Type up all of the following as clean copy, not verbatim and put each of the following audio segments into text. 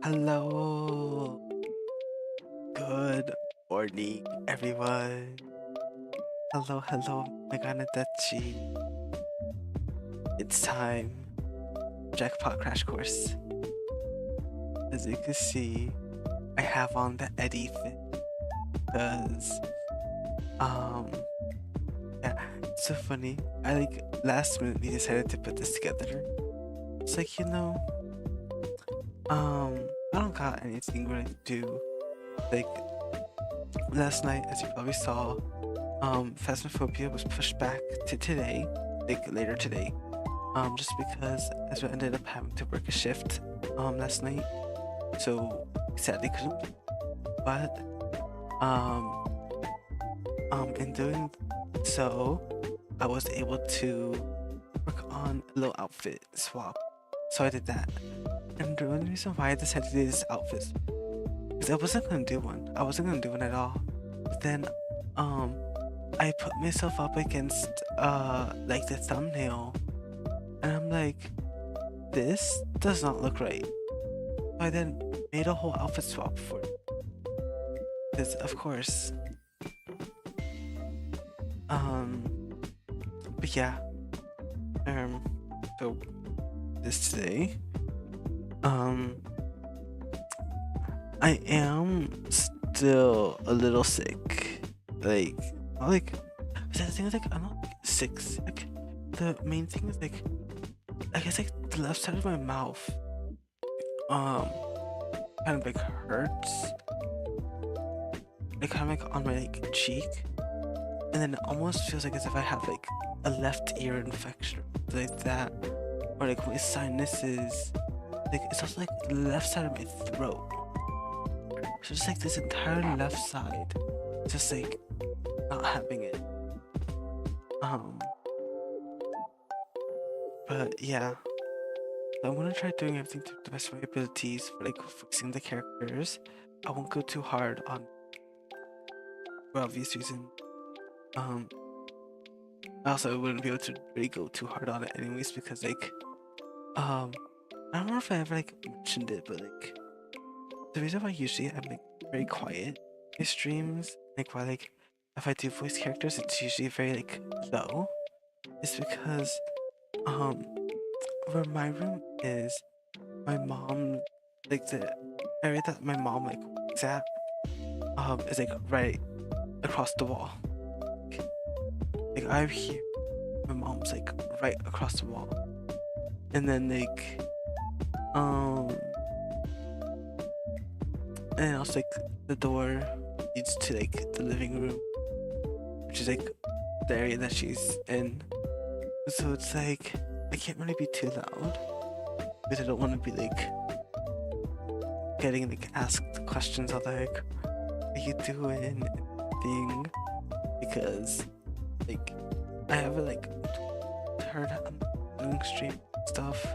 Hello, good morning, everyone. Hello, Meganedachi. It's time. Jackpot crash course. As you can see, I have on the Eddie fit because, um, yeah, it's so funny. I last minute decided to put this together. It's I don't got anything really to do. Like last night, as you probably saw, Phasmophobia was pushed back to today, later today. Just because Ezra ended up having to work a shift, last night, so sadly couldn't. But, in doing so, I was able to work on a little outfit swap. So I did that. And the only reason why I decided to do this outfit because I wasn't gonna do one. I wasn't gonna do one at all. But then, I put myself up against like the thumbnail, and I'm like, this does not look right. So I then made a whole outfit swap for it. Because of course. But yeah. So this today. I am still a little sick. Not like the thing is I'm not sick. The main thing is I guess the left side of my mouth kind of hurts. Kind of on my cheek. And then it almost feels as if I have a left ear infection. Like that. Or my sinuses. It's also the left side of my throat. So just this entire left side, just not having it. But yeah, so I'm gonna try doing everything to the best of my abilities for fixing the characters. I won't go too hard on, for obvious reason. Also, I wouldn't be able to really go too hard on it anyways because I don't know if I ever mentioned it, but the reason why usually I'm very quiet in streams, why if I do voice characters, it's usually very low, is because where my room is, my mom the area that my mom works at is right across the wall. I'm here, my mom's right across the wall, and then and also the door leads to the living room, which is the area that she's in. So it's I can't really be too loud because I don't want to be getting asked questions all what are you doing thing, because I have heard on doing stream stuff,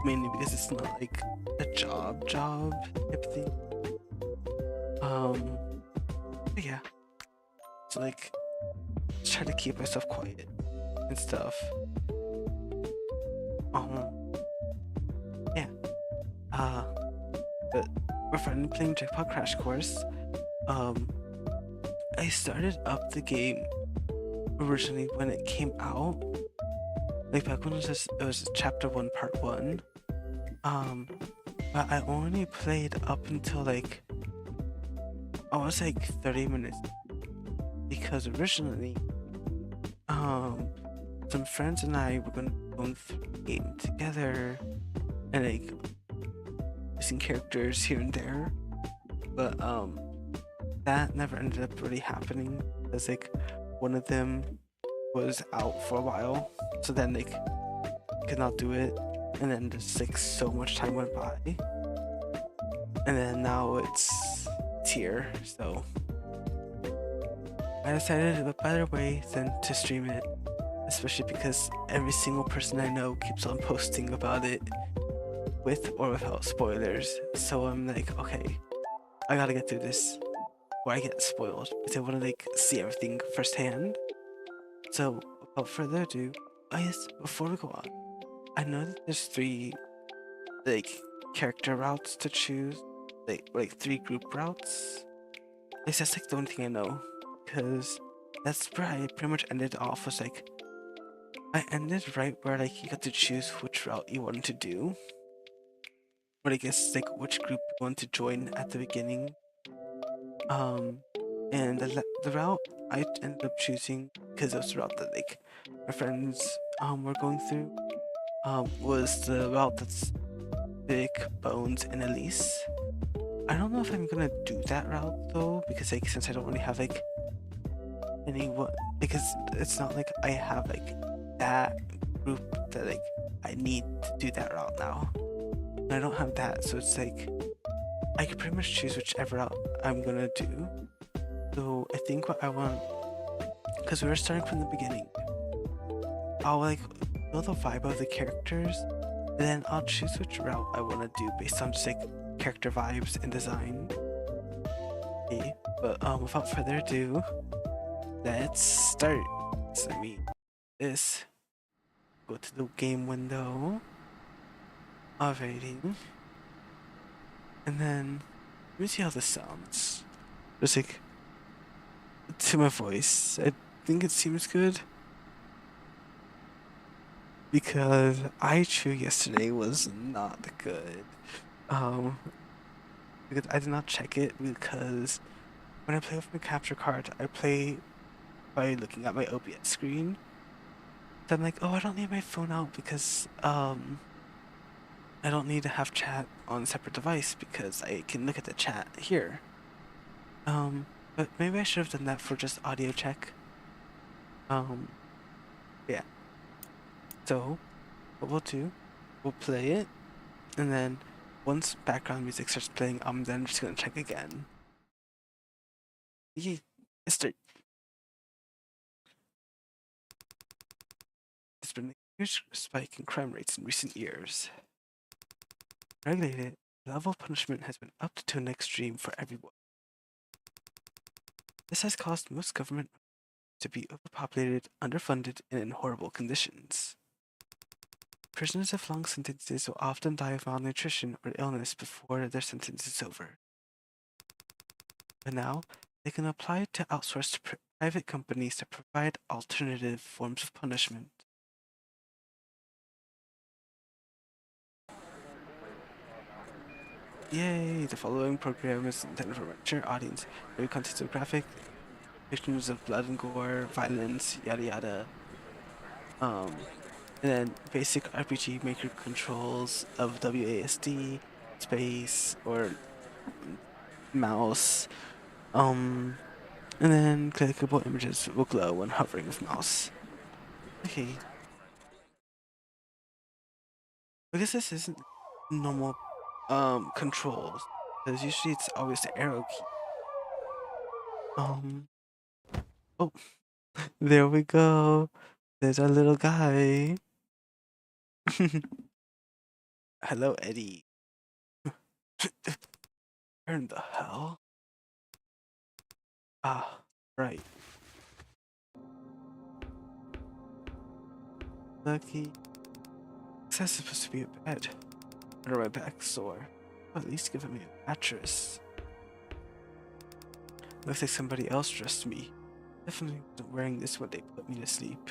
mainly because it's not a job type thing. But yeah, so just try to keep myself quiet and stuff. Yeah. But we're finally playing Jackpot Crash Course. I started up the game originally when it came out, back when it was chapter 1 part 1. But I only played up until I was 30 minutes, because originally some friends and I were going through the game together and missing characters here and there, but that never ended up really happening because one of them was out for a while, so then could not do it, and then just so much time went by, and then now it's here. So I decided a better way than to stream it, especially because every single person I know keeps on posting about it with or without spoilers. So I'm okay, I gotta get through this before I get spoiled, because I want to see everything firsthand. So without further ado, I guess before we go on, I know that there's 3 character routes to choose, like 3 group routes. At least that's like the only thing I know, because that's where I pretty much ended off. Was like I ended right where like you got to choose which route you wanted to do, or I guess like which group you want to join at the beginning. And the route I ended up choosing, because it was the route that like my friends were going through, was the route that's Vic, Bones, and Elise. I don't know if I'm gonna do that route though, because like since I don't really have like anyone, because it's not like I have like that group that like I need to do that route now. And I don't have that, so it's like I can pretty much choose whichever route I'm gonna do. So I think what I want, because we were starting from the beginning, I'll like feel the vibe of the characters, and then I'll choose which route I want to do based on just like character vibes and design. Okay, but without further ado, let's start. So let me this. Go to the game window. Alrighty. And then let me see how this sounds. Just like to my voice. I think it seems good. Because iChew yesterday was not good. Because I did not check it, because when I play with my capture card, I play by looking at my OBS screen. So I'm like, oh, I don't need my phone out because I don't need to have chat on a separate device because I can look at the chat here. But maybe I should have done that for just audio check. Yeah. So what we'll do, we'll play it, and then once background music starts playing, I'm then just gonna check again. Yeah, let's start. There's been a huge spike in crime rates in recent years. Regulated, the level of punishment has been upped to an extreme for everyone. This has caused most government to be overpopulated, underfunded, and in horrible conditions. Prisoners of long sentences will often die of malnutrition or illness before their sentence is over. But now, they can apply to outsource to private companies to provide alternative forms of punishment. Yay! The following program is intended for a mature audience. It contains of graphic depictions of blood and gore, violence, yada yada. And then basic RPG maker controls of WASD, space, or mouse. And then clickable images will glow when hovering with mouse. Okay. I guess this isn't normal controls, because usually it's always the arrow key. Oh, there we go. There's our little guy. Hello, Eddie. Where in the hell? Ah, right. Lucky. This is supposed to be a bed. Under my back sore. At least give me a mattress. Looks like somebody else dressed me. Definitely wasn't wearing this when they put me to sleep.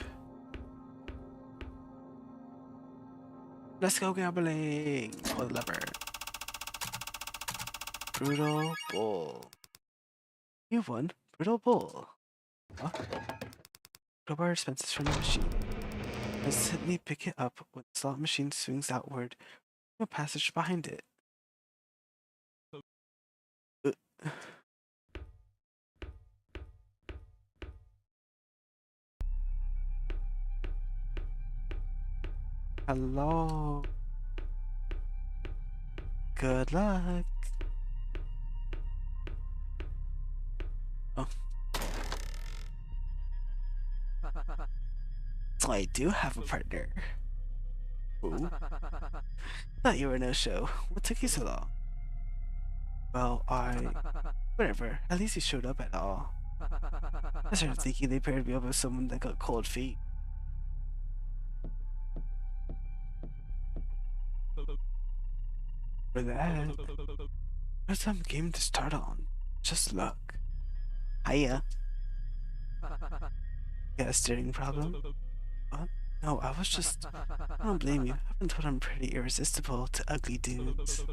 Let's go gambling! Pull the lever. Brutal Bull. You won. Brutal Bull. Huh? Crowbar expenses from the machine. Hesitantly pick it up when the slot machine swings outward. A passage behind it. Hello. Good luck. Oh. So I do have a partner. Ooh. Thought you were no show. What took you so long? Well, whatever. At least you showed up at all. I started thinking they paired me up with someone that got cold feet. For that, there's some game to start on. Just look. Hiya. Got a steering problem? What? No, I was just. I don't blame you. I've been told I'm pretty irresistible to ugly dudes.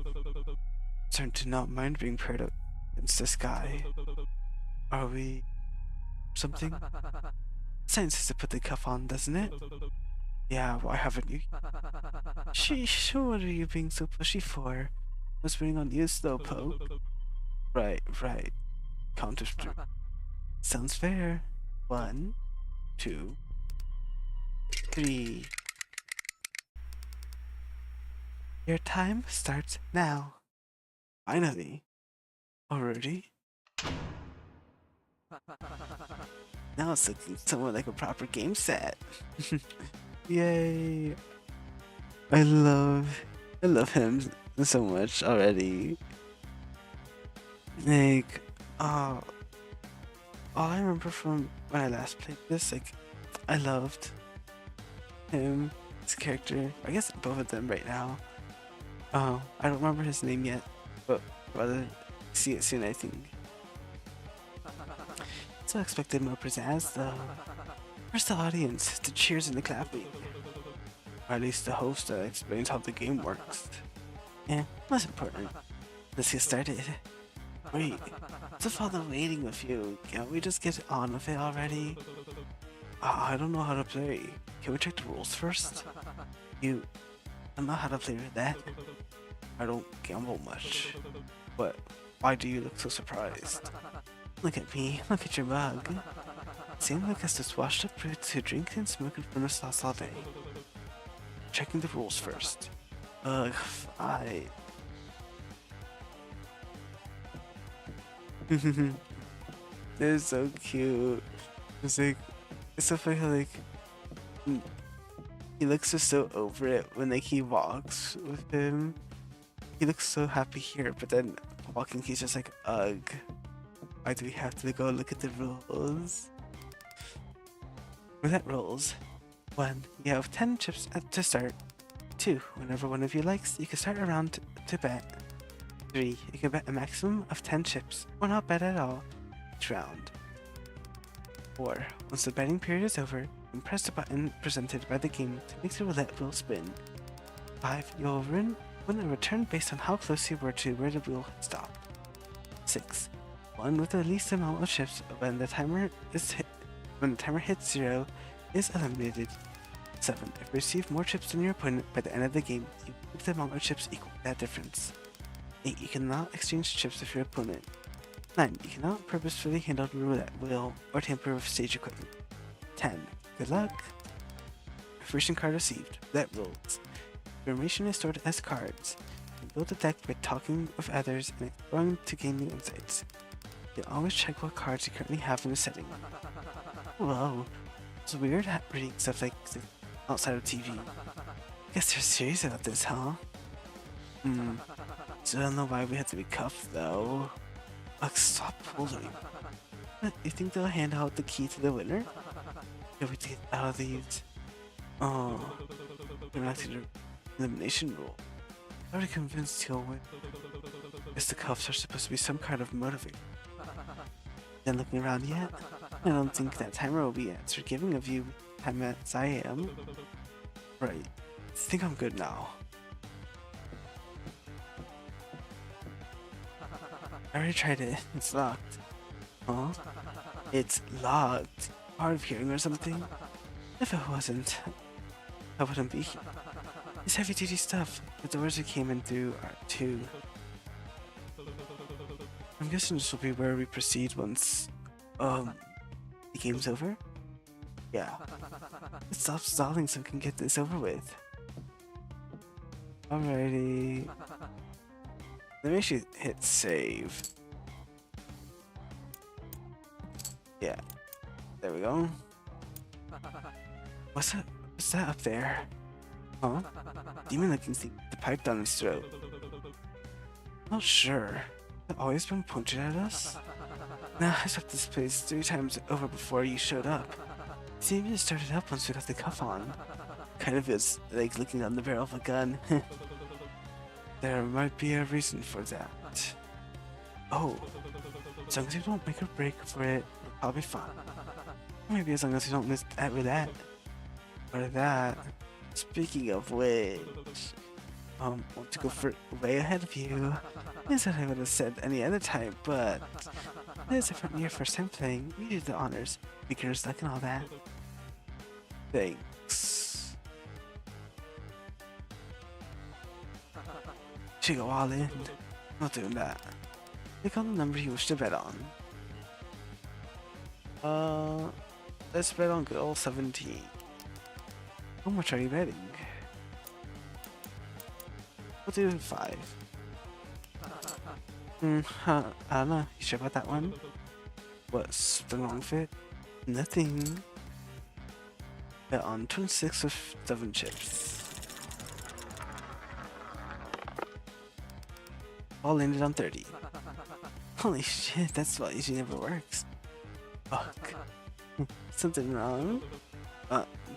Turn to not mind being paired up against this guy. Are we something? Science has to put the cuff on, doesn't it? Yeah, why haven't you? Sheesh, what are you being so pushy for? What's waiting on you, slowpoke? Right. Counter strike. Sounds fair. 1, 2, 3. Your time starts now. Finally. Already? Now it's looking somewhat like a proper game set. Yay. I love him so much already. Like, all I remember from when I last played this, like, I loved him, his character. I guess both of them right now. I don't remember his name yet, but rather see it soon, I think. So I expected more pizzazz, though. Where's the audience? The cheers and the clapping. Or at least the host that explains how the game works. Yeah, that's important. Let's get started. Wait, what's with all the waiting with you? Can't we just get on with it already? I don't know how to play. Can we check the rules first? I don't know how to play with that. I don't gamble much. But why do you look so surprised? Look at me, look at your mug. Seems like us just washed up brutes who drink and smoke in front of sauce all day. Checking the rules first. Ugh, fine. They're so cute. It's like, it's so funny how like he looks just so over it when like he walks with him. He looks so happy here, but then walking he's just like, ugh. Why do we have to go look at the rules? Roulette rules. 1. You have 10 chips to start. 2. Whenever one of you likes, you can start a round to bet. 3. You can bet a maximum of 10 chips, or not bet at all, each round. 4. Once the betting period is over, you can press the button presented by the game to make the roulette wheel spin. 5. You will win a return based on how close you were to where the wheel stopped. 6. One with the least amount of chips when the timer hits 0 is eliminated. 7. If you receive more chips than your opponent by the end of the game, you keep the amount of chips equal to that difference. 8. You cannot exchange chips with your opponent. 9. You cannot purposefully handle the roulette wheel or tamper with stage equipment. 10. Good luck! Information card received. Roulette rules. Information is stored as cards. You build a deck by talking with others and exploring to gain new insights. You can always check what cards you currently have in the setting. Whoa, it's weird reading stuff like outside of TV. I guess they're serious about this, huh? So I don't know why we have to be cuffed though. Ugh, stop pulling. What, you think they'll hand out the key to the winner? Yeah, we to get out of these. Oh, we're not to the elimination rule. I'm already convinced he'll win. Guess the cuffs are supposed to be some kind of motivator. Then looking around yet? I don't think that timer will be as forgiving of you time as I am. Right. I think I'm good now. I already tried it. It's locked. Huh? It's locked. Hard of hearing or something? If it wasn't, I wouldn't be here. It's heavy duty stuff. The doors we came in through are too. I'm guessing this will be where we proceed once, the game's over? Yeah. Let's stop stalling so we can get this over with. Alrighty. Let me actually hit save. Yeah. There we go. What's that up there? Huh? Demon looking thing with the pipe down his throat. Not sure. Has always been pointed at us? Nah, I swept this place 3 times over before you showed up. It seemed to started up once we got the cuff on. Kind of is like looking down the barrel of a gun. There might be a reason for that. Oh, as long as you don't make a break for it, I'll be fine. Maybe as long as you don't miss that with that. Or that. Speaking of which, want to go for way ahead of you. Is what I would have said any other time, but this is from your first time playing. You did the honors, speakers, like and all that. Thanks. Should go all in. Not doing that. Pick on the number you wish to bet on. Let's bet on good old 17. How much are you betting? We'll do 5. I don't know. You sure about that one? What's the wrong fit? Nothing. Bet on 26 with 7 chips. All landed on 30. Holy shit, that's why usually never works. Fuck. Something wrong?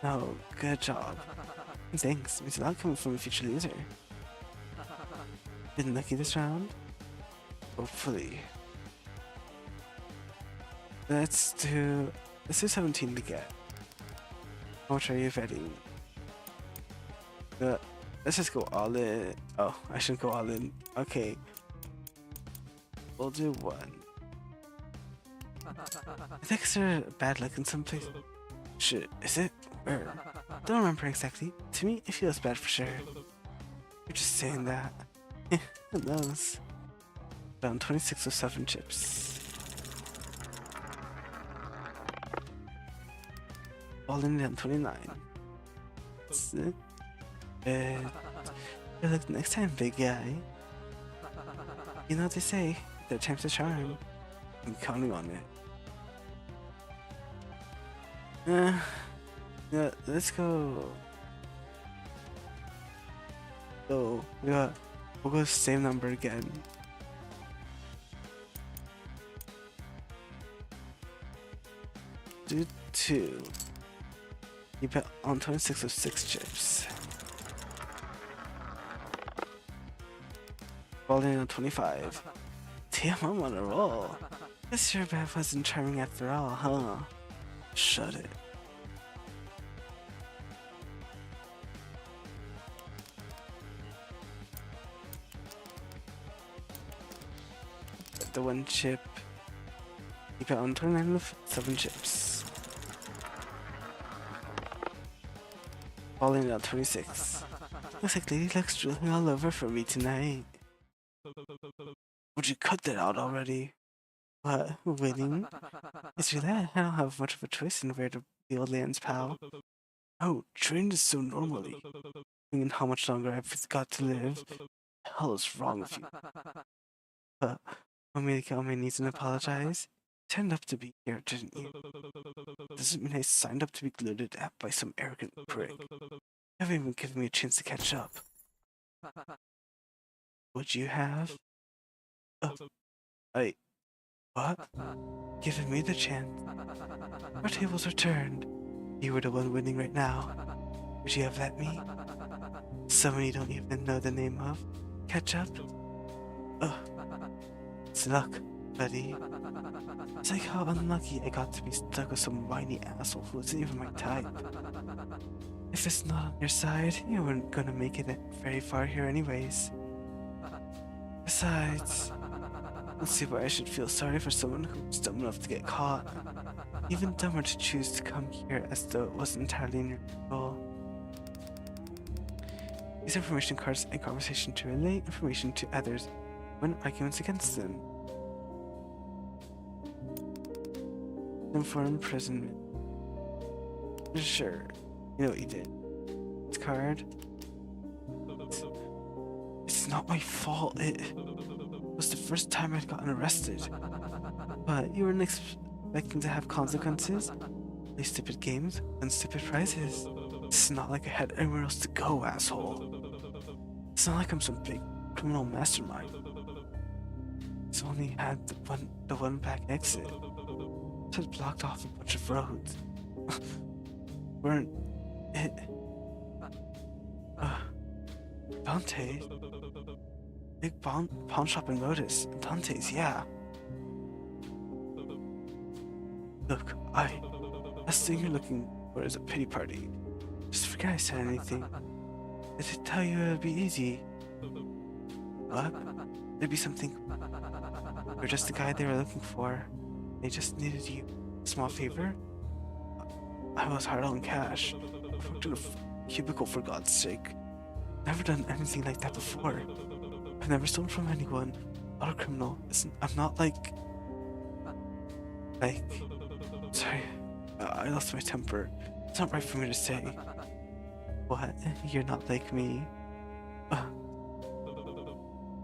No, good job. Thanks, it's not coming from a future loser. Been lucky this round? Hopefully. Let's do 17 to get. How much are you betting? Let's just go all in. Oh, I shouldn't go all in. Okay. We'll do 1. I think there's bad luck in some place. Shit, is it? Where? Don't remember exactly. To me, it feels bad for sure. You're just saying that. Who knows? Down 26 with 7 chips. All in down 29. That's it. Good luck next time, big guy. You know what they say, third time's a charm. I'm counting on it. Yeah, let's go. So, we'll go same number again. Do 2. You bet on 26 with 6 chips. Falling on 25. Damn, I'm on a roll. Guess your bet wasn't charming after all, huh? Shut it. The 1 chip. You bet on 29 with 7 chips. Falling on 26. Looks like Lady Luck's drooling all over for me tonight. Would you cut that out already? What? Winning? It's really that I don't have much of a choice in where to the old lands, pal. Oh, trained is so normally. Thinking how much longer I've got to live. The hell is wrong with you? Want me to get on my knees and apologize? You turned up to be here, didn't you? Doesn't mean I signed up to be gloated at by some arrogant prick. You haven't even given me a chance to catch up. Would you have? What? Giving me the chance. Our tables are turned. You were the one winning right now. Would you have let me? Someone you don't even know the name of? Catch up? It's luck, buddy. It's like how unlucky I got to be stuck with some whiny asshole who isn't even my type. If it's not on your side, you weren't gonna make it very far here anyways. Besides, let's see why I should feel sorry for someone who's dumb enough to get caught. Even dumber to choose to come here as though it wasn't entirely in your control. Use information cards and conversation to relay information to others when arguments against them. And for imprisonment. Sure, you know what you did. This card. It's not my fault. It was the first time I'd gotten arrested. But you weren't expecting to have consequences. Play stupid games and stupid prizes. It's not like I had anywhere else to go, asshole. It's not like I'm some big criminal mastermind. It's only had the one back exit. It had blocked off a bunch of roads. Weren't it? Dante? Big pawn shop in Modus. Dante's, yeah. Look, last thing you're looking for is a pity party. Just forget I said anything. Did I tell you it would be easy? What? Maybe something. You're just the guy they were looking for. They just needed you. A small favor? I was hard on cash. I worked in a cubicle for God's sake. Never done anything like that before. I've never stolen from anyone. Not a criminal. I'm not like. Sorry. I lost my temper. It's not right for me to say. What? You're not like me?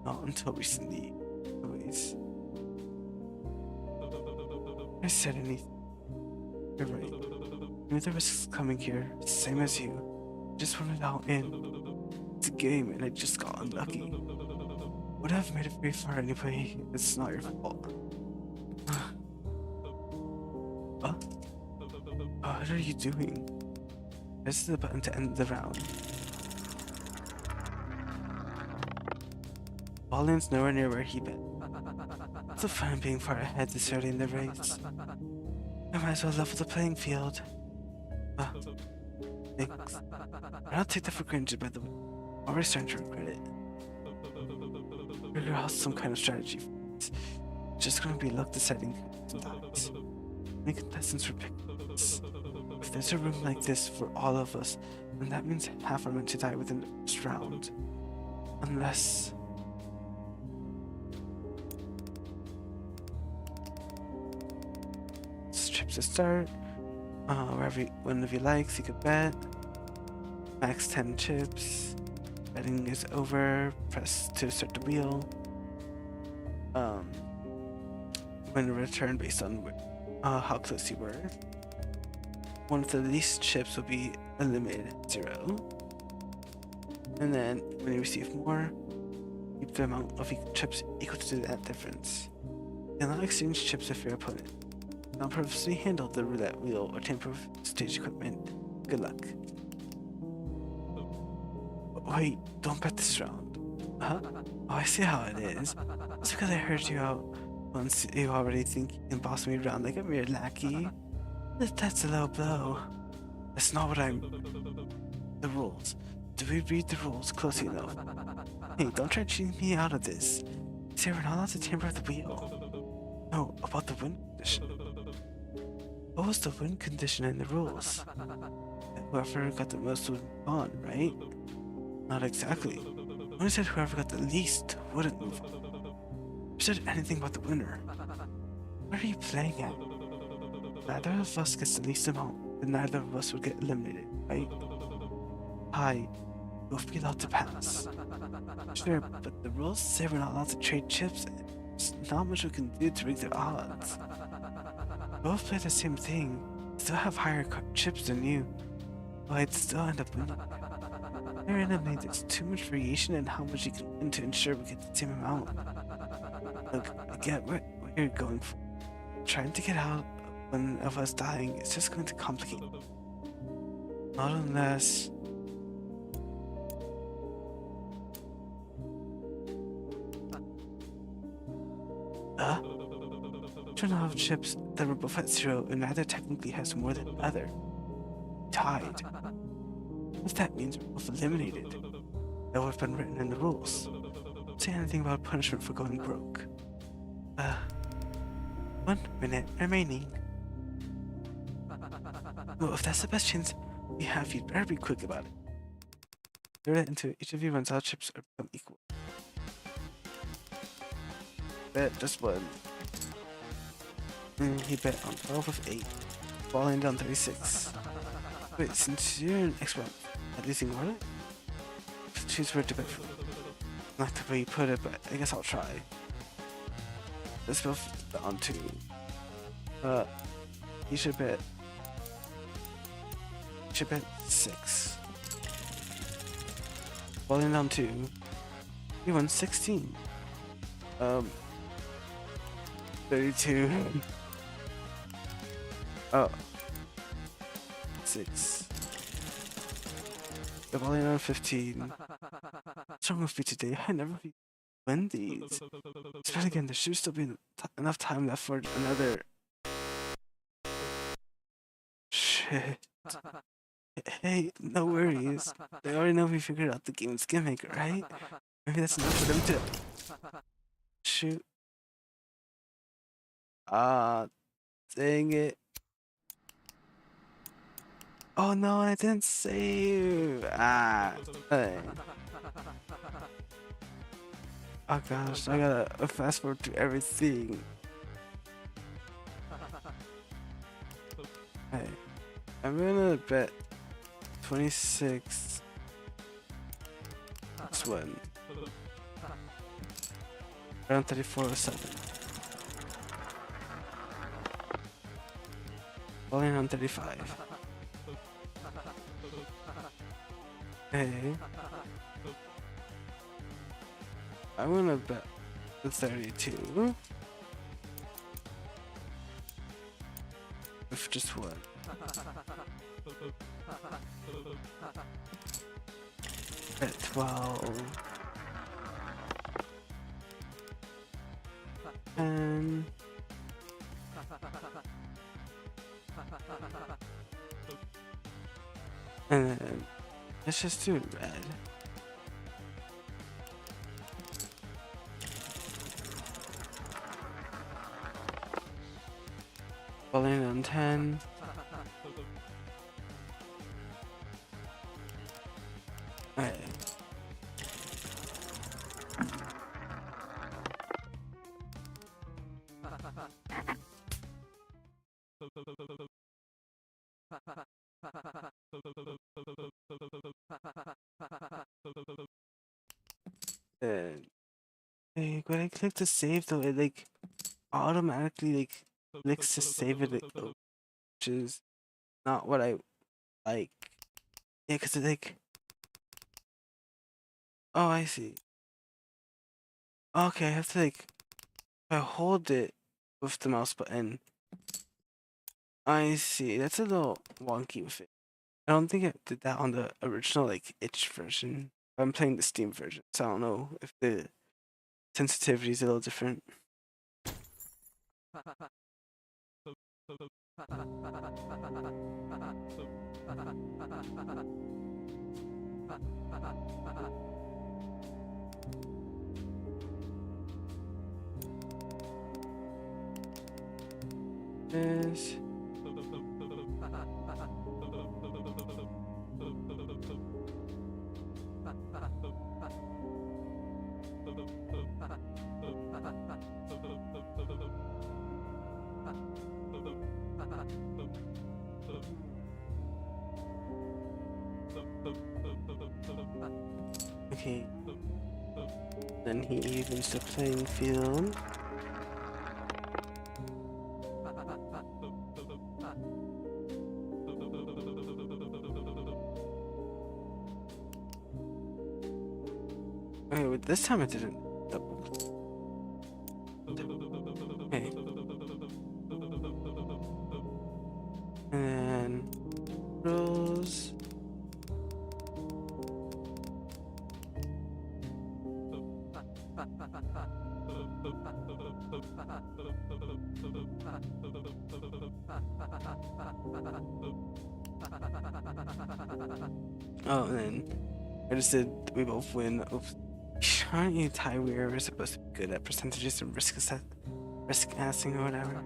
Not until recently. Anyways. I said anything. You're right. I knew there was coming here, same as you. Just wanted out in. It's a game and I just got unlucky. Would have made it very far anyway. It's not your fault. What are you doing? This is the button to end the round. Ballin's nowhere near where he bet. What's the fun in being far ahead this early in the race? I might as well level the playing field. Thanks. I don't take that for granted, by the way. I'm already starting to regret it. Figure out some kind of strategy for this. It's just gonna be luck deciding who dies. Many contestants were picked. If there's a room like this for all of us, then that means half are meant to die within the first round. Unless... Chips to start. Wherever one of you likes, you could bet. Max 10 chips. Betting is over. Press to start the wheel. Win a return based on how close you were. One of the least chips will be eliminated at 0. And then when you receive more, keep the amount of chips equal to that difference. Do not exchange chips with your opponent. Do not purposely handle the roulette wheel or tamper with stage equipment. Good luck. Wait, don't bet this round. Huh? Oh, I see how it is. It's because I heard you out once you already think you can boss me around like a mere lackey. That's a low blow. That's not what I'm... The rules. Do we read the rules closely enough? Hey, don't try cheating me out of this. Say we're not allowed to tamper with the wheel. No, about the win condition. What was the win condition in the rules? Whoever got the most would move on, right? Not exactly. Only said whoever got the least wouldn't move on. Who said anything about the winner? What are you playing at? Neither of us gets the least amount, then neither of us would get eliminated, right? Hi, both be allowed to pass. Sure, but the rules say we're not allowed to trade chips, and there's not much we can do to rig the odds. Both play the same thing, still have higher chips than you, but I'd still end up winning. Apparently, there's too much variation in how much you can win to ensure we get the same amount. Look, I get what you're going for. Trying to get out one of us dying is just going to complicate it. Not unless... Turn off chips that were both at 0 and neither technically has more than the other. Tied. What that means we're both eliminated. That would have been written in the rules. Don't say anything about punishment for going broke. 1 minute remaining. Well, if that's the best chance we have, you'd better be quick about it. Throw that into each of you runs out chips or become equal. Bet just one. He bet on 12 of 8, falling down 36. Wait, since you're an expert at losing order, choose where to bet for. Not the way you put it, but I guess I'll try. Let's go on to. You should bet. You should bet 6. Falling down 2. You won 16. 32. Oh. 6. The volume on 15. What's wrong with me today? I never beat win these. Especially again, there should still be enough time left for another. Shit. Hey, no worries. They already know we figured out the game's gimmick, right? Maybe that's enough for them to shoot. Ah, dang it. Oh no, I didn't save. Hey. Oh gosh, I gotta fast forward to everything. Hey, I'm gonna bet 26. This one. Around 3407. Falling on 35. Hey. I'm gonna bet the 32. With just one. At 12. 10. And then let's just do red. Falling on 10. Alright. When I click to save though, it like automatically clicks to save it, which is not what I like. Yeah, cause it oh, I see. Okay, I have to if I hold it with the mouse button. I see. That's a little wonky with it. I don't think it did that on the original itch version. I'm playing the Steam version, so I don't know if the sensitivity is a little different. Yes. Okay. Then he evens the playing field. Okay, but this time it didn't double. Okay. And then rose. Oh, and then I just did. We both win. Oops. Aren't you Ty? We're supposed to be good at percentages and risk assing or whatever.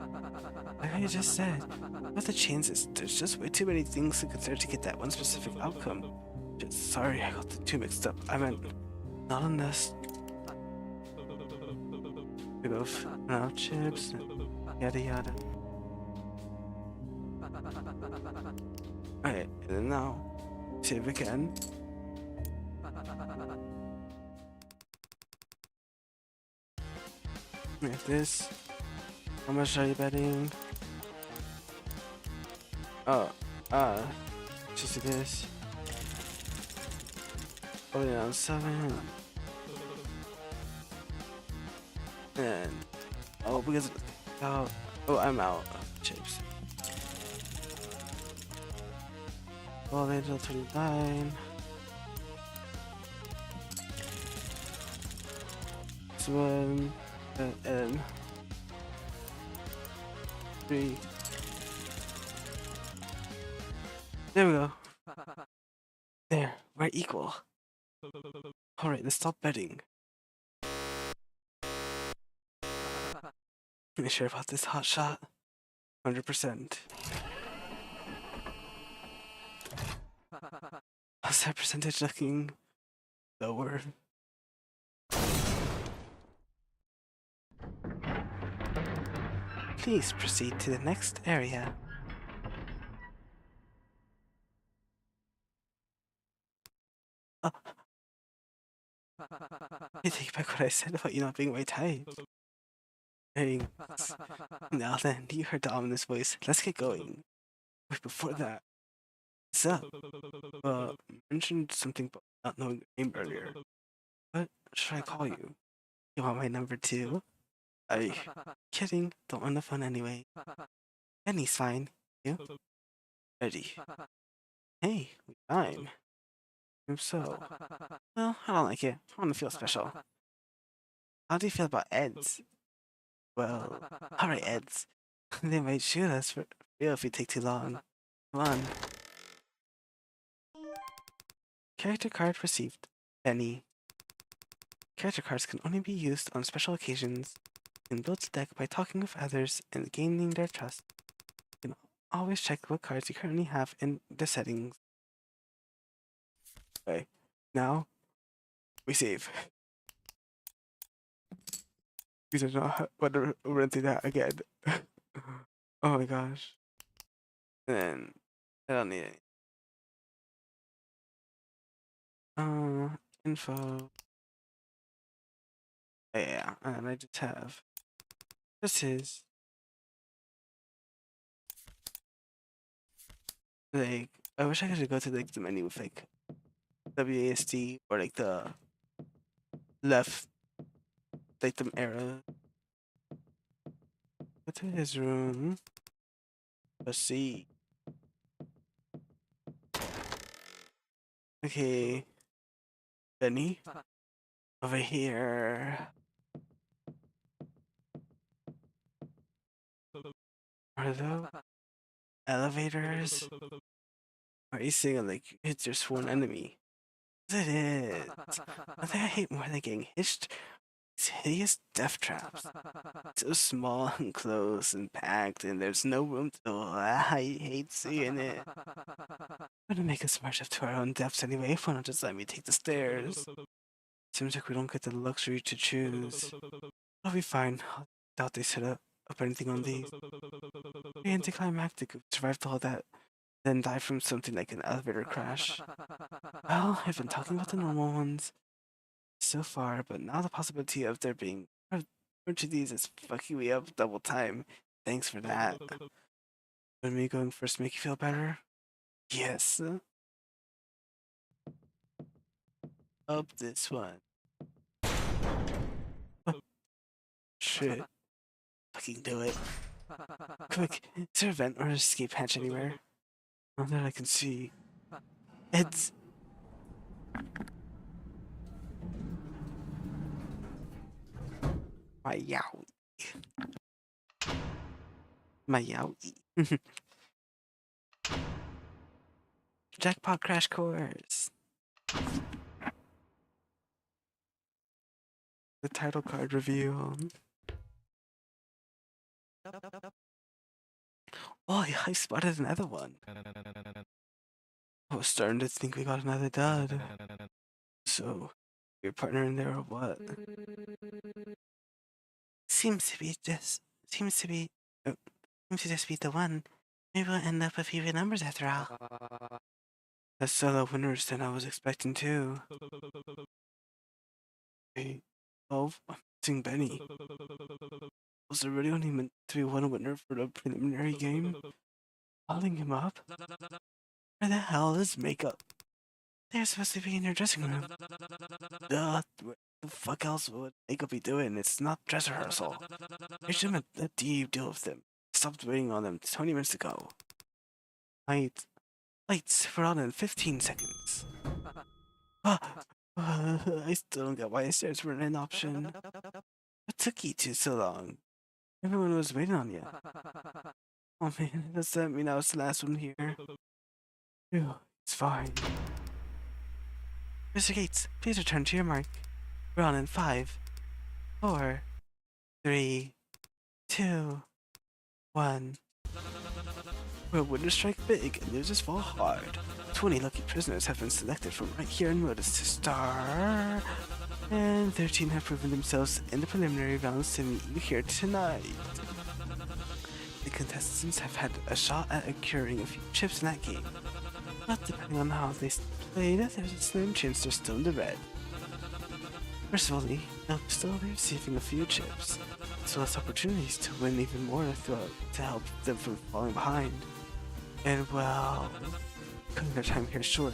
Like I just said, what's the chances? There's just way too many things to consider to get that one specific outcome. Just sorry, I got the two mixed up. I meant not on this. We both run out chips. Yada yada. Alright, and then now save again. Like this. How much are you betting? Oh, just do this. Only on 7. And oh, because oh, I'm out of chips. Well, until 29. one, and 3. There we go. There, we're equal. Alright, let's stop betting. You sure about this hot shot? 100%. How's that percentage looking? Lower. Please proceed to the next area. I take back what I said about you not being my type. Hey, now then, you heard the ominous voice. Let's get going. Wait, before that, what's up? You mentioned something about not knowing your name earlier. What should I call you? You want my number too? I kidding. Don't want the phone anyway. Benny's fine. You? Ready. Hey, we time. So, well, I don't like it. I want to feel special. How do you feel about Eds? Well, alright, Eds. They might shoot us for real if we take too long. Come on. Character card received. Benny. Character cards can only be used on special occasions. You can build a deck by talking with others and gaining their trust. You can always check what cards you currently have in the settings. Okay, now we save. We do not want to run through that again. Oh my gosh. And then I don't need it. Info. Yeah, and I just have this is like I wish I could go to like the menu with like WASD or like the left like the arrow. Go to his room. Let's see. Okay. Benny. Over here. Are those elevators? Are you saying like it's your sworn enemy? It is. I think I hate more than getting hitched. These hideous death traps. So small and close and packed, and there's no room to. I hate seeing it. I'm gonna make us march up to our own depths anyway. Why not just let me take the stairs? Seems like we don't get the luxury to choose. I'll be fine. I doubt they set up anything on these. Pretty anticlimactic. We survived all that, then die from something like an elevator crash. Well, I've been talking about the normal ones so far, but now the possibility of there being a bunch of these is fucking me up double time. Thanks for that. Would me going first make you feel better? Yes. Up this one. Oh, shit. Fucking do it. Quick, is there a vent or an escape hatch anywhere? Not that I can see. It's... My yowie. My yowie. Jackpot crash course. The title card reveal. Oh yeah, I spotted another one. I was starting to think we got another dud. So, your partner in there or what? Seems to uh, seems to just be the one. Maybe we'll end up with even numbers after all. That's solo winners than I was expecting too. Hey, 12, I'm missing Benny. Was there really only meant to be one winner for the preliminary game? Calling him up? Where the hell is makeup? They're supposed to be in your dressing room. Duh, what the fuck else would makeup be doing? It's not dress rehearsal. I should have let you deal with them. Stopped waiting on them 20 minutes ago. Lights. Lights for on in 15 seconds. I still don't get why the stairs weren't an option. What took you two so long? Everyone was waiting on you. Oh man, does that mean I was the last one here? Phew, it's fine. Mr. Gates, please return to your mark. We're on in 5, 4, 3, 2, 1. Well, winners strike big and losers fall hard. 20 lucky prisoners have been selected from right here in Modus to star, and 13 have proven themselves in the preliminary rounds to meet you here tonight. The contestants have had a shot at acquiring a few chips in that game, but depending on how they played, there's a slim chance they're still in the red. Mercifully, they'll still be receiving a few chips, as well as opportunities to win even more to help them from falling behind. And well, cutting their time here short.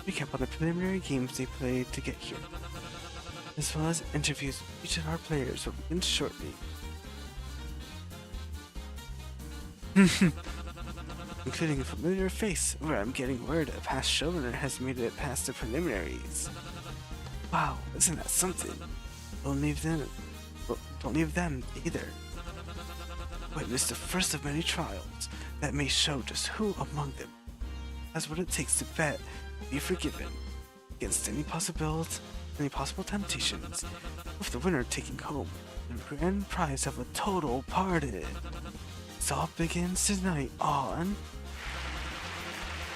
Recap on the preliminary games they played to get here, as well as interviews with each of our players will begin shortly. Including a familiar face, where I'm getting word a past showrunner has made it past the preliminaries. Wow, isn't that something? Don't leave them either. Witness the first of many trials that may show just who among them has what it takes to bet and be forgiven against any possible temptations, with the winner taking home the grand prize of a total party. It all begins tonight on...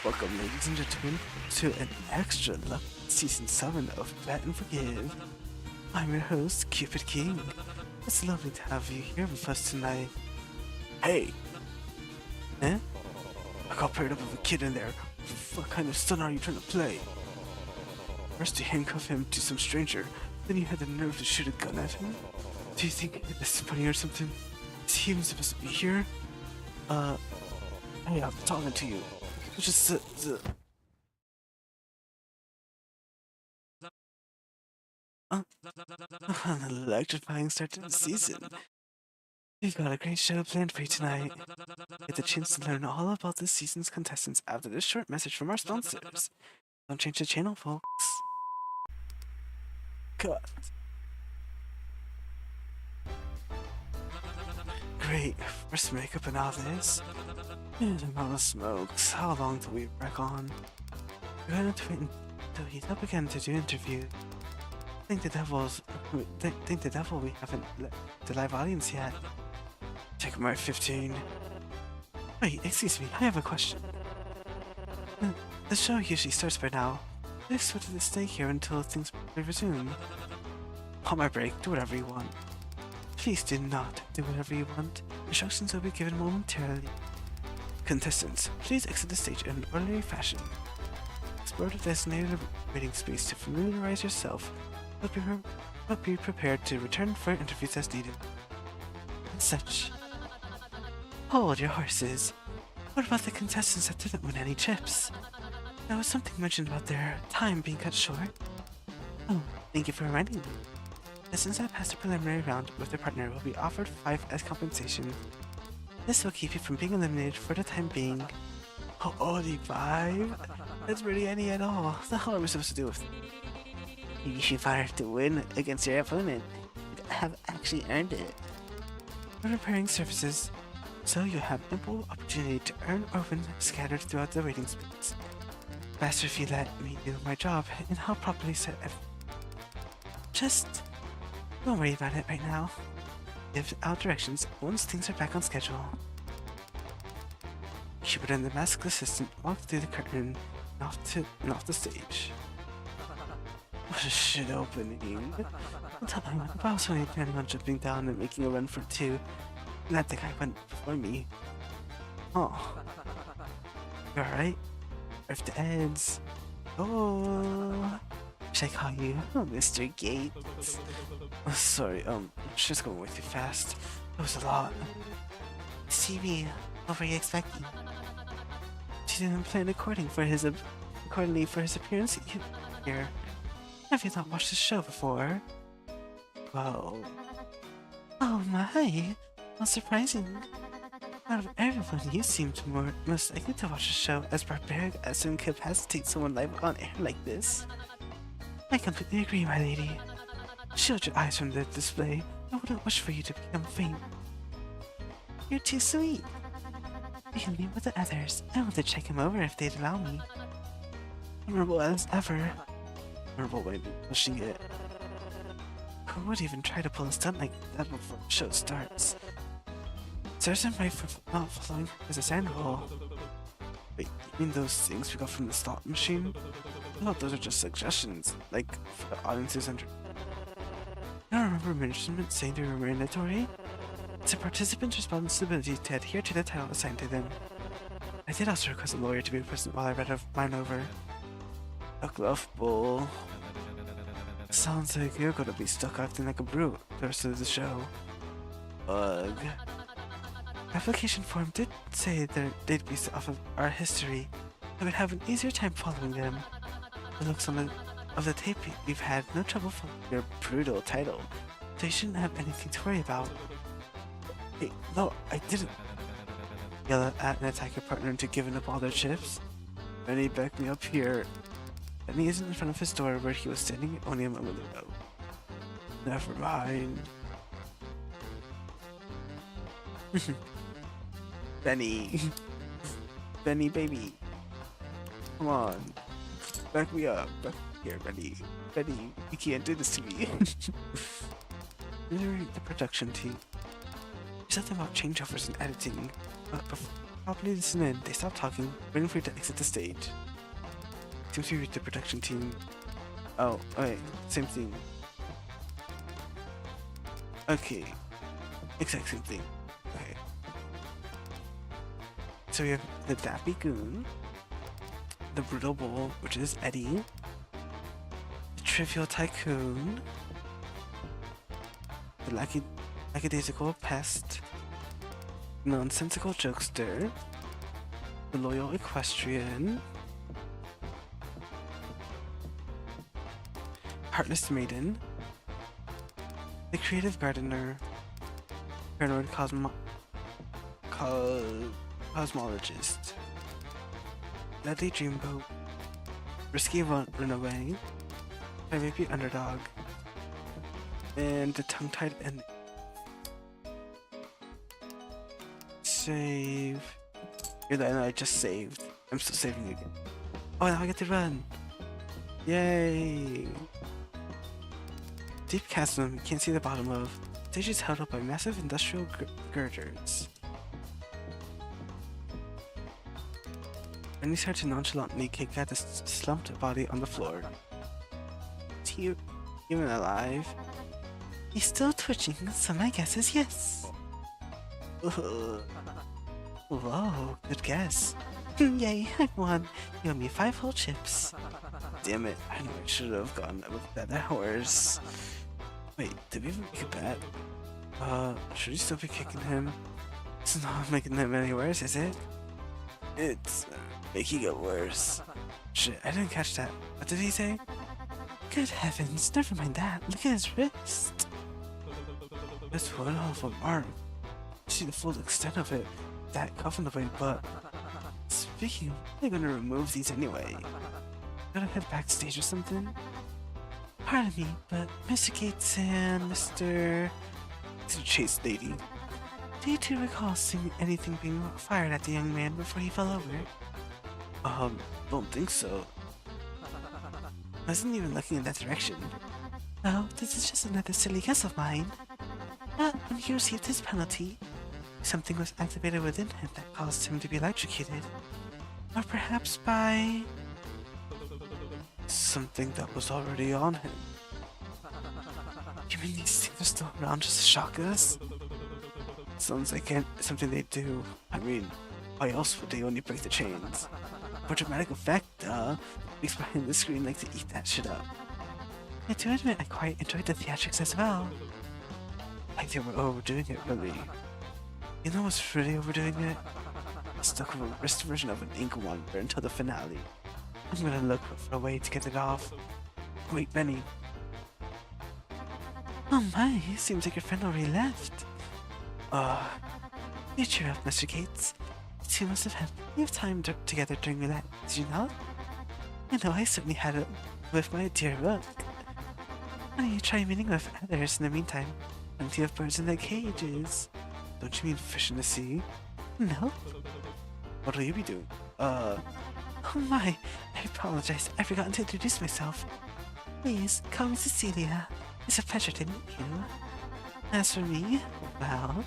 Welcome, ladies and gentlemen, to an extra lucky Season 7 of Bet and Forgive. I'm your host, Cupid King. It's lovely to have you here with us tonight. Hey! Eh? I got paired up with a kid in there. What kind of stun are you trying to play? First you handcuff him to some stranger, then you had the nerve to shoot a gun at him? Do you think this is funny or something? Is he even supposed to be here? Hey, I'm talking to you. Just an electrifying start to the season. We've got a great show planned for you tonight. Get the chance to learn all about this season's contestants after this short message from our sponsors. Don't change the channel, folks. Cut. Great, first makeup and all this. And amount of smokes. How long do we wreck on? We're gonna wait until he's up again to do interview. Think the devil we haven't let the live audience yet. Check mark 15. Wait, excuse me, I have a question. The show usually starts by now. I expected to stay here until things resume. On my break, do whatever you want. Please do not do whatever you want. Instructions will be given momentarily. Contestants, please exit the stage in an orderly fashion. Explore the designated waiting space to familiarize yourself, but be prepared to return for interviews as needed. And such. Hold your horses. What about the contestants that didn't win any chips? There was something mentioned about their time being cut short. Oh, thank you for reminding me. Contestants that passed the preliminary round with their partner will be offered 5 as compensation. This will keep you from being eliminated for the time being. Oh, only 5? That's really any at all. The hell are we supposed to do with it? You should have to win against your opponent. You have actually earned it. We're preparing services, so you have ample opportunity to earn or win scattered throughout the waiting space. Faster if you let me do my job and help properly set everything. Just don't worry about it right now. Give out directions once things are back on schedule. Cupid and the masked assistant walked through the curtain and off the stage. What a shit opening. I was only planning on jumping down and making a run for 2. Glad the guy went before me. Oh. You alright? Rift the ends. Oh. Should I call you Mr. Gates? Oh, sorry, just going way too fast. That was a lot. See me. What were you expecting? She didn't plan accordingly for his appearance here. Have you not watched the show before? Whoa. Oh my, how surprising. Out of everyone, you seemed most likely to watch a show as barbaric as to incapacitate someone live on air like this. I completely agree, my lady. Shield your eyes from the display. I wouldn't wish for you to become faint. You're too sweet. You can leave with the others. I want to check him over if they'd allow me. Honorable as ever. Honorable way of pushing it. Who would even try to pull a stunt like that before the show starts? There's him right for not following as a sand rule. Wait, you mean those things we got from the slot machine? I thought those are just suggestions, like for the audiences under. I don't remember management saying they were mandatory. It's a participant's responsibility to adhere to the title assigned to them. I did also request a lawyer to be present while I read mine over. A glove bowl. Sounds like you're gonna be stuck acting like a brute the rest of the show. Ugh. Application form did say that they'd be off of our history. I would have an easier time following them. The looks of the tape we've had no trouble following your brutal title, so you shouldn't have anything to worry about. Hey, no, I didn't. Yell at and attack your partner into giving up all their chips. Benny, back me up here. Benny isn't in front of his door where he was standing only a moment ago. Never mind. Benny. Benny, baby. Come on. Back me up. Back here, Benny. Benny, you can't do this to me. Literally, the production team. There's something about changeovers and editing. But before properly listen in, they stop talking, waiting for you to exit the stage. Seems to be the production team. Oh, wait, same thing. Okay. Exact same thing. Okay. So we have the Dappy Goon, the Brutal Bull, which is Eddie, the Trivial Tycoon, the Lackadaisical Pest, Nonsensical Jokester, the Loyal Equestrian, Heartless Maiden, the Creative Gardener, Paranoid Cosmologist, Deadly Dreamboat, Risky Runaway, My Baby Underdog, and the Tongue-Tied Ending. Save. You're the end I just saved. I'm still saving again. Oh, now I get to run! Yay! Deep chasm you can't see the bottom of. The stage is held up by massive industrial girders. Benny started to nonchalantly kick at the slumped body on the floor. Is he even alive? He's still twitching, so my guess is yes. Whoa, good guess. Yay, I won. You owe me 5 whole chips. Damn it, I know I should have gone with that horse. Wait, did we even make a bet? Should we still be kicking him? It's not making him any worse, is it? It's making it worse. Shit, I didn't catch that. What did he say? Good heavens, never mind that. Look at his wrist. That's one off of arm. See the full extent of it. That cuff on the way, but speaking of, I'm gonna remove these anyway. Gotta head backstage or something? Pardon me, but Mr. Gates and Mr. Chase Lady, do you two recall seeing anything being fired at the young man before he fell over? Don't think so. I wasn't even looking in that direction. Oh, this is just another silly guess of mine. But when he received his penalty, something was activated within him that caused him to be electrocuted. Or perhaps by something that was already on him. You mean these things are still around just to shock us? Sounds like something they do. I mean, why else would they only break the chains? For dramatic effect, Weeks behind the screen like to eat that shit up. I do admit I quite enjoyed the theatrics as well. Like they were overdoing it, really. You know what's really overdoing it? Stuck with a wrist version of an ink wonder until the finale. I'm gonna look for a way to get it off. Wait, Benny. Oh my, seems like your friend already left. You cheer up, Mr. Gates. You two must have had plenty of time together during that, did you not? I know I certainly had it with my dear Rook. Why don't you try meeting with others in the meantime? Plenty of birds in their cages. Don't you mean fish in the sea? No. What will you be doing? Oh my, I apologize. I forgot to introduce myself. Please, call me Cecilia. It's a pleasure to meet you. As for me, well,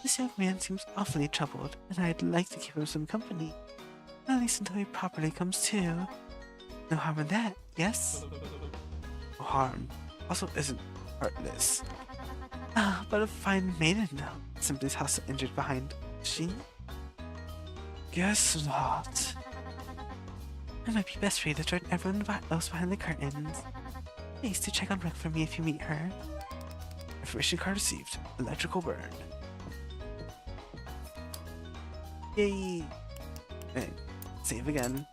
this young man seems awfully troubled, and I'd like to keep him some company. At least until he properly comes to. No harm in that, yes? No harm. Also isn't heartless. But a fine maiden now. Simply's house injured behind. She? Guess not. It might be best for you to join everyone else behind the curtains. Please do check on Rick for me if you meet her. Information card received. Electrical burn. Yay! Okay, save again.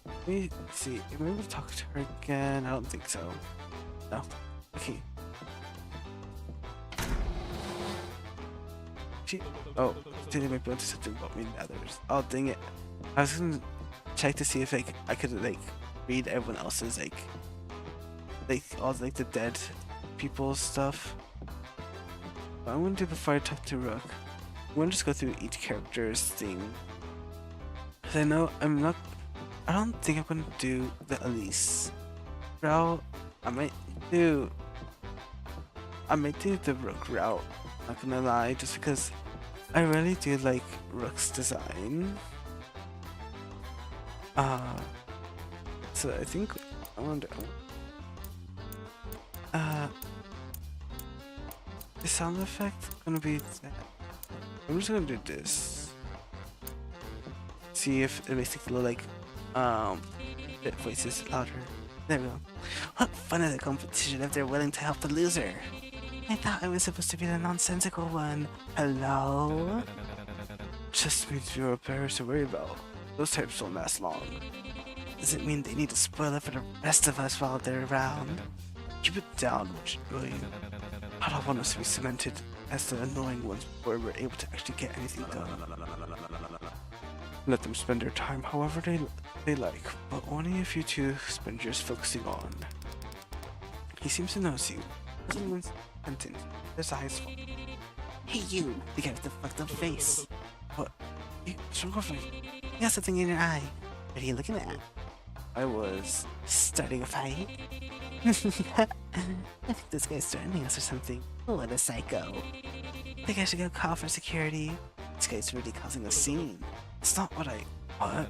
Let me see. Am I able to talk to her again? I don't think so. No. Okay. Oh, today might be able to say something about me and others. Oh, dang it. I was gonna check to see if I could read everyone else's all the dead people's stuff. What I'm gonna do before I talk to Rook, I'm gonna just go through each character's thing. Cause I don't think I'm gonna do the Elise route. I might do the Rook route. Not gonna lie, just because I really do like Rook's design. So I think I wonder. The sound effect gonna be that. I'm just gonna do this. See if it makes it feel like the voices louder. There we go. What fun is a competition if they're willing to help the loser? I thought I was supposed to be the nonsensical one. Hello? Just means fewer players to worry about. Those types don't last long. Does it mean they need to spoil it for the rest of us while they're around? Keep it down, will you? I don't want us to be cemented as the annoying ones before we're able to actually get anything done. Let them spend their time however they like, but only if you two spend yours focusing on. He seems to notice you. Everyone's content. His eyes fall. Hey you, the guy with the fucked up face. What? What's wrong with me? You got something in your eye. What are you looking at? I was starting a fight. I think this guy's threatening us or something. What a psycho. I think I should go call for security. This guy's really causing a scene. It's not what I... What?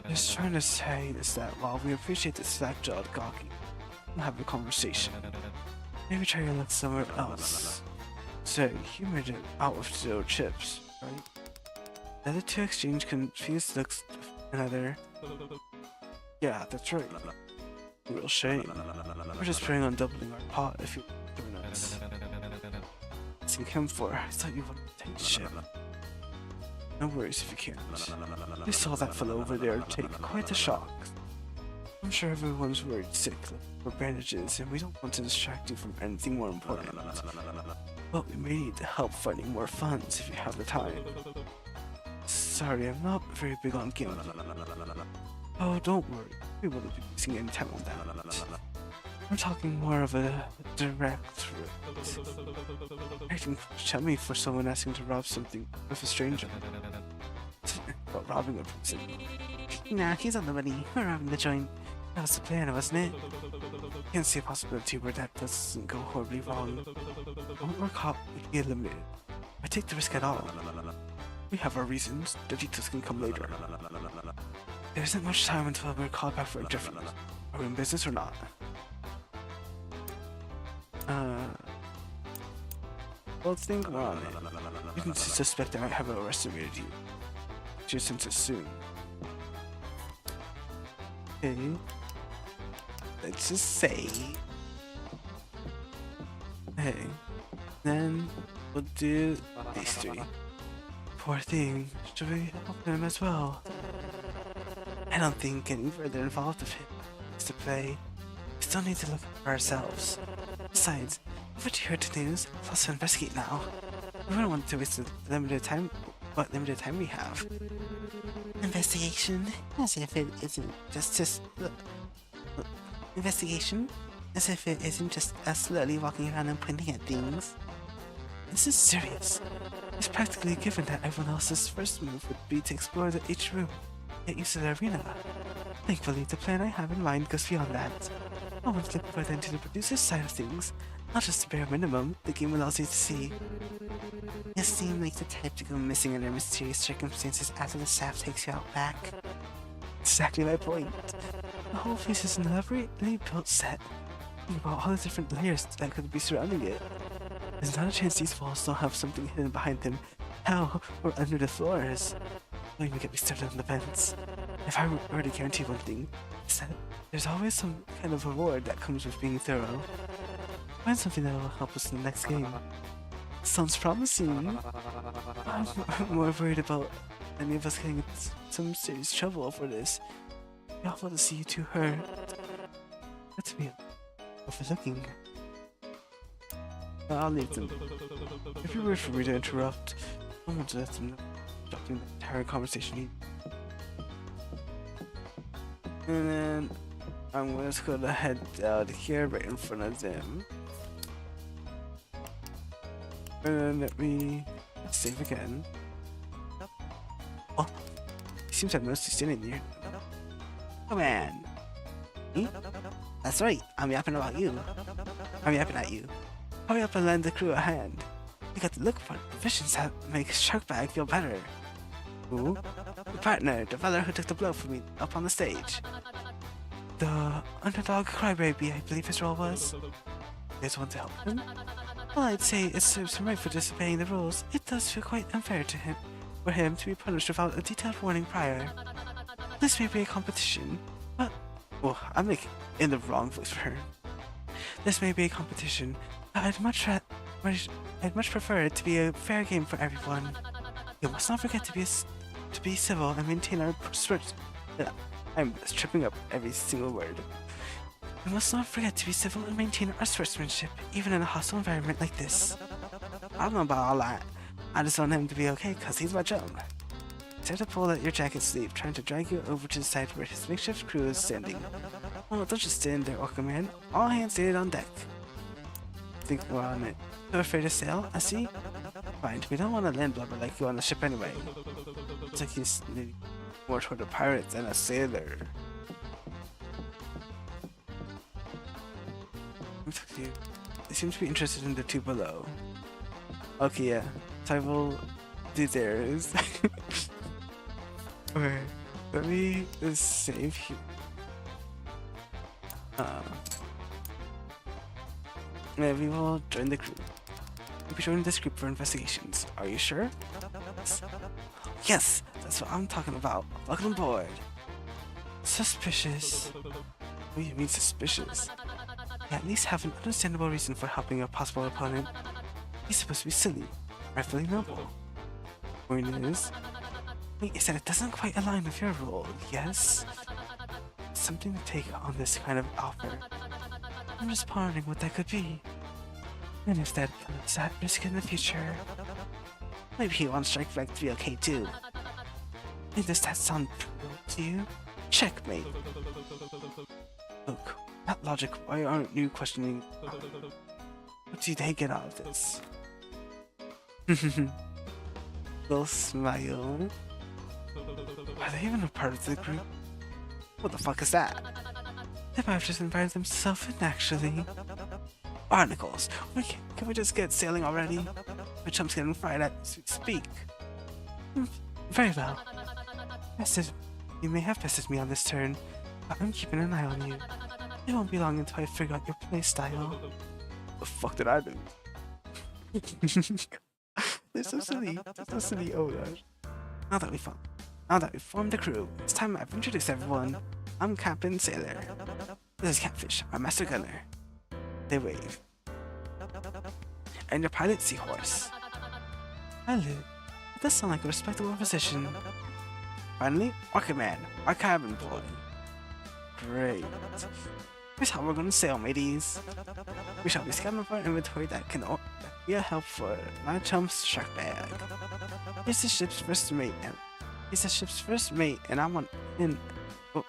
Just trying to say is that while we appreciate this slack-jawed gawky, we'll have a conversation. Maybe try your luck somewhere else. Say, you made it out with 0 chips, right? The other two exchange confused looks with another. Yeah, that's right. Real shame. We're just praying on doubling our pot if you join us. What's you come for? I thought you wanted to take shit. No worries if you can't. I saw that fellow over there take quite a shock. I'm sure everyone's worried sick for bandages, and we don't want to distract you from anything more important. But we may need help finding more funds if you have the time. Sorry, I'm not very big on gambling. Oh, don't worry. We wouldn't be wasting any time on that. I'm talking more of a direct route. Acting chummy for someone asking to rob something with a stranger. But robbing a person. Nah, he's on the money. We're robbing the joint. That was the plan, wasn't it? Can't see a possibility where that doesn't go horribly wrong. When we're caught, we can get eliminated. I take the risk at all. We have our reasons. The details can come later. There isn't much time until we're called back for a different. Are we in business or not? Well, think we're on it. You can suspect I might have overestimated you. Your senses soon. Okay. Let's just say. Hey. Then we'll do these 3. Poor thing. Should we help him as well? I don't think getting further involved with him is to play. We still need to look for ourselves. Besides, if what you heard the news, let's also investigate now. We wouldn't want to waste the limited time we have. Investigation, as if it isn't just investigation, as if it isn't just us slowly walking around and pointing at things. This is serious. It's practically a given that everyone else's first move would be to explore each room, get used to the arena. Thankfully, the plan I have in mind goes beyond that. I want to look further into the producer's side of things, not just the bare minimum the game allows you to see. You seem like the type to go missing under mysterious circumstances after the staff takes you out back. Exactly my point. The whole place is an elaborately built set. Think about all the different layers that could be surrounding it. There's not a chance these walls don't have something hidden behind them, how, or under the floors. Don't even get me started on the vents. If I were to guarantee one thing, it's that there's always some kind of reward that comes with being thorough. Find something that will help us in the next game. Sounds promising. I'm more worried about any of us getting in some serious trouble for this. We all want to see you two hurt. That's me overlooking. I'll leave them. If you were for me to interrupt, I want to let them know, interrupting the entire conversation. And then I'm just gonna head out here right in front of them. And then let me save again. Oh, he seems to have noticed you standing here. Come on. Me? That's right, I'm yapping about you. I'm yapping at you. Hurry up and lend the crew a hand. You got the look for provisions that make Sharkbag feel better. Who? Your partner, the fella who took the blow for me up on the stage. The underdog crybaby, I believe his role was. You guys want to help him? Well, I'd say it serves him right for disobeying the rules. It does feel quite unfair to him for him to be punished without a detailed warning prior. This may be a competition, but well, I'm like in the wrong voice for her. This may be a competition, but I'd much prefer it to be a fair game for everyone. You must not forget to be civil and maintain our I'm tripping up every single word. We must not forget to be civil and maintain our sportsmanship, even in a hostile environment like this. I don't know about all that. I just want him to be okay, cause he's my chum. Start to pull at your jacket sleeve, trying to drag you over to the side where his makeshift crew is standing. Oh, don't just stand there, Orca Man. All hands needed on deck. Think we're on it. Too afraid to sail, I see? Fine, we don't want to land blubber like you on the ship anyway. Looks like he's more toward a pirate than a sailor. They seem to be interested in the two below. Okay, yeah. So I will do theirs. Okay, let me just save here. Yeah, we will join the crew. We'll be joining this group for investigations. Are you sure? Yes, that's what I'm talking about. Welcome aboard. Suspicious. What do you mean suspicious? You at least have an understandable reason for helping a possible opponent. He's supposed to be silly, rightfully noble. Point is, wait, you said it doesn't quite align with your role, yes? Something to take on this kind of offer. I'm just pondering what that could be. And if that puts at risk in the future, maybe he wants Strike to be okay too. And does that sound true to you? Checkmate. Look, that logic, why aren't you questioning? What do they get out of this? Little smile. Are they even a part of the group? What the fuck is that? They might have just invited themselves in, actually. Barnacles, can we just get sailing already? My chum's getting fried as we speak. Very well. You may have bested me on this turn, but I'm keeping an eye on you. It won't be long until I figure out your play style. What the fuck did I do? They're so silly. They're so silly. Oh gosh. Now that we've formed the crew, it's time I've introduced everyone. I'm Captain Sailor. This is Catfish, our master gunner. They wave. And your pilot, Seahorse. Hello. That does sound like a respectable position. Finally, Orca Man, our cabin boy. Great. Here's how we're gonna sail, mateys. We shall be scanning for an inventory that can Be a help for my chum's shark bag. He's the ship's first mate, and I want in. Oh,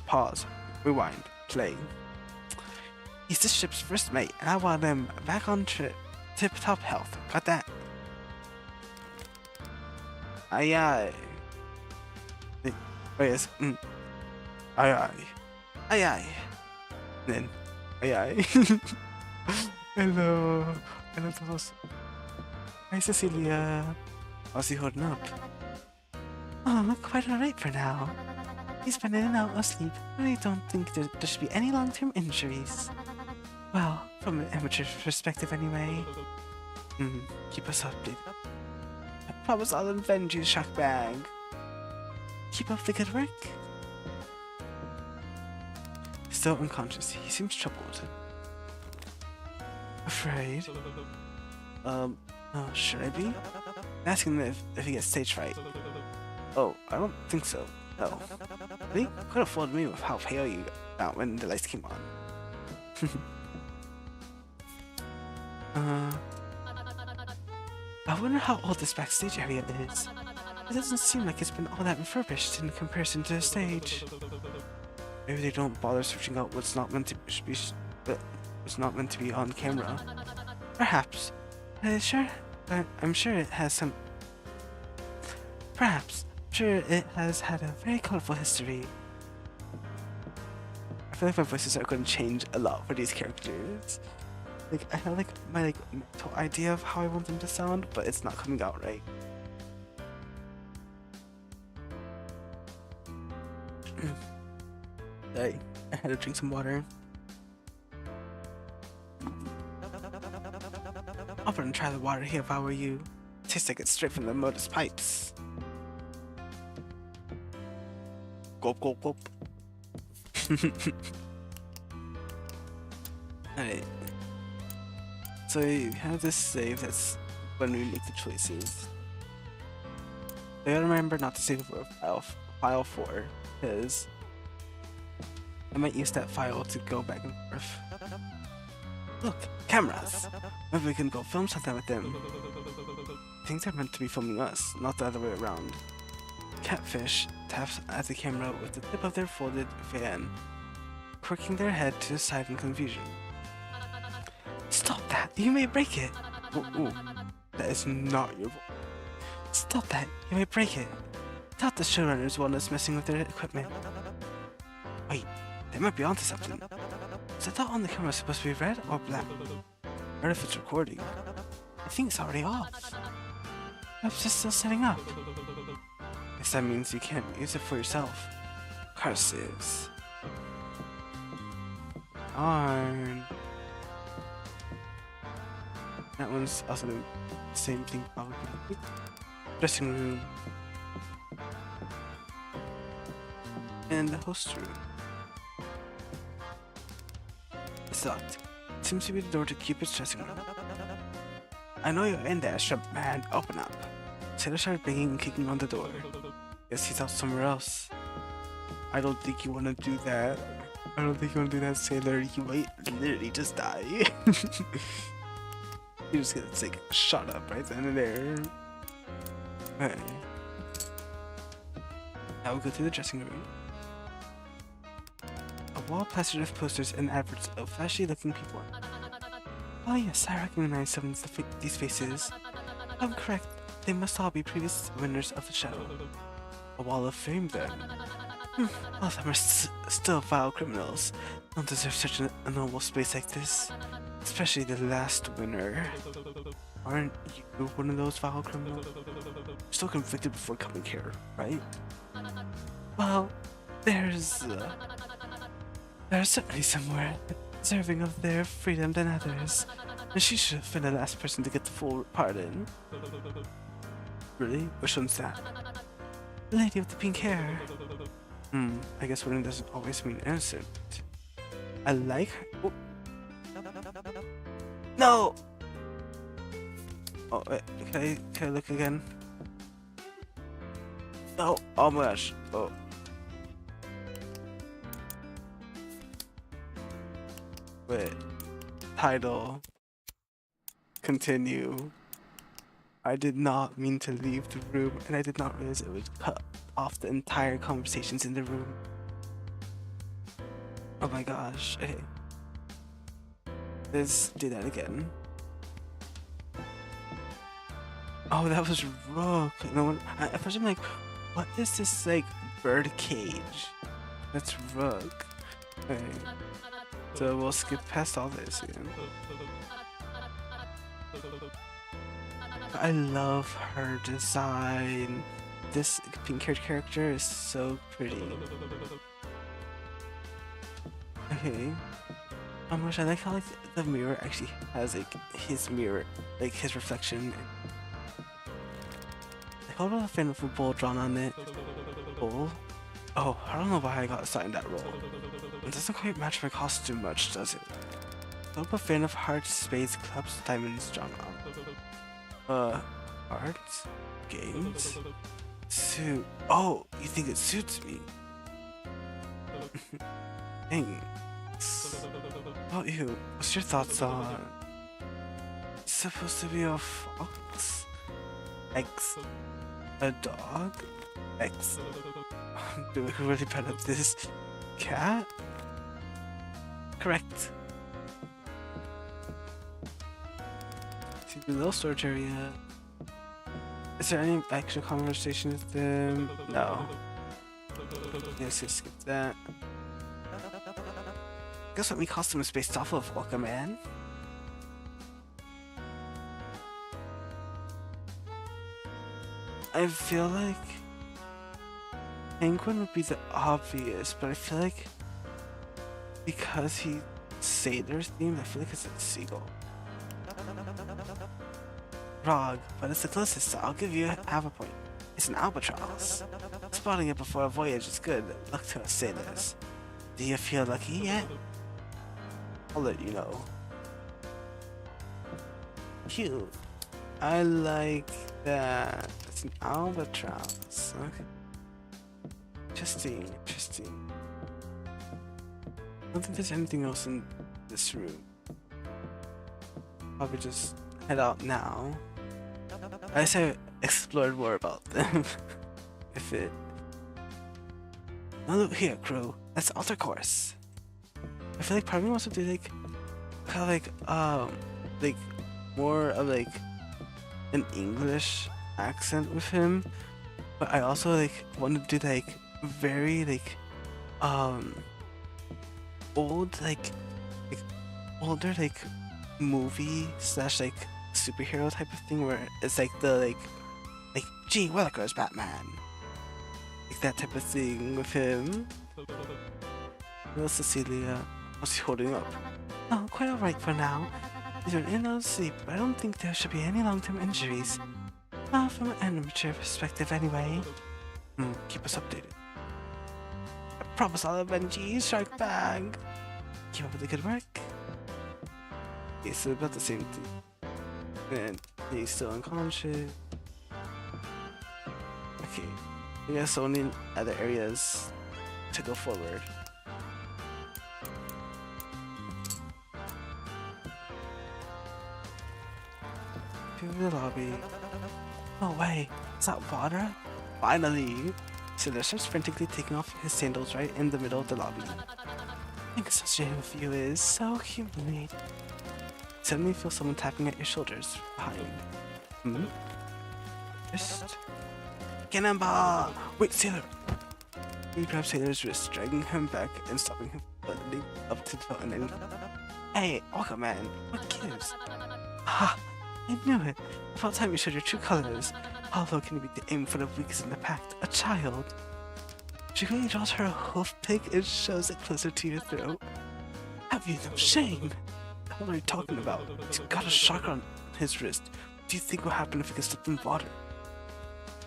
pause. Rewind. Play. He's the ship's first mate, and I want him back on tip-top health. Got that? Aye aye. Oh yes. Aye aye. Aye aye. Then, aye aye. Hello. Hello todos. Hi Cecilia. How's he holding up? Oh, quite alright for now. He's been in and out of sleep, and I don't think there should be any long-term injuries. Well, from an amateur perspective anyway. Keep us updated. I promise I'll avenge you, Shark Bag. Keep up the good work. Still unconscious, he seems troubled. Afraid? Oh, should I be? Asking him if he gets stage fright. Oh, I don't think so. No. They could have fooled me with how pale you got when the lights came on. I wonder how old this backstage area is. It doesn't seem like it's been all that refurbished in comparison to the stage. Maybe they don't bother searching out what's not meant to be on camera. Perhaps. I'm sure it has some. Perhaps. I'm sure it has had a very colorful history. I feel like my voices are going to change a lot for these characters. Like, I have like my mental idea of how I want them to sound, but it's not coming out right. I had to drink some water. I'll go and try the water here if I were you. Tastes like it's straight from the motor's pipes. Gulp, gulp, gulp. Alright. So you have this save, that's when we make the choices. You gotta remember not to save file 4, because I might use that file to go back and forth. Look, cameras! Maybe we can go film something with them. I think they're meant to be filming us, not the other way around. Catfish taps at the camera with the tip of their folded fan, quirking their head to the side in confusion. Stop that! You may break it! Ooh, that is not your voice. Stop that! You may break it! I thought the showrunners wanted us messing with their equipment. Wait, they might be onto something. Is the dot on the camera supposed to be red or black? Or if it's recording? I think it's already off. Perhaps it's still setting up. Guess that means you can't use it for yourself. Curses. Darn. That one's also the same thing probably. Dressing room. And the host room. It's locked. It seems to be the door to Cupid's dressing room. I know you're in there, shrimp man. Open up. Sailor started banging and kicking on the door. Guess he's out somewhere else. I don't think you want to do that. I don't think you want to do that, Sailor. You might literally just die. You just get like shot up right then and there. Okay. Now we go to the dressing room. A wall plastered with posters and adverts of flashy looking people. Oh yes, I recognize some of these faces. I'm correct, they must all be previous winners of the show. A wall of fame then. All of them are still vile criminals. Don't deserve such a noble space like this. Especially the last winner. Aren't you one of those vile criminals? You're still convicted before coming here, right? Well, there's certainly somewhere deserving of their freedom than others. And she should have been the last person to get the full pardon. Really? Which one's that? The lady with the pink hair. I guess winning doesn't always mean innocent. I like her. Oh. No! Oh, wait, can I look again? No! Oh my gosh. Oh. Wait. Title. continue. I did not mean to leave the room, and I did not realize it would cut off the entire conversations in the room. Oh my gosh. Okay. Let's do that again. Oh, that was Rook. No one. At first, I'm like, what is this like bird cage? That's Rook. Okay. So we'll skip past all this again. I love her design. This pink-haired character is so pretty. Okay. Oh my gosh, I like how like the mirror actually has like his mirror, like his reflection. Like all the fan of a bull drawn on it. Bull? Oh, I don't know why I got assigned that role. It doesn't quite match my costume much, does it? I'm a fan of hearts, spades, clubs, diamonds, drawn on. Arts? Games? Suit. Oh, you think it suits me? Thanks. Oh, ew. What's your thoughts on... It's supposed to be a fox? X. A dog? X. Do we really bad at this? Cat? Correct. To the little storage area. Is there any actual conversation with them? No. Yes, just skip that. Guess what my costume is based off of, Welcome Man? I feel like Penguin would be the obvious, but I feel like because he sailor themed, I feel like it's a seagull. Wrong, but it's the closest, so I'll give you half a point. It's an albatross. Spotting it before a voyage is good luck to us sailors. Do you feel lucky yet? I'll let you know. Cute. I like that. It's an albatross. Okay. Interesting, interesting. I don't think there's anything else in this room. Probably just head out now. I say explored more about them. If it. Now look here, crew. Let's alter course. I feel like part of me wants to do like kind of like more of like an English accent with him, but I also like want to do like very like old like older like movie slash like superhero type of thing where it's like the like gee Willikers Batman, like that type of thing with him. Little Cecilia, what's he holding up? Oh, quite alright for now. These are in no sleep, but I don't think there should be any long-term injuries. From an amateur perspective anyway. Keep us updated. I promise I'll avenge you, Shark Bag. Keep up with the good work. Okay, so about the same thing. And he's still unconscious. Okay, I guess only other areas to go forward. To the lobby. No way, is that water? Finally! Sailor starts frantically taking off his sandals right in the middle of the lobby. I think associating with you is so humiliating. Suddenly feel someone tapping at your shoulders behind. Wrist? Cannonball! Wait, Sailor! You grab Sailor's wrist, dragging him back and stopping him from buttoning up to the button. Hey, Welcome Man, what gives? Ha! I knew it! About time you showed your true colors. How low can you be to aim for the weakest in the pack? A child! She quickly draws her hoof pick and shoves it closer to your throat. Have you no shame? What are you talking about? He's got a shock on his wrist. What do you think will happen if he gets slipped in water?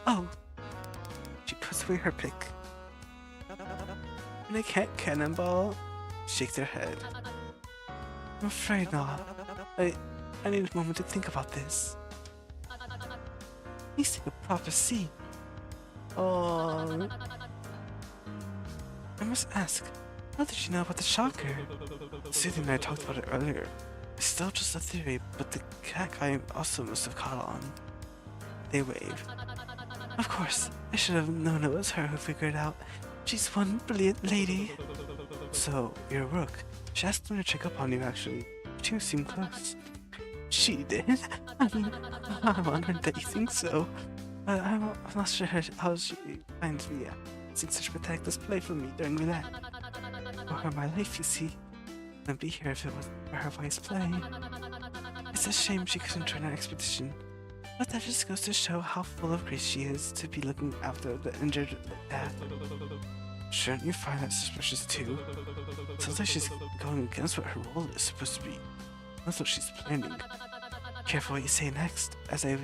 Oh! She puts away her pick. And I can't cannonball? Shakes her head. I'm afraid not. I need a moment to think about this. Please take a proper seat. Oh. I must ask, how did you know about the shocker? Susie and I talked about it earlier. It's still just a theory, but the cat guy also must have caught on. They wave. Of course, I should have known it was her who figured it out. She's one brilliant lady. So, you're a rook. She asked me to check up on you, actually. You two seem close. She did? I'm honored that you think so. I'm not sure how she finds me seeing such a pathetic display for me during roulette. For her, my life, you see. I wouldn't be here if it wasn't for her wise play. It's a shame she couldn't join our expedition. But that just goes to show how full of grace she is to be looking after the injured dad. Shouldn't you find that suspicious too? Sounds like she's going against what her role is supposed to be. That's what she's planning. Careful what you say next, as I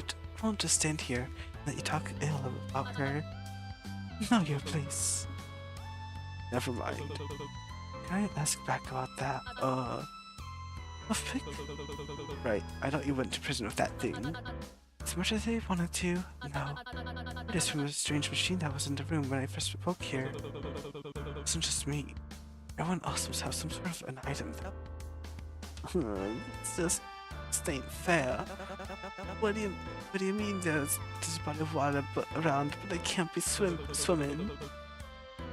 won't just stand here and let you talk ill about her. Know your place. Never mind. Can I ask back about that, love pick? Right, I thought you went to prison with that thing. As much as I wanted to, no. It is from a strange machine that was in the room when I first spoke here. It wasn't just me. Everyone else must have some sort of an item. It's just ain't fair. What do you mean there's a body of water around, but I can't be swimming?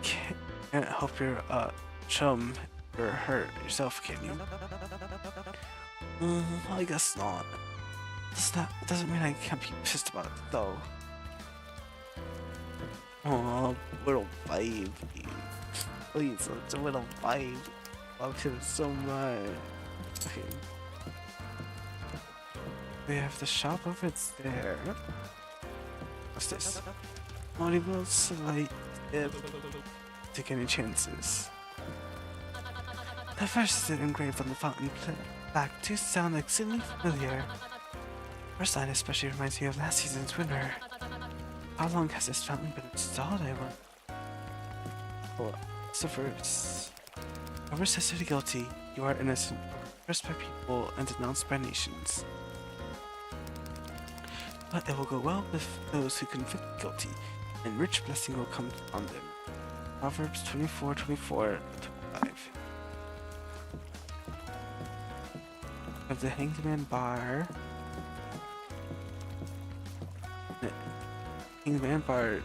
Can't help your chum or hurt yourself, can you? I guess not. Doesn't mean I can't be pissed about it though. Oh, little baby. Please, it's a little baby. Love him so much. Okay. We have the shop over there. What's this? Audible slight tip. Take any chances. The verses engraved on the fountain plaque do sound extremely familiar. First line especially reminds me of last season's winner. How long has this fountain been installed, I wonder? Oh, it's a verse. Whoever says you're guilty, you are innocent, cursed by people and denounced by nations. But it will go well with those who convict guilty, and rich blessing will come on them. Proverbs 24:24-25. Of the Hanged Man bar. Hanged Man bar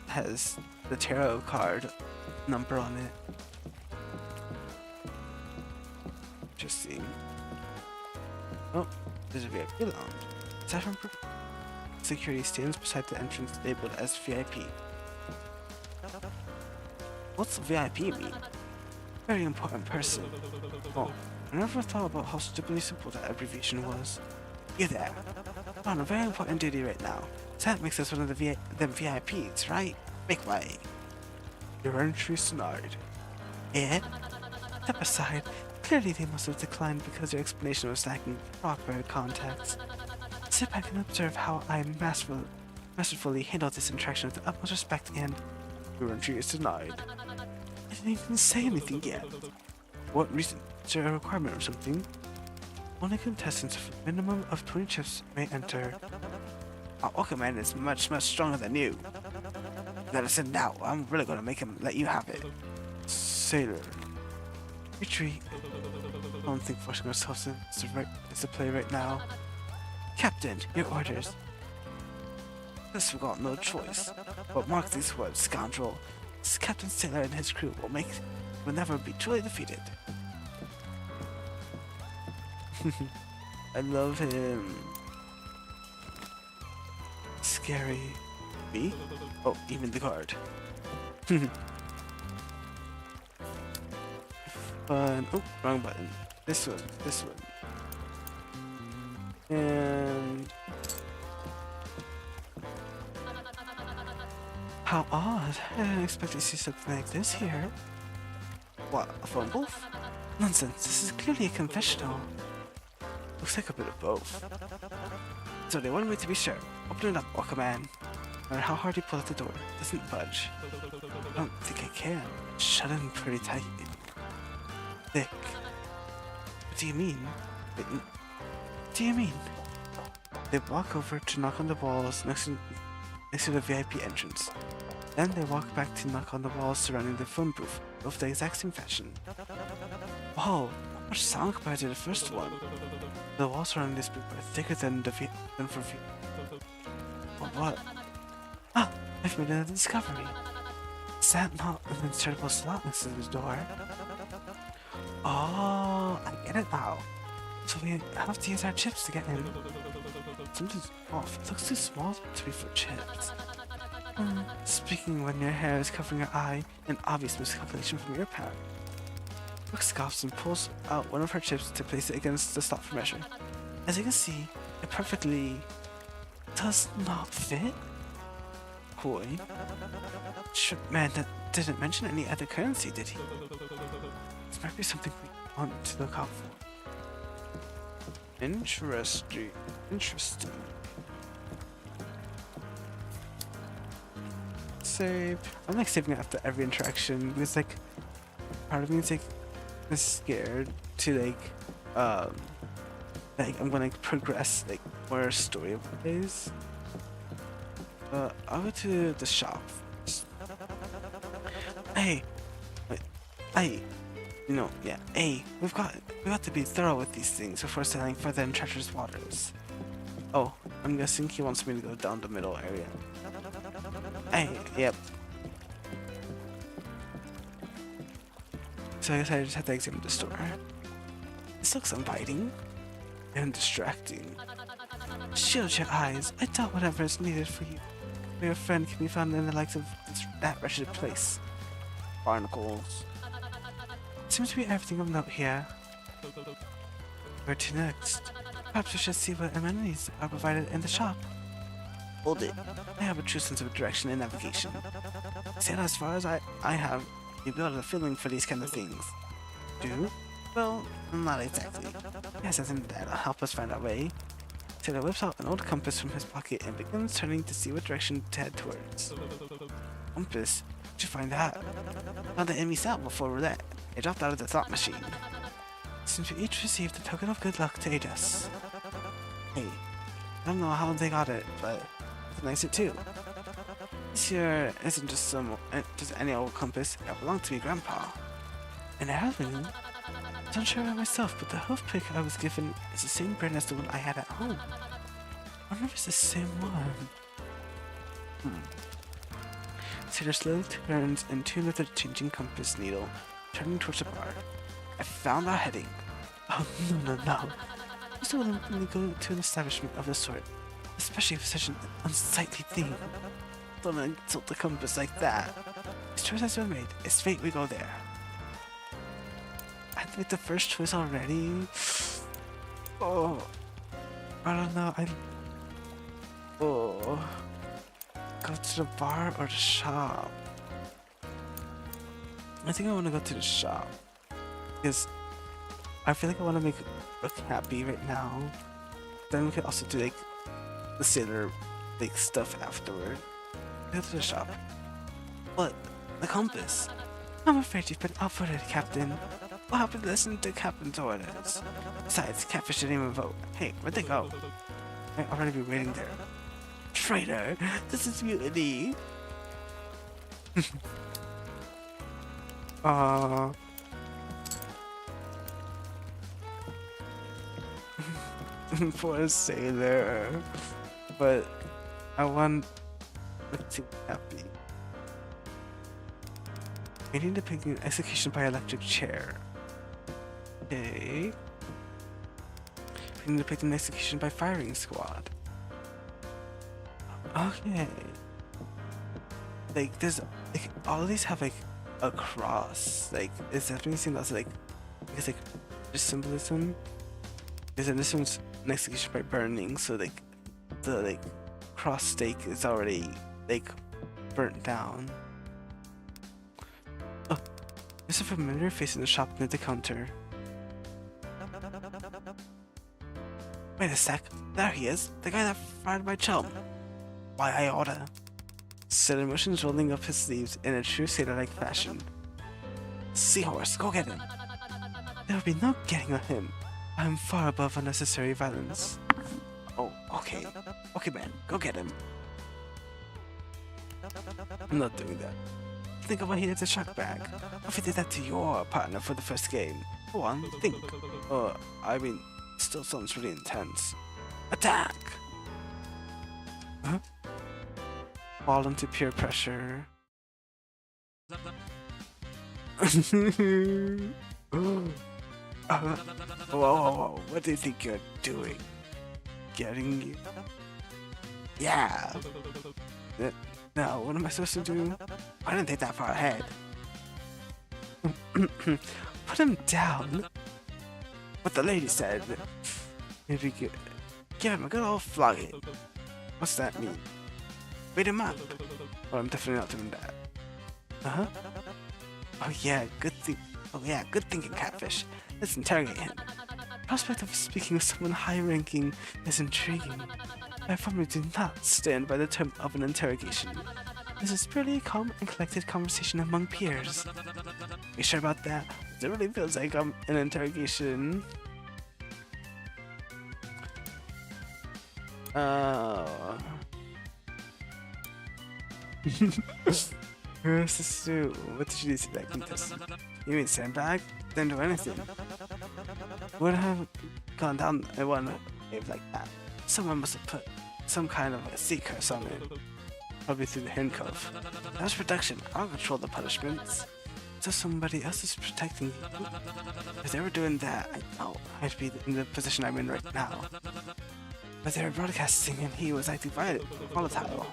has the tarot card number on it. Interesting. Oh, there's a VIP lounge. Saffron security stands beside the entrance labeled as VIP. What's VIP mean? Very important person. Oh, I never thought about how stupidly simple that abbreviation was. You there. We're on a very important duty right now. So that makes us one of them VIPs, right? Make way. Your entry denied. Yeah? Step aside. Clearly they must have declined because your explanation was lacking proper context. Sit back and observe how I masterfully handle this interaction with the utmost respect and... Your entry is denied. I didn't even say anything yet. What reason? Is there a requirement or something? Only contestants with a minimum of 20 chips may enter. Our OK Man is much stronger than you. You gotta sit now. I'm really gonna make him let you have it. Sailor. Retreat. I don't think forcing ourselves is the play right now. Captain, your orders. Guess we've got no choice. But mark these words, scoundrel. This Captain Sailor and his crew will never be truly defeated. I love him. Scary. Me? Oh, even the guard. Fun. Oh, wrong button. This one. And... How odd. I didn't expect to see something like this here. What, a phone booth? Nonsense, this is clearly a confessional. Looks like a bit of both. So they wanted me to be sure. Open it up, OK Man. No matter how hard you pull at the door, it doesn't budge. I don't think I can. It's shut in pretty tight. Thick. What do you mean? What do you mean? They walk over to knock on the walls next to the VIP entrance. Then they walk back to knock on the walls surrounding the phone booth, both the exact same fashion. Whoa, much sound compared to the first one. The walls surrounding this book are thicker than for view. What? Ah! I've made a discovery. Is that not an inscrutable slot next to the door? Oh, I get it now. So we have to use our chips to get in. Something's off. It looks too small to be for chips. Speaking when your hair is covering your eye, an obvious miscalculation from your part. Brooke scoffs and pulls out one of her chips to place it against the slot for measure. As you can see, it perfectly does not fit. Boy. Man, that didn't mention any other currency, did he? This might be something we want to look out for. Interesting. Save. I'm like saving after every interaction because like part of me is like scared to like I'm gonna progress like more story ways. I'll go to the shop first. Hey, we've got to be thorough with these things before sailing further in treacherous waters. Oh, I'm guessing he wants me to go down the middle area. Hey, yep. So I guess I just have to examine the store. This looks inviting and distracting. Shield your eyes. I doubt whatever is needed for you. Your friend can be found in the likes of that wretched place. Barnacles. Seems to be everything of note here. Where to next? Perhaps we should see what amenities are provided in the shop. Hold it. I have a true sense of direction and navigation. See, as far as I have, you build a feeling for these kind of things. Do? Well, not exactly. He has something that'll help us find our way. Taylor whips out an old compass from his pocket and begins turning to see what direction to head towards. Compass? Where'd you find that? Found the enemy cell before roulette. It dropped out of the thought machine. Since we each received a token of good luck to aid us. Hey, I don't know how they got it, but it's nice it too. This here isn't just any old compass. It belonged to me grandpa. An heirloom? I was unsure about myself, but the hoof pick I was given is the same brand as the one I had at home. I wonder if it's the same one. Sailor slowly turns and tuned with the changing compass needle, turning towards the bar. I found our heading. Oh, no. I still wouldn't go to an establishment of this sort, especially for such an unsightly thing. Don't insult the compass like that. His choice has been made. It's fate we go there. I made the first choice already. Oh, I don't know. Go to the bar or the shop. I think I want to go to the shop because I feel like I want to make Brooke happy right now. Then we could also do like the sailor like stuff afterward. Go to the shop. What? The compass? I'm afraid you've been outvoted, Captain. We'll have to listen to Captain's orders. Besides, Catfish didn't even vote. Hey, where'd they go? I'd already be waiting there. Traitor! This is mutiny! Poor sailor. But I want to be happy. I need to pick an execution by electric chair. Okay. We need to pick an execution by firing squad. Okay. Like there's like all of these have like a cross. Like is that anything that's like it's like just symbolism? Is that this one's an execution by burning, so like the like cross stake is already like burnt down. Oh, there's a familiar face in the shop near the counter. Wait a sec, there he is, the guy that fired my chum. Why I oughta. Sailor motions rolling up his sleeves in a true sailor-like fashion. Seahorse, go get him. There will be no getting at him. I am far above unnecessary violence. Oh, okay. Okay, man, go get him. I'm not doing that. think of what he did to Shark Bag. What if he did that to your partner for the first game? Go on, think. I mean, still sounds really intense. Attack! Huh? Fall into peer pressure. Whoa, what do you think you're doing? Getting you? Yeah! Now, what am I supposed to do? I didn't think that far ahead. Put him down. What the lady said. Maybe give him a good old flogging. What's that mean? Beat him up. Well, I'm definitely not doing that. Uh-huh. Oh yeah, good thinking, Catfish. Let's interrogate him. The prospect of speaking with someone high-ranking is intriguing. I firmly do not stand by the term of an interrogation. This is purely a calm and collected conversation among peers. You sure about that? It really feels like I'm an interrogation. Where's the suit? What did you do to that contestant? You mean sandbag? Didn't do anything. Would have gone down in one wave like that. Someone must have put some kind of a sea curse on it. Probably through the handcuff. That's protection. I don't control the punishments. So somebody else is protecting you. If they were doing that, I know I'd be in the position I'm in right now. But they were broadcasting and he was acting volatile.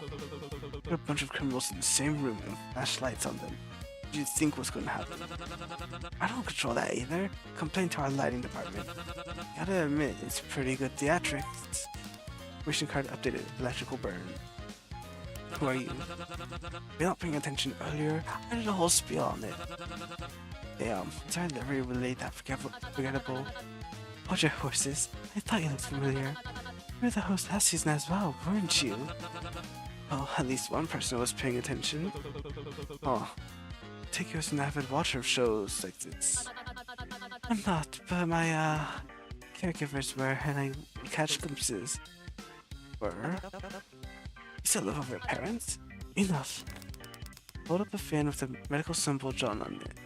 There were a bunch of criminals in the same room and flashlights on them. What do you think was going to happen? I don't control that either. Complain to our lighting department. Gotta admit, it's pretty good theatrics. Mission card updated. Electrical burn. Who are you? You're not paying attention earlier. I did a whole spiel on it. Damn, sorry that I relayed that forgettable. Hold your horses. I thought you looked familiar. You were the host last season as well, weren't you? Well, at least one person was paying attention. Oh, take you as an avid watcher of shows like this. I'm not, but my caregivers were, and I catch glimpses. Were? You still live with your parents? Enough. Hold up a fan with the medical symbol drawn on it.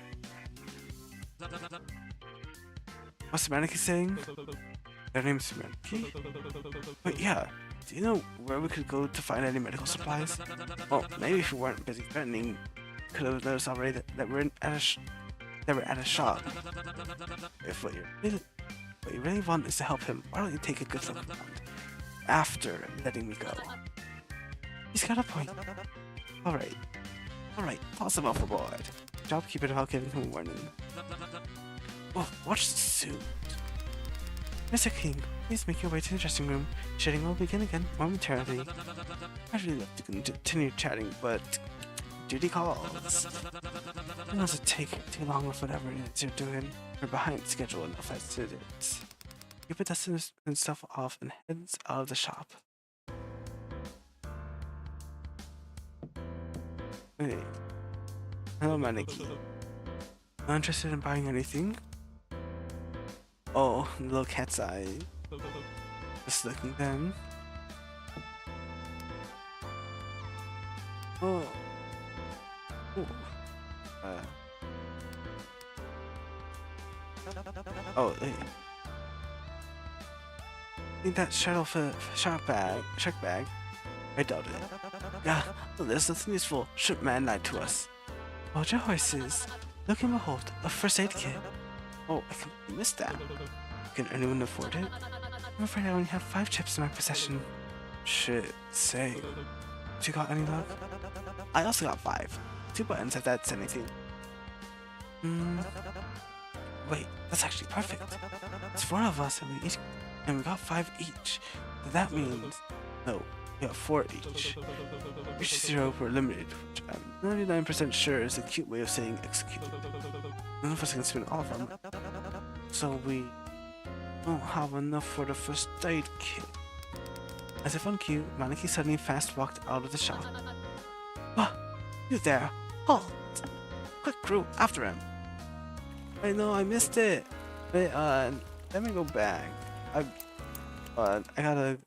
What's the mannequin saying? Their name's Mannequin? But yeah, do you know where we could go to find any medical supplies? Well, maybe if we weren't busy threatening, could have noticed already that we're at a shop. If what you really want is to help him, why don't you take a good look around after letting me go? He's got a point. Alright, toss him overboard. Job keep it without giving him a warning. Oh, watch the suit. Mr. King, please make your way to the dressing room. Shooting will begin again momentarily. I'd really love to continue chatting, but duty calls. It doesn't take too long with whatever it is you're doing. We're behind schedule enough as it is. You put dust and stuff off and heads out of the shop. Hey. Hello, Maneki. Not interested in buying anything? Oh, little cat's eye. Just looking then. Oh. Ooh. Oh, hey. Need that shark bag? I doubt it. Yeah, well, there's nothing useful. Ship man lied to us. Hold your horses. Look and behold, a first aid kit. Oh, I completely missed that. Can anyone afford it? I'm afraid I only have 5 chips in my possession. Shit, say. You got any luck? I also got 5. 2 buttons if that's anything. Wait, that's actually perfect. It's 4 of us and we got 5 each. That means no, we got 4 each. Reach 0 per limited, which I'm 99% sure is a cute way of saying execute. None of us can spend all of them, so we don't have enough for the first aid kit. As if on cue, Maneki suddenly fast walked out of the shop. Ah, you there! Halt! Quick, crew, after him! I know, I missed it! Wait, let me go back. I gotta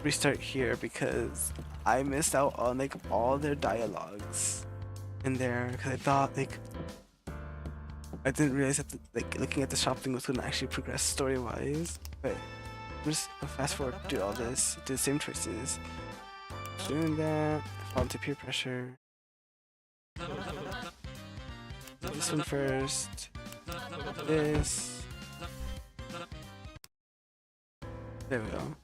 restart here because I missed out on like all their dialogues. in there because I thought like I didn't realize that like looking at the shop thing was gonna actually progress story wise. But I'm just gonna fast forward do all this, do the same choices. Doing that, fall into peer pressure. This one first. This. There we go.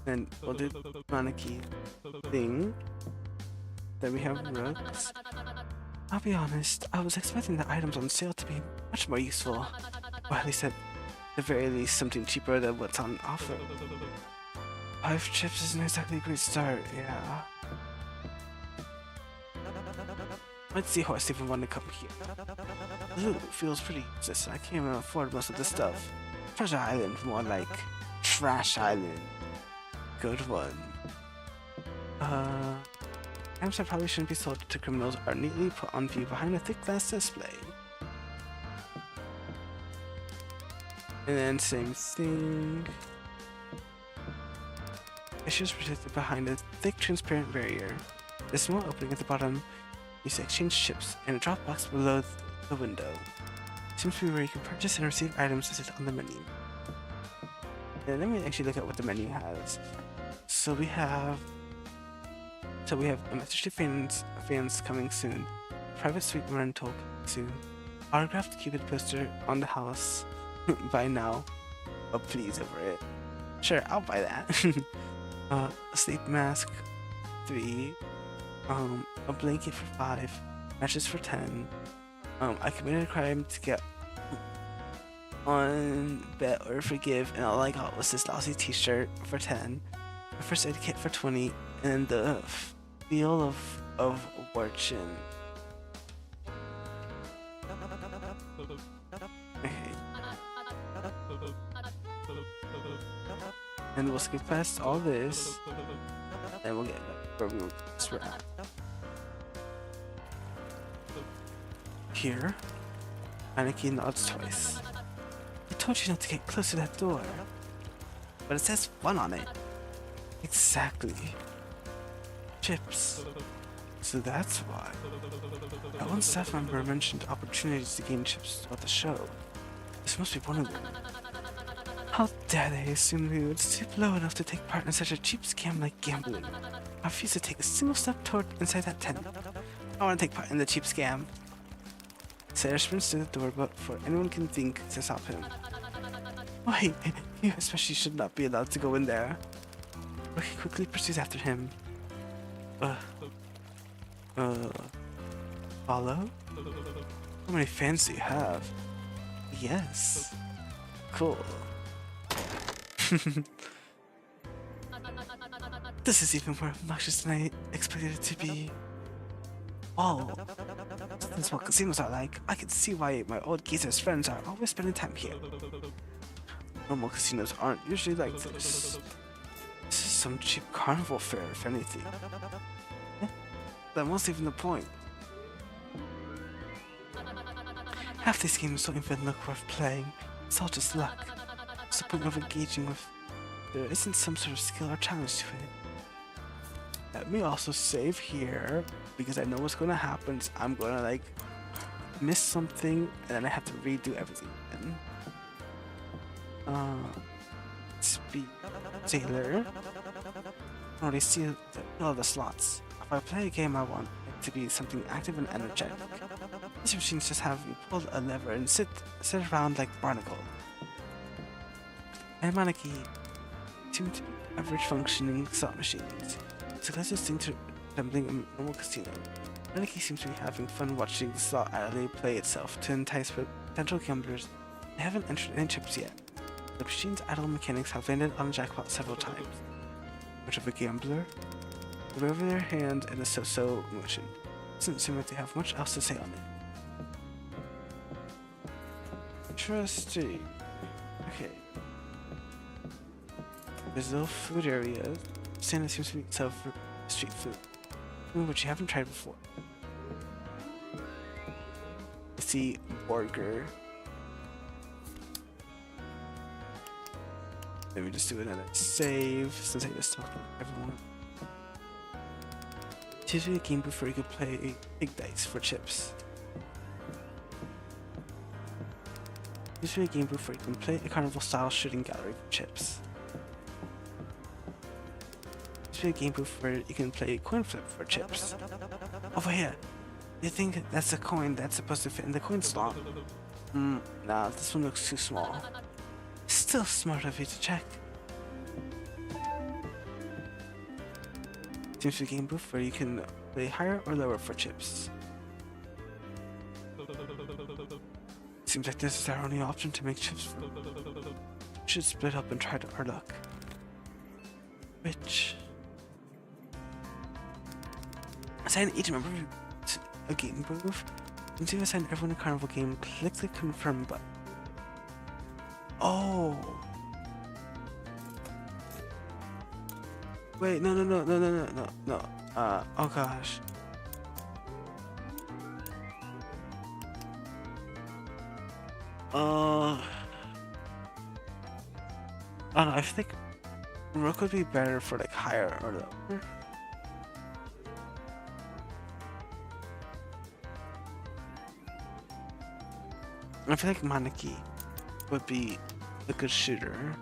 Then we'll do Manaki thing. Then we have rooks. I'll be honest, I was expecting the items on sale to be much more useful. Or at least at the very least something cheaper than what's on offer. 5 chips isn't exactly a great start, yeah. Let's see how I even want to come here. The loot feels pretty useless. I can't even afford most of this stuff. Treasure Island, more like Trash Island. Good one. Items that probably shouldn't be sold to criminals are neatly put on view behind a thick glass display. And then same thing. Issues protected behind a thick transparent barrier. The small opening at the bottom is to exchange chips and a drop box below the window. Seems to be where you can purchase and receive items listed on the menu. And let me actually look at what the menu has. So we have a message to fans coming soon, private suite rental coming soon, autographed Cupid poster on the house. Buy now. Oh please over it. Sure, I'll buy that. A sleep mask 3, a blanket for 5, matches for 10. I committed a crime to get on bet or forgive, and all I got was this lousy t-shirt for 10, a first aid kit for 20, and the feel of fortune. Okay. And we'll skip past all this, and we'll get back where we were at. Here, Aniki nods twice. I told you not to get close to that door. But it says fun on it. Exactly. Chips. So that's why. That one staff member mentioned opportunities to gain chips throughout the show. This must be one of them. How dare they assume we would stoop low enough to take part in such a cheap scam like gambling? I refuse to take a single step toward inside that tent. I want to take part in the cheap scam. Sarah sprints to the door before anyone can think to stop him. Wait, you especially should not be allowed to go in there. Rookie quickly pursues after him. Follow? How many fans do you have? Yes. Cool. This is even more obnoxious than I expected it to be. Oh, that's what casinos are like. I can see why my old geezer's friends are always spending time here. Normal casinos aren't usually like this. This is some cheap carnival fare, if anything. That wasn't even the point. Half these games don't even look worth playing. It's all just luck. What's the point of engaging with? There isn't some sort of skill or challenge to it. Let me also save here, because I know what's gonna happen. I'm gonna like miss something and then I have to redo everything again. Speed Sailor. I already see all the slots. If I play a game, I want it to be something active and energetic. These machines just have you pull a lever and sit around like barnacle. And Manaki seem to be average functioning slot machines. So that's distinct to resembling a normal casino. Manaki seems to be having fun watching the slot alley play itself to entice potential gamblers. They haven't entered any chips yet. The machine's idle mechanics have landed on Jackpot several times. Much of a gambler? They wave their hand in a so-so motion. Doesn't seem like they have much else to say on it. Interesting. Okay. There's little food areas. Santa seems to be sell for street food, which you haven't tried before. I see burger. Let me just do another save since I just talked to everyone. usually a game before you could play big dice for chips. Usually a game before you can play a carnival-style shooting gallery for chips. Usually a game before you can play a coin flip for chips. Over here, you think that's a coin that's supposed to fit in the coin slot? Nah, this one looks too small. Still smart of you to check. Seems to be a game booth where you can play higher or lower for chips. Seems like this is our only option to make chips. We should split up and try our luck. Which? Assign each member to a game booth. And to assign everyone a carnival game, click the confirm button. Oh! Wait, no. Oh gosh. Oh no, I think Rook would be better for like higher or lower. I feel like Maneki would be a good shooter.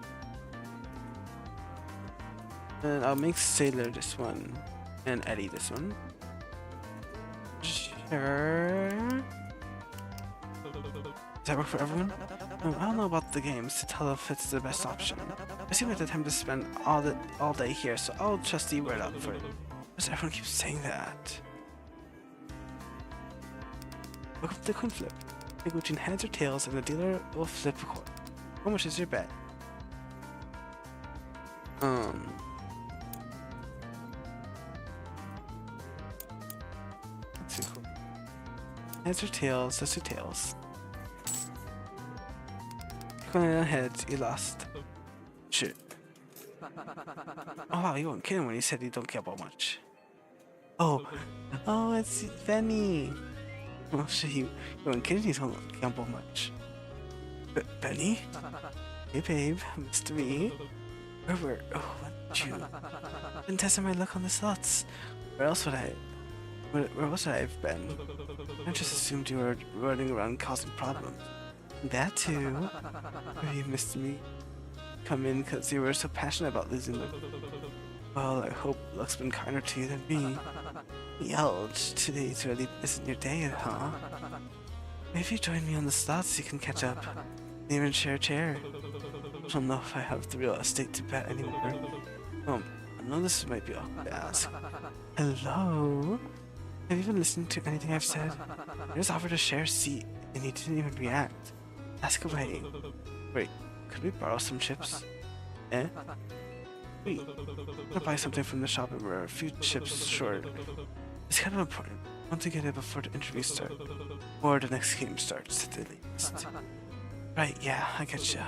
And I'll make Sailor this one and Eddie this one. Sure. Does that work for everyone? I don't know about the games to tell if it's the best option. I seem like the time to spend all day here, so I'll trust the word out for it. Because everyone keeps saying that. Look up the coin flip. Pick between heads or tails, and the dealer will flip a coin. How much is your bet? Let's see. Heads or tails? Let's do tails. Going on heads, you lost. Shit. Oh wow, you weren't kidding when you said you don't gamble much. Oh, it's Benny. Oh shit, you weren't kidding, you don't gamble much. Benny? Hey babe, Mr. Me. Oh, what did you? Been testing my luck on the slots. Where else would I? Where else would I have been? I just assumed you were running around causing problems. That too. Or you missed me. Come in because you were so passionate about losing them. Well, I hope luck's been kinder to you than me. Yelch, today's really isn't your day, huh? Maybe you join me on the slots so you can catch up. And even share a chair. I don't know if I have the real estate to bet anymore. I know this might be awkward to ask. Hello? Have you been listening to anything I've said? I just offered to share a seat and you didn't even react. Ask away. Wait, could we borrow some chips? Eh? Wait, I'm gonna buy something from the shop and we're a few chips short. It's kind of important. I want to get it before the interview starts. Or the next game starts at the latest. Right, yeah, I getcha.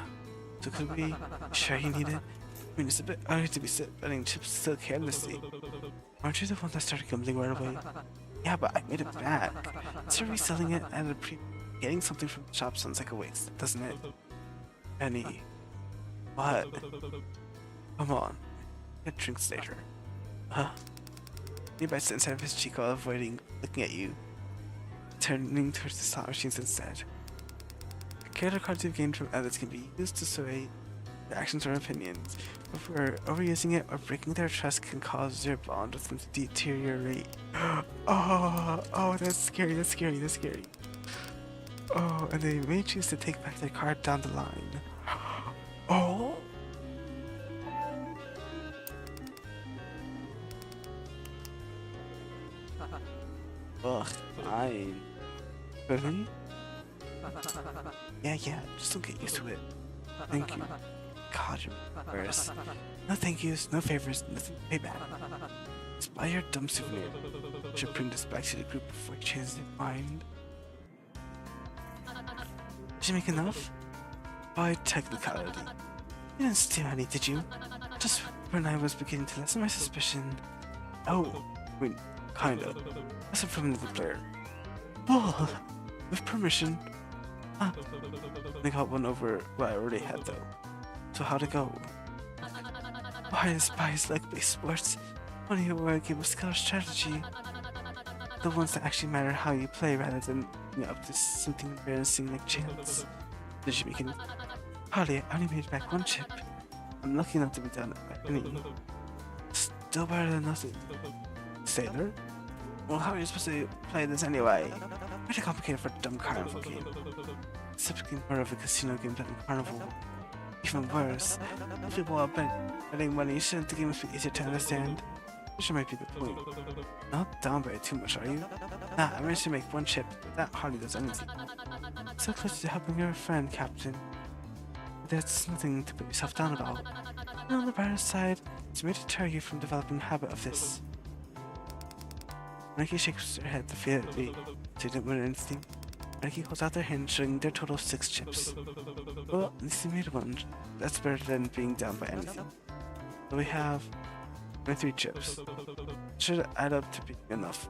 So could we? Sure you need it? I mean, it's a bit early to be betting chips so carelessly. Aren't you the one that started gambling right away? Yeah, but I made it back. Instead of reselling it at a getting something from the shop sounds like a waste, doesn't it? Penny. What? Come on. Get drinks later. Huh? He bites the inside of his cheek while avoiding looking at you. Turning towards the slot machines instead. Character cards you've gained from others can be used to sway their actions or opinions. If we're overusing it or breaking their trust can cause your bond with them to deteriorate. Oh, that's scary. Oh, and they may choose to take back their card down the line. Oh! Ugh, fine. Really? Yeah, just don't get used to it. Thank you. God, you're worse. No thank yous, no favors, nothing to pay back. Just buy your dumb souvenir. Should bring this back to the group before you change their mind. Did you make enough? By technicality. You didn't steal any, did you? Just when I was beginning to lessen my suspicion. Oh, I mean, kinda. That's from another player. Oh, with permission. I got one over what I already had though. So how'd it go? Why the spies like base sports? Only a game of skill strategy. the ones that actually matter how you play rather than up to something embarrassing like chance. Did you make any? Hardly, I only made back one chip. I'm lucky enough to be done by any. Still better than nothing. Sailor? Well, how are you supposed to play this anyway? Pretty complicated for a dumb carnival game. It's typically more of a casino game than a carnival. Even worse, if people are betting money, shouldn't the games be easier to understand? Which might be the point. Not down by it too much, are you? Nah, I managed to make one chip, but that hardly does anything. So close to helping your friend, Captain. That's nothing to put yourself down about. And on the brighter side, it's may deter you from developing a habit of this. Reneki shakes her head defeatedly, so you didn't win anything. Reneki holds out their hand, showing their total of 6 chips. Well, at least you made one. That's better than being down by anything. So we have 23 chips. Should add up to being enough.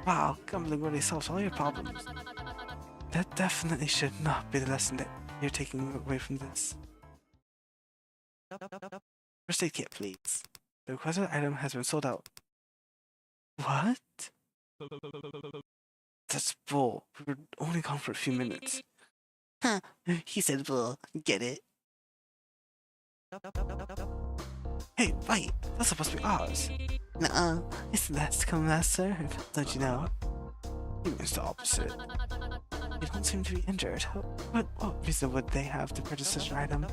Wow, gambling really solves all your problems. That definitely should not be the lesson that you're taking away from this. First aid kit, please. The requested item has been sold out. What? That's bull. We were only gone for a few minutes. Huh, he said bull. Get it? Hey, wait, that's supposed to be ours. Nuh-uh, it's last come last serve, don't you know? He means the opposite. You don't seem to be injured. What reason would they have to purchase such an item?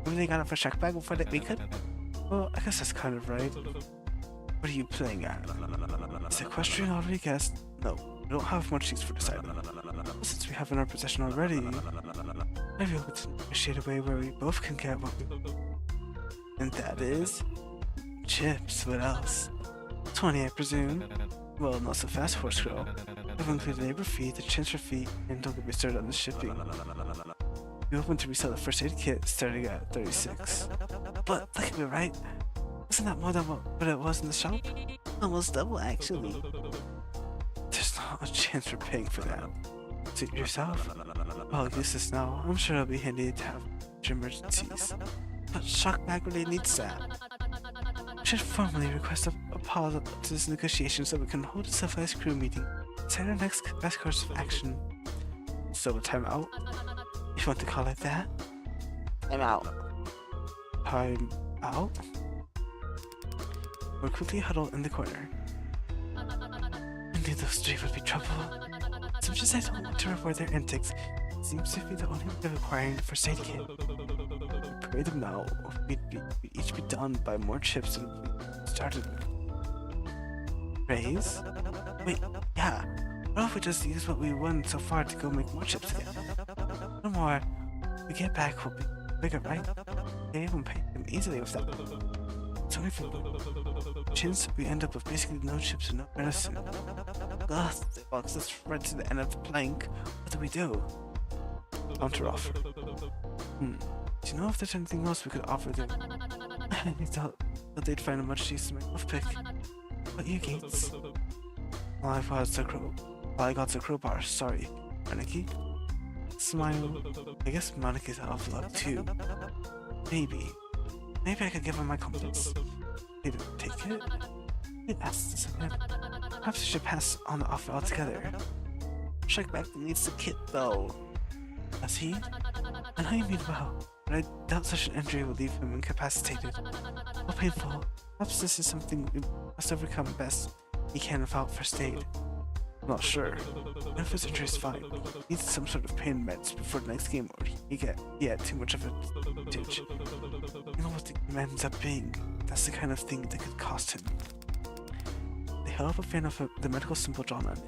Maybe they got it for check bag before that we could? Well, I guess that's kind of right. What are you playing at? Is equestrian already guessed? No, we don't have much use for this item. Since we have in our possession already, maybe we could negotiate a way where we both can get what we want. And that is chips. What else? 20, I presume. Well, not so fast, horse girl. We've included labor fee, the transfer fee, and don't get me started on the shipping. We open to resell the first aid kit starting at 36. But look at me, right? Isn't that more than what it was in the shop? Almost double, actually. There's not a chance for paying for that. Suit yourself? Well, use this now. I'm sure it'll be handy to have for emergencies. But shock bag really needs that. We should formally request a pause to this negotiation so we can hold a civilized crew meeting. Set our next best course of action. So a timeout? If you want to call it that? I'm out. Time out? We're quickly huddled in the corner. I knew those three would be trouble. So just I don't want to reward their antics. It seems to be the only way of acquiring the first aid kit. Pray them now, or we'd each be done by more chips than we started with. Raise? Wait, yeah. What if we just use what we won so far to go make more chips again? No more. We get back, we'll be bigger, right? They won't pay them easily with that. So if chance we end up with basically no chips and no medicine. Ugh, the box is right to the end of the plank. What do we do? Counter offer. Do you know if there's anything else we could offer them? I thought that they'd find a much use to my love pick. What you Gates? Well, I got the crowbar, sorry. Maneki? Smile. I guess Maneki's out of luck too. Maybe I could give him my confidence. Maybe take it? It asks this again. Perhaps we should pass on the offer altogether. Shrikeback needs the kit though. Does he? I know you mean well, but I doubt such an injury will leave him incapacitated. How painful. Perhaps this is something we must overcome best he can without first aid. I'm not sure. What if his injury is fine? He needs some sort of pain meds before the next game, or he had too much of a ditch. You know what the game ends up being? That's the kind of thing that could cost him. They held up a fan of the medical symbol drawn on it.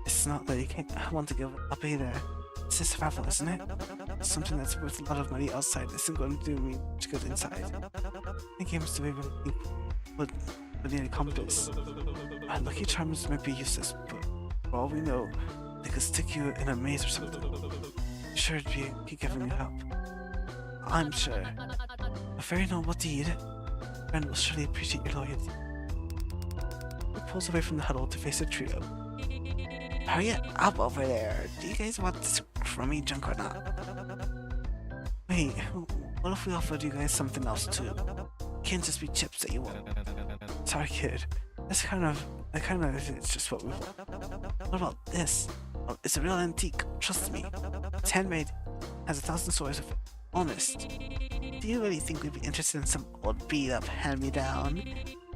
It's not that you can't want to give up either. It's just survival, isn't it? Something that's worth a lot of money outside isn't going to do me much good inside. The game's the way we would need a compass. Lucky charms might be useless, but for all we know, they could stick you in a maze or something. Sure, it'd be giving you help. I'm sure. A very noble deed. Friend will surely appreciate your loyalty. He pulls away from the huddle to face the trio. Hurry up over there. Do you guys want this crummy junk or not? Wait, what if we offered you guys something else too? Can't just be chips that you want. Sorry, kid. It's just what we want. What about this? Oh, it's a real antique, trust me. It's handmade, has 1,000 stories of it. Honest. Do you really think we'd be interested in some old beat-up hand-me-down?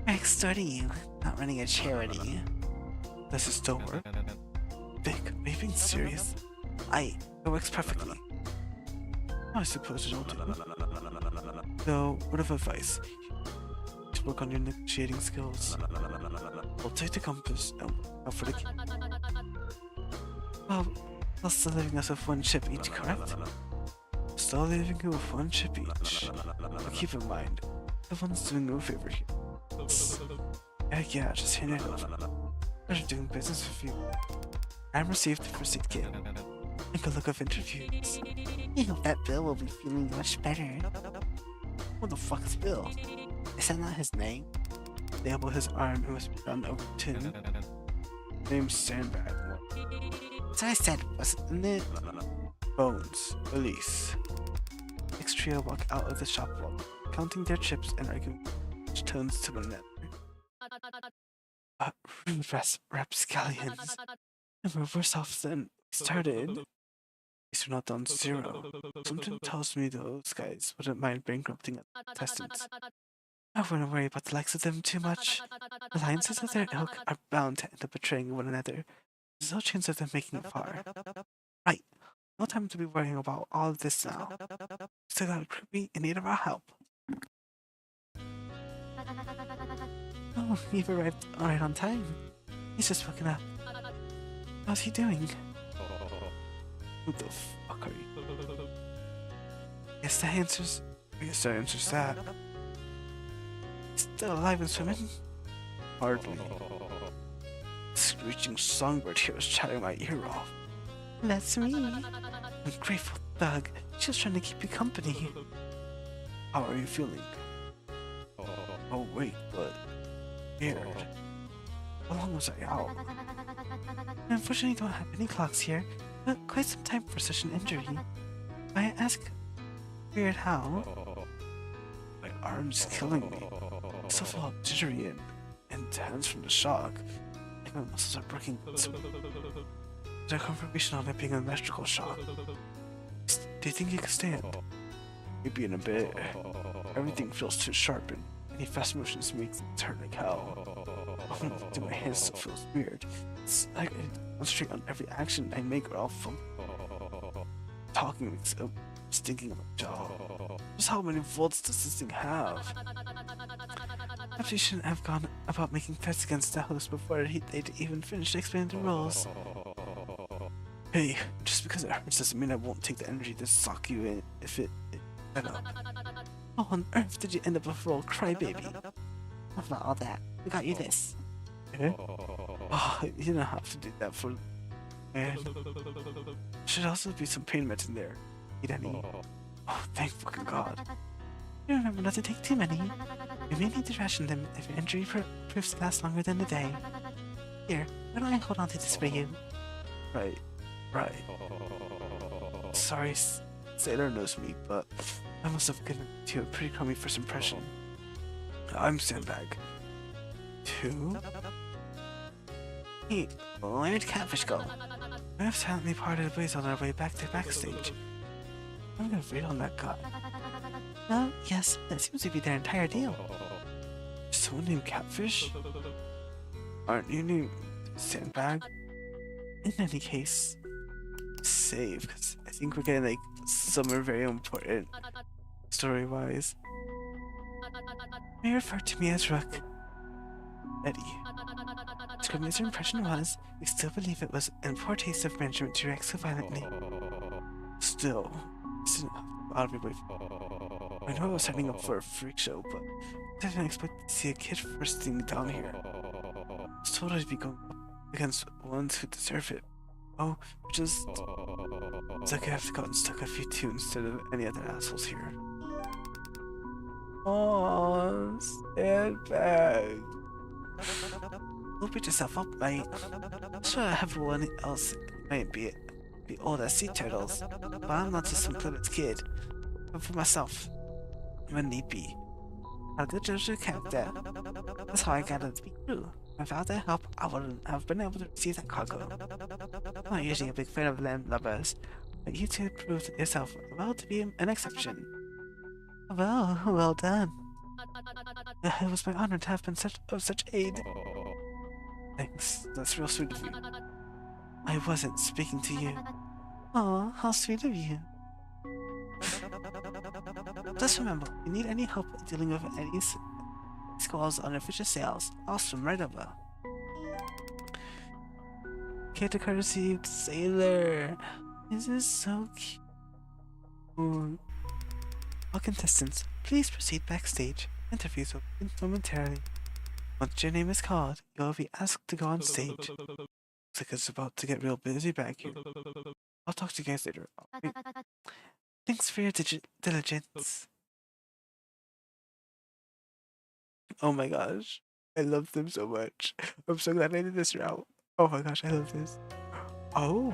We're extorting you, not running a charity. Does it still work? Vic, are you being serious? It works perfectly. I suppose it will do. Though, word of advice. To work on your negotiating skills. We'll take the compass and out for the key. Well, they're still leaving us with 1 chip each, correct? Still leaving you with 1 chip each. But keep in mind, everyone's doing you a favor here. Yeah, just hand it over. Pleasure doing business with you. I'm received the receipt, kid. And good luck of interviews. I hope that Bill will be feeling much better. Who the fuck is Bill? Is that not his name? They elbowed his arm and was run over to him. Name's Sandbag. That's what I said, wasn't it? Bones, Elise. Next trio walk out of the shop wall, counting their chips and arguing which tones to one another. Rude rapscallions. And we're worse off than we started. At least we're not down to 0. Something tells me those guys wouldn't mind bankrupting contestants. I wouldn't worry about the likes of them too much. Alliances of their ilk are bound to end up betraying one another. There's no chance of them making it far. Right. No time to be worrying about all of this now. Still got a creepy in need of our help. Oh, you've arrived right on time. He's just woken up. How's he doing? Who the fuck are you? Guess that answers that. Still alive and swimming? Hardly. Screeching songbird here was chatting my ear off. That's me. Ungrateful thug. Just trying to keep you company. How are you feeling? Oh wait, but... weird. How long was I out? Unfortunately, I don't have any clocks here, but quite some time for such an injury. I ask, weird how? My arm's killing me. I still feel all jittery and tense from the shock. Like my muscles are breaking. Is there confirmation on it being an electrical shock? Do you think you can stand? Maybe in a bit. Everything feels too sharp and any fast motions makes it hurt like hell. My hands still feels weird. It's like I concentrate on every action I make or I'll fall. Talking makes it stinking of my jaw. Just how many volts does this thing have? Perhaps you shouldn't have gone about making threats against the host before they'd even finished explaining the rules. Hey, just because it hurts doesn't mean I won't take the energy to sock you in if it I know. How on earth did you end up with a little crybaby? Not all that. We got you this. Eh? Oh, you didn't have to do that for... man. Should also be some pain meds in there. Need any? Oh, thank fucking God. You remember not to take too many. You may need to ration them if your injury proves to last longer than a day. Here, why don't I hold on to this for you? Right. Sorry, Sailor knows me, but I must have given you a pretty crummy first impression. I'm Sandbag. 2? Hey, where did Catfish go? We have silently parted ways on our way back to backstage. I'm gonna read on that guy. Yes, that seems to be their entire deal. Someone named Catfish? Aren't you named Sandbag? In any case, save, because I think we're getting like somewhere very important story-wise. You may refer to me as Rook. Eddie. Describing as your impression was, we still believe it was in poor taste of management to react so violently. Still, this didn't have to go out of your way. I know I was setting up for a freak show, but I didn't expect to see a kid first thing down here. I was told I'd be going up against ones who deserve it. Oh, it's like I have to go and stuck a few too instead of any other assholes here. Oh, Sandbag. Don't beat yourself up, mate. Sure, everyone else might be old as sea turtles, but I'm not just some plebeian's kid. But for myself, I'm a need be. Had a good judge of character. That's how I got it to be true. Without their help, I wouldn't have been able to receive that cargo. I'm not usually a big fan of landlubbers, but you two proved yourself well to be an exception. Well done. It was my honor to have been of such aid. Thanks, that's real sweet of you. I wasn't speaking to you. Aw, how sweet of you. Just remember, if you need any help dealing with any squalls on official sales, I'll swim right over. Character card received, Sailor. This is so cute. All contestants, please proceed backstage. Interviews will begin momentarily. Once your name is called, you will be asked to go on stage. Looks like it's about to get real busy back here. I'll talk to you guys later. Wait. Thanks for your diligence. Oh my gosh. I love them so much. I'm so glad I did this route. Oh my gosh, I love this. Oh.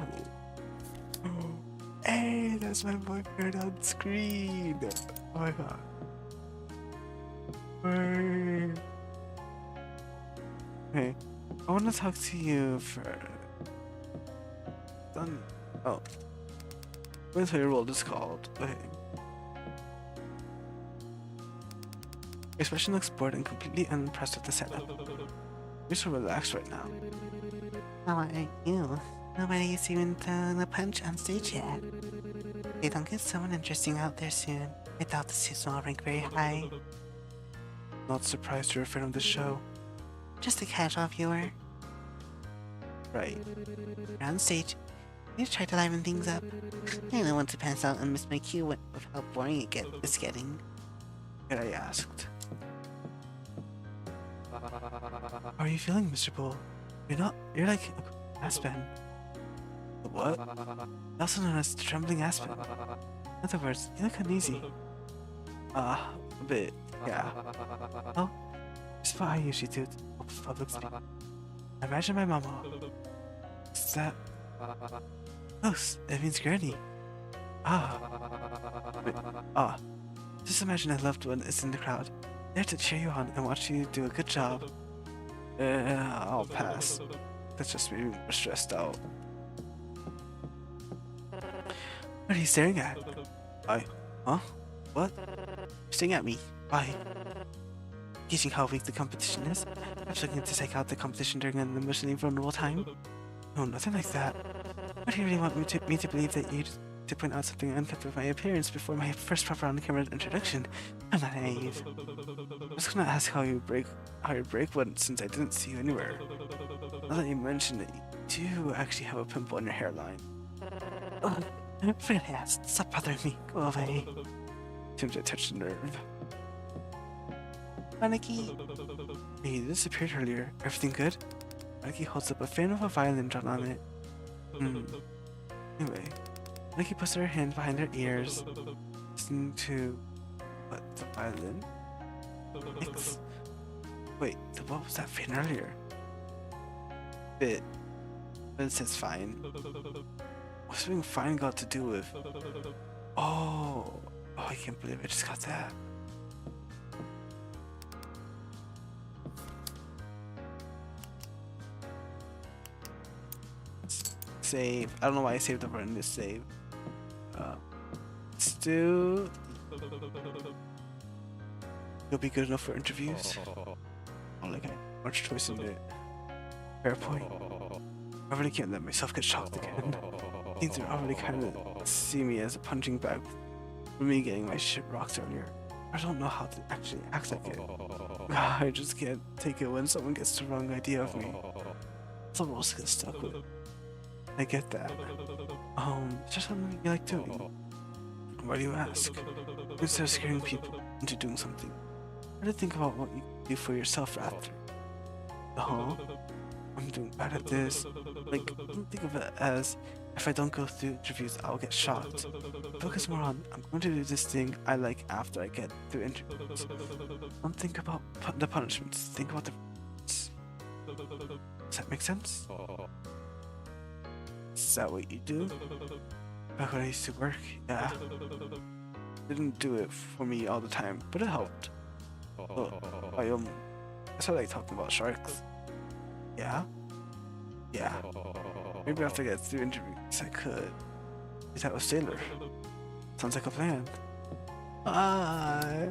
Hey, that's my boyfriend on screen. Oh my god. Word. Okay. I want to talk to you for... Done. Oh. I'm going to tell you what it's called. Okay. Your expression looks bored and completely unimpressed with the setup. You're so relaxed right now. How are you? Nobody's even thrown a punch on stage yet. They don't get someone interesting out there soon. I doubt the season will rank very high. Not surprised you're a fan of the show. Just a casual viewer. Right. You're on stage. You try to liven things up. I don't want to pass out and miss my cue with how boring it's getting. Yet I asked. How are you feeling, Mr. Bull? You're like a aspen. The what? Also known as the trembling aspen. In other words, you look uneasy. A bit, yeah. Well, just what I usually do to help with public speaking. I imagine my mama. Is that... Close, it means granny. Wait, just imagine a loved one is in the crowd, there to cheer you on and watch you do a good job. I'll pass. That's just me more stressed out. What are you staring at? Huh? What? You're staring at me. Why? Gauging how weak the competition is? Perhaps looking to take out the competition during an emotionally vulnerable time? No, nothing like that. Why do you really want me to believe that you'd to point out something unkept with my appearance before my first proper on-camera introduction? I'm not naive. I was gonna ask how your break went since I didn't see you anywhere. Now that you mentioned it, you do actually have a pimple on your hairline. Oh, forget I asked. Stop bothering me. Go away. Seems to touch the nerve. Maneki! Hey, you disappeared earlier. Everything good? Maneki holds up a fan with a violin drawn on it. Anyway, Maneki puts her hand behind her ears, listening to... what, the violin? Wait, what was that fan earlier? But it says fine. What's something fine got to do with... Oh, I can't believe I just got that. Save. I don't know why I saved over in this save. Let's do... You'll be good enough for interviews? Oh, like I much choice in it. Fair point. I really can't let myself get shocked again. I think they're already kind of see me as a punching bag for me getting my shit rocked earlier. I don't know how to actually act like it. I just can't take it when someone gets the wrong idea of me. Someone else gets stuck with it. I get that. It's just something you like doing. Why do you ask? Instead of scaring people into doing something, try to think about what you can do for yourself after. I'm doing bad at this. Like, don't think of it as if I don't go through interviews, I'll get shocked. Focus more on, I'm going to do this thing I like after I get through interviews. Don't think about the punishments, think about the rewards. Does that make sense? Is that what you do? Back when I used to work, yeah. Didn't do it for me all the time, but it helped. Oh, I started like talking about sharks. Yeah? Yeah. Maybe after I get through interviews, I could. Is that a sailor? Sounds like a plan. Ah.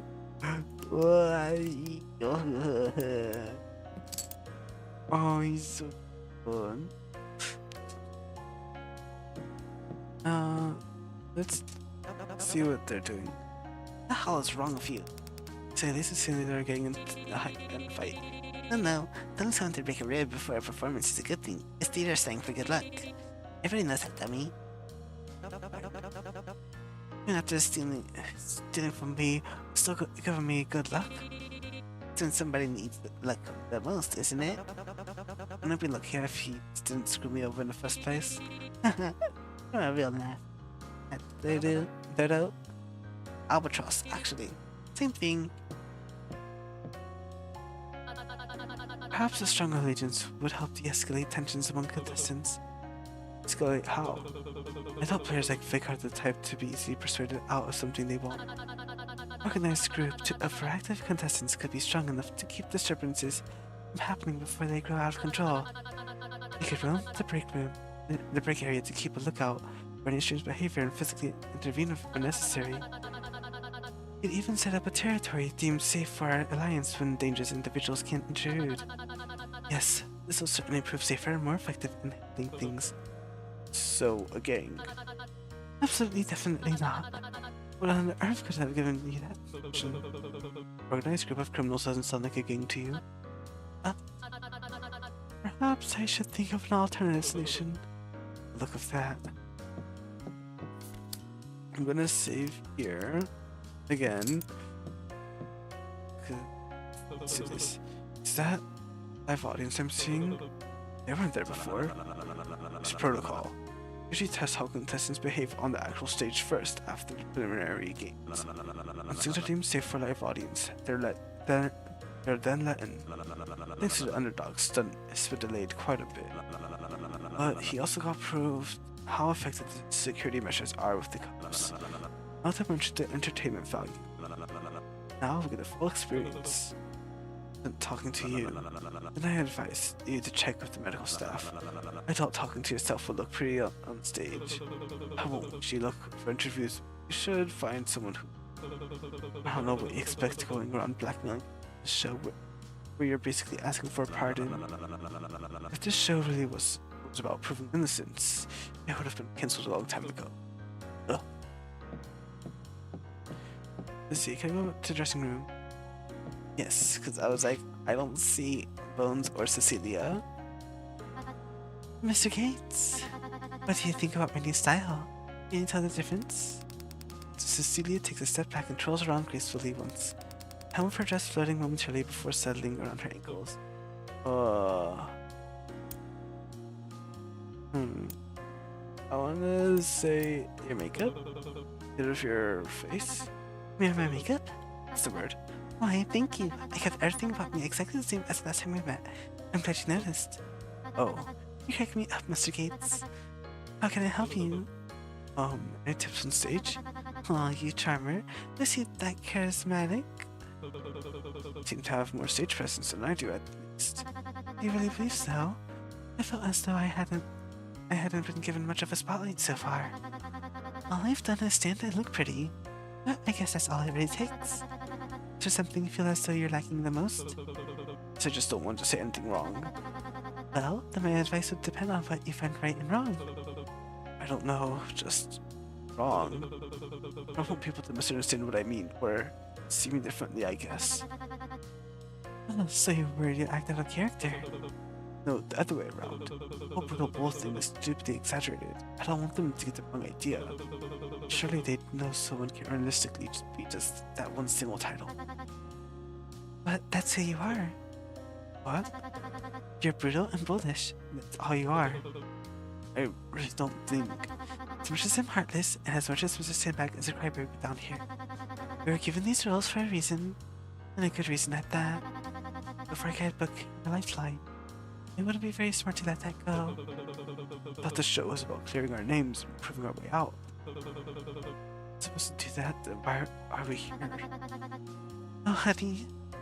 Oh, he's so fun. Let's see what they're doing. What the hell is wrong with you? So at least as soon as they're getting into a fight. No, telling someone to break a rib before a performance is a good thing. It's theater slang for good luck. Everybody knows that, dummy. Even after stealing from me, still giving me good luck? Since somebody needs the luck the most, isn't it? Wouldn't it be luckier if he didn't screw me over in the first place? You're a real laugh. Dodo? Albatross, actually. Same thing. Perhaps a stronger allegiance would help de-escalate tensions among contestants. Escalate how? I thought players like Vic are the type to be easily persuaded out of something they want. An organized group of proactive contestants could be strong enough to keep disturbances from happening before they grow out of control. They could roam the break area to keep a lookout for any strange behavior and physically intervene where necessary. You'd even set up a territory deemed safe for our alliance when dangerous individuals can't intrude. Yes, this will certainly prove safer and more effective in handling things. So, a gang? Absolutely, definitely not. What on earth could have given you that option? Organized group of criminals doesn't sound like a gang to you. Perhaps I should think of an alternative solution. Look of that. I'm gonna save here. Again. Let's do this. Is that live audience I'm seeing? They weren't there before. It's protocol. Usually test how contestants behave on the actual stage first after the preliminary games. Once things are deemed safe for live audience, they're then let in. Thanks to the underdog, stunt has been delayed quite a bit. But he also got proved how effective the security measures are with the cops. Not to mention the entertainment value. Now we get a full experience. And talking to you, then I advise you to check with the medical staff. I thought talking to yourself would look pretty on stage. How won't you look for interviews? You should find someone who... I don't know what you expect going around blackmailing the show where you're basically asking for a pardon. If this show really was about proving innocence, it would have been cancelled a long time ago. Ugh. Let's see, can I go to the dressing room? Yes, because I was like, I don't see Bones or Cecilia. Mr. Gates, what do you think about my new style? Can you tell the difference? Cecilia takes a step back and twirls around gracefully once, hem of her dress floating momentarily before settling around her ankles. I wanna say your makeup? Get of your face? My makeup? That's the word. Why, thank you. I kept everything about me exactly the same as the last time we met. I'm glad you noticed. Oh, you crack me up, Mr. Gates. How can I help you? Any tips on stage? Aw, you charmer. Is he that charismatic? You seem to have more stage presence than I do, at least. Do you really believe so? I felt as though I hadn't been given much of a spotlight so far. All I've done is stand and look pretty. But I guess that's all it really takes. Is there something you feel as though you're lacking the most? So I just don't want to say anything wrong. Well, then my advice would depend on what you find right and wrong. I don't know, just wrong. I don't want people to misunderstand what I mean, or see me differently, I guess. Oh, so you're worried you act out of character? No, the other way around. Hope we don't both think is stupidly exaggerated. I don't want them to get the wrong idea. Surely they'd know someone can realistically be just that one single title. But that's who you are. What? You're brutal and bullish. That's all you are. I really don't think. As much as I'm heartless, and as much as Mr. Sandbag is a crybaby down here, we were given these roles for a reason, and a good reason at that. Before I could book a lifeline, it wouldn't be very smart to let that go. I thought the show was about clearing our names and proving our way out. Supposed to do that, then why are we here? Oh, honey,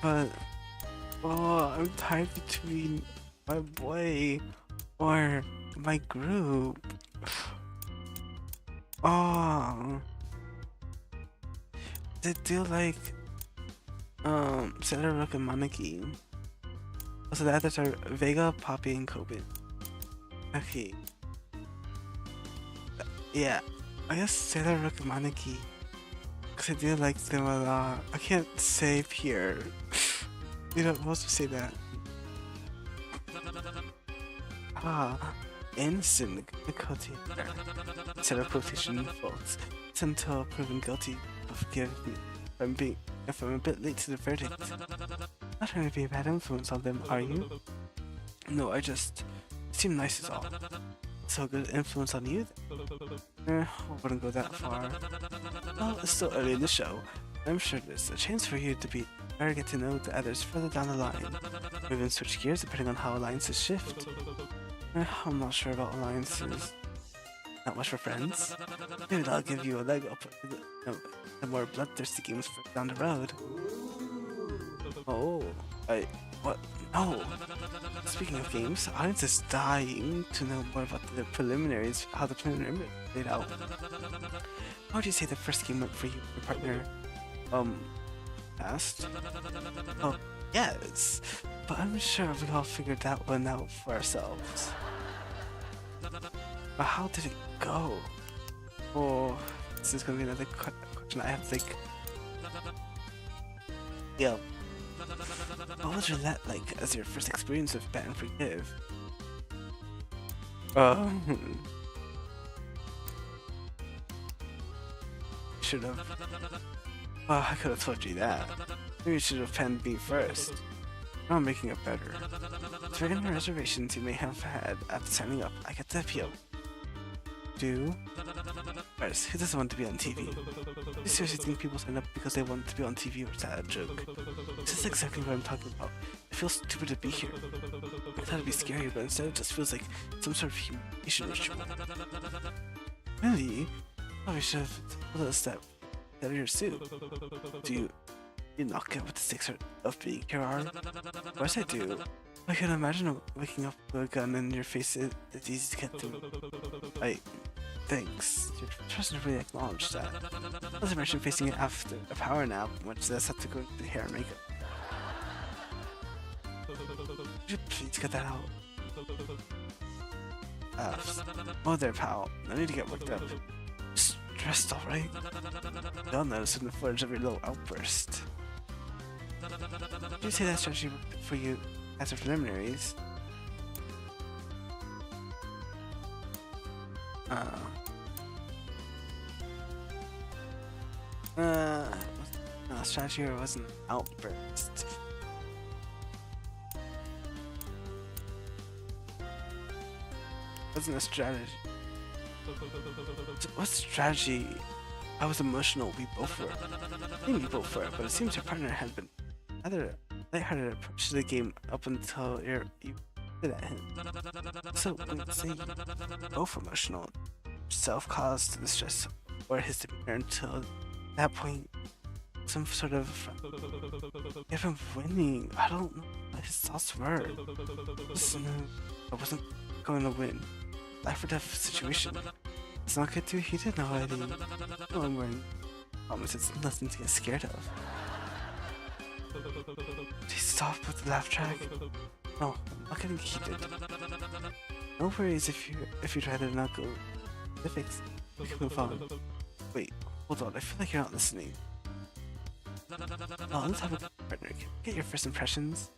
But oh, I'm tied between my boy or my group. Oh, they do like Sailor Rook and Maneki. So the others are Vega, Poppy, and Kobin. Okay. Yeah, I guess Sailor Rook and Maneki. Cause I do like them a lot. I can't say here. You don't supposed to say that. Ah, innocent guilty. Instead of quotation faults. It's until proven guilty of forgive me if I'm a bit late to the verdict. Not trying to be a bad influence on them, are you? No, I just seem nice is all. So good influence on you? I wouldn't go that far. Well, it's still early in the show. I'm sure there's a chance for you to better get to know the others further down the line. Or even switch gears depending on how alliances shift. I'm not sure about alliances. Not much for friends. Maybe that'll give you a leg up the more bloodthirsty games down the road. Oh, what? No! Speaking of games, audience is dying to know more about the preliminaries, how the preliminary played out. How would you say the first game went for you and your partner, passed? Oh, yes, but I'm sure we all figured that one out for ourselves. But how did it go? Oh, this is gonna be another question I have to think. Yeah. What was Roulette like as your first experience with Bet and Forgive? Should have. Well, I could have told you that. Maybe you should have penned me first. Now I'm making it better. To forget the reservations you may have had after signing up, I get the appeal. First, who doesn't want to be on TV? Do you seriously think people sign up because they want to be on TV, or is that a joke? This is exactly what I'm talking about. It feels stupid to be here. I thought it'd be scary, but instead it just feels like some sort of humiliation ritual. Really? Probably should have told us that out of your suit. Do you not get what the stakes of being here are? Of course I do. I can imagine waking up with a gun in your face is easy to get through. Thanks. Your person really acknowledged that. Not to mention facing it after a power nap, which does have to go into hair and makeup. Would you please get that out? Oh there, pal. No need to get worked up. Stressed, alright? You'll notice in the footage of your little outburst. Did you say that strategy worked for you as a preliminaries? No, strategy or wasn't outburst. Wasn't a strategy. What strategy? I was emotional, we both were. Maybe we both were, but it seems your partner had been rather lighthearted approach to the game up until you did at him. So, when you say both emotional, self-caused the stress or his demeanor until at that point, some sort of if I'm winning, I don't know what his thoughts were. I wasn't going to win. Life or death situation. It's not get too heated now, Eddie. No, I'm wearing promise it's nothing to get scared of. Please stop with the laugh track. No, I'm not getting heated. No worries if you'd rather not go specifics. We can move on. Wait, hold on, I feel like you're not listening. Oh, let's have a partner. Can I get your first impressions?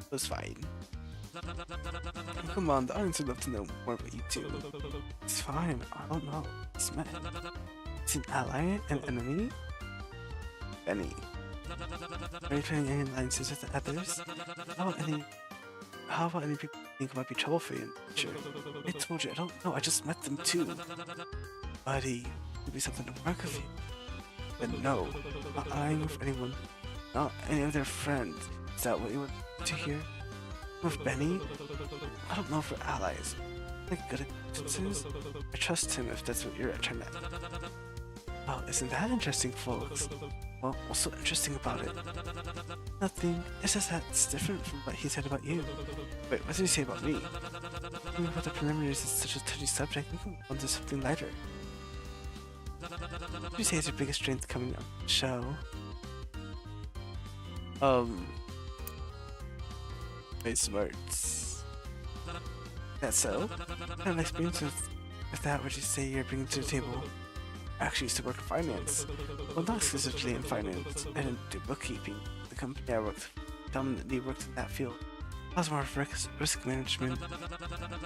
It was fine. Come on, the audience would love to know more about you too. It's fine, I don't know. It's met. It's an ally, an enemy? Benny. Are you planning any alliances with the others? How about any people you think might be trouble for you in the future? I told you, I don't know, I just met them too. Buddy, could be something to work with you. But no, not eyeing with anyone, not any of their friends. Is that what you want to hear? With Benny? I don't know if we're allies. Like good acquaintances? I trust him if that's what you're trying to. Oh, isn't that interesting, folks? Well, what's so interesting about it? Nothing. It's just that it's different from what he said about you. Wait, what did he say about me? Talking about the preliminaries is such a touchy subject. We can move on to something lighter. What would you say is your biggest strength coming up the show? My smarts. That's so? What kind of experience with that would you say you're bringing to the table? I actually used to work in finance. Well, not exclusively in finance. I didn't do bookkeeping. The company I worked dominantly worked in that field. I was more of risk management.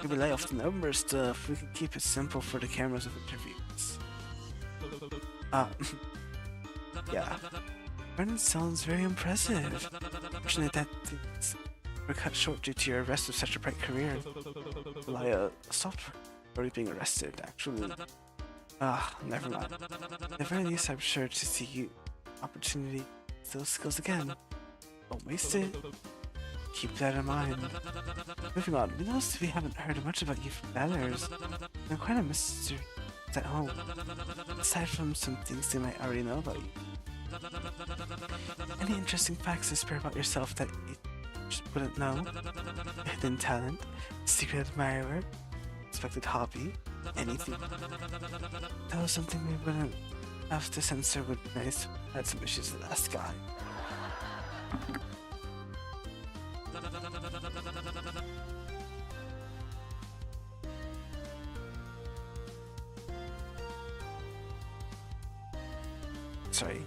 We rely off the number stuff. We can keep it simple for the cameras of interviews. Yeah. Brennan sounds very impressive. Fortunately, that things were cut short due to your arrest of such a bright career. Rely a software already being arrested, actually. Never mind. At the very least, I'm sure to see you opportunity those skills again. Don't waste it. Keep that in mind. Moving on, we noticed we haven't heard much about you from others. I'm quite a mystery at home. Aside from some things they might already know about you. Any interesting facts to spare about yourself that you just wouldn't know? A hidden talent, secret admirer, expected hobby, anything. That was something we wouldn't have to censor would be nice. I had some issues with the last guy. Sorry.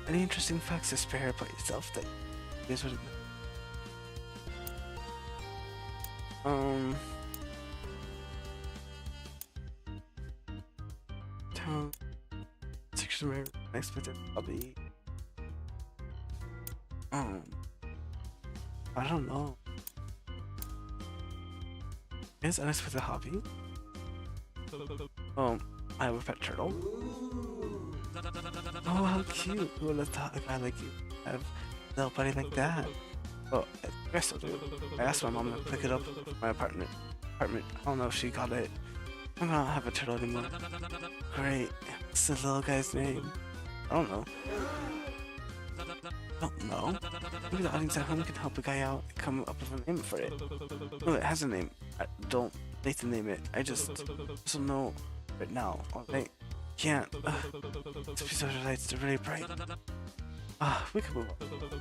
Any interesting facts to spare about yourself that you guys wouldn't know? Secret expected hobby. I don't know. Is unexpected hobby? I have a pet turtle. Oh, how cute! Who would have thought a guy like you would have a little buddy like that? Well, I guess I'll do it. I asked my mom to pick it up from my apartment. I don't know if she got it. I'm gonna have a turtle anymore. Great. What's the little guy's name? I don't know. Don't know. Maybe the audience at home can help a guy out and come up with a name for it. No, it has a name. I don't need to name it. I just don't know right now. Alright. Can't. This piece of the lights are really bright. We can move on.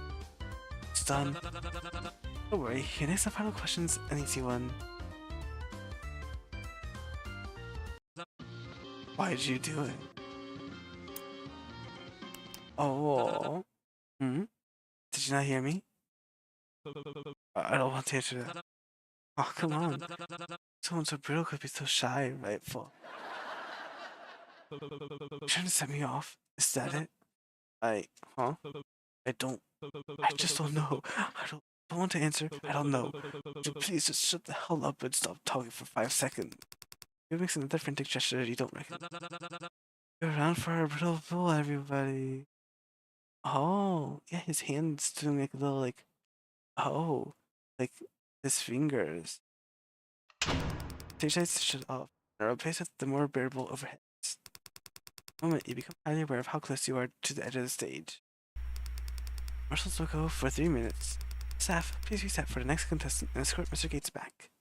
It's done. Don't worry. Here, next, the final question's an easy one. Why did you do it? Oh. Did you not hear me? I don't want to answer that. Oh, come on. Someone so brutal could be so shy, rightful. Trying to set me off? Is that it? I just don't know. I don't want to answer. I don't know. Please just shut the hell up and stop talking for 5 seconds. You're making another frantic gesture that you don't recognize. You're around for a brittle fool, everybody. Oh, yeah, his hand's doing like a little like, like his fingers. Stage lights shut off and are replaced with the more bearable overheads. The moment you become highly aware of how close you are to the edge of the stage. Marshals will go for 3 minutes. Staff, please reset for the next contestant and escort Mr. Gates back.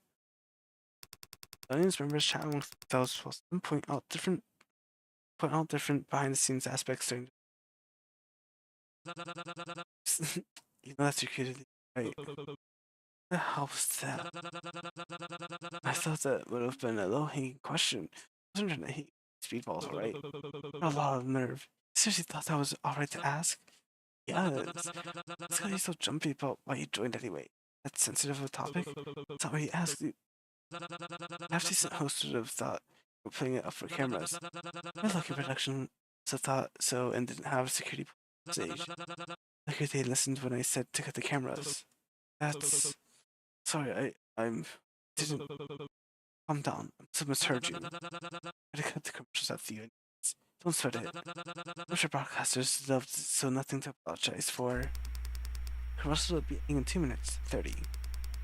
The audience members chat amongst themselves while some point out different behind the scenes aspects during you know that's your cue, right? What the hell was that? I thought that would have been a low-hanging question. I wasn't trying to hate speedballs, alright? A lot of nerve. Seriously thought that was alright to ask? Yeah, it's because you're so jumpy about why you joined anyway. That's sensitive of a topic? It's not what you asked. Half decent hosts would have thought we're putting it up for cameras. My lucky production so thought so and didn't have security stage. Lucky they listened when I said to cut the cameras. That's sorry, I didn't calm down. I must have misheard you. I had to cut the commercials at the end. Don't sweat it. I'm sure broadcasters loved so nothing to apologize for. Commercials will be ending in 2 minutes 30.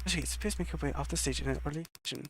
Please make your way off the stage in an orderly fashion.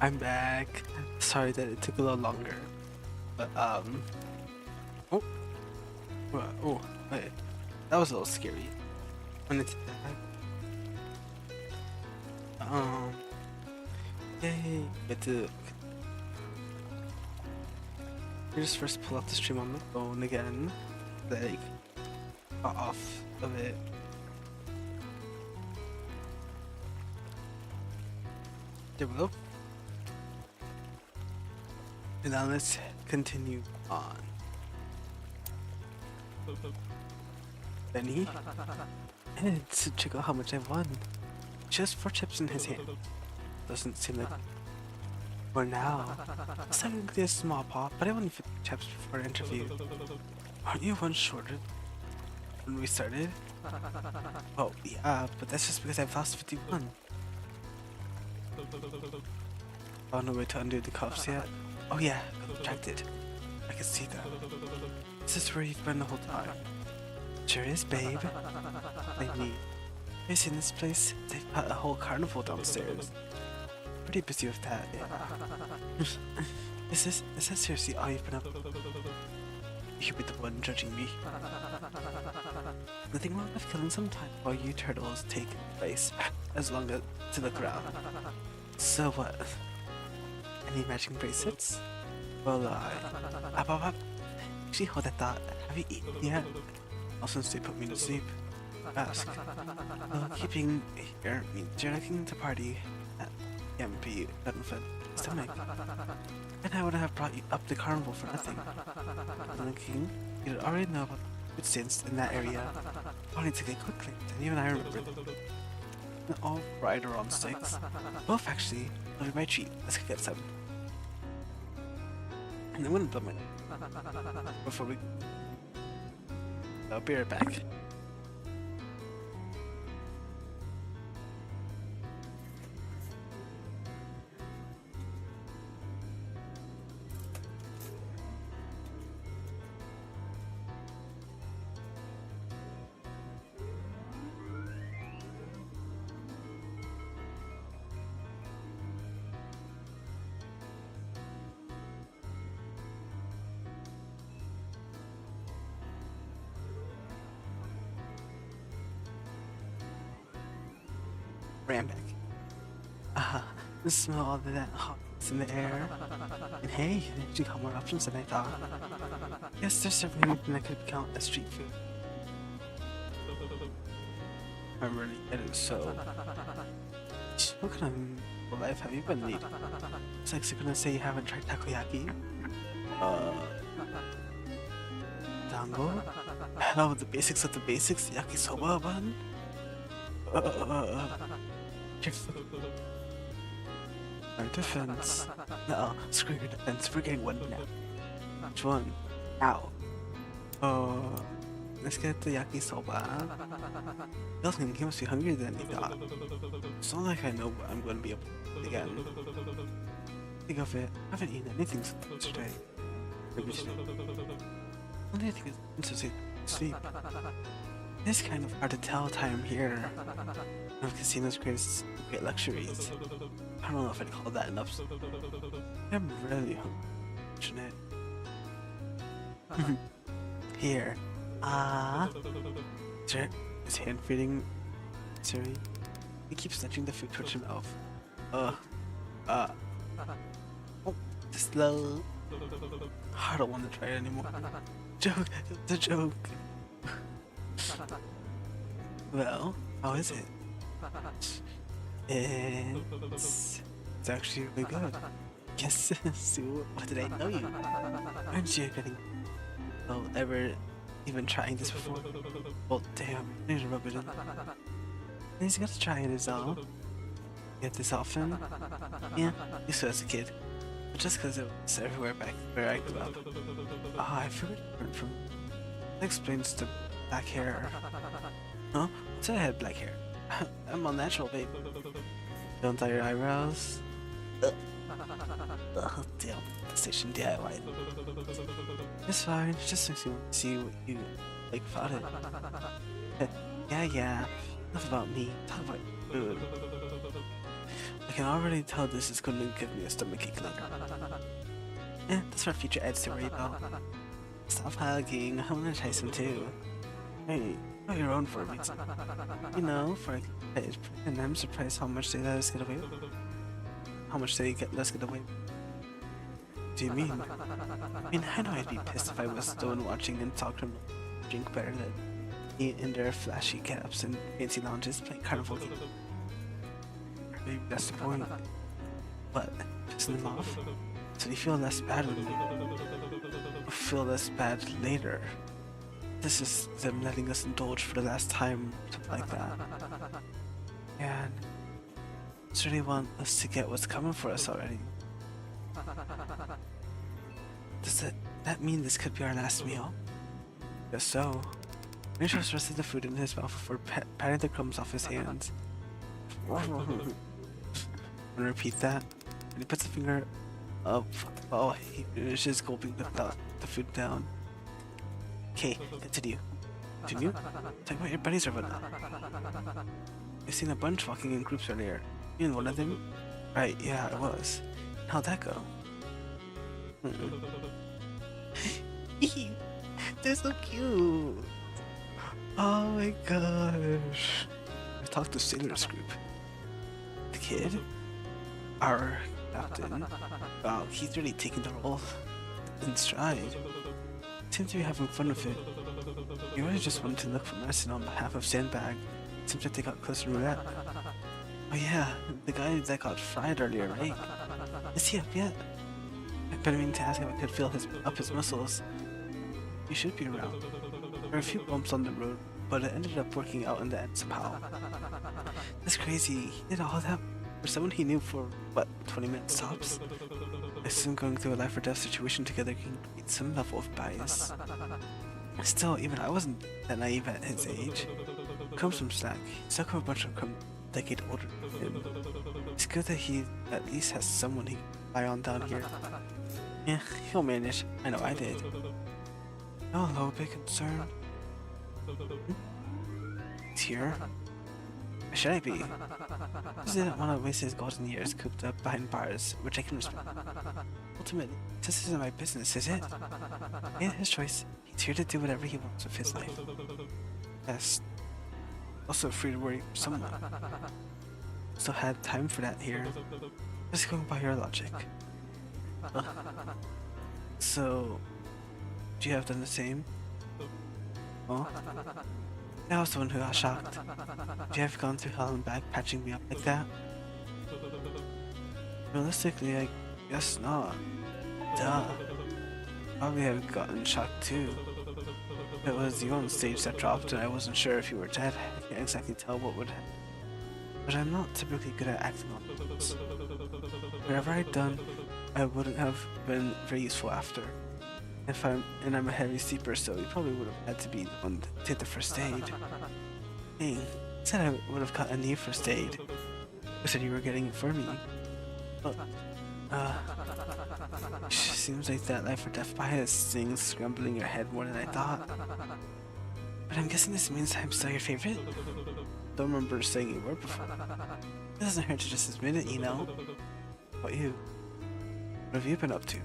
I'm back. Sorry that it took a little longer. But, oh, oh, wait. That was a little scary. When it did that. Yay. Get to just first pull out the stream on my phone again. Like, got off of it. There we go. And now let's continue on. Benny, and to check out how much I won. Just 4 chips in his hand. Doesn't seem like for now. It's technically a small pot, but I won 50 chips before our interview. Aren't you one shorter when we started? Oh yeah, but that's just because I've lost 51. Oh, no way to undo the cuffs yet. Oh yeah, contracted. I can see that. This is where you've been the whole time. Sure is, babe. Like me. Have you seen this place? They've got a whole carnival downstairs. Pretty busy with that, yeah. Is that seriously all you've been up to? You could be the one judging me. Nothing wrong with killing some time while you turtles take place, as long as to look around. So what? Any matching bracelets? Well, actually, hold that thought. Have you eaten yet? Also, since they put me to sleep, ask. Well, keeping here means you're looking to party at EMP Benefit stomach. And I wouldn't have brought you up the carnival for nothing. Looking, you'd already know about food stands in that area. Wanting to get quickly, and even I remember an all rider on sticks. Both actually, will be my treat. Let's go get some. And I'm gonna build my before we. I'll be right back. Ran back. The smell of that hotness in the air. And hey, they actually got more options than I thought. Yes, there's certainly anything that could count as street food. I'm really getting so. What kind of life have you been leading? It's like you're gonna say you haven't tried takoyaki? Dango? Hell, the basics of the basics, yakisoba bun? Our defense. No, screw your defense. We're getting one now. Which one? Now. Let's get the yakisoba. Nothing. He must be hungrier than he thought. It's not like I know what I'm going to be able to eat again. Think of it. I haven't eaten anything since yesterday. Maybe today. Only I think it's to sleep. It's kind of hard to tell time here. One of casino's great luxuries. I don't know if I'd call that enough. I'm really hungry. Here. Sir, his hand feeding Siri. He keeps snatching the food towards your mouth. Oh, slow. I don't want to try it anymore. Joke, it's a joke. Well, how is it? It's actually really good. Yes, Sue, what did I know you? Aren't you getting ever even trying this before? Well, damn, I need to rub it in. He's got to try it as all. Get this often? Yeah, used to as a kid. But just because it was everywhere back where I grew up. I forgot from. That explains the black hair. Huh? So I had black hair. I'm all natural, babe. Don't dye your eyebrows. Damn. Station DIY. It's fine. Just makes me want to see what you like about it. Yeah. Enough about me. Talk about food. Like can already tell this is going to give me a stomachache later. That's for future Eds to worry about. Stop hugging, I want to try some too. Hey, you're your own for a reason. You know, for a kid, and I'm surprised how much they let us get away with. How much they let us get away with. What do you mean? I mean, I know I'd be pissed if I was the one watching and saw criminals drink better than me in their flashy get-ups and fancy lounges playing carnival games. Maybe that's the point. What? Pissing them off? So you feel less bad when you feel less bad later. This is them letting us indulge for the last time, something like that. And I just really want us to get what's coming for us already. Does that mean this could be our last meal? Guess so. He shoves the rest of the food in his mouth before patting the crumbs off his hands. Wanna repeat that? And he puts a finger up. Oh, he finishes gulping the food down. Okay, continue. Continue? Talk about your buddies or whatnot. I've seen a bunch walking in groups earlier. You and one of them? Right, yeah, I was. How'd that go? They're so cute. Oh my gosh. I talked to Sailor's group. The kid? Our captain. Wow, he's really taking the role in stride. Seems to be having fun with it. He really just wanted to look for medicine on behalf of Sandbag. Seems like they got close to roulette. Oh yeah, the guy that got fried earlier, right? Is he up yet? I've been meaning to ask if I could feel up his muscles. He should be around. There were a few bumps on the road, but it ended up working out in the end somehow. That's crazy. He did all that for someone he knew for, what, 20 minutes tops? I assume going through a life or death situation together can create some level of bias. Still, even I wasn't that naive at his age. Comes from Slack. He's stuck with a bunch of a decade older than him. It's good that he at least has someone he can rely on down here. Yeah, he'll manage. I know I did. No, a little bit concerned. He's here. Why should I be? He didn't want to waste his golden years cooped up behind bars, which I can respect. Ultimately, this isn't my business, is it? He made his choice. He's here to do whatever he wants with his life. Yes. Also free to worry for someone. Still had time for that here. Just going by your logic. So, would you have done the same? Oh? I was the one who got shocked. Would you have gone through hell and back patching me up like that? Realistically, I guess not. Duh. Probably have gotten shocked too. It was you on stage that dropped and I wasn't sure if you were dead. I can't exactly tell what would happen. But I'm not typically good at acting on things. Whatever I'd done, I wouldn't have been very useful after. I'm a heavy sleeper, so you probably would have had to be the one to take the first aid. Hey, you said I would have gotten you first aid. You said you were getting it for me. But, seems like that life or death bias thing's scrambling your head more than I thought. But I'm guessing this means I'm still your favorite? Don't remember saying you were before. It doesn't hurt to just admit it, you know? How about you? What have you been up to?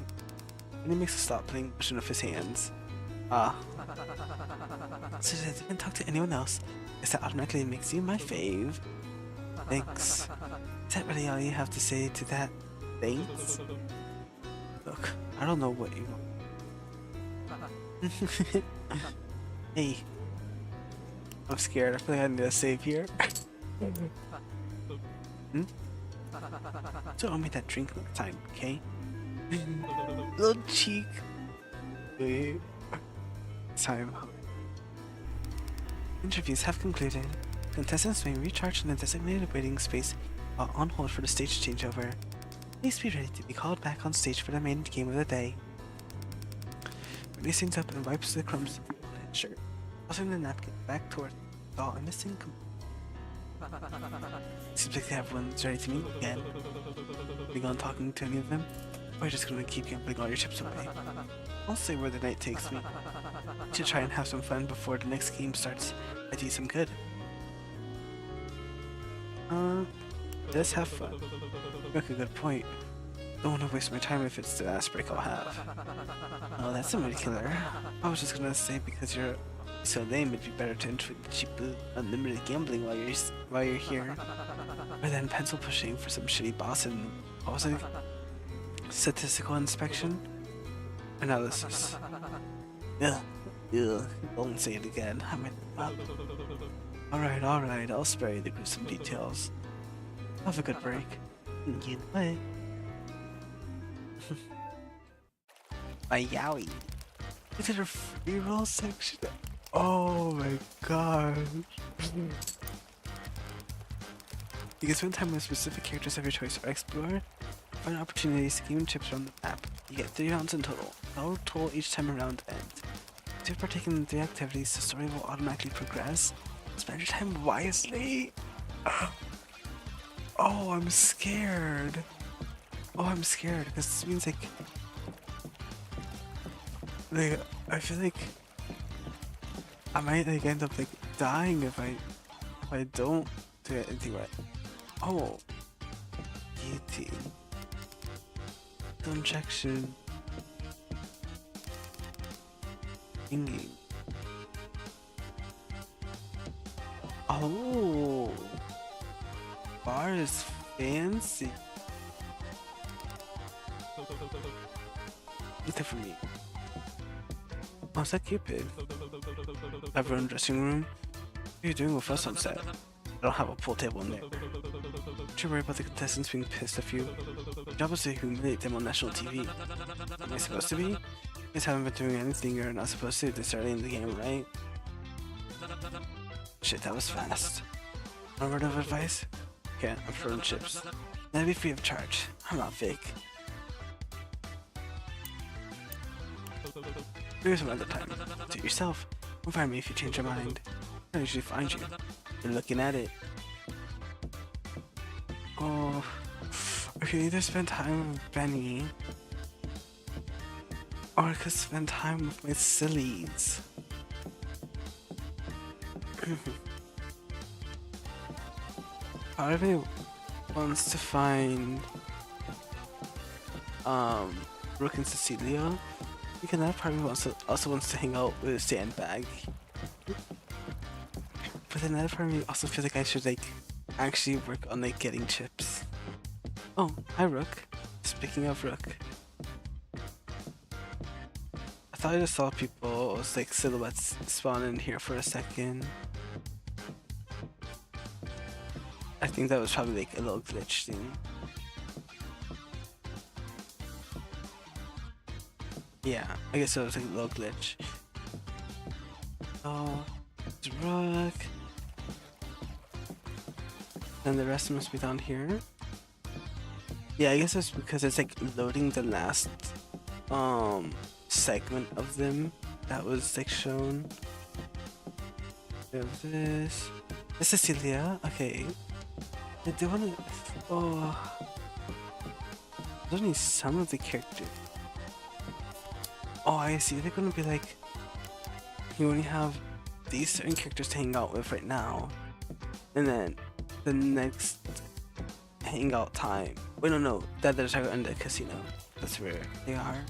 And he makes a stop playing motion of his hands. So I didn't talk to anyone else. Guess that automatically makes you my fave. Thanks. Is that really all you have to say to that? Thanks? Look, I don't know what you want. Hey. I'm scared. I feel like I need a save here. So owe me that drink next time, okay? Little cheek. Time. Interviews have concluded. Contestants may recharge in the designated waiting space while on hold for the stage changeover. Please be ready to be called back on stage for the main game of the day. When he stands up and wipes the crumbs on his shirt, tossing the napkin back toward the doll and missing. Seems like everyone's ready to meet again. Are you gone talking to any of them? Or are you just gonna keep gambling all your chips away? I'll see where the night takes me. I should try and have some fun before the next game starts. I do some good. Let's have fun. You make a good point. Don't want to waste my time if it's the last break I'll have. Oh, that's a mood killer. I was just gonna say because you're so lame, it'd be better to enter the cheap unlimited gambling while you're here. Or then pencil pushing for some shitty boss and what was it? Statistical inspection? Analysis. Ugh. Ugh. Don't say it again. I mean, alright, I'll spare you the gruesome details. Have a good break. Get away. My yowie. Look at her free roll section. Oh my god. You can spend time with specific characters of your choice or explore. Find opportunities to gain chips around the map. You get 3 rounds in total. No total each time a round ends. If you partake in the 3 activities, the story will automatically progress. Spend your time wisely. Oh, I'm scared. Oh, I'm scared because this means like I feel like I might like end up like dying if I don't do anything right. Oh, guillotine. Injection. Hanging. Oh, bar is fancy. Get that for me. Oh, is that Cupid? Everyone dressing room? What are you doing with us on set? I don't have a pool table in there. Don't you worry about the contestants being pissed at you. Your job is to humiliate them on national TV. Am I supposed to be? You guys haven't been doing anything you're not supposed to this early in the game, right? Shit, that was fast. One word of advice? Yeah, I'm throwing chips. That'd be free of charge. I'm not fake. Maybe some other time. Do it yourself. Don't find me if you change your mind. I usually find you. You're looking at it. Oh, I could either spend time with Benny, or I could spend time with my sillies. Part of me wants to find Brooke and Cecilia. Because that part of me also wants to hang out with Sandbag. But then that part of me also feels like I should like actually work on like getting chips. Oh, hi Rook. Speaking of Rook. I thought I just saw people like silhouettes spawn in here for a second. I think that was probably like a little glitch thing. Yeah, I guess it was like a little glitch. Oh, it's Rook. And the rest must be down here. Yeah, I guess it's because it's like loading the last segment of them that was like shown. We have this. This is Cecilia. Okay. I do wanna there's only some of the characters. Oh, I see. They're gonna be like, you only have these certain characters to hang out with right now, and then the next hangout time. Wait, no, that they're in the casino. That's where they are.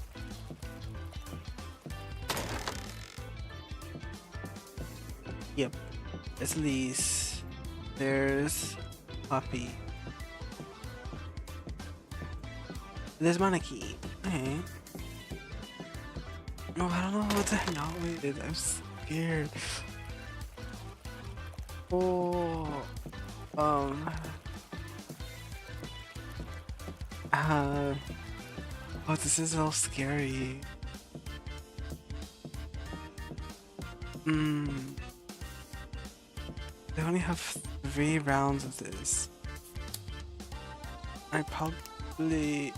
Yep. There's Elise. There's Poppy. There's Monarchy. Okay. No, I don't know what to hang out with. I'm scared. Oh, oh, this is all scary. They only have 3 rounds of this. I probably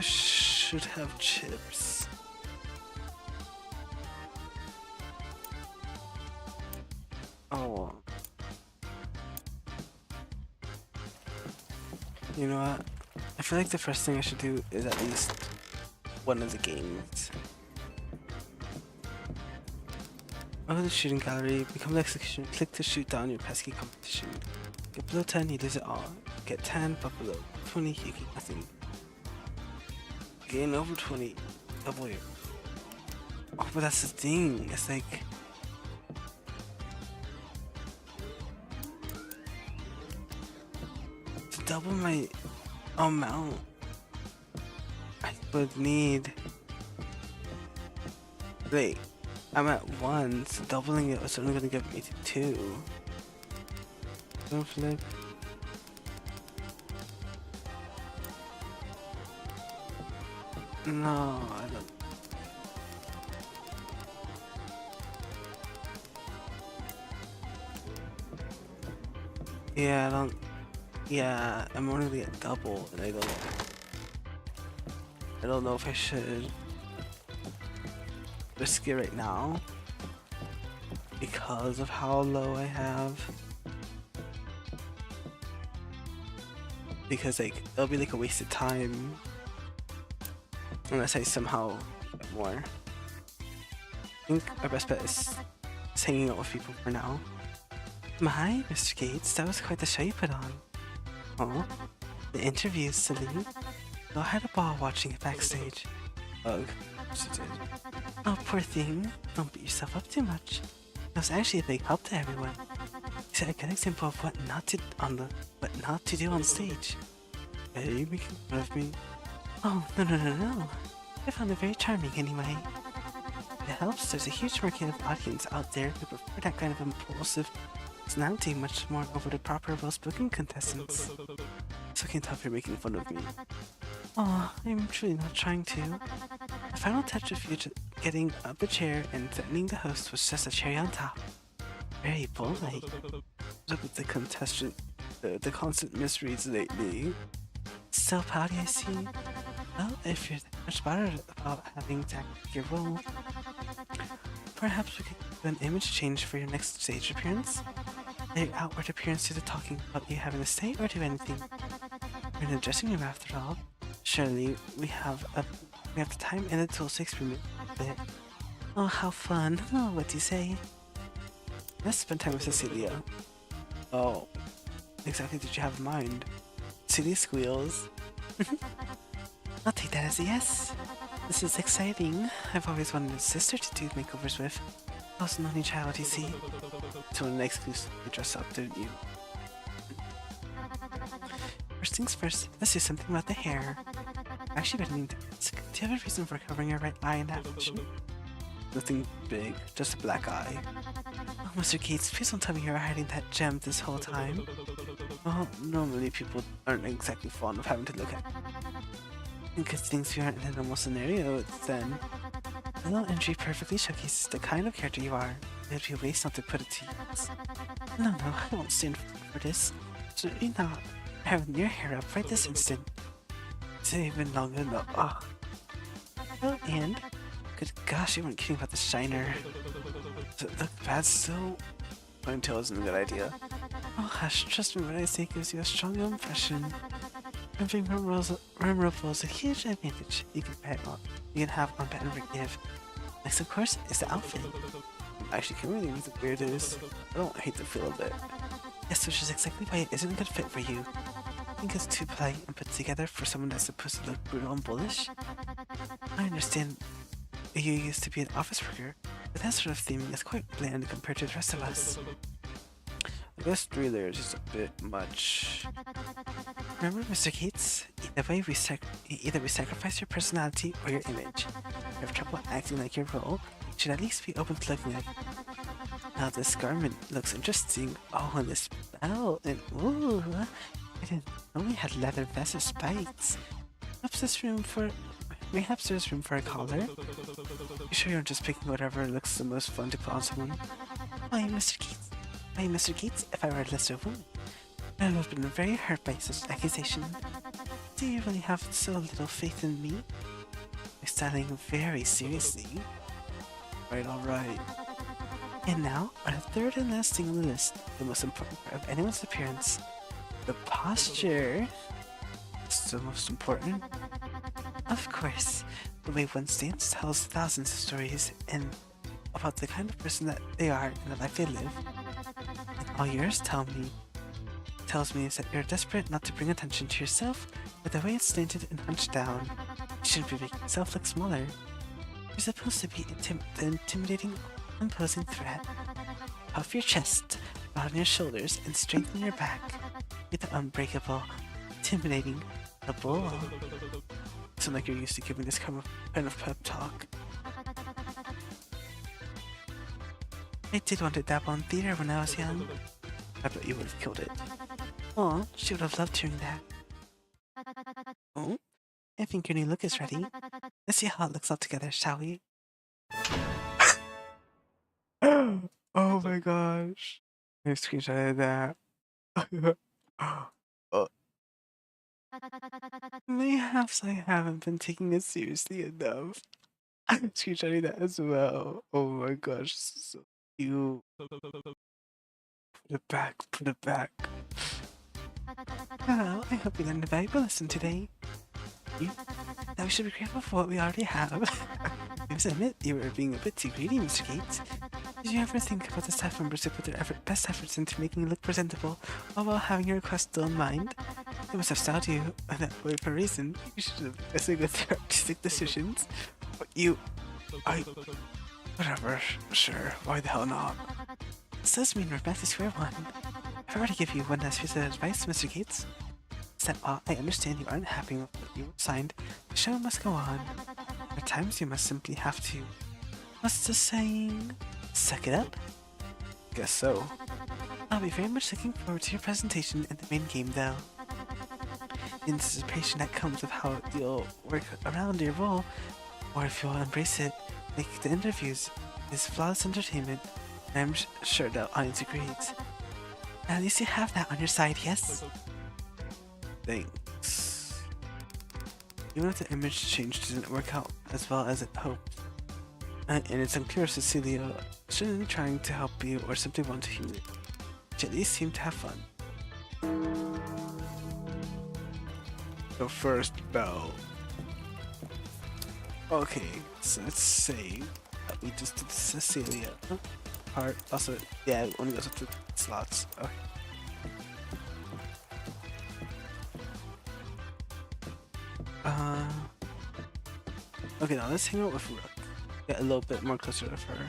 should have chips. Oh. You know what? I feel like the first thing I should do is at least one of the games. Go to the shooting gallery, become the executioner, click to shoot down your pesky competition. get below 10, you lose it all. Get 10, but below 20, you get nothing. Gain over 20, double your. Oh, but that's the thing. It's like. To double my amount, I would need. Wait, I'm at 1, so doubling it was only gonna give me 2. Don't flip. No, I don't. Yeah, I don't. Yeah, I'm only gonna get double, and I don't know if I should risk it right now because of how low I have. Because like it'll be like a waste of time unless I somehow get more. I think our best bet is hanging out with people for now. My, Mr. Gates, that was quite the show you put on. Oh, the interview, silly. I had a ball watching it backstage. Ugh, she did. Oh, poor thing. Don't beat yourself up too much. It was actually a big help to everyone. You set a good example of what not to do on stage. Are you making fun of me? Oh, no. I found it very charming anyway. It helps. There's a huge market of audience out there who prefer that kind of impulsive personality much more over the proper, well-spoken contestants. So I can't tell if you're making fun of me. Oh, I'm truly not trying to. The final touch of you getting up a chair and threatening the host was just a cherry on top. Very bold-like. Look at the contestant, the constant misreads lately. So pouty, I see. Well, if you're that much better about having to act your role, perhaps we could do an image change for your next stage appearance. Let your outward appearance do the talking about you having to say or do anything. We're in a dressing room after all. Surely we have the time and the tools to experiment a bit. Oh, how fun. Oh, what do you say? Let's spend time with Cecilia. Oh, exactly did you have in mind? Cecilia squeals. I'll take that as a yes. This is exciting. I've always wanted a sister to do makeovers with. I was an only child, you see. So when next you dress up, don't you? First things first, let's do something about the hair. Actually, better need to ask, do you have a reason for covering your right eye in that fashion? Nothing big, just a black eye. Oh, Mr. Gates, please don't tell me you're hiding that gem this whole time. Well, normally people aren't exactly fond of having to look at. Because things you aren't in a normal scenario, then the little entry perfectly showcases the kind of character you are. It would be a waste not to put it to use. No, I won't stand for this. Certainly not. Having your hair up right this instant. It's even long enough. Oh. Oh, and good gosh, you weren't kidding about the shiner. Look bad, so ponytail isn't a good idea. Oh hush, trust me when I say it gives you a strong impression. Having memorable is a huge advantage you can have on pattern forgive. Next, of course, is the outfit. Actually, can really be the weirdest. I don't hate the feel of it. Yes, which is exactly why it isn't a good fit for you. I think it's too polite and put together for someone that's supposed to look brutal and bullish. I understand you used to be an office worker, but that sort of theme is quite bland compared to the rest of us. I guess 3 layers is a bit much. Remember, Mr. Gates? Either we sacrifice your personality or your image. If you have trouble acting like your role, you should at least be open to looking at it. Now this garment looks interesting. Oh, and this belt, and ooh, I didn't know we had leather vests or spikes. Perhaps there's room for a collar. You sure you're just picking whatever looks the most fun to put on someone? Why, Mr. Gates, if I were a lesser woman, I would have been very hurt by such accusation. Do you really have so little faith in me? You're styling very seriously. Alright. And now, our third and last thing on the list, the most important part of anyone's appearance, the posture. It's the most important. Of course, the way one stands tells thousands of stories and about the kind of person that they are and the life they live. And all yours tell me tells me is that you're desperate not to bring attention to yourself, but the way it's slanted and hunched down, you shouldn't be making yourself look smaller. You're supposed to be the intimidating, imposing threat. Puff your chest, broaden your shoulders, and strengthen your back. Be the unbreakable, intimidating, the bull. Sound like you're used to giving this kind of pep talk. I did want to dabble in theater when I was young. I bet you would have killed it. Aw, she would have loved hearing that. Oh, I think your new look is ready. Let's see how it looks all together, shall we? Oh my gosh. I screenshotted that. Oh. Perhaps I haven't been taking it seriously enough. I'm screenshotting that as well. Oh my gosh, so cute. Put it back, put it back. Well, I hope you learned a valuable lesson today. Now we should be grateful for what we already have. I must admit, you were being a bit too greedy, Mr. Gates. Did you ever think about the staff members who put their best efforts into making you look presentable, all while having your request still in mind? They must have styled you that way for a reason. You should have listened with their artistic decisions. But whatever, sure, why the hell not? This does mean we're back to square one. If I were to give you one last piece of advice, Mr. Gates, is that while I understand you aren't happy with what you signed, the show must go on. At times you must simply have to, what's the saying? Suck it up? Guess so. I'll be very much looking forward to your presentation in the main game though. The anticipation that comes with how you'll work around your role, or if you'll embrace it, like the interviews, is flawless entertainment, and I'm sure the audience agrees. At least you have that on your side, yes? Thanks. Even if the image change doesn't work out as well as it hoped, and it's unclear if Cecilia shouldn't be trying to help you or simply want to humor you, which at least seem to have fun. The first bell. Okay, so let's say that we just did Cecilia part. Also, yeah, it only goes up to slots. Okay. Okay, now let's hang out with Rook. Get a little bit more closer to her.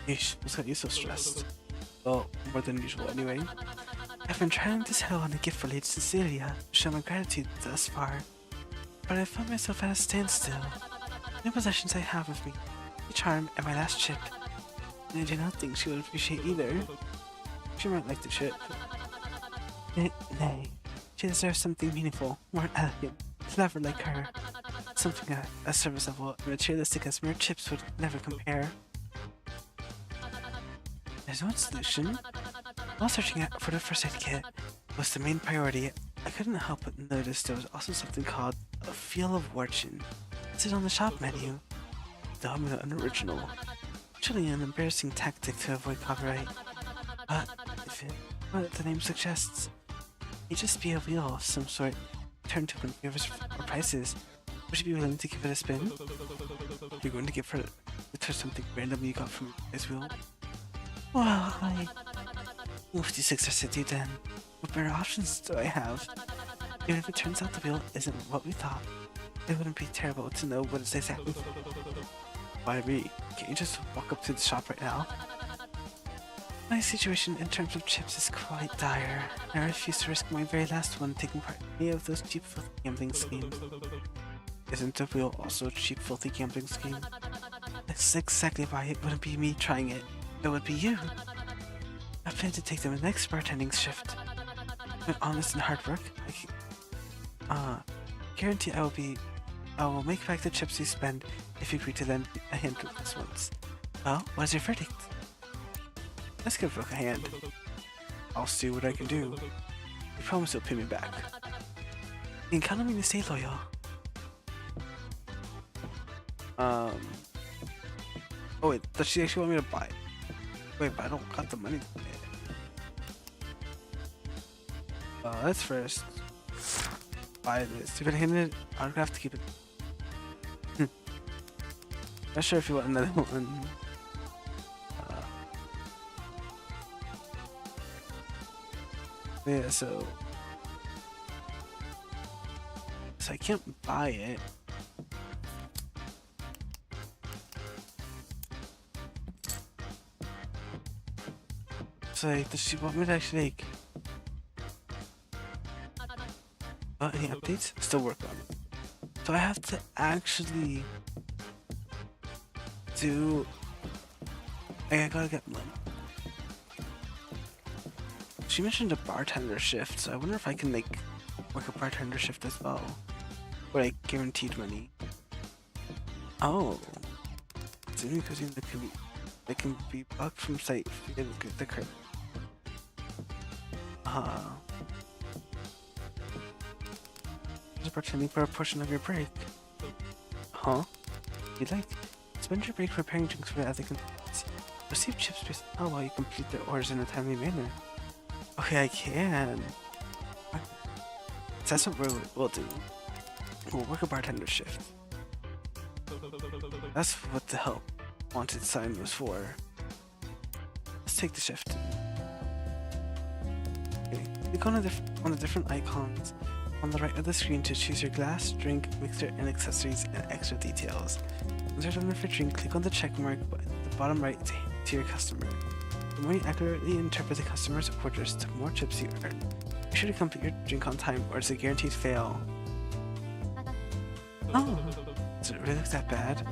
Yeesh, what's got you so stressed? Well, more than usual anyway. I've been trying to settle on a gift related to Cecilia to show my gratitude thus far, but I found myself at a standstill. No possessions I have with me, a charm, and my last chip. And I do not think she would appreciate either. She might like the chip. Nay, she deserves something meaningful, more elegant, clever like her. Something as serviceable and materialistic as mere chips would never compare. There's one solution. While searching for the first aid kit was the main priority, I couldn't help but notice there was also something called a Feel of Fortune. It's on the shop menu. Dominant and original. Truly an embarrassing tactic to avoid copyright. But if what the name suggests, it just be a wheel of some sort turned to favors or prices. Would you be willing to give it a spin? You're going to give her something random you got from his wheel? Well, I... 56 or 60 then. What better options do I have? Even if it turns out the wheel isn't what we thought, it wouldn't be terrible to know what it's exactly for. Why me? Can't you just walk up to the shop right now? My situation in terms of chips is quite dire. I refuse to risk my very last one taking part in any of those cheap, filthy gambling schemes. Isn't the wheel also a cheap, filthy gambling scheme? That's exactly why it wouldn't be me trying it. It would be you. I plan to take the next bartending shift. With honest and hard work, I guarantee I will make back the chips you spend if you agree to lend a hand with this once. Well, what is your verdict? Let's give Rook a hand. I'll see what I can do. I promise you'll pay me back. You can count on me to stay loyal. Oh wait, does she actually want me to buy it? Wait, but I don't got the money to buy it. Let's first buy this. You've been handed autograph to keep it. Not sure if you want another one. Yeah, so I can't buy it. So like, does she want me to actually like any updates? Still work on it. So I have to actually do. I gotta get money. She mentioned a bartender shift, so I wonder if I can like work a bartender shift as well, where I guaranteed money. Oh, it's only because they can be blocked from site if you get the credit. Just pretending for a portion of your break. Huh? You'd like spend your break preparing drinks for the other contestants. Receive chips based on while you complete the orders in a timely manner. Okay, I can. That's what we'll do. We'll work a bartender shift. That's what the help wanted sign was for. Let's take the shift. Okay. Click on the different icons on the right of the screen to choose your glass, drink, mixer, and accessories and extra details. Once you're done with your drink, click on the check mark button at the bottom right to your customer. The more you accurately interpret the customer's orders, the more chips you earn. Be sure to complete your drink on time or it's a guaranteed fail. Oh, does it really look that bad?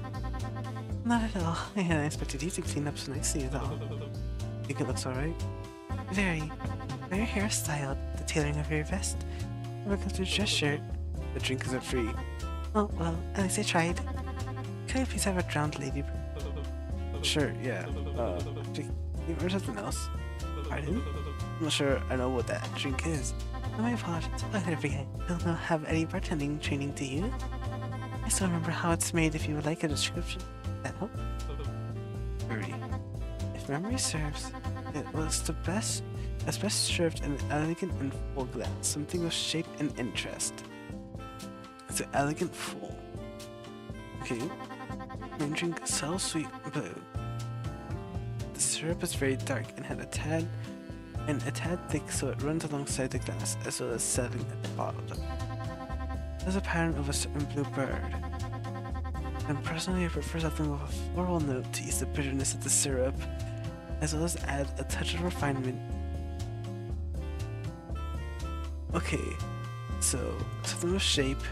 Not at all. I hadn't expected you to clean up so nicely at all. Think it looks alright? Very. Are your hair styled? The tailoring of your vest? When it comes to your dress shirt, the drink isn't free. Oh, well, at least I tried. Can I please have a drowned lady? Sure, yeah. Or something else. Pardon? I'm not sure I know what that drink is. Oh, my apologies. I could forget. You'll not have any bartending training, do you? I still remember how it's made if you would like a description. That help? Hurry. If memory serves, it was best served in an elegant and full glass, something with shape and interest. It's an elegant full. Okay. Main drink, subtle sweet blue. The syrup is very dark and had a tad thick, so it runs alongside the glass as well as settling at the bottom. There's a pattern of a certain blue bird. And personally, I prefer something with a floral note to ease the bitterness of the syrup, as well as add a touch of refinement. Okay, so something with shape.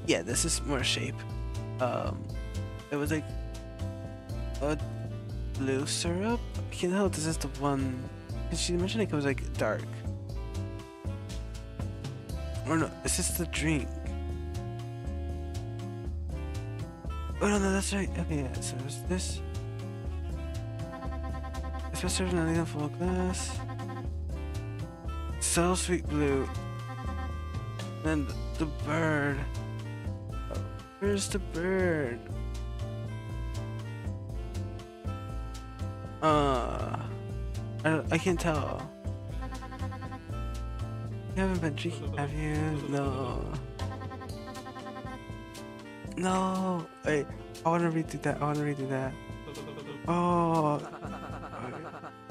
Yeah, this is more shape. It was like a blue syrup. I can't tell if this is the one. She mentioned like it was like dark. Or no, this is the drink. Oh no, that's right. Okay, yeah, so it's this. It's best served in a full glass. So sweet blue. And the bird. Oh, where's the bird? I can't tell. You haven't been drinking, have you? No. No. Wait, I want to redo that. Oh.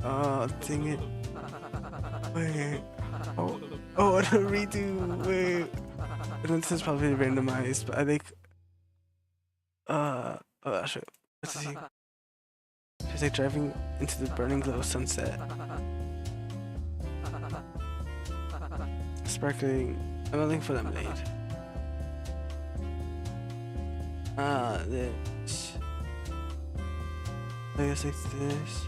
Oh, dang it. Wait. Oh, I want to redo. Wait. I know this is probably randomized, but I think. Oh, actually, let's see. She's like driving into the burning glow of sunset. Sparkling. I'm looking for lemonade. This. I guess like this.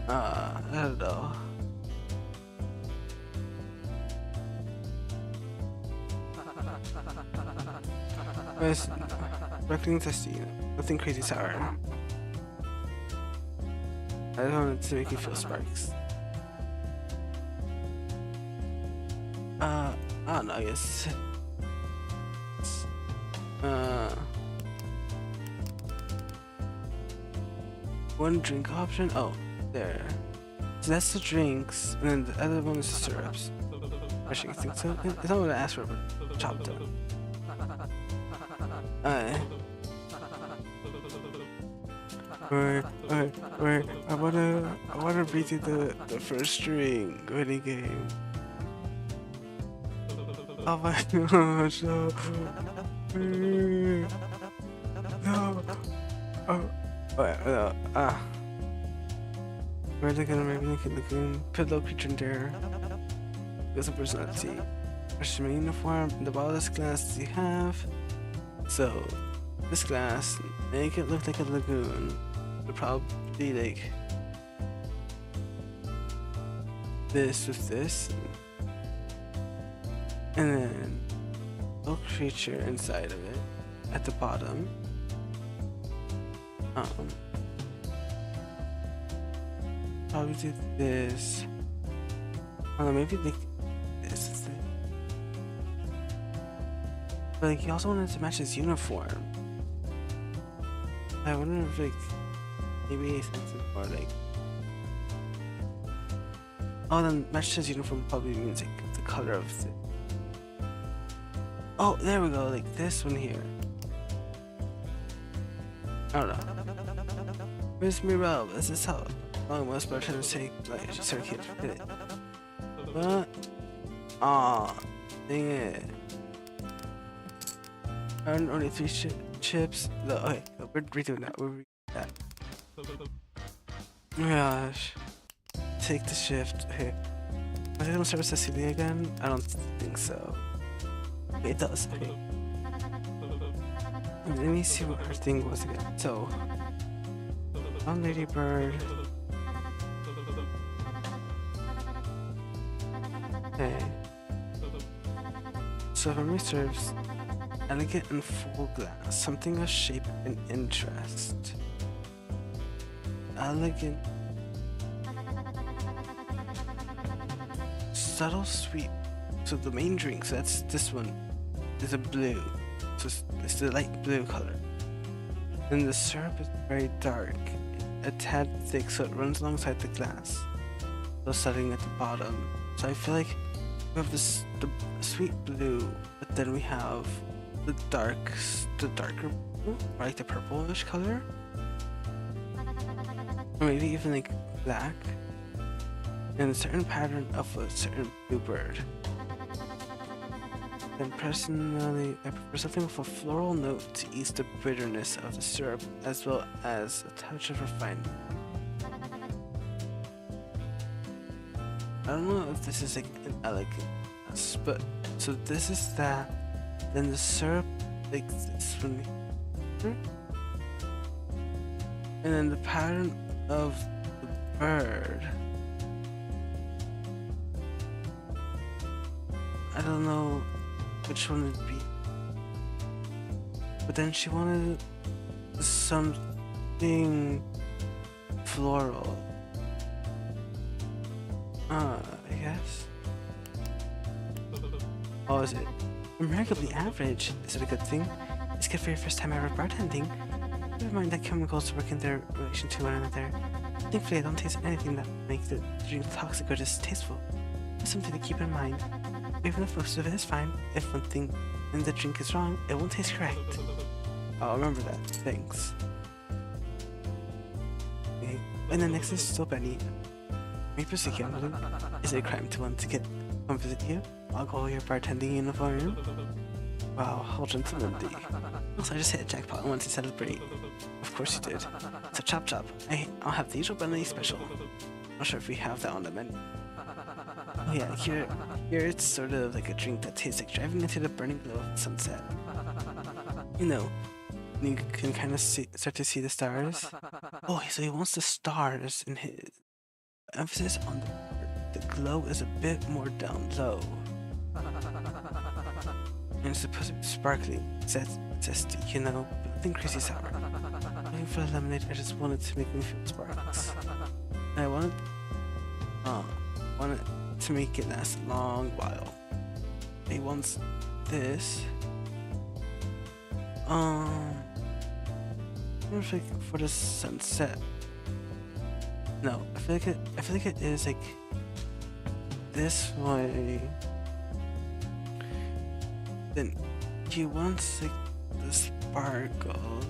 I don't know. Guys, sparkling tasty, nothing crazy sour. I just wanted to make you feel sparks. I don't know, I guess. One drink option? Oh, there. So that's the drinks, and then the other one is the syrups. I should think so. It's not what I asked for, but chopped up. I or I wanna beat you the first string winning game. Oh my gosh, no. No. Oh, We're looking at Meganedachi looking pillow creature in there. There's a personality. What's your uniform? In the bottom of this glass you have. So, this glass, make it look like a lagoon. It'll probably like this with this. And then little creature inside of it at the bottom. Probably do this. Oh, maybe like this is it. But like, he also wanted to match his uniform. I wonder if like maybe something more like. Oh, then match his uniform probably means like the color of the. Oh, there we go. Like this one here. I don't know. Where's my robe? This is how long most bartenders take, like, sir can't forget it. What? Aw, dang it. Earned only 3 chips. No, okay, no, we're redoing that. We're redoing that. Oh my gosh. Take the shift. Okay. Are they gonna start with Cecilia again? I don't think so. Okay, it does. Okay. Let me see what her thing was again. So, on Ladybird. Okay. So memory serves elegant and full glass, something of shape and interest. Elegant, subtle, sweet. So the main drink, so that's this one, is a blue. So it's the light blue color. And the syrup is very dark, a tad thick, so it runs alongside the glass. So starting at the bottom. So I feel like we have the sweet blue, but then we have the darker blue, or like the purplish color, or maybe even like black, and a certain pattern of a certain bluebird. Then personally, I prefer something with a floral note to ease the bitterness of the syrup, as well as a touch of refinement. I don't know if this is like an elegant, but so this is that. Then the syrup, like this one here, and then the pattern of the bird. I don't know which one it'd be, but then she wanted something floral. I guess. Oh, is it remarkably average? Is it a good thing? It's good for your first time ever bartending. Never mind that chemicals work in their relation to one another. Thankfully, I don't taste anything that makes the drink toxic or distasteful. That's something to keep in mind. Even if most of it is fine, if one thing in the drink is wrong, it won't taste correct. I'll remember that. Thanks. Okay. And then next is still Benny. May proceed, gambling. Is it a crime to want to come visit you? I'll call your bartending uniform. Wow, how gentlemanly. Also, I just hit a jackpot and want to celebrate. Of course you did. So chop chop. I'll have the usual Benny special. Not sure if we have that on the menu. Oh yeah, here it's sort of like a drink that tastes like driving into the burning glow of the sunset. You know, you can kind of start to see the stars. Oh, so he wants the stars in his emphasis on the glow is a bit more down low. And it's supposed to be sparkling, zesty, you know, but nothing crazy sour. Looking for the lemonade, I just wanted to make me feel sparks. And I wanted to make it last a long while. He wants this. Perfect for the sunset. No, I feel like it is like this way. Then he wants like the sparkle.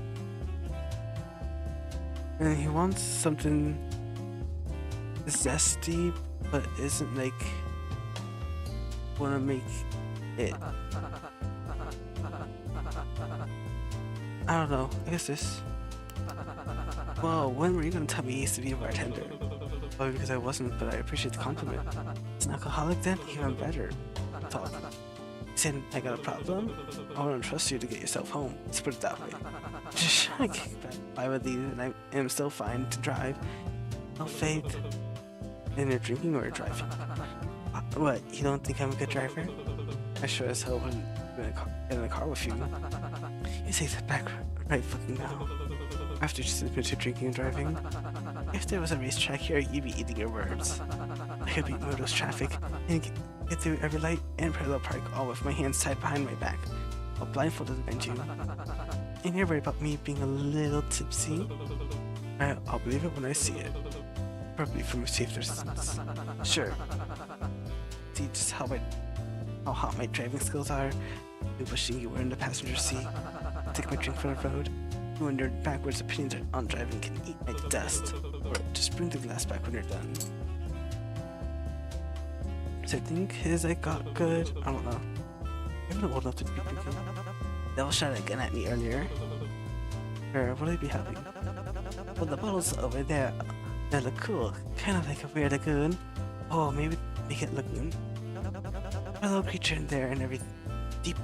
And he wants something zesty, but isn't like wanna make it. I don't know. I guess this. Well, when were you gonna tell me he used to be a bartender? Probably because I wasn't, but I appreciate the compliment. As an alcoholic then, even better. Talk. Saying I got a problem? I wouldn't trust you to get yourself home. Let's put it that way. Just trying to kick back by with you, and I am still fine to drive. No faith in your drinking or your driving. What, you don't think I'm a good driver? I sure as hell wouldn't get in a car with you. You take that back right fucking now. After just admit to drinking and driving. If there was a racetrack here, you'd be eating your words. I could beat motorless traffic and get through every light and parallel park, all with my hands tied behind my back, while blindfolded behind you. And you're worried about me being a little tipsy? I'll believe it when I see it. Probably from a safe distance. Sure. See just how hot my driving skills are. Me wishing you were in the passenger seat. Take my drink from the road. You and your backwards opinions on driving can eat my dust. Or just bring the glass back when you're done. So I think his I got good. I don't know. I'm not old enough to be drinking. Devil shot again at me earlier. Sure, would I be happy? Well, the bottles over there, they look cool. Kind of like a weird lagoon. Oh, maybe make it lagoon. A little creature in there and everything. Deep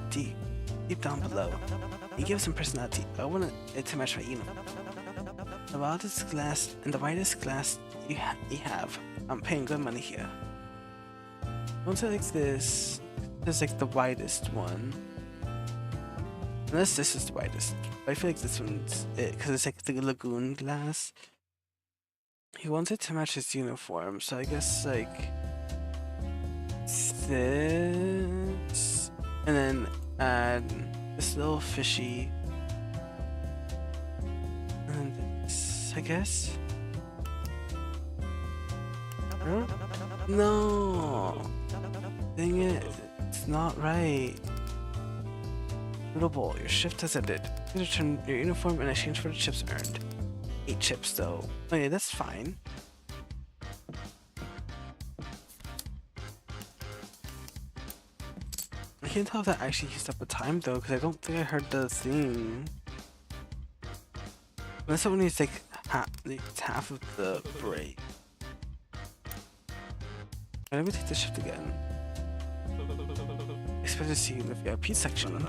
down below. You give some personality. I want it to match my emo. The wildest glass and the widest glass you have. I'm paying good money here. Once I like this, there's like the widest one. Unless this is the widest. But I feel like this one's it because it's like the lagoon glass. He wants it to match his uniform, so I guess like this, and then add this little fishy, and then this, I guess. No, dang it, it's not right. Notable, your shift has ended. Please return your uniform in exchange for the chips earned. 8 chips though. Oh yeah, that's fine. I can't tell if that actually used up a time though, because I don't think I heard the thing. Unless someone needs like half of the break. Let me take the shift again. Expected to see you in the VIP section.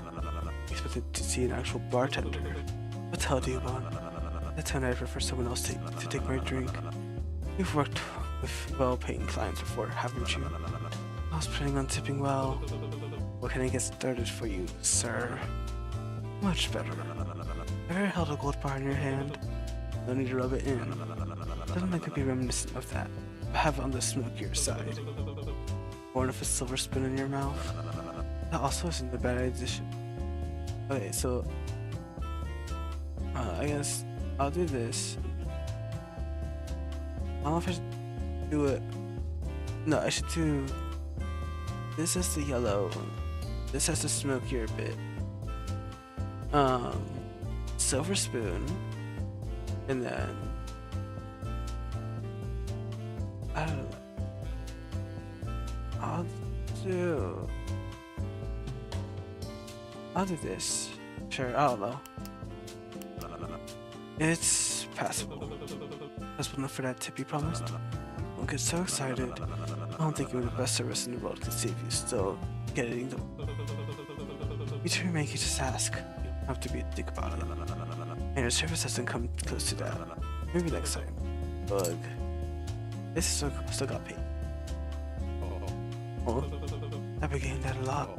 Expected to see an actual bartender. What the hell do you want? That's how I prefer someone else to take my drink. You've worked with well-paying clients before, haven't you? I was planning on tipping well. What can I get started for you, sir? Much better. Have you ever held a gold bar in your hand? No need to rub it in. Doesn't like to be reminiscent of that. But have it on the smokier side. Or if a silver spoon in your mouth. That also isn't a bad addition. Okay, so I guess I'll do this. I don't know if I should do it. No, I should do this as the yellow. This has the smokier bit. Silver spoon, and then I don't know. I'll do this. Sure, I don't know. It's passable. That's enough for that tip you promised. Don't get so excited. I don't think you're the best service in the world can save you still getting the. You two make you just ask. You don't have to be a dick about it. And your service doesn't come close to that. Maybe next time. Bug. This still got paid. Oh, I've been getting that a lot.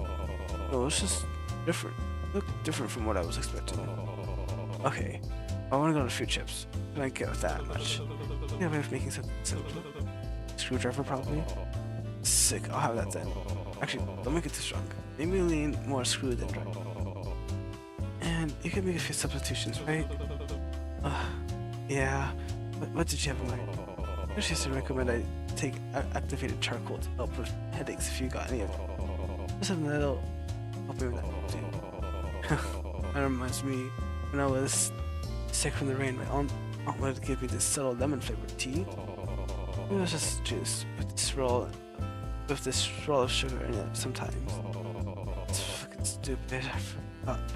Oh, it's just different. Look different from what I was expecting. Okay, I want to go to food chips. I don't get with that much. You have a way of making something simple. Screwdriver probably? Sick, I'll have that then. Actually, don't make it too strong. Maybe lean more screw than dry. And you can make a few substitutions, right? Yeah. What did you have in mind? I just recommend I take activated charcoal to help with headaches if you got any of it. Just something that'll help me with that too. That reminds me, when I was sick from the rain, my aunt wanted to give me this subtle lemon flavored tea. It was just juice with this roll of sugar in it sometimes. It's fucking stupid.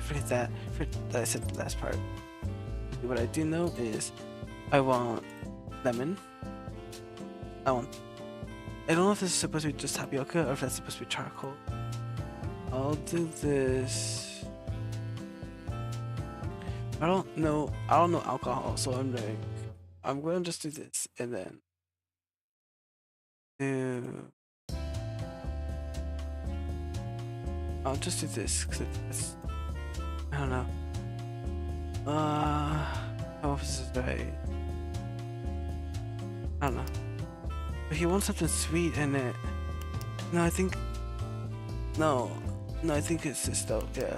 Forget that. Forget that I said the last part. What I do know is I want lemon. I don't know if this is supposed to be just tapioca or if that's supposed to be charcoal. I'll do this. I don't know alcohol, so I'm gonna just do this and then I'll just do this because it's I don't know. I don't know if this is right. I don't know. But he wants something sweet in it. No, I think it's this though. Yeah.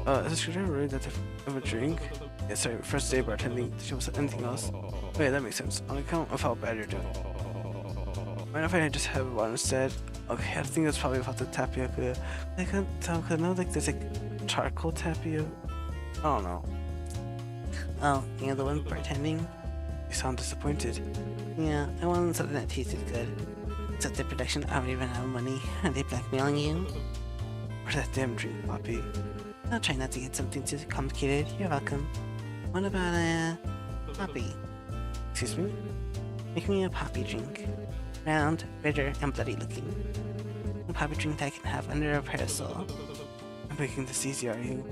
Is this screwdriver really that of a drink? Yeah, sorry, first day bartending. She was anything else? Oh yeah, that makes sense. On account of how bad you're doing. Mind if I just have one instead? Okay, I think that's probably about the tapioca. I can't tell because I know like there's like charcoal tapioca. I don't know. Oh, you're the one bartending? You sound disappointed. Yeah, I wanted something that tasted good. Except the production already ran out of money. Are they blackmailing you? Or that damn drink, Poppy. I'll try not to get something too complicated. You're welcome. What about a poppy? Excuse me? Make me a poppy drink. Round, bitter, and bloody looking. A poppy drink I can have under a parasol. I'm making this easy, are you?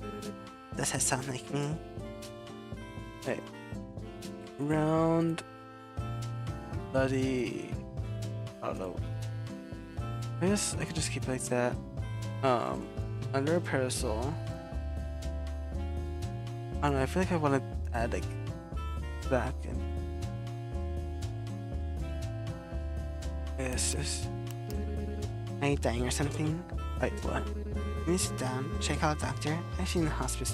Does that sound like me? Wait. Round, bloody... I don't know. I guess I could just keep it like that. Under a parasol. I don't know, I feel like I want to add like black and yes. Are you dying or something? Wait, what? Can you sit down? Should I call a doctor? I've seen the hospice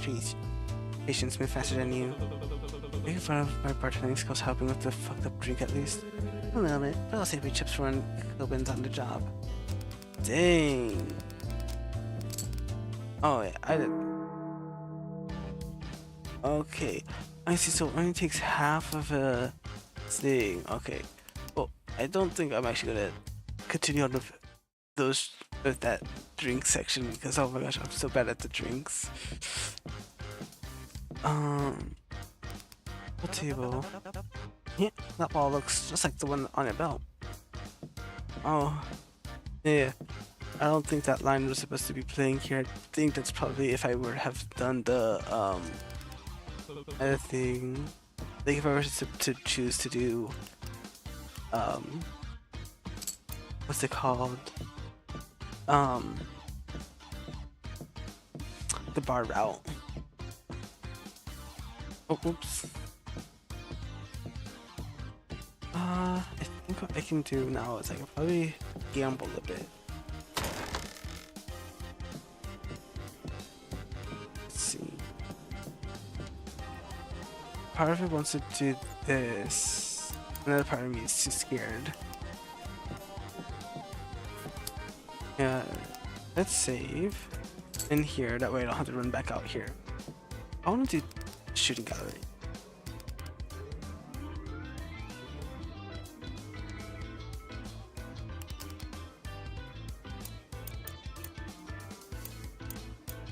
patients move faster than you. Making fun of my bartending skills helping with the fucked up drink at least. A little bit, but I'll save me chips for when Kilbin's on the job. Dang. Oh yeah, I did. Okay, I see. So it only takes half of a thing. Okay. Well, I don't think I'm actually gonna continue on with that drink section because oh my gosh, I'm so bad at the drinks. What table? Yeah, that ball looks just like the one on your belt. Oh, yeah. I don't think that line was supposed to be playing here. I think that's probably if I were to have done the other thing. Like if I were to choose to do what's it called? The bar route. Oh, oops. I think what I can do now is I can probably gamble a bit. Let's see. Part of it wants to do this. Another part of me is too scared. Yeah, let's save in here. That way I don't have to run back out here. I want to do shooting gallery.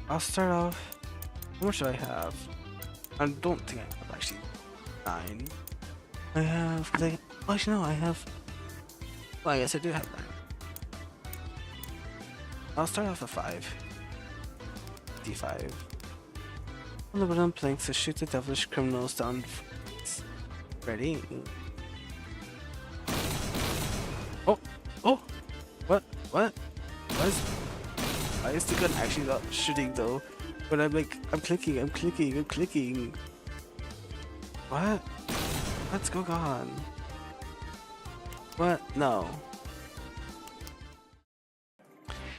I'll start off. How much do I have? I don't think I have actually 9. I have. Well, actually, no, I have. Well, I guess I do have 9. I'll start off with 5. D5. On the wooden planks to shoot the devilish criminals down. Ready? Oh! Oh! What? What? Why is the gun actually not shooting though? But I'm clicking. What? What's going on? What? No.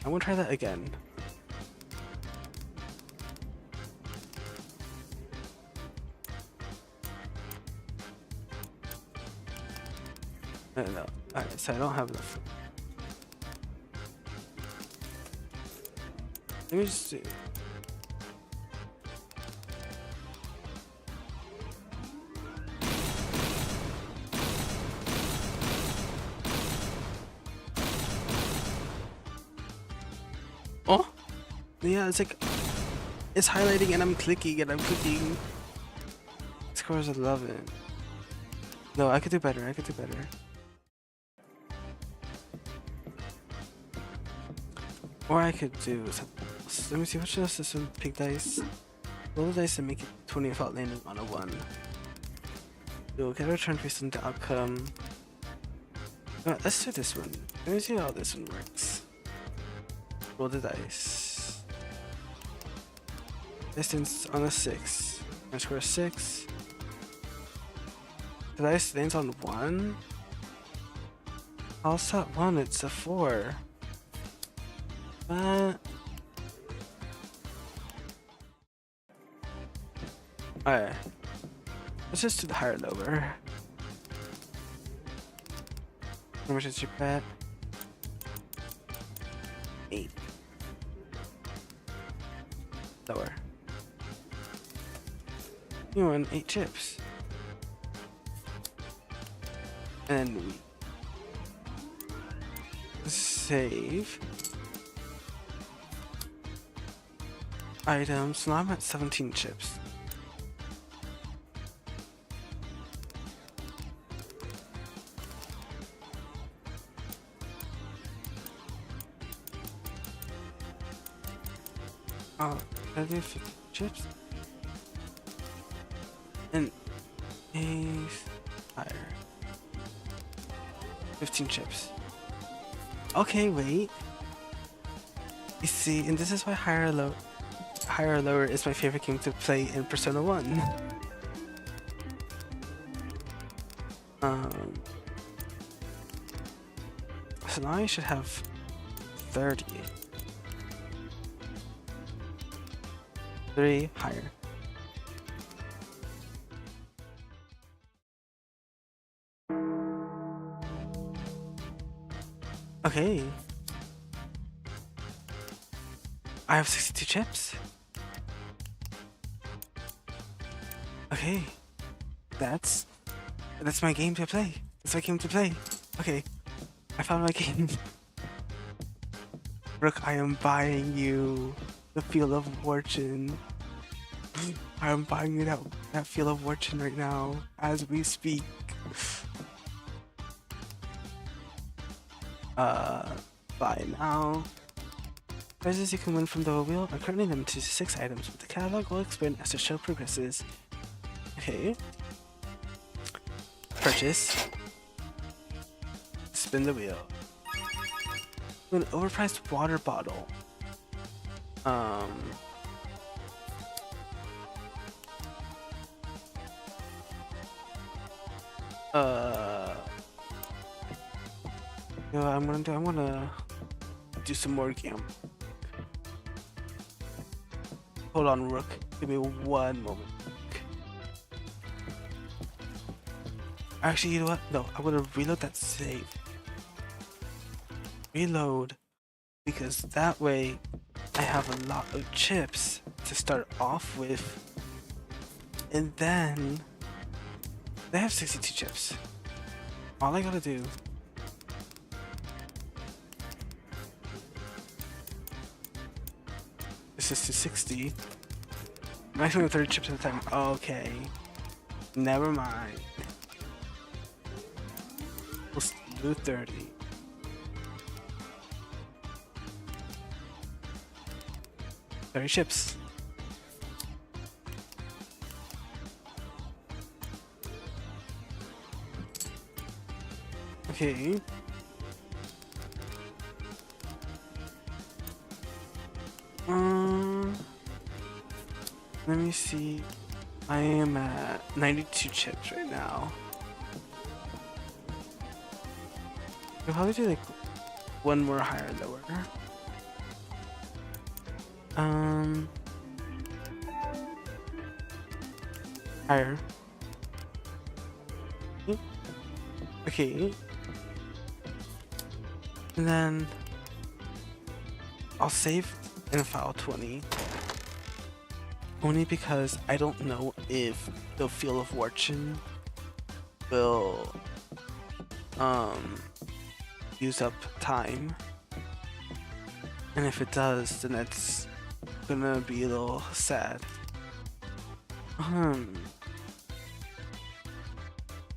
I'm gonna try that again. No. Alright, so I don't have enough. Let me just see. Yeah, it's like it's highlighting and I'm clicking and I'm clicking. Score is 11. No, I could do better. I could do better. Or I could do something else. Let me see, what should I do? Some pink dice. Roll the dice and make it 20 without landing on a 1. You'll get a return based on the outcome. Alright, let's do this one. Let me see how this one works. Roll the dice. Distance on a 6. I score a 6. The dice lands on 1? How's that 1? It's a 4. What? Alright. Let's just do the higher lower. How much is your bet? 8. Lower. You won 8 chips. And we save items. So now I'm at 17 chips. Oh, I do 50 chips. And ace higher. 15 chips. Okay, wait. You see, and this is why higher or lower is my favorite game to play in Persona 1. So now I should have 30. 3 higher. Okay. I have 62 chips. Okay. That's my game to play. That's my game to play. Okay. I found my game. Rook, I am buying you the Field of Fortune. I am buying you that Field of Fortune right now as we speak. Buy now. Prizes you can win from the wheel are currently limited to 6 items, but the catalog will expand as the show progresses. Okay. Purchase. Spin the wheel. An overpriced water bottle. You know what I'm gonna do some more gambling. Hold on, Rook. Give me one moment. Actually, you know what? No, I'm gonna reload that save. Reload. Because that way, I have a lot of chips to start off with. And then, they have 62 chips. All I gotta do is to 60. Maximum 30 chips at a time. Okay. Never mind. Let's do 30. Chips. Okay. Let me see. I am at 92 chips right now. I'll probably do like one more higher lower. Higher. Okay. And then I'll save in file 20. Only because I don't know if the Field of Fortune will use up time. And if it does, then that's gonna be a little sad.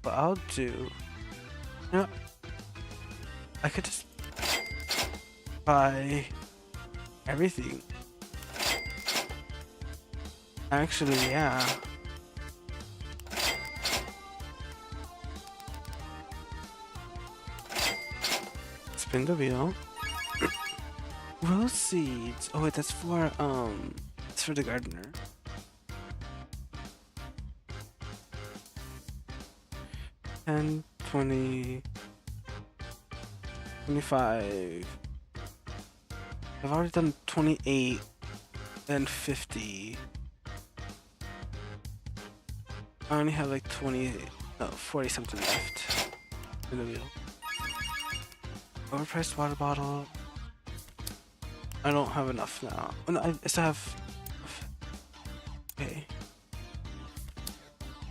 What I'll do, you know, I could just buy everything. Actually, yeah. Spin the wheel. Rose seeds. Oh wait, that's for the gardener. And 20, 25. I've already done 28 and 50. I only have like 40 something left in the wheel. Overpriced water bottle. I don't have enough now. Oh, no, I still have. Okay.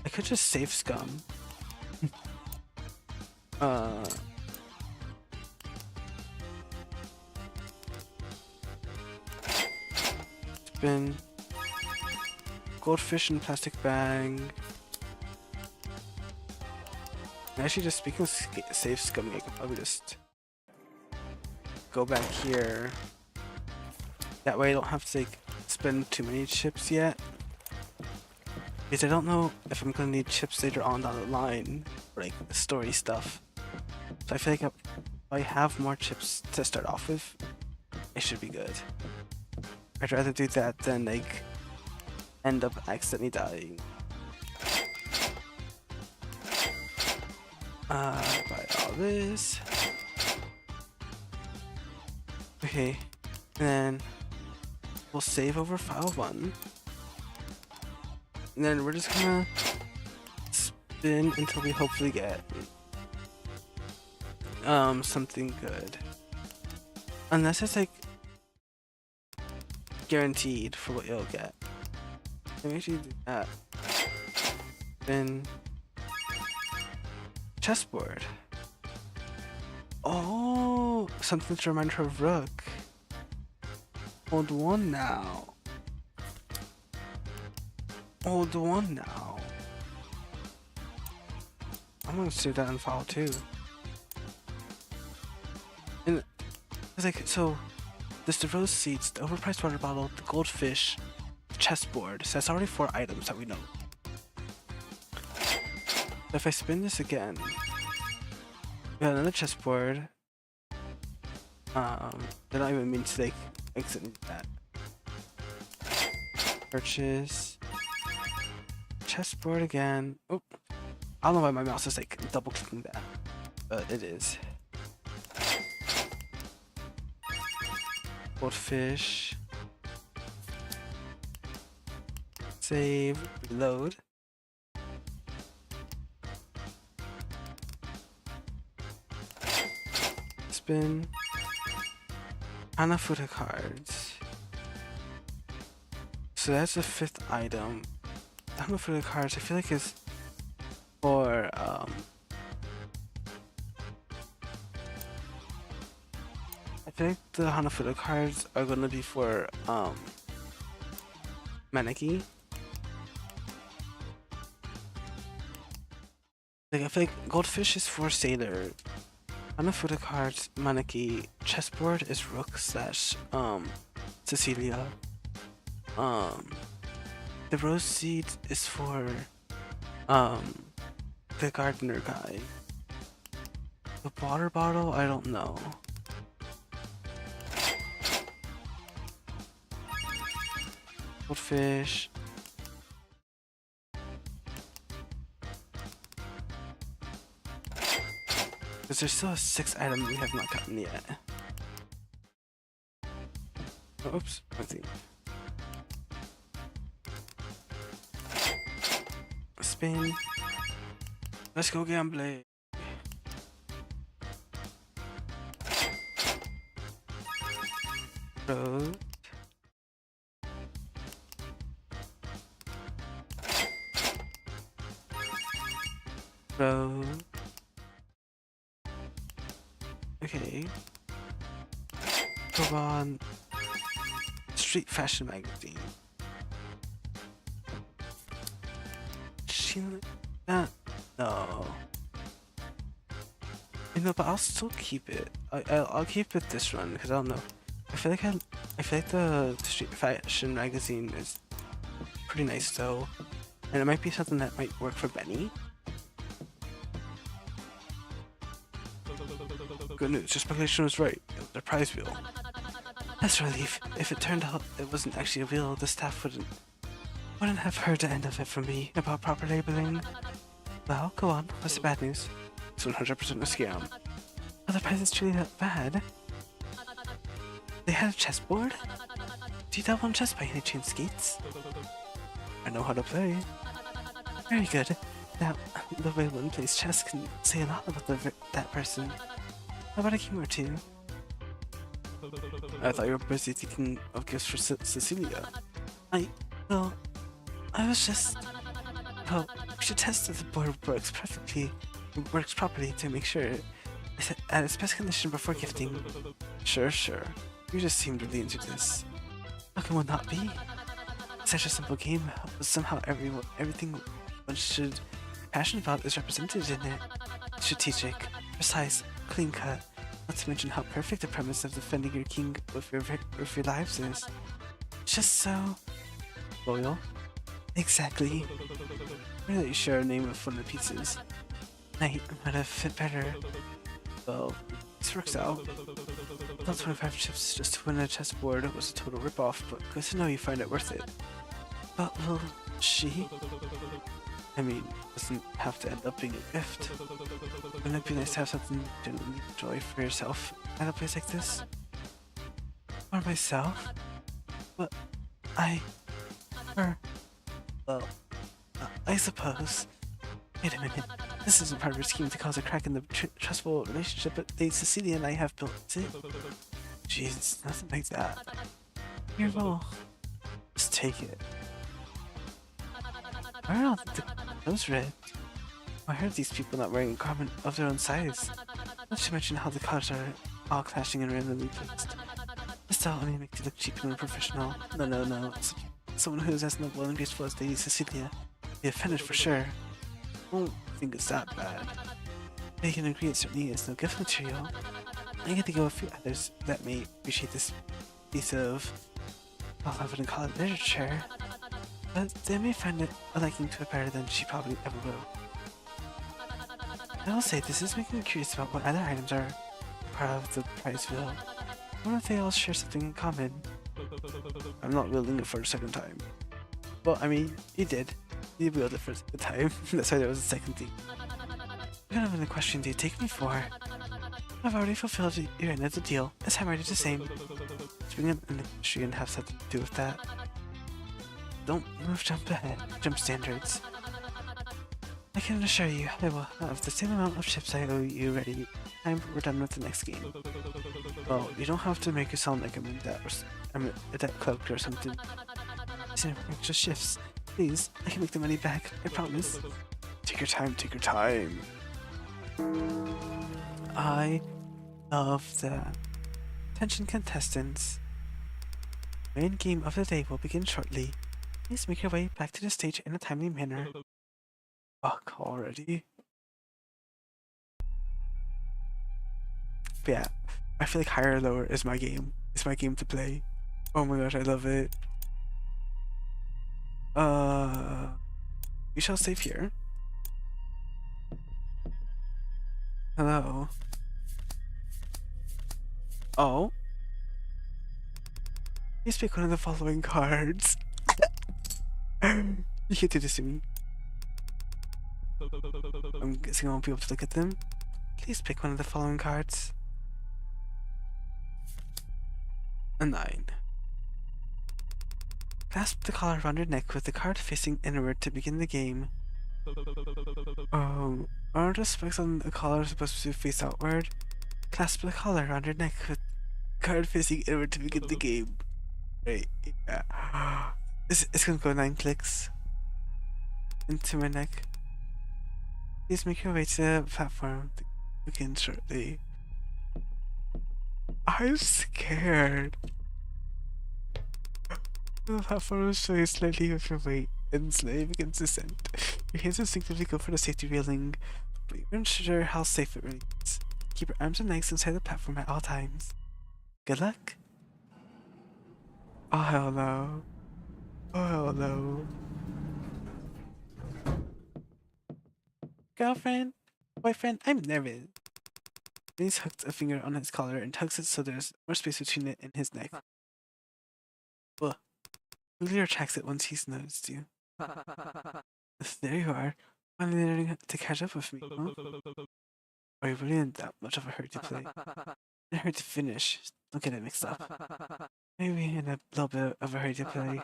I could just save scum. Spin. Goldfish in plastic bag. Actually, just speaking of save scumming, I could probably just go back here. That way I don't have to like spend too many chips yet. Because I don't know if I'm gonna need chips later on down the line for like story stuff. So I feel like if I have more chips to start off with, it should be good. I'd rather do that than like end up accidentally dying. Buy all this. Okay, and then we'll save over file 1. And then we're just gonna spin until we hopefully get something good. Unless it's like guaranteed for what you'll get. Let me actually do that. Then chessboard. Oh, something to remind her of Rook. Hold 1 now. Hold 1 now. I'm gonna save that in file 2. And it's like, so there's the rose seeds, the overpriced water bottle, the goldfish, the chessboard. So that's already 4 items that we know. So if I spin this again, we got another chessboard. Did not even mean to like exit that. Purchase. Chessboard again. Oh, I don't know why my mouse is like double clicking that, but it is. Goldfish. Save. Reload. Spin. Hanafuda cards. So that's the 5th item. Hanafuda cards, I feel like is for I feel like the Hanafuda cards are gonna be for Maneki. Like I feel like goldfish is for Sailor. Hanafuda cards, Maneki, chessboard is Rook slash Cecilia. The rose seed is for the gardener guy. The water bottle, I don't know. Goldfish. Because there's still a 6th item we have not gotten yet. Oops, I think. Spin. Let's go gambling. Road. Road. Okay. Go on. street fashion magazine. She no. You know, but I'll still keep it. I'll keep it this run because I don't know. I feel like the street fashion magazine is pretty nice though, and it might be something that might work for Benny. Good news, your speculation was right. It was a prize wheel. That's a relief. If it turned out it wasn't actually a wheel, the staff wouldn't have heard the end of it from me about proper labeling. Well, go on. What's the bad news? It's 100% a scam. Oh, the prize is truly that bad. They had a chessboard? Do you dabble in chess by any chance, Skates? I know how to play. Very good. Now, the way one plays chess can say a lot about that person. How about a game or two? I thought you were busy thinking of gifts for Cecilia. Well, I was just... Well, we should test that the board works properly to make sure it's at its best condition before gifting. Sure. You just seemed really into this. How can one not be? Such a simple game, but somehow everything one should be passionate about is represented in it. Strategic, precise, clean cut. Not to mention how perfect the premise of defending your king with your lives is. Just so loyal. Exactly. Now that you share a name with one of the pieces, Knight might have fit better. Well, this works out. About 25 chips just to win a chessboard was a total ripoff, but good to know you find it worth it. But will she? I mean, doesn't have to end up being a gift. Wouldn't it be nice to have something to genuinely enjoy for yourself at a place like this? Or myself? But well, I suppose. Wait a minute. This isn't part of her scheme to cause a crack in the trustful relationship that Cecilia and I have built, is it? Jeez, nothing like that. Here, well, just take it. Why are all the nose red? I heard these people not wearing a garment of their own size. Not to mention how the colors are all clashing and randomly placed. This all only makes you look cheap and unprofessional. No. Someone who is as noble and graceful as Lady Cecilia be offended for sure. Won't think it's that bad. They can agree it certainly is no gift material. I get to go with a few others that may appreciate this piece of, well, I wouldn't call it literature, but they may find it a liking to it better than she probably ever will. I will say this is making me curious about what other items are part of the prize wheel. I wonder if they all share something in common. I'm not wielding it for a second time. Well, I mean, you did. You wielded it for a second time. That's why there was a second thing. What kind of a question do you take me for? I've already fulfilled your end of the deal. It's time I did the same. Spring up in the industry and have something to do with that. Don't move, jump standards. I can assure you, I will have the same amount of chips I owe you ready time we're done with the next game. Well, you don't have to make it sound like I'm a debt cloak or something. Extra shifts. Please, I can make the money back, I promise. Take your time. I love that. Attention contestants. Main game of the day will begin shortly. Please make your way back to the stage in a timely manner. Fuck already. But yeah, I feel like higher or lower is my game. It's my game to play. Oh my gosh, I love it. We shall save here. Hello. Oh. Please pick one of the following cards. You can't do this to me. I'm guessing I won't be able to look at them. Please pick one of the following cards. A 9. Clasp the collar around your neck with the card facing inward to begin the game. Are the spikes on the collar supposed to face outward? Clasp the collar around your neck with the card facing inward to begin the game. Right, yeah. It's gonna go 9 clicks into my neck. Please make your way to the platform to begin shortly. I'm scared. The platform will sway slightly with your weight, and slowly begins to descend. Your hands instinctively go for the safety railing, but you aren't sure how safe it really is. Keep your arms and legs inside the platform at all times. Good luck. Oh hell no. Oh hell no. Girlfriend? Boyfriend? I'm nervous. Denise hooks a finger on his collar and tugs it so there's more space between it and his neck. Ugh. Julio retracts it once he's noticed you. There you are. Finally learning to catch up with me, huh? Are you really in that much of a hurry to play? In a hurry to finish. Don't get it mixed up. Maybe in a little bit of a hurry to play.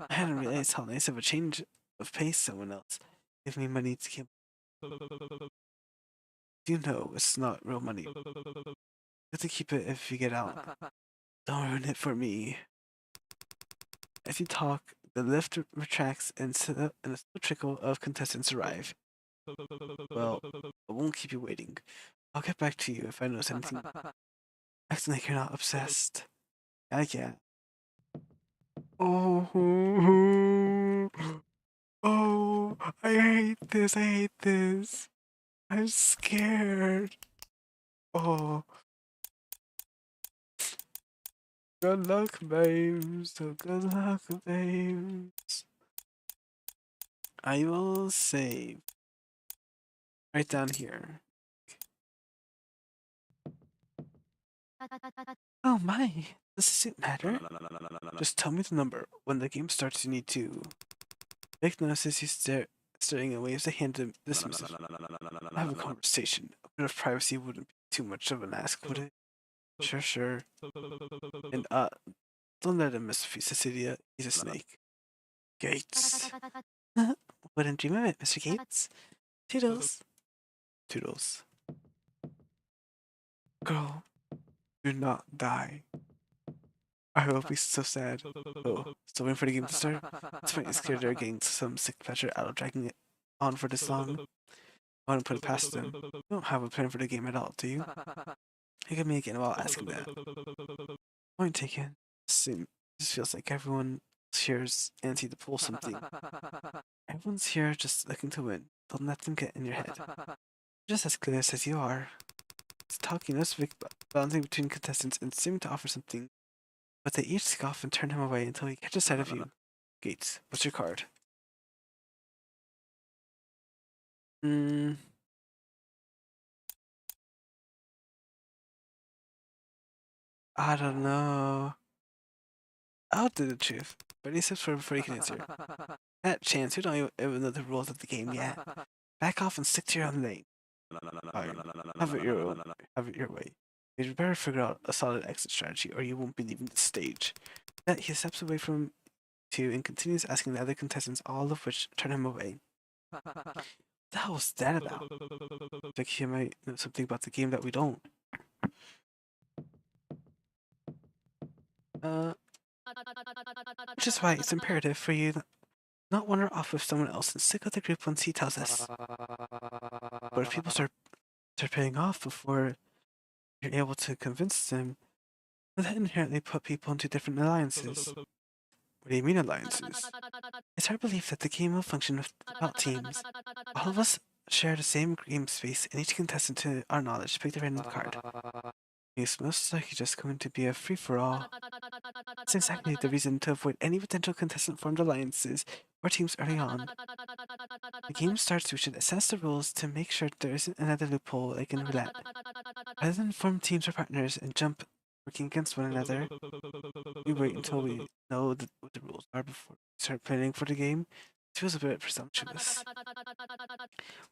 I hadn't realized how nice of a change of pace someone else gave me money to keep. You know it's not real money. You have to keep it if you get out. Don't ruin it for me. As you talk, the lift retracts and a slow trickle of contestants arrive. Well, I won't keep you waiting. I'll get back to you if I notice anything. Acting like you're not obsessed. Yeah. Oh, oh, I hate this. I hate this. I'm scared. Oh, good luck, babes. So good luck, babes. I will save right down here. Oh my, does it matter? Just tell me the number. When the game starts, you need to. Vic notices you staring and waves a hand to dismissive. Have a conversation. A bit of privacy wouldn't be too much of an ask, would it? Sure, sure. And don't let him miss Cecilia. He's a snake. Gates. Wouldn't dream of it, Mr. Gates. Toodles. Toodles. Girl, do not die. I will be so sad. Oh, still waiting for the game to start? It's funny, it's clear they're getting some sick pleasure out of dragging it on for this long. I want to put it past them. You don't have a plan for the game at all, do you? Look at me again while asking that. Point taken. This feels like everyone here is anti to pull something. Everyone's here just looking to win. Don't let them get in your head. Just as clueless as you are. It's talking us bouncing between contestants and seeming to offer something, but they each scoff and turn him away until he catches sight of you. Gates, what's your card? I don't know. I'll do the truth, but he sips for before he can answer. That chance, you don't even know the rules of the game yet. Back off and stick to your own lane. Fine. Have it your own. Have it your way. You'd better figure out a solid exit strategy, or you won't be leaving the stage. Then he steps away from you and continues asking the other contestants, all of which turn him away. What the hell was that about? Like he might know something about the game that we don't. Which is why it's imperative for you not wander off with someone else and stick with the group once he tells us. But if people start paying off before you're able to convince them, that inherently put people into different alliances. What do you mean alliances? It's our belief that the game will function without teams. All of us share the same game space, and each contestant, to our knowledge, picked a random card. It's most likely just going to be a free-for-all. That's exactly the reason to avoid any potential contestant-formed alliances or teams early on. The game starts, we should assess the rules to make sure there isn't another loophole like in roulette. Rather than form teams or partners and jump working against one another, we wait until we know what the rules are before we start planning for the game. It feels a bit presumptuous.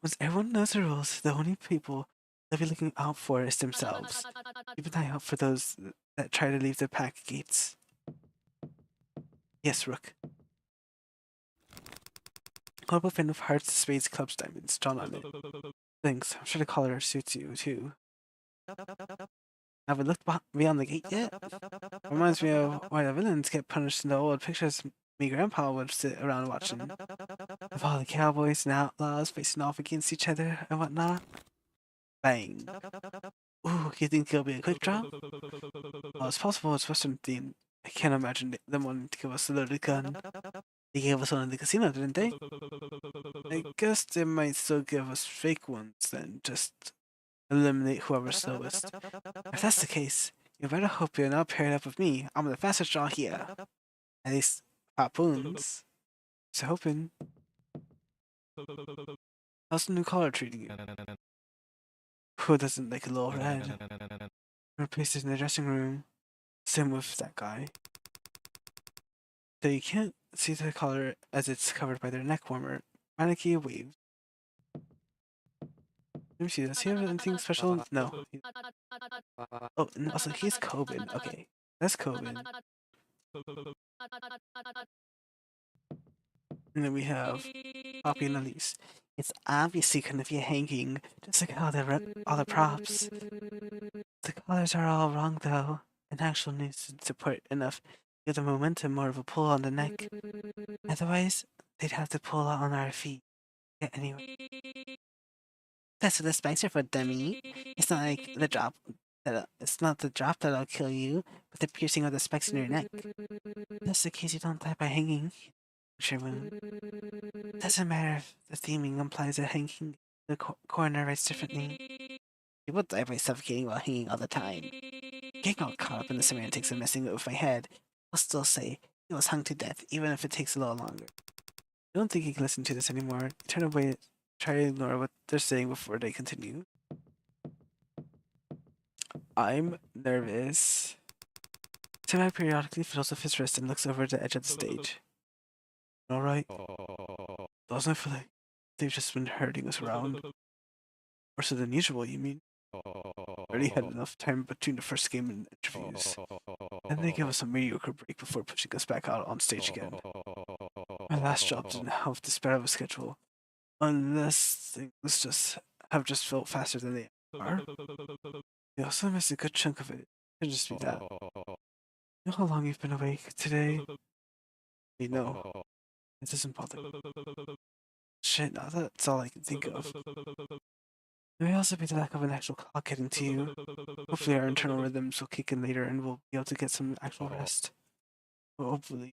Once everyone knows the rules, the only people they'll be looking out for is themselves. Keep an eye out for those that try to leave the pack gates. Yes, Rook. Global fan of hearts, spades, clubs, diamonds, drawn on it. Thanks. I'm sure the collar suits you too. Have we looked beyond the gate yet? Reminds me of why the villains get punished in the old pictures me grandpa would sit around watching. Of all the cowboys and outlaws facing off against each other and whatnot. Bang. Ooh, you think it'll be a quick draw? Well, it's possible it's Western themed I can't imagine them wanting to give us a loaded gun. They gave us one in the casino, didn't they? I guess they might still give us fake ones then, just eliminate whoever's slowest. If that's the case, you better hope you're not paired up with me. I'm the fastest draw here. At least, harpoons. So hoping. How's the new caller treating you? Who doesn't like a little red? Replaced it in the dressing room. Same with that guy. Though you can't see the collar as it's covered by their neck warmer. Maneki waves. Let me see, does he have anything special? No. Oh, and also he's Coben. Okay, that's Coben. And then we have Poppy and Elise. It's obviously gonna be hanging. Just look at all the props. The colors are all wrong though. An actual needs to support enough to give the momentum more of a pull on the neck. Otherwise, they'd have to pull out on our feet. Yeah, anyway. That's what the spikes are for, dummy. It's not like the drop it's not the drop that'll kill you, but the piercing of the spikes in your neck. That's the case you don't die by hanging. Sure wound. Doesn't matter if the theming implies that hanging the corner writes differently. People die by suffocating while hanging all the time. Getting all caught up in the semantics and messing with my head, I'll still say he was hung to death, even if it takes a little longer. I don't think you can listen to this anymore. Turn away, try to ignore what they're saying before they continue. I'm nervous. Semi periodically fiddles with his wrist and looks over the edge of the stage. Alright. Doesn't it feel like they've just been herding us around? More so than usual, you mean? Already had enough time between the first game and interviews. And they give us a mediocre break before pushing us back out on stage again. My last job didn't have this bad of a schedule. Unless things have just felt faster than they are. They also missed a good chunk of it. It could just be that. You know how long you've been awake today? Wait, no. It doesn't bother. Shit, now that's all I can think of. It may also be the lack of an actual clock getting to you. Hopefully our internal rhythms will kick in later and we'll be able to get some actual rest. Well, hopefully.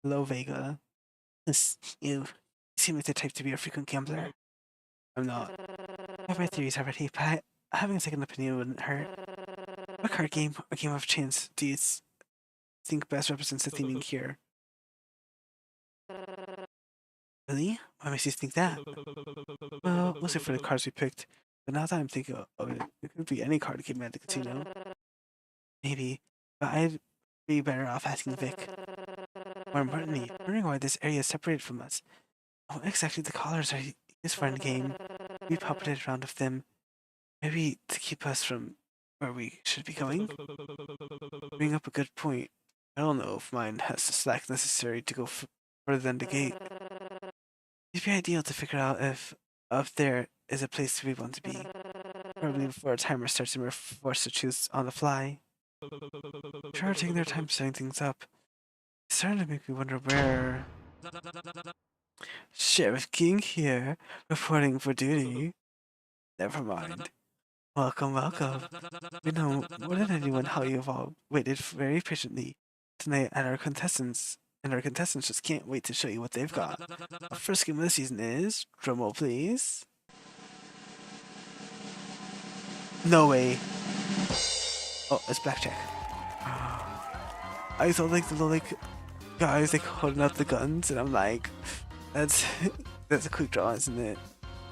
Hello, Vega. You seem like the type to be a frequent gambler. I'm not. I have my theories already, but having a second opinion wouldn't hurt. What card game or game of chance do you think best represents the theming here? Really? What makes you think that? Well, mostly for the cards we picked. But now that I'm thinking of it, it could be any card game at the casino. Maybe. But I'd be better off asking Vic. More importantly, wondering why this area is separated from us. What exactly the collars are used for in the game. We puppeted around with them. Maybe to keep us from where we should be going? Bring up a good point. I don't know if mine has the slack necessary to go further than the gate. It'd be ideal to figure out if up there is a place we want to be. Probably before a timer starts and we're forced to choose on the fly. Sure, taking their time setting things up. It's starting to make me wonder where... Sheriff King here, reporting for duty. Never mind. Welcome, welcome. We know more than anyone how you've all waited very patiently tonight and our contestants just can't wait to show you what they've got. Our first game of the season is, drumroll please. No way. Oh, it's blackjack. I saw like the little guys holding out the guns and I'm like, that's a quick draw, isn't it?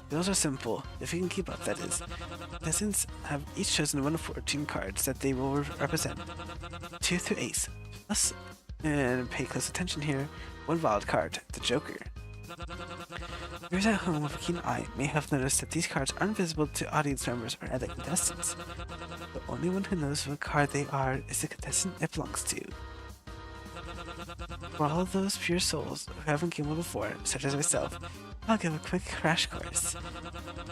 Those are simple, if you can keep up, that is. Contestants have each chosen one of 14 cards that they will represent. 2 through ace. Plus, and pay close attention here, one wild card, the Joker. Viewers at home with a keen eye may have noticed that these cards aren't visible to audience members or other contestants. The only one who knows what card they are is the contestant it belongs to. For all of those pure souls who haven't gambled before, such as myself, I'll give a quick crash course.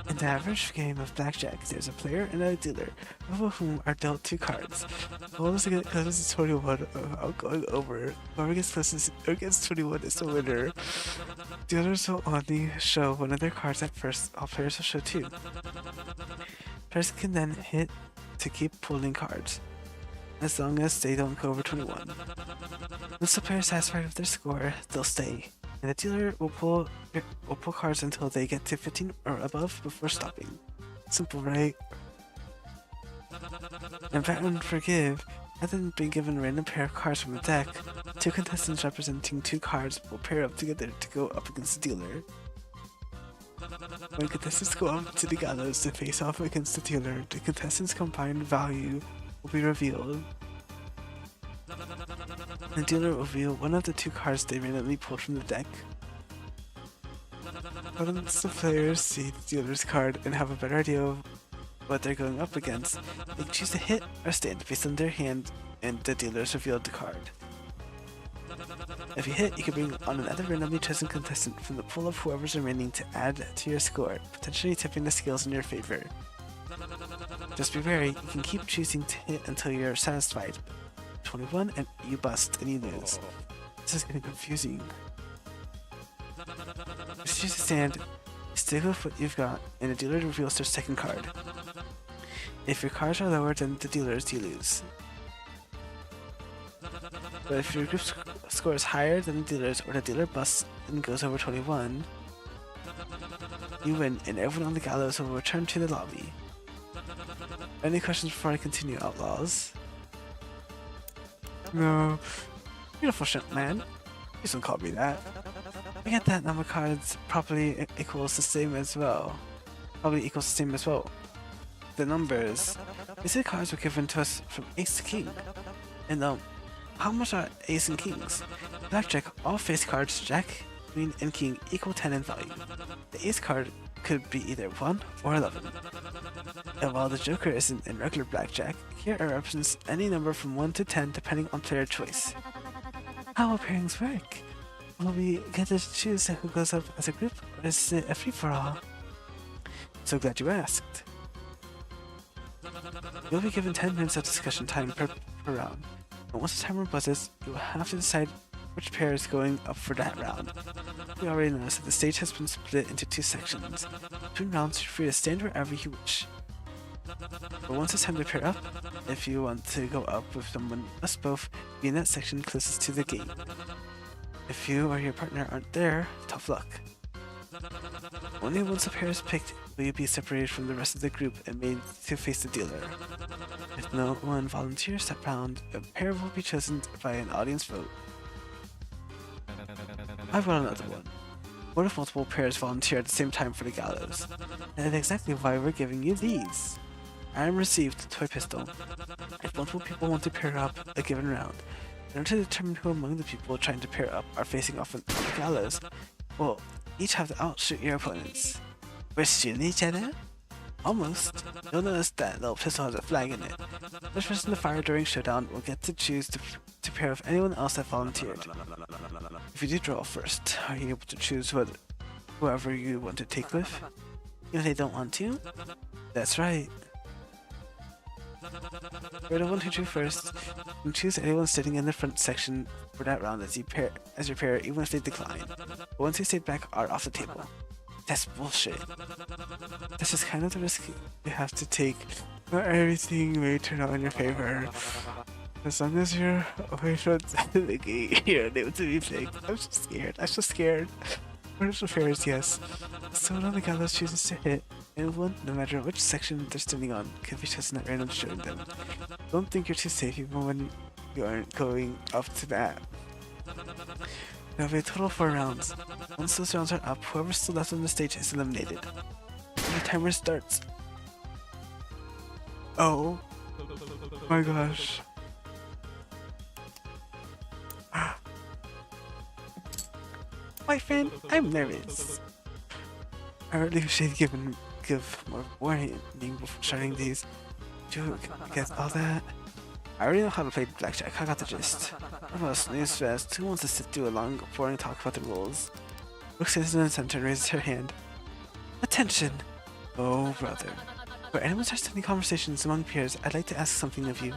In the average game of blackjack, there's a player and a dealer, both of whom are dealt 2 cards. Whoever gets closest to 21 without going over, whoever gets closest or gets 21 is the winner. Dealers will only show one of their cards at first, all players will show 2. Players can then hit to keep pulling cards. as long as they don't go over 21. Once the player is satisfied with their score, they'll stay, and the dealer will pull cards until they get to 15 or above before stopping. Simple, right? And Bet and Forgive, rather than being given a random pair of cards from the deck, 2 contestants representing 2 cards will pair up together to go up against the dealer. When contestants go up to the gallows to face off against the dealer, the contestants' combined value will be revealed. The dealer will reveal one of the 2 cards they randomly pulled from the deck. Once the players see the dealer's card and have a better idea of what they're going up against, they choose to hit or stand based on their hand and the dealer's revealed card. If you hit, you can bring on another randomly chosen contestant from the pool of whoever's remaining to add to your score, potentially tipping the scales in your favor. Just be wary, you can keep choosing to hit until you're satisfied. 21 and you bust and you lose. This is getting confusing. Just choose to stand, stick with what you've got, and the dealer reveals their second card. If your cards are lower than the dealer's, you lose. But if your group's score is higher than the dealer's, or the dealer busts and goes over 21, you win, and everyone on the gallows will return to the lobby. Any questions before I continue, Outlaws? No. Beautiful ship, man. Please don't call me that. I get that number cards probably equals the same as well. The numbers. These cards were given to us from Ace to King. And how much are Ace and Kings? Blackjack, all face cards, Jack, Queen, and King equal 10 in value. The Ace card could be either 1 or 11. And while the Joker isn't in regular Blackjack, here it represents any number from 1 to 10 depending on player choice. How will pairings work? Will we get to choose who goes up as a group, or is it a free-for-all? So glad you asked. You'll be given 10 minutes of discussion time per round, and once the timer buzzes, you will have to decide which pair is going up for that round. You already noticed that the stage has been split into 2 sections. Between rounds, you're free to stand wherever you wish. But once it's time to pair up, if you want to go up with someone, must both be in that section closest to the gate. If you or your partner aren't there, tough luck. Only once a pair is picked will you be separated from the rest of the group and made to face the dealer. If no one volunteers that round, a pair will be chosen by an audience vote. I've got another one. What if multiple pairs volunteer at the same time for the gallows? And that's exactly why we're giving you these. Item received, toy pistol. If multiple people want to pair up a given round, in order to determine who among the people trying to pair up are facing off on the gallows, well, each have to outshoot your opponents. We're shooting each other? Almost. You'll notice that little pistol has a flag in it. The person to fire during showdown will get to choose to pair with anyone else that volunteered. If you do draw first, are you able to choose whoever you want to take with? If they don't want to? That's right. For the one who drew first, you can choose anyone sitting in the front section for that round as your pair, even if they decline. But once they stayed back are off the table. That's bullshit. That's just kind of the risk you have to take. Not everything may turn out in your favor. As long as you're away from the gate, you're unable to be picked. I'm so scared. Wonderful fairs, yes. Someone on the gallows chooses to hit anyone, no matter which section they're standing on, can be chosen at random showing them. Don't think you're too safe even when you aren't going up to bat. There will be a total of 4 rounds. Once those rounds are up, whoever's still left on the stage is eliminated. And the timer starts. Oh my gosh. My friend, I'm nervous. I really wish I'd give more warning before starting these. Do you get all that? I already know how to play blackjack, I got the gist. Almost news fast, who wants to sit through a long, boring talk about the rules? Brooke sits in the center and raises her hand. Attention! Oh, brother. Where anyone starts any conversations among peers, I'd like to ask something of you.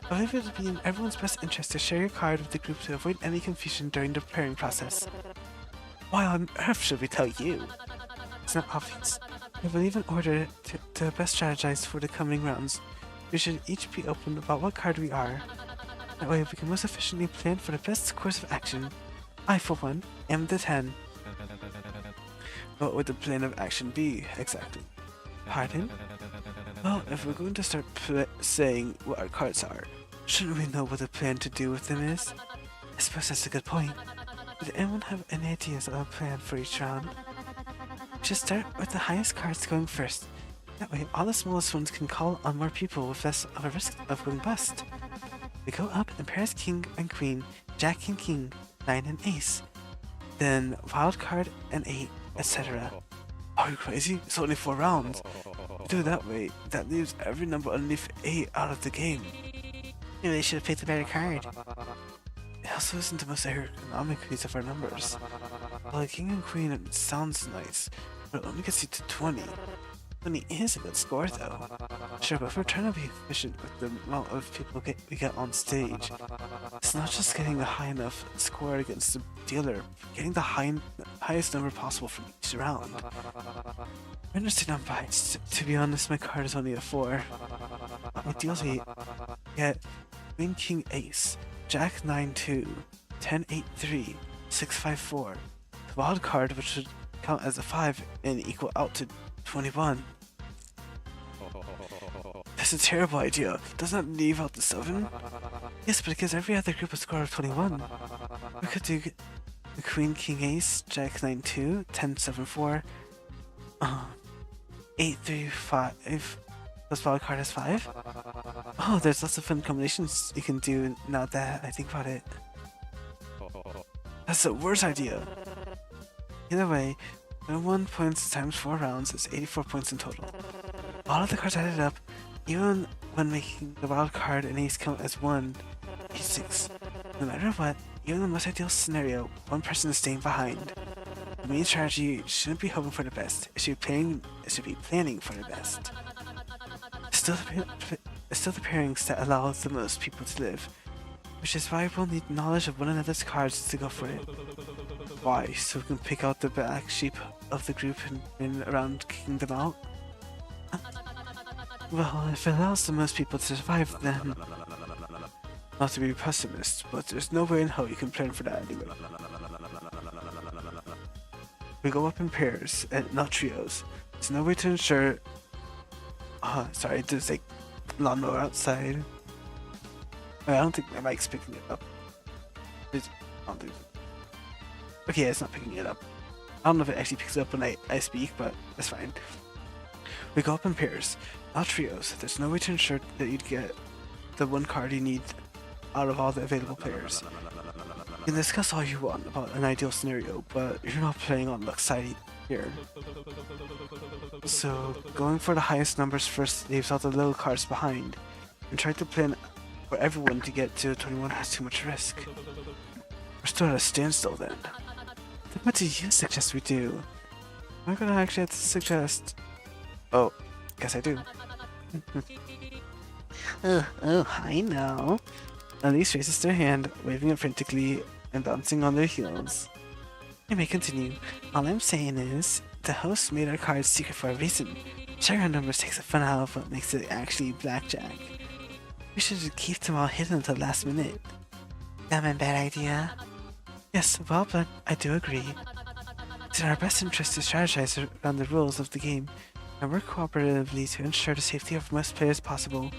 I believe it would be in everyone's best interest to share your card with the group to avoid any confusion during the pairing process. Why on earth should we tell you? It's not obvious. I believe in order to best strategize for the coming rounds, We should each be open about what card we are. That way we can most efficiently plan for the best course of action. I, for one, am the 10. What would the plan of action be, exactly? Pardon? Well, if we're going to start saying what our cards are, shouldn't we know what the plan to do with them is? I suppose that's a good point. Does anyone have any ideas of a plan for each round? We should start with the highest cards going first. That way, all the smallest ones can call on more people with less of a risk of going bust. We go up in pairs king and queen, jack and king, 9 and ace. Then wild card and 8, etc. Are you crazy? It's only 4 rounds. We do it that way, that leaves every number underneath 8 out of the game. Maybe they should have picked a better card. It also isn't the most ergonomic use of our numbers. While a king and queen it sounds nice, but it only gets you to 20. 20 is a good score though. Sure, but if we're trying to be efficient with the amount of people we get on stage, it's not just getting a high enough score against the dealer, getting the highest number possible from each round. I understand I'm biased. To be honest, my card is only a 4. Ideally, get queen king ace, jack 9 2, 10 8 3, 6 5 4. The wild card, which should count as a 5 and equal out to 21. That's a terrible idea. Doesn't that leave out the 7? Yes, but it gives every other group a score of 21. We could do the queen king ace, jack 9 2, 10 7 4, 8 3 5. Plus wild card has 5. Oh, there's lots of fun combinations you can do now that I think about it. That's the worst idea. Either way, 21 points times 4 rounds is 84 points in total. All of the cards added up, even when making the wild card and ace count as 1, 86. No matter what, even in the most ideal scenario, one person is staying behind. The main strategy shouldn't be hoping for the best, it should be planning for the best. It's still the pairings that allow the most people to live, which is why we'll need knowledge of one another's cards to go for it. Why? So we can pick out the black sheep of the group and around kicking them out? Well, if it allows the most people to survive, then... Not to be a pessimist, but there's no way in hell you can plan for that anyway. We go up in pairs, and not trios. There's no way to ensure... sorry, there's like lawnmower outside. I don't think my mic's picking it up. I don't think so. Okay, it's not picking it up. I don't know if it actually picks it up when I speak, but that's fine. We go up in pairs, not trios. There's no way to ensure that you'd get the one card you need out of all the available players. You can discuss all you want about an ideal scenario, but you're not playing on luck side here. So, going for the highest numbers first leaves all the little cards behind, and trying to plan for everyone to get to 21 has too much risk. We're still at a standstill then. Then what do you suggest we do? Am I gonna actually have to suggest... Oh, guess I do. I know. Elise raises their hand, waving it frantically and bouncing on their heels. You may continue. All I'm saying is, the host made our cards secret for a reason. Sharing our numbers takes the fun out of what makes it actually blackjack. We should keep them all hidden until the last minute. That a bad idea? Yes, well, but I do agree. It's in our best interest to strategize around the rules of the game and work cooperatively to ensure the safety of most players possible.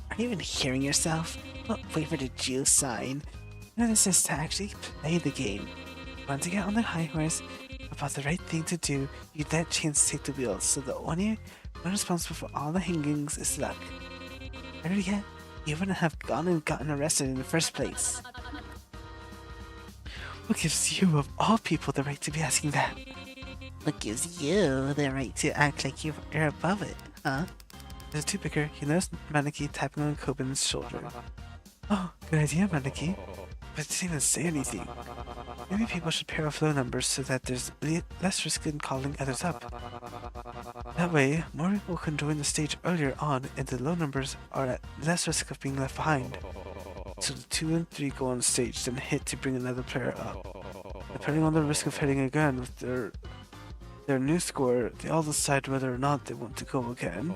Are you even hearing yourself? Don't wait for the juice sign. This is to actually play the game. Want to get on the high horse about the right thing to do, you let chance take the wheel, so the only one responsible for all the hangings is luck. Better yet, you wouldn't have gone and gotten arrested in the first place. What gives you, of all people, the right to be asking that? What gives you the right to act like you're above it, huh? There's a two-picker. He noticed Maneki tapping on Kobin's shoulder. Oh, good idea, Maneki. But it didn't even say anything. Maybe people should pair off low numbers so that there's less risk in calling others up. That way, more people can join the stage earlier on and the low numbers are at less risk of being left behind. So the 2 and 3 go on stage, then hit to bring another player up. Depending on the risk of hitting again with their new score, they all decide whether or not they want to go again.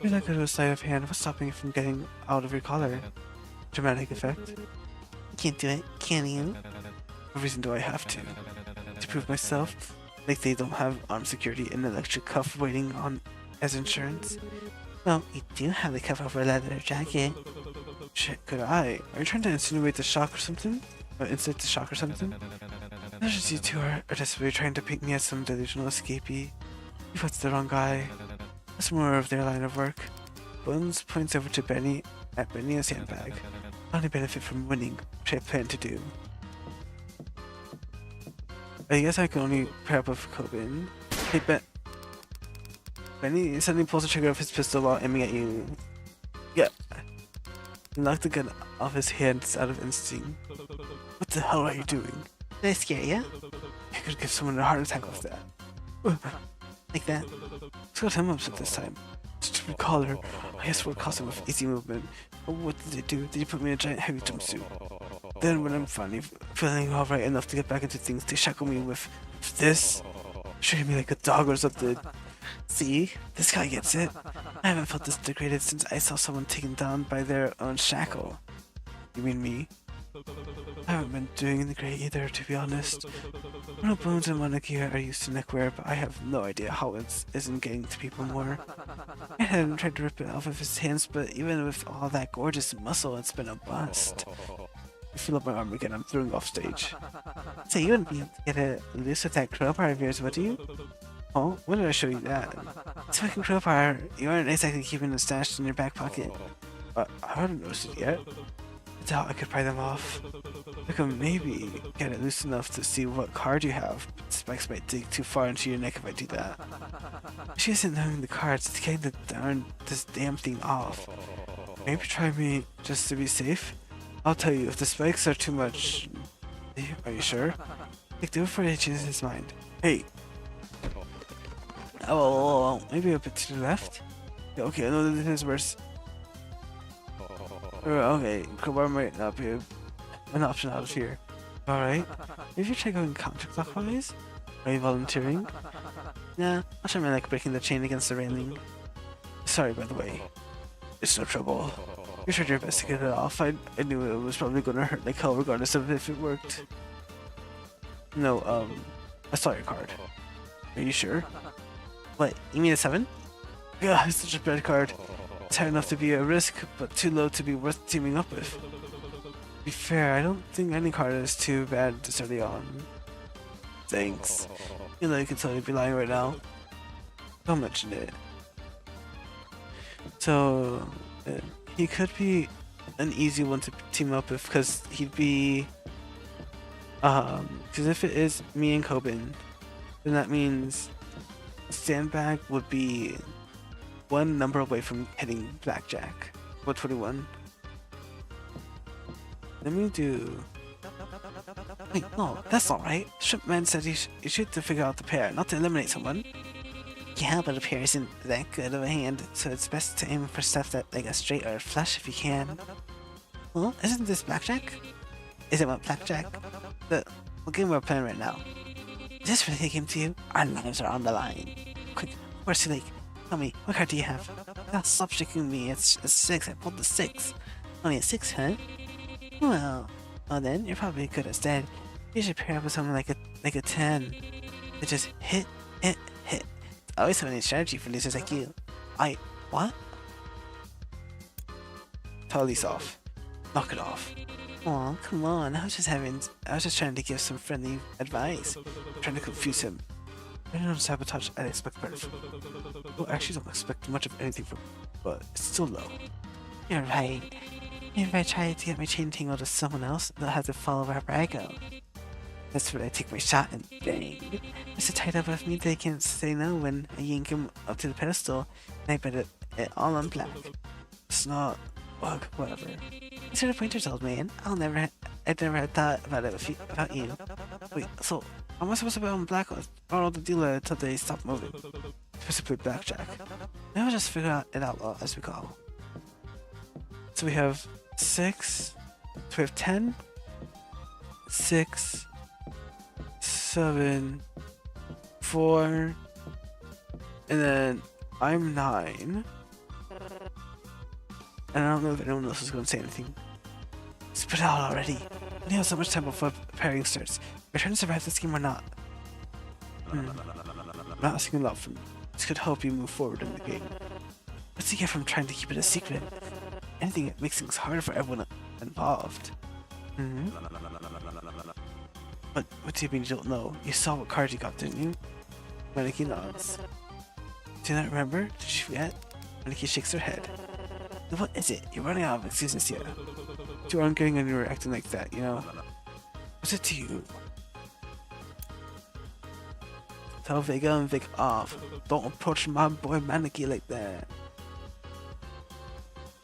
You're not good with sleight of hand. What's stopping you from getting out of your collar? Dramatic effect. Can't do it, can you? What reason do I have to? To prove myself? Like they don't have armed security and an electric cuff waiting on as insurance? Well, you do have the cuff over a leather jacket. Shit, could I? Are you trying to insinuate the shock or something? Or insert the shock or something? It's just you two are desperately trying to paint me as some delusional escapee. You've got the wrong guy. That's more of their line of work. Bones points over to Benny at Benny's handbag. I only benefit from winning, which I plan to do. I guess I can only pair up with Coben. Hey, Benny suddenly pulls the trigger of his pistol while aiming at you. Yeah. He knocked the gun off his hands out of instinct. What the hell are you doing? Did I scare you? You could give someone a heart attack off that. Like that. Let's go to him upset this time. Stupid collar. I guess we'll cost him with easy movement. But what did they do? Did you put me in a giant heavy jumpsuit? Then when I'm finally feeling alright enough to get back into things, they shackle me with this. Treating me like a dog or something. See? This guy gets it. I haven't felt this degraded since I saw someone taken down by their own shackle. You mean me? I haven't been doing great either, to be honest. No Bones and Monarchy are used to neckwear, but I have no idea how it isn't getting to people more. I hadn't tried to rip it off of his hands, but even with all that gorgeous muscle, it's been a bust. I feel up my arm again, I'm throwing off stage. So you wouldn't be able to get it loose with that crowbar of yours, would you? Oh, when did I show you that? Speaking crowbar, you aren't exactly keeping it stashed in your back pocket. I haven't noticed it yet. I doubt I could pry them off. I could maybe get it loose enough to see what card you have, but spikes might dig too far into your neck if I do that. She isn't knowing the cards, it's getting this damn thing off. Maybe try me just to be safe? I'll tell you, if the spikes are too much... Are you sure? Like, do it before he changes his mind. Hey! Oh, maybe a bit to the left? Yeah, okay, I know this is worse. Okay, crowbar might not be an option out of here. Alright, if you try going counterclockwise, are you volunteering? Nah, I'll try my luck breaking the chain against the railing. Sorry, by the way. It's no trouble. You tried your best to get it off. I knew it was probably gonna hurt like hell regardless of if it worked. No, I saw your card. Are you sure? What, you mean a 7? Yeah, it's such a bad card. It's high enough to be a risk, but too low to be worth teaming up with. To be fair, I don't think any card is too bad to start on. Thanks. You know you can totally be lying right now. Don't mention it. So, he could be an easy one to team up with, because he'd be... because if it is me and Coben, then that means Sandbag would be one number away from hitting Blackjack. 121. Let me do... Wait, no, that's alright. Shipman said you shoot to figure out the pair, not to eliminate someone. Yeah, but a pair isn't that good of a hand, so it's best to aim for stuff that like a straight or a flush if you can. Well, isn't this Blackjack? Is it what Blackjack? We'll give him a plan right now. Is this really a game to you? Our lives are on the line. Quick, where's the lake? Tell me, what card do you have? Oh, stop shaking me, it's a 6, I pulled the 6. Only a 6, huh? Well then, you're probably good instead. You should pair up with something like a 10. That just hit. I always have any strategy for losers like you. What? Totally off. Knock it off. Aw, come on, I was just trying to give some friendly advice. Trying to confuse him. I don't sabotage, I expect better from him. Well, I actually don't expect much of anything from him, but it's still low. You're right. Maybe if I try to get my chain tangled with someone else, they'll have to follow wherever I go. That's when I take my shot and bang. They're so tied up with me they can't say no when I yank him up to the pedestal and I bet it all on black. It's not... Ugh, whatever. These are the pointers, old man. I'd never had thought about it about you. Wait, so how am I supposed to bet on black or all the dealer until they stop moving? Supposed to play blackjack. Maybe we'll just figure it out as we go. So we have 6, so we have 10, 6, 7, 4, and then I'm 9. And I don't know if anyone else is going to say anything. Spit it out already. We only have so much time before pairing starts. Are you trying to survive this game or not? I'm not asking a lot from you. This could help you move forward in the game. What's you get from trying to keep it a secret? Anything that makes things harder for everyone involved. What do you mean you don't know? You saw what card you got, didn't you? Maneki nods. Do you not remember? Did you forget? Maneki shakes her head. Then what is it? You're running out of excuses here. You aren't getting anywhere acting like that, you know? What's it to you? Tell Vega and Vic off. Don't approach my boy Maneki like that.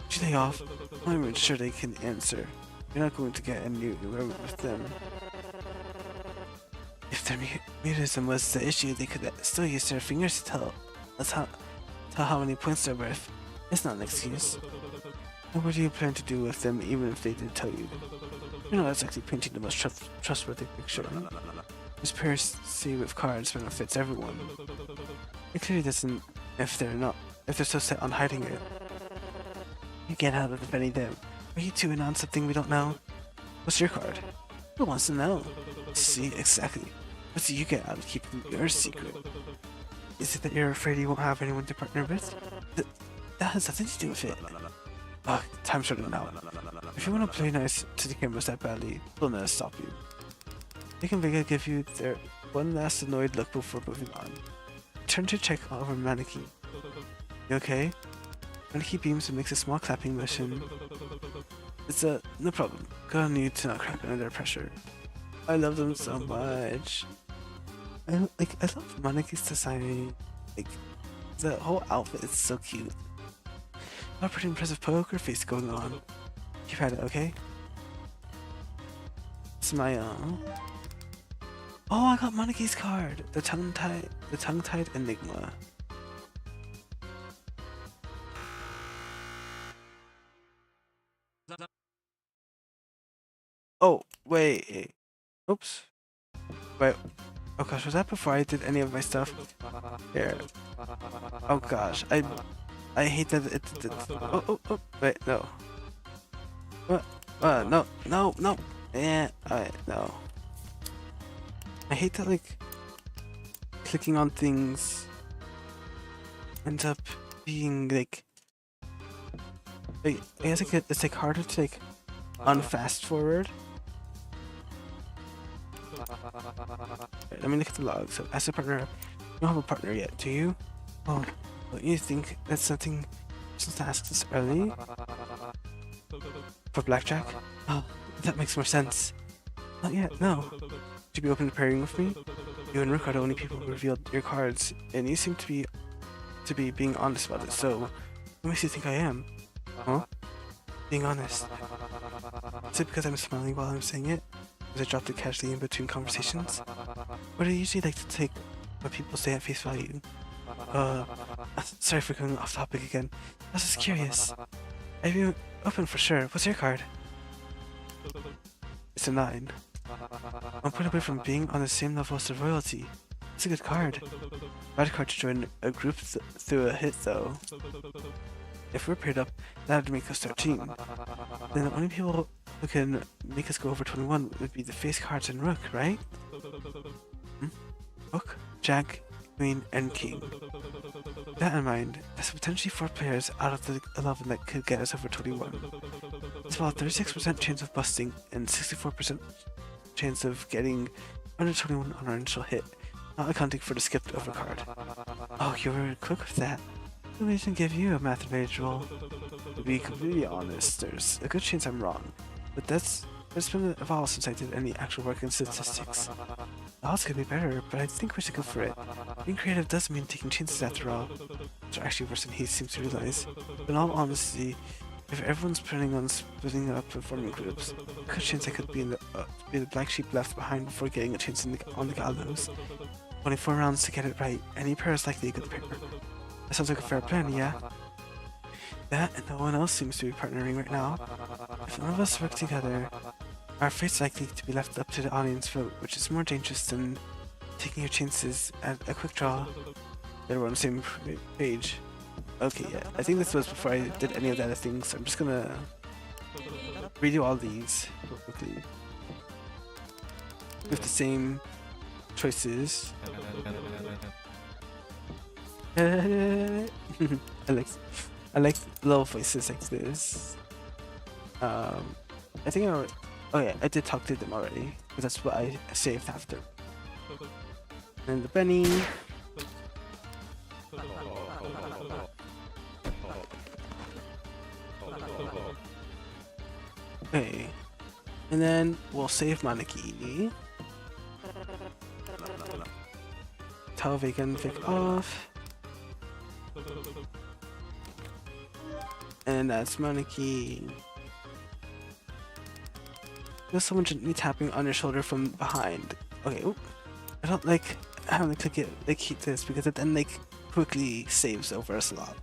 Should they off? I'm not even sure they can answer. You're not going to get anywhere with them. If their mutism was the issue, they could still use their fingers to tell us how many points they're worth. It's not an excuse. And what do you plan to do with them even if they did tell you? You're not exactly painting the most trustworthy picture. This piracy with cards benefits everyone. It clearly doesn't if they're so set on hiding it. You get out of defending them. Are you two in on something we don't know? What's your card? Who wants to know? See, exactly. What do you get out of keeping your secret? Is it that you're afraid you won't have anyone to partner with? That has nothing to do with it. Ugh, time's running out. If you want to play nice to the cameras that badly, they'll never stop you. They can Vega give you their one last annoyed look before moving on. Turn to check over Maneki. You okay? Maneki beams and makes a small clapping motion. It's no problem. Gonna need to not crack under pressure. I love them so much. I love Maneki's design. Like, the whole outfit is so cute. Got a pretty impressive poker face going on. Keep at it, okay? Smile. Oh, I got Maneki's card. The tongue-tied enigma. Oh, wait. Oops. Wait. Oh gosh, was that before I did any of my stuff? Here. Oh gosh, I hate that it did. Oh, wait, no. What? No. Yeah, alright, no. I hate that, like, clicking on things ends up being, like I guess it's, like, harder to, like, unfast forward. Right, let me look at the log. So, as a partner, you don't have a partner yet, do you? Oh, don't you think that's something just to ask this early? For blackjack? Oh, that makes more sense. Not yet, no. Would you be open to pairing with me? You and Rook are the only people who revealed your cards, and you seem to be being honest about it, so what makes you think I am? Huh? Being honest. Is it because I'm smiling while I'm saying it? Because I dropped it casually in between conversations? Or do you usually like to take what people say at face value? Sorry for going off topic again. I was just curious. Are you open for sure? What's your card? It's a 9. I'm put away from being on the same level as the royalty. It's a good card. Bad card to join a group through a hit though. If we're paired up, that would make us 13. Then the only people who can make us go over 21 would be the face cards and Rook, right? Rook, Jack, Queen, and King. With that in mind, there's potentially 4 players out of the 11 that could get us over 21. It's about 36% chance of busting and 64% chance of getting under 21 on our initial hit, not accounting for the skipped over card. Oh, you were quick with that. Let me give you a math advantage roll. To be completely honest, there's a good chance I'm wrong, but it's been a while since I did any actual work in statistics. The odds could be better, but I think we should go for it. Being creative does mean taking chances after all, which are actually worse than he seems to realize. But in all honesty, if everyone's planning on splitting up and forming groups, a good chance I could be the black sheep left behind before getting a chance on the gallows. 24 rounds to get it right. Any pair is likely a good pair. That sounds like a fair plan, yeah? That and no one else seems to be partnering right now. If none of us work together, our fate's likely to be left up to the audience vote, which is more dangerous than taking your chances at a quick draw. They're on the same page. Okay, yeah. I think this was before I did any of the other things. So I'm just gonna redo all these real quickly with the same choices. I like little voices like this. I think oh yeah, I did talk to them already, but that's what I saved after. And the Benny. Okay. And then we'll save Maneki. Tell Vegan Vic off. And that's Maneki. There's someone gently tapping on your shoulder from behind. Okay, oop. I don't like having to click it like this because it then like quickly saves over a slot.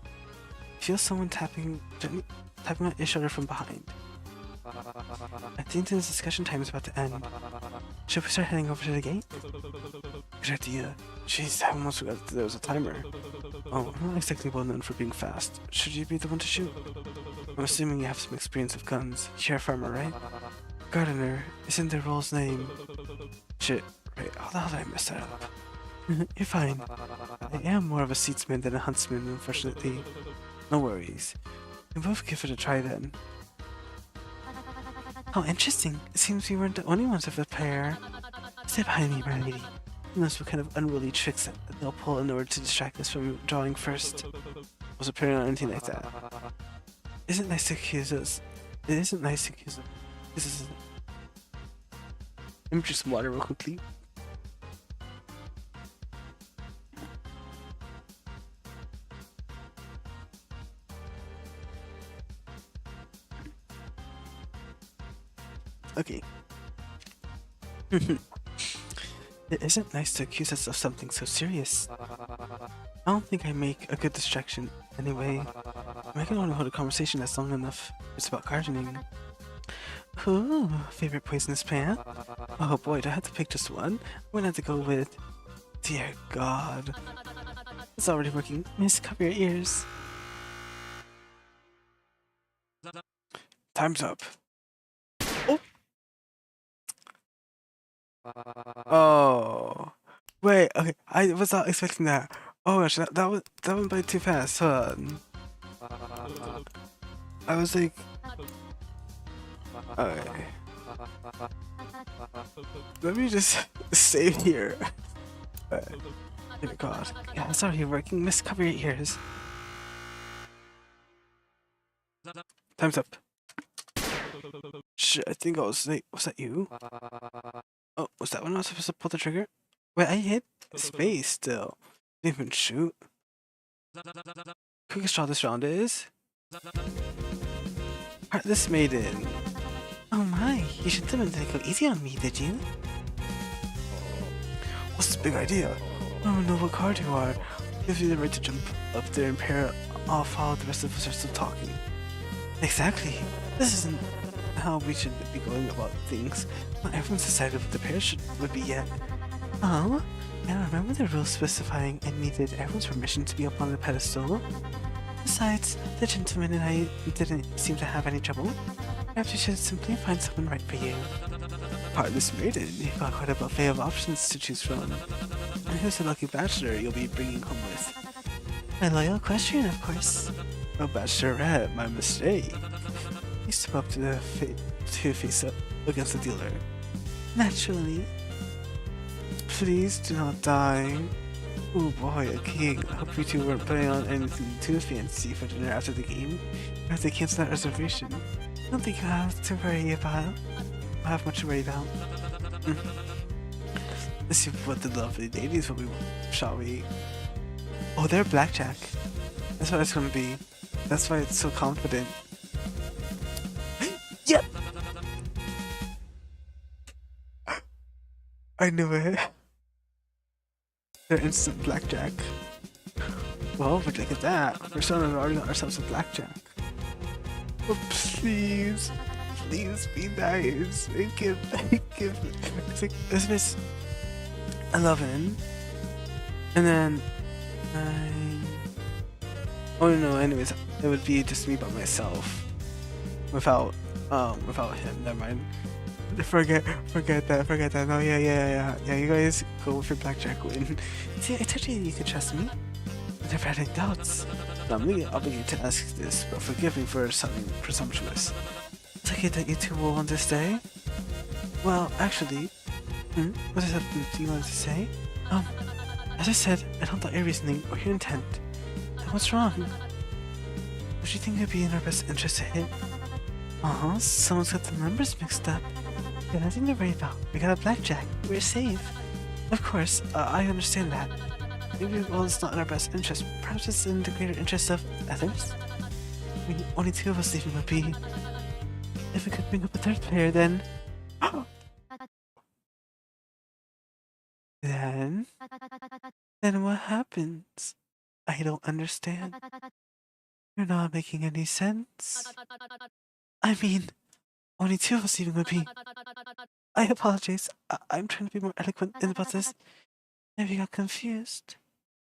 Feel someone gently tapping on your shoulder from behind. I think this discussion time is about to end. Should we start heading over to the gate? Good idea. Jeez, I almost forgot that there was a timer. Oh, I'm not exactly well known for being fast. Should you be the one to shoot? I'm assuming you have some experience with guns. You're a farmer, right? Gardener isn't their role's name. Shit, right, how did I mess that up? You're fine. I am more of a seedsman than a huntsman, unfortunately. No worries. We'll both give it a try then. How interesting. It seems we weren't the only ones of the pair. Stay behind me, my lady. Who knows what kind of unruly tricks that they'll pull in order to distract us from drawing first. Was appearing on anything like that. Isn't nice to accuse us. It isn't nice to accuse us. This is. Let me drink some water real quickly. Okay. It isn't nice to accuse us of something so serious. I don't think I make a good distraction anyway. I can only hold a conversation that's long enough. It's about gardening. Ooh, favorite poisonous plant? Oh boy, do I have to pick just one? I'm gonna have to go with... Dear God. It's already working. Miss, cover your ears. Time's up. Oh! Oh. Wait, okay, I was not expecting that. Oh gosh, that went by too fast. Hold on. I was like... Okay. Let me just save here. Dear God. Yeah, it's already working. Miss, cover your ears. Time's up. Shit, I think I was late. Was that you? Oh, was that when I was supposed to pull the trigger? Wait, I hit space still. Didn't even shoot. Quickest draw this round is... Heartless Maiden. Oh my, you should have been go easy on me, did you? What's this big idea? I don't know what card you are. Give you the right to jump up there and pair off while the rest of us are still talking. Exactly. This isn't how we should be going about things. Not everyone's decided what the pair would be yet. Oh, I remember the rules specifying I needed everyone's permission to be up on the pedestal. Besides, the gentleman and I didn't seem to have any trouble. Perhaps you should simply find someone right for you. Heartless Maiden, you've got quite a buffet of options to choose from. And who's the lucky bachelor you'll be bringing home with? My loyal equestrian, of course. Oh, bachelorette, my mistake. You step up to the face up against the dealer. Naturally. Please do not die. Oh boy, a king. I hope you two weren't planning on anything too fancy for dinner after the game. You have to cancel that reservation. I don't think you have to worry about. I have much to worry about. Let's see what the lovely ladies will be, shall we? Oh, they're blackjack. That's what it's gonna be. That's why it's so confident. Yep! I knew it. They're instant blackjack. Well, but look at that. We're starting already got ourselves a blackjack. Oh, please. Please be nice. Thank you. It's like, this is 11. And then 9, Oh no, anyways, it would be just me by myself. Without him. Never mind. Forget that. No, yeah. You guys go with your blackjack win. See, I told you you could trust me. I never had any doubts. I'm legally obligated to ask this, but forgive me for sounding presumptuous. Take it that you two will want to stay? Well, actually, what is that you wanted to say? As I said, I don't doubt your reasoning or your intent. Then what's wrong? Would you think it would be in our best interest to hit? Someone's got the numbers mixed up. Yeah, nothing to worry about. We got a blackjack. We're safe. Of course, I understand that. Maybe, well, it's not in our best interest. Perhaps it's in the greater interest of others? I mean, only two of us leaving would be... If we could bring up a third player, then... Then what happens? I don't understand. You're not making any sense. I mean, only two of us leaving would be... I apologize. I'm trying to be more eloquent about this. Maybe I got confused.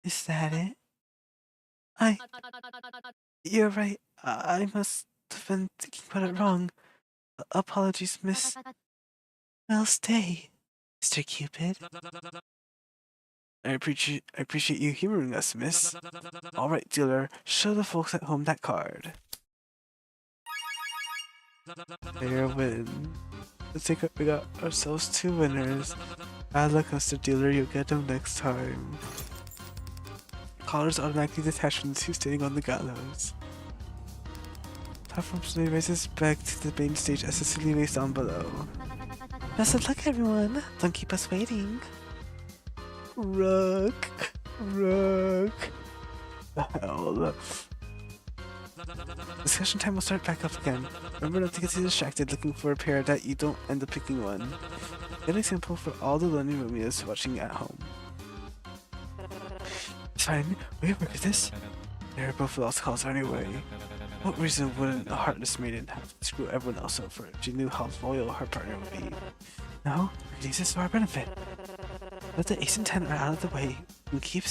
Is that it? You're right. I must have been thinking about it wrong. Apologies, miss. Well, stay, Mr. Cupid. I appreciate you humoring us, miss. Alright, dealer, show the folks at home that card. Player win. We got ourselves 2 winners. Bad luck, Mr. Dealer, you'll get them next time. Collars automatically detach from the 2 standing on the gallows. Platform slowly raises back to the main stage as the city lays down below. Best of luck, everyone! Don't keep us waiting. Rook. The hell? Discussion time will start back up again. Remember not to get too distracted looking for a pair that you don't end up picking one. Good example for all the lonely Romeos watching at home. It's fine, we can work with this. They're both lost calls anyway. What reason wouldn't a heartless maiden have to screw everyone else over if she knew how loyal her partner would be? No, we can use this to our benefit. Let the ace and 10 are out of the way and keep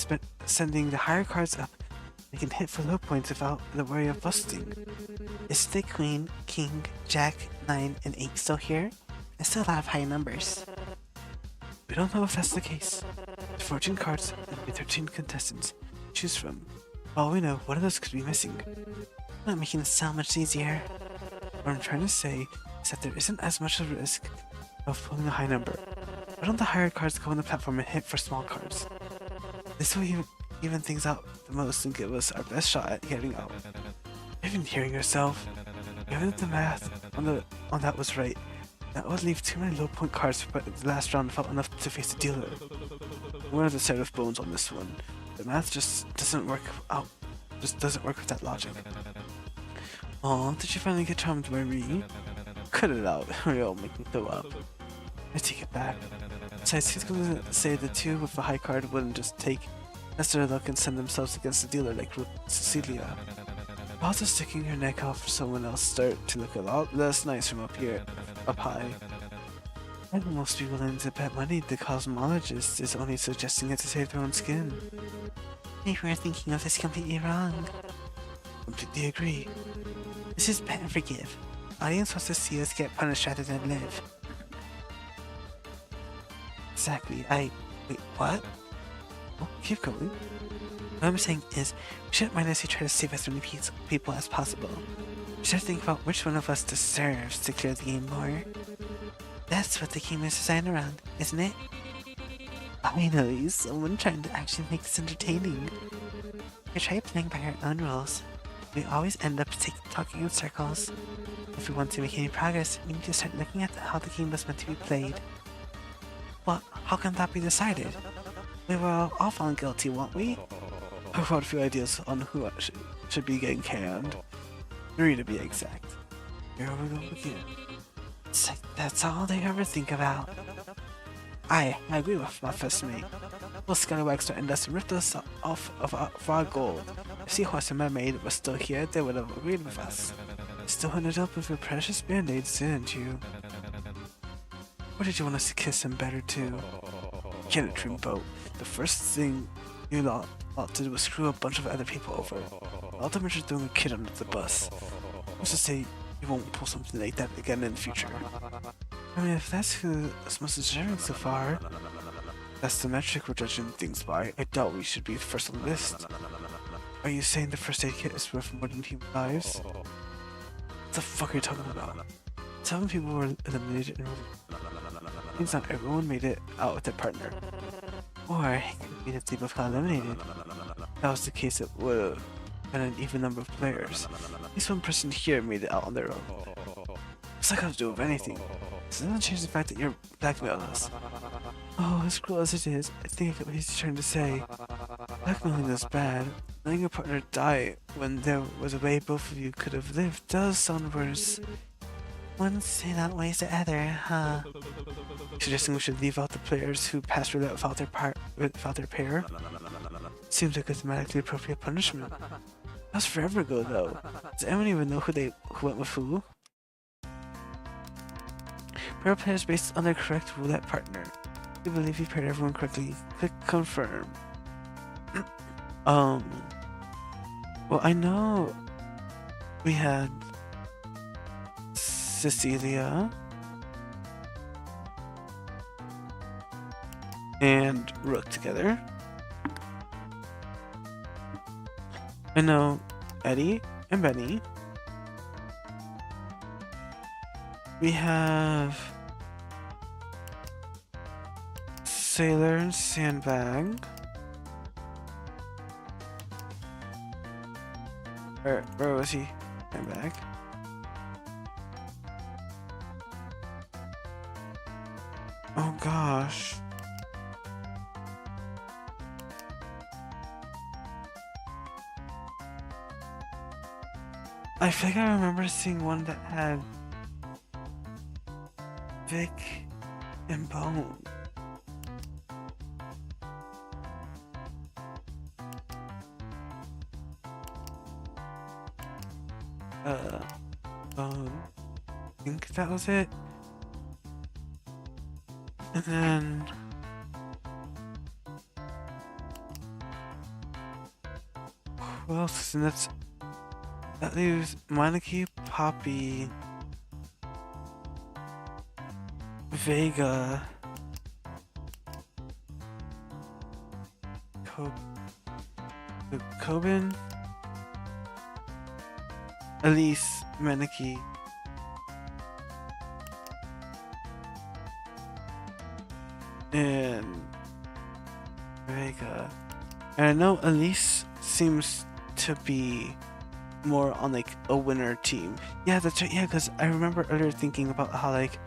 sending the higher cards up. They can hit for low points without the worry of busting. Is the queen, king, jack, 9, and 8 still here? I still have high numbers. We don't know if that's the case. There's 14 cards and 13 contestants to choose from. For all we know, one of those could be missing. Not making it sound much easier. What I'm trying to say is that there isn't as much of a risk of pulling a high number. Why don't the higher cards go on the platform and hit for small cards? This will even things out the most and give us our best shot at getting out. You've been hearing yourself. Even if the math on that was right, that would leave too many low point cards, but the last round felt enough to face the dealer. We're on the side of bones on this one. The math just doesn't work out. Just doesn't work with that logic. Aw, did you finally get charmed by me? Cut it out, or you'll make me throw up. I take it back. Besides, who's gonna say the 2 with the high card wouldn't just take their luck and send themselves against the dealer like Cecilia? Odds of sticking your neck out for someone else start to look a lot less nice from up high. I'd almost be willing to bet money the cosmologist is only suggesting it to save their own skin. Maybe we're thinking of this completely wrong. Completely agree. This is bet and forgive. Audience wants to see us get punished rather than live. Exactly. Wait, what? Oh, keep going. What I'm saying is, we shouldn't mindlessly try to save as many people as possible. We should think about which one of us deserves to clear the game more. That's what the game is designed around, isn't it? Finally, someone trying to actually make this entertaining. We try playing by our own rules. We always end up talking in circles. If we want to make any progress, we need to start looking at how the game was meant to be played. Well, how can that be decided? We were all found guilty, weren't we? I've got a few ideas on who should be getting canned. 3 to be exact. Here we go again. It's like that's all they ever think about. I agree with my first mate. Those scallywags threatened us and ripped us off of our gold. If Seahorse and Mermaid were still here, they would have agreed with us. Still ended up with your precious band-aids, didn't you? Or did you want us to kiss him better too? Get it, Dreamboat. The first thing you lot to do was screw a bunch of other people over. ultimately throwing a kid under the bus. Who's to say you won't pull something like that again in the future? I mean, if that's who most is sharing so far, that's the metric we're judging things by. I doubt we should be first on the list. Are you saying the first aid kit is worth more than human lives? What the fuck are you talking about? 7 people were eliminated in means not everyone made it out with their partner. Or it could be that they both got eliminated. If that was the case, it would have been an even number of players. At least one person here made it out on their own. It's like I was doing anything. This doesn't change the fact that you're blackmailing us. Oh, as cruel as it is, I think I get what he's trying to say. Blackmailing is bad. Letting your partner die when there was a way both of you could have lived does sound worse. Wouldn't say that way to other, huh? Suggesting we should leave out the players who passed roulette without their pair? Seems like a thematically appropriate punishment. That was forever ago, though. Does anyone even know who went with who? Pair players based on their correct roulette partner. We believe you paired everyone correctly. Click confirm. Well, I know we had Cecilia and Rook together. I know Eddie and Benny. We have Sailor and Sandbag. Where was he? Sandbag. Oh gosh. I think I remember seeing one that had Vic and Bone. I think that was it. And then who else? And that leaves Monarchy, Poppy, Vega, Coben, Elise, Meniki, and Vega. And I know Elise seems to be more on like a winner team. Yeah, that's right. Yeah, because I remember earlier thinking about how like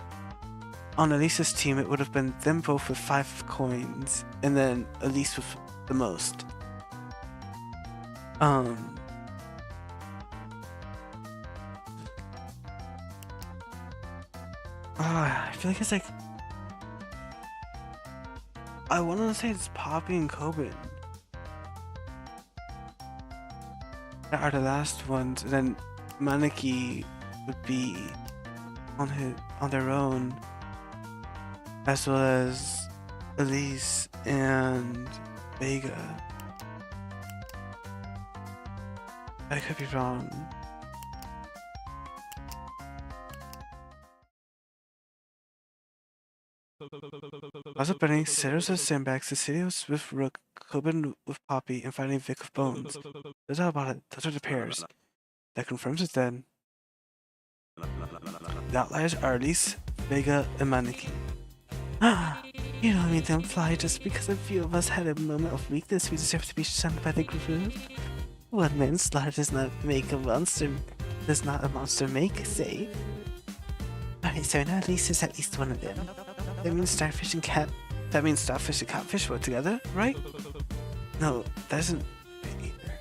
on Elise's team it would have been them both with 5 coins and then Elise with the most. I feel like it's like I want to say it's Poppy and Coben that are the last ones, and then Maneki would be on their own, as well as Elise and Vega. I could be wrong. Also Benny, Sarah's with Sandbags, Cecilia's with Rook, Coben with Poppy, and finally Vic with Bones. That's all about it. Those are the pairs. That confirms it then. The outliers are Elise, Vega, and Maneki. You don't mean to imply just because a few of us had a moment of weakness we deserve to be shunned by the group? One man's slaughter does not make a monster. Does not a monster make, say? Alright, so now Elise is at least one of them. That means starfish and catfish were together, right? No, that isn't right either.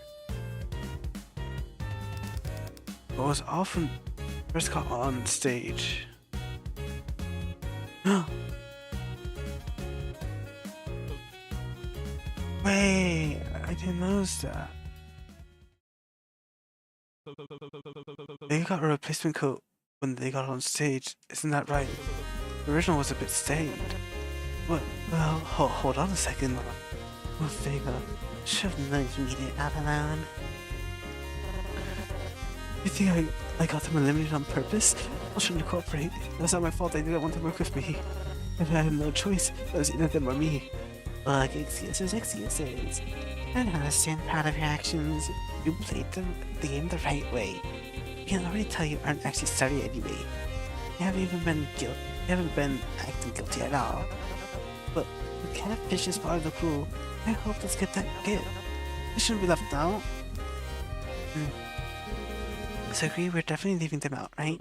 What was often first got on stage? Wait, I didn't notice that. They got a replacement coat when they got on stage, isn't that right? The original was a bit stained. What? Well, hold on a second. Oh, Vega. Should have known you needed it out alone. You think I got them eliminated on purpose? I shouldn't cooperate. That's not my fault. I didn't want to work with me. And I had no choice. It was either them or me. Ugh, excuses. I don't understand proud of your actions. You played the game the right way. I can already tell you aren't actually sorry anyway. You haven't been acting guilty at all. But the catfish is part of the crew. I hope let's get that gift. It shouldn't be left out. So agree, we're definitely leaving them out, right?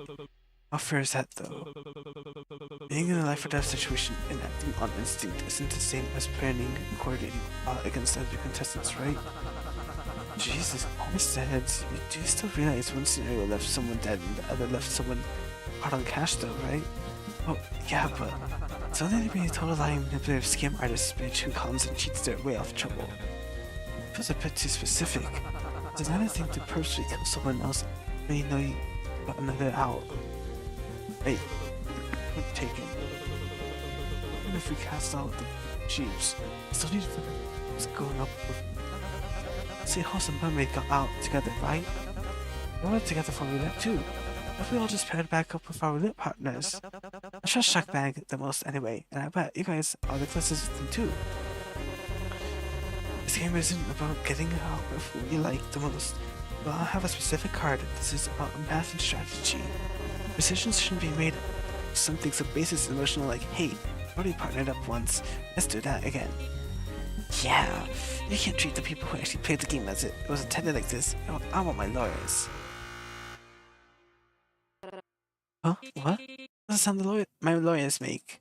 How fair is that though? Being in a life or death situation and acting on instinct isn't the same as planning and coordinating against other contestants, right? Jesus, Christ, you do still realize one scenario left someone dead and the other left someone hard on cash though, right? Oh, yeah, but it's only to be a total lying manipulative scam artist bitch who cons and cheats their way off trouble. It feels a bit too specific. It's another thing to purposely kill someone else when you know you got another out. Wait, point taken. Even if we cast out the Chiefs, we still need to figure out what's going up with. See, Horse and Mermaid got out together, right? They were together for roulette too. If we all just paired back up with our roulette partners. I trust Shackbag the most anyway, and I bet you guys are the closest with them too. This game isn't about getting out of who you like the most. But I have a specific card. This is about math and strategy. Decisions shouldn't be made something so basic and emotional like, hey, already partnered up once, let's do that again. Yeah, you can't treat the people who actually played the game as it was intended like this. I want my lawyers. Huh? What? What's the sound my lawyers make?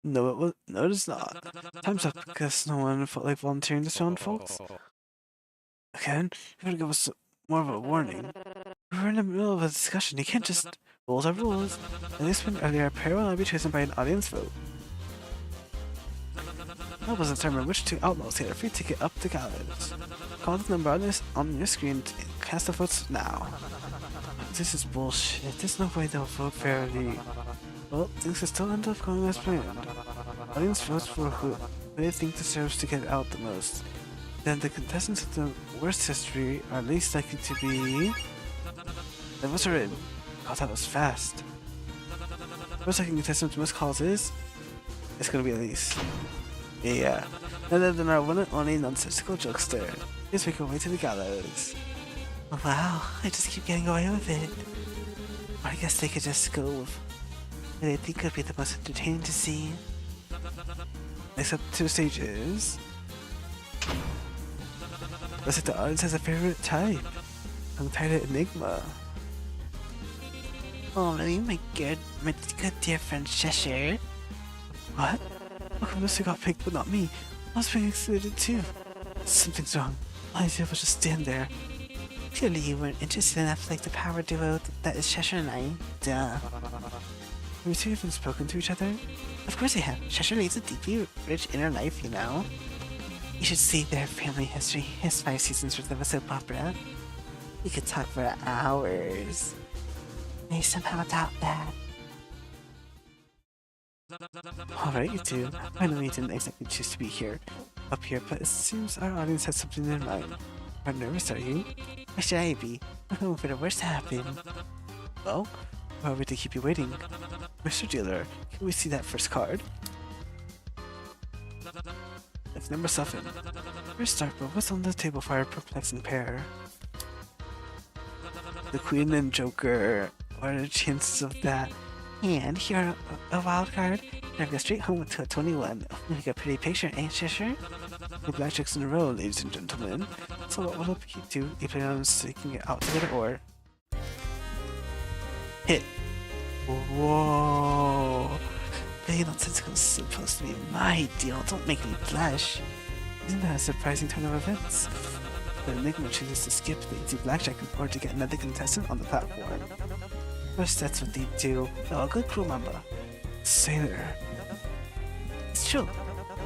No, it's not. Time's up because no one felt like volunteering this round, folks. Again, you gotta give us more of a warning. We're in the middle of a discussion. You can't just... Rules are rules. At least when earlier, a pair will not be chosen by an audience vote. That was determined which two outlaws get a free ticket up the gallows. Call the number on your screen to cast the votes now. This is bullshit. There's no way they'll vote fairly. Well, things will still end up going as planned. Audience votes for who they think deserves to get out the most. Then the contestants with the worst history are least likely to be... The votes are in. God, that was fast. First second contestant with most calls is... It's gonna be Elise. Yeah. Other than our one and only nonsensical jokester. Please make our way to the gallows. Wow, I just keep getting away with it. Or I guess they could just go with what they think would be the most entertaining to see. Next up to the stages. Looks like the audience has a favorite type. I'm tired of Enigma. Oh, really? My good dear friend Cheshire. What? How come Lucy got picked but not me? I was being excluded too. Something's wrong. All I did was just stand there. Clearly you weren't interested enough like the power duo that is Cheshire and I. Duh. Have you two even spoken to each other? Of course I have. Cheshire leads a deeply rich inner life, you know. You should see their family history. His 5 seasons worth of a soap opera. We could talk for hours. I somehow doubt that. Alright, you two. I know you didn't exactly choose to be up here, but it seems our audience has something in mind. Are nervous, are you? Why should I be? I'm hoping for the worst to happen. Well, why are we to keep you waiting? Mr. Dealer, can we see that first card? It's number 7. First start, but what's on the table for our perplexing pair? The Queen and Joker. What are the chances of that? And here a wild card. And I go straight home to a 21. Make a pretty picture, ain't Cheshire? The blackjacks in a row, ladies and gentlemen. So what will you do? You plan on sticking it out together or... Hit. Whoa. Being nonsensical is supposed to be my deal. Don't make me blush. Isn't that a surprising turn of events? The Enigma chooses to skip the easy blackjack in order to get another contestant on the platform. First, that's what they do. Oh, a good crew member. Sailor. It's true.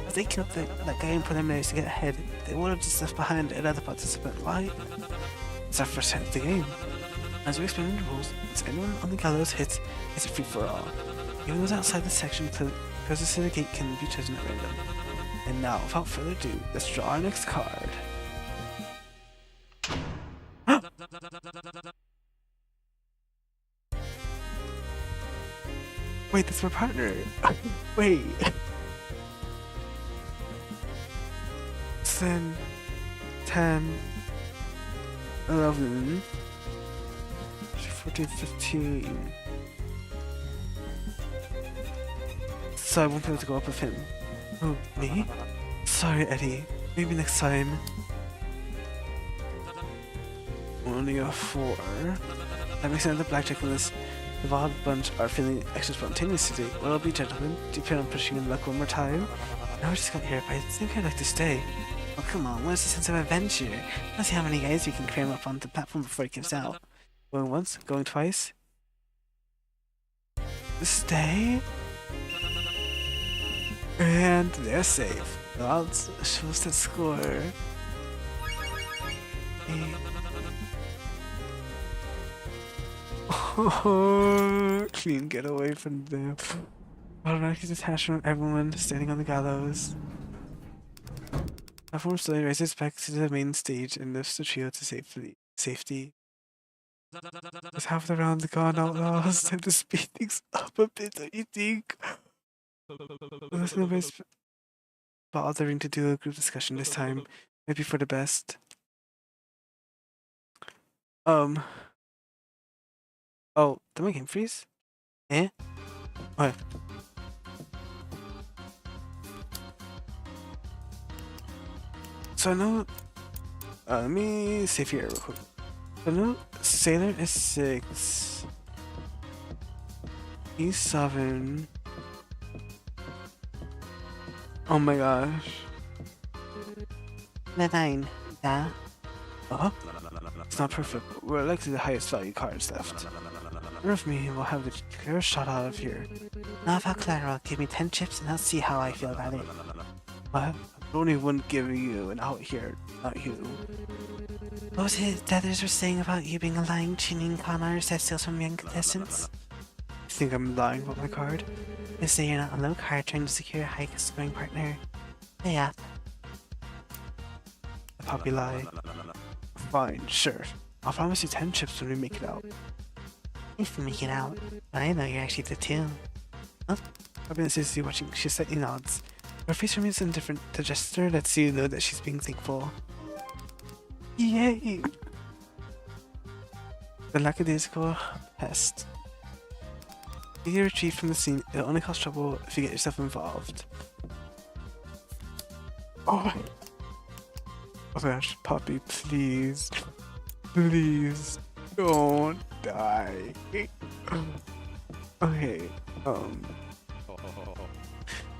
If they killed that guy in preliminaries to get ahead, they would have just left behind another participant. Why? It's our first hit of the game. As we explain the rules, once anyone on the gallows hits, it's a free-for-all. Even those outside the section closest to the gate can be chosen at random. And now, without further ado, let's draw our next card. Wait, that's my partner. Wait. Then 10, 11, 14, 15. So I won't be able to go up with him. Oh, me? Sorry, Eddie. Maybe next time. Only a 4. That makes another blackjack on this. The wild bunch are feeling extra spontaneous today. Well, I'll be gentlemen. Do you plan on pushing in luck one more time? No, I just got here, but I think I'd like to stay. Oh, come on. What's the sense of adventure? Let's see how many guys we can cram up onto the platform before it gives out. Going once, going twice. Stay? And they're safe. The odds shows that score. Clean getaway from them. Automatically detached from everyone standing on the gallows. Platform slowly rises back to the main stage and lifts the trio to safety. With half the round gone, outlaws time to speed things up a bit, don't you think? There's nobody's bothering to do a group discussion this time. Maybe for the best. Oh, did my game freeze? Eh? Okay. So I know, let me save here real quick. I know Sailor is 6. He's 7. Oh my gosh. 9. Yeah. It's not perfect, but we're likely the highest value cards left. With me, we'll have the clearest shot out of here. Now if I'll collateral, give me 10 chips and I'll see how I feel about it. What? I only wouldn't give you an out here, not you. What was it the others were saying about you being a lying, cheating con artist that steals from young contestants? You think I'm lying about my card? They say you're not a low card trying to secure a high scoring partner. Yeah. A puppy lie. Fine, sure. I'll promise you 10 chips when we make it out. If we make it out, but I know you're actually the 2. Oh, I've been seriously watching. She slightly nods. Her face remains indifferent. The gesture lets you know that she's being thankful. Yay! The lackadaisical pest. If you retreat from the scene, it'll only cause trouble if you get yourself involved. Oh my gosh, Poppy, please. Please, don't die. Okay,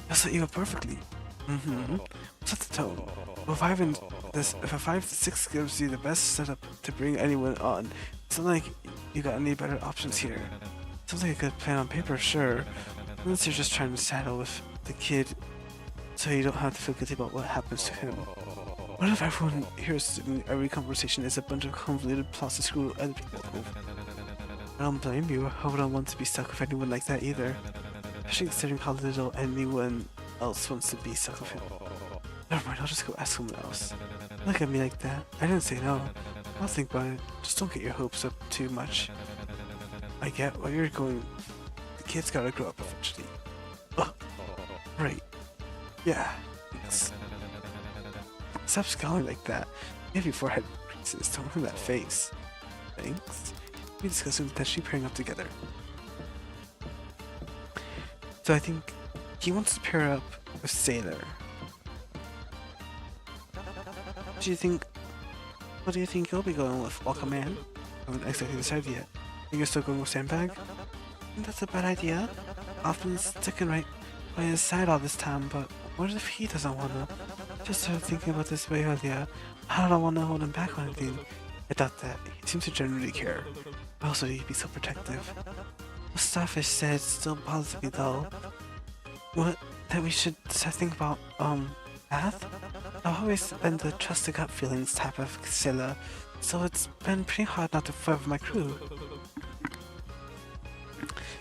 That's what you go perfectly. Set the tone. If a 5 to 6 gives you the best setup to bring anyone on, it's not like you got any better options here. Sounds like a good plan on paper, sure. Unless you're just trying to saddle with the kid so you don't have to feel guilty about what happens to him. What if everyone here assuming every conversation is a bunch of convoluted plots to screw other people with? I don't blame you. I wouldn't want to be stuck with anyone like that either. Especially considering how little anyone else wants to be stuck with him. Never mind, I'll just go ask someone else. Look at me like that. I didn't say no. I'll think about it. Just don't get your hopes up too much. I get where you're going. The kid's gotta grow up eventually. Ugh. Right. Yeah. Yes. Stop scowling like that. You have your forehead creases. Don't look at that face. Thanks. We discussed potentially pairing up together. So I think he wants to pair up with Sailor. What do you think you'll be going with, Welcome Man? I haven't exactly decided yet. Think you're still going with Sandbag? I think that's a bad idea. I've been sticking right by his side all this time, but what if he doesn't wanna? Just started thinking about this way earlier. I don't wanna hold him back or anything. I doubt that. He seems to genuinely care. Also, he'd be so protective. The stuff I said still bothers me though. What? That we should start thinking about, Path? I've always been the trust the gut feelings type of sailor, so it's been pretty hard not to forever my crew.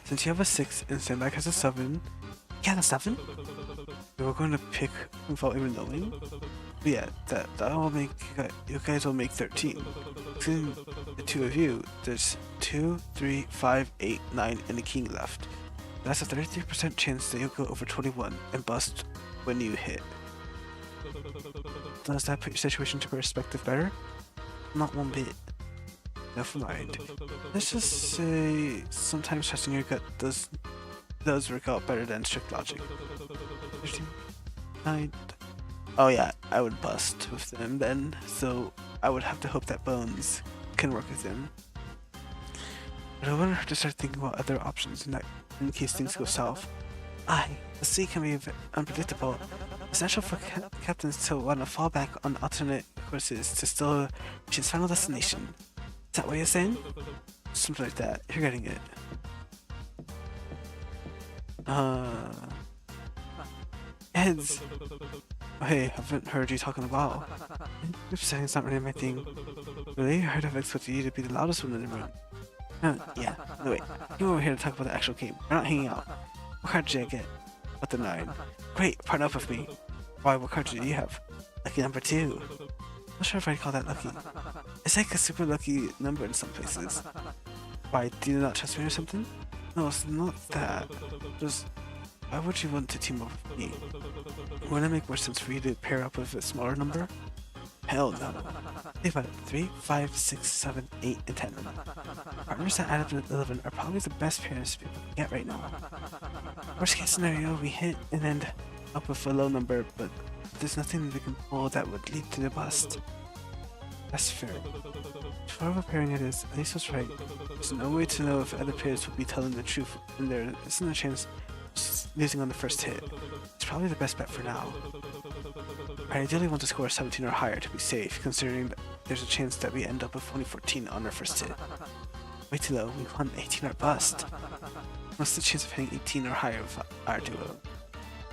Since you have a 6 and Sandbag has a 7, yeah, the 7? We were going to pick without even knowing? But yeah, that will make, you guys will make 13. Between the two of you, there's 2, 3, 5, 8, 9, and a king left. That's a 33% chance that you'll go over 21 and bust when you hit. Does that put your situation into perspective better? Not one bit. Never mind. Let's just say sometimes trusting your gut does work out better than strict logic. 9. Oh yeah, I would bust with them then, so I would have to hope that Bones can work with him. But I want her to start thinking about other options in case things go south. Aye, the sea can be unpredictable. It's natural for captains to want to fall back on alternate courses to still reach its final destination. Is that what you're saying? Something like that. You're getting it. Heads! Oh, hey, haven't heard you talking about. Group setting's not really my thing. Really? I heard I've expected you to be the loudest one in the room. Yeah. No, wait. You're over here to talk about the actual game. We're not hanging out. What card did I get? What the 9? Great, partner up with me. Why, what card do you have? Lucky number 2. Not sure if I'd call that lucky. It's like a super lucky number in some places. Why, do you not trust me or something? No, it's not that. Just, why would you want to team up with me? Wouldn't it make more sense for you to pair up with a smaller number? Hell no. Think about it. 3, 5, 6, 7, 8, and 10. Partners that add up to 11 are probably the best pairs people can get right now. Worst case scenario, we hit and end up with a low number, but there's nothing we can pull that would lead to the bust. That's fair. However pairing it is, at least was right. There's no way to know if other pairs will be telling the truth, and there isn't a chance of losing on the first hit. It's probably the best bet for now. I ideally want to score 17 or higher to be safe, considering that there's a chance that we end up with only 14 on our first hit. Way too low, we want 18 or bust. What's the chance of hitting 18 or higher with our duo?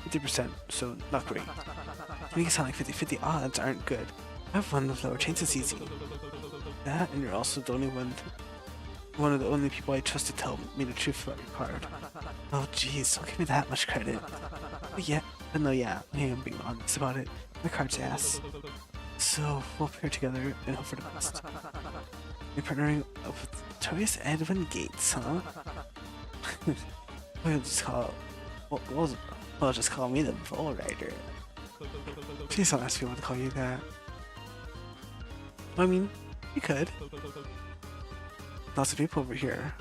50%, so not great. To make it sound like 50-50 odds aren't good. I have one with lower chances easy. That, and you're also the only one of the only people I trust to tell me the truth about your card. Oh jeez, don't give me that much credit. But no, yeah, I am being honest about it. My card's ass. So, we'll pair together and hope for the best. You're partnering up with Tobias Edwin Gates, huh? We'll just call me the Bull Rider. Please don't ask people to call you that. I mean, you could. Lots of people over here.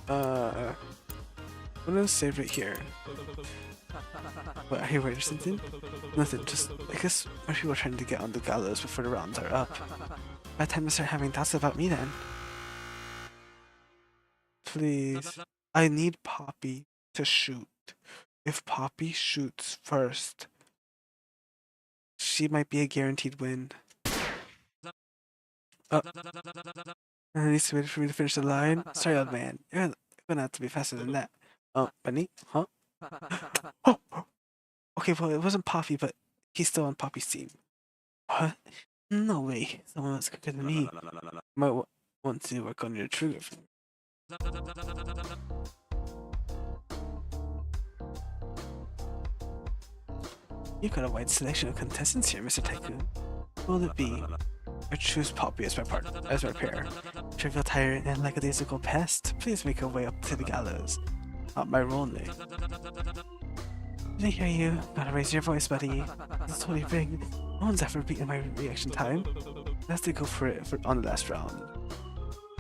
I'm gonna save it here. What, are you worried or something? Nothing, just, I guess more people are trying to get on the gallows before the rounds are up. By the time I start having doubts about me then. Please. I need Poppy to shoot. If Poppy shoots first, she might be a guaranteed win. And needs to wait for me to finish the line. Sorry, old man. You're gonna have to be faster than that. Oh, Bunny? Huh? Oh! Okay, well, it wasn't Poppy, but he's still on Poppy's team. What? No way. Someone else quicker than me. Might want to work on your trigger. You've got a wide selection of contestants here, Mr. Tycoon. What will it be? I choose Poppy as my partner, as my pair. Trivial tyrant and lackadaisical pest, please make your way up to the gallows. Not my role name. Did I hear you? Gotta raise your voice, buddy. It's totally rigged. No one's ever beaten my reaction time. Let's go for it on the last round.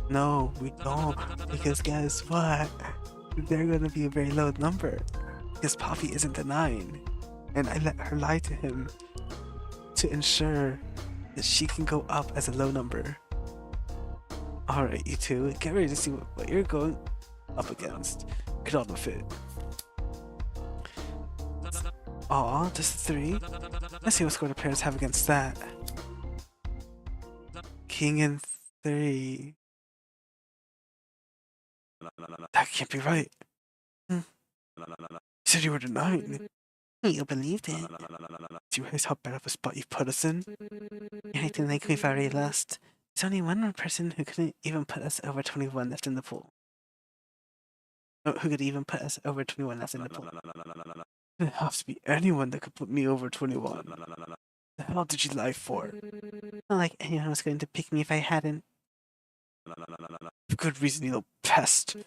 No, we don't. Because guess what? They're gonna be a very low number. Because Poppy isn't the 9. And I let her lie to him to ensure that she can go up as a low number. Alright, you two, get ready to see what you're going up against. Get on with it. Aw, just a 3? Let's see what score the pairs have against that. King and 3. That can't be right. You said you were the 9. You believed it. Do you realize how bad of a spot you've put us in? You're acting like we've already lost. There's only one more person who couldn't even put us over 21 left in the pool. Who could even put us over 21 left in the pool? It has to be anyone that could put me over 21. The hell did you lie for? Not like anyone was going to pick me if I hadn't. For good reason, you little pest.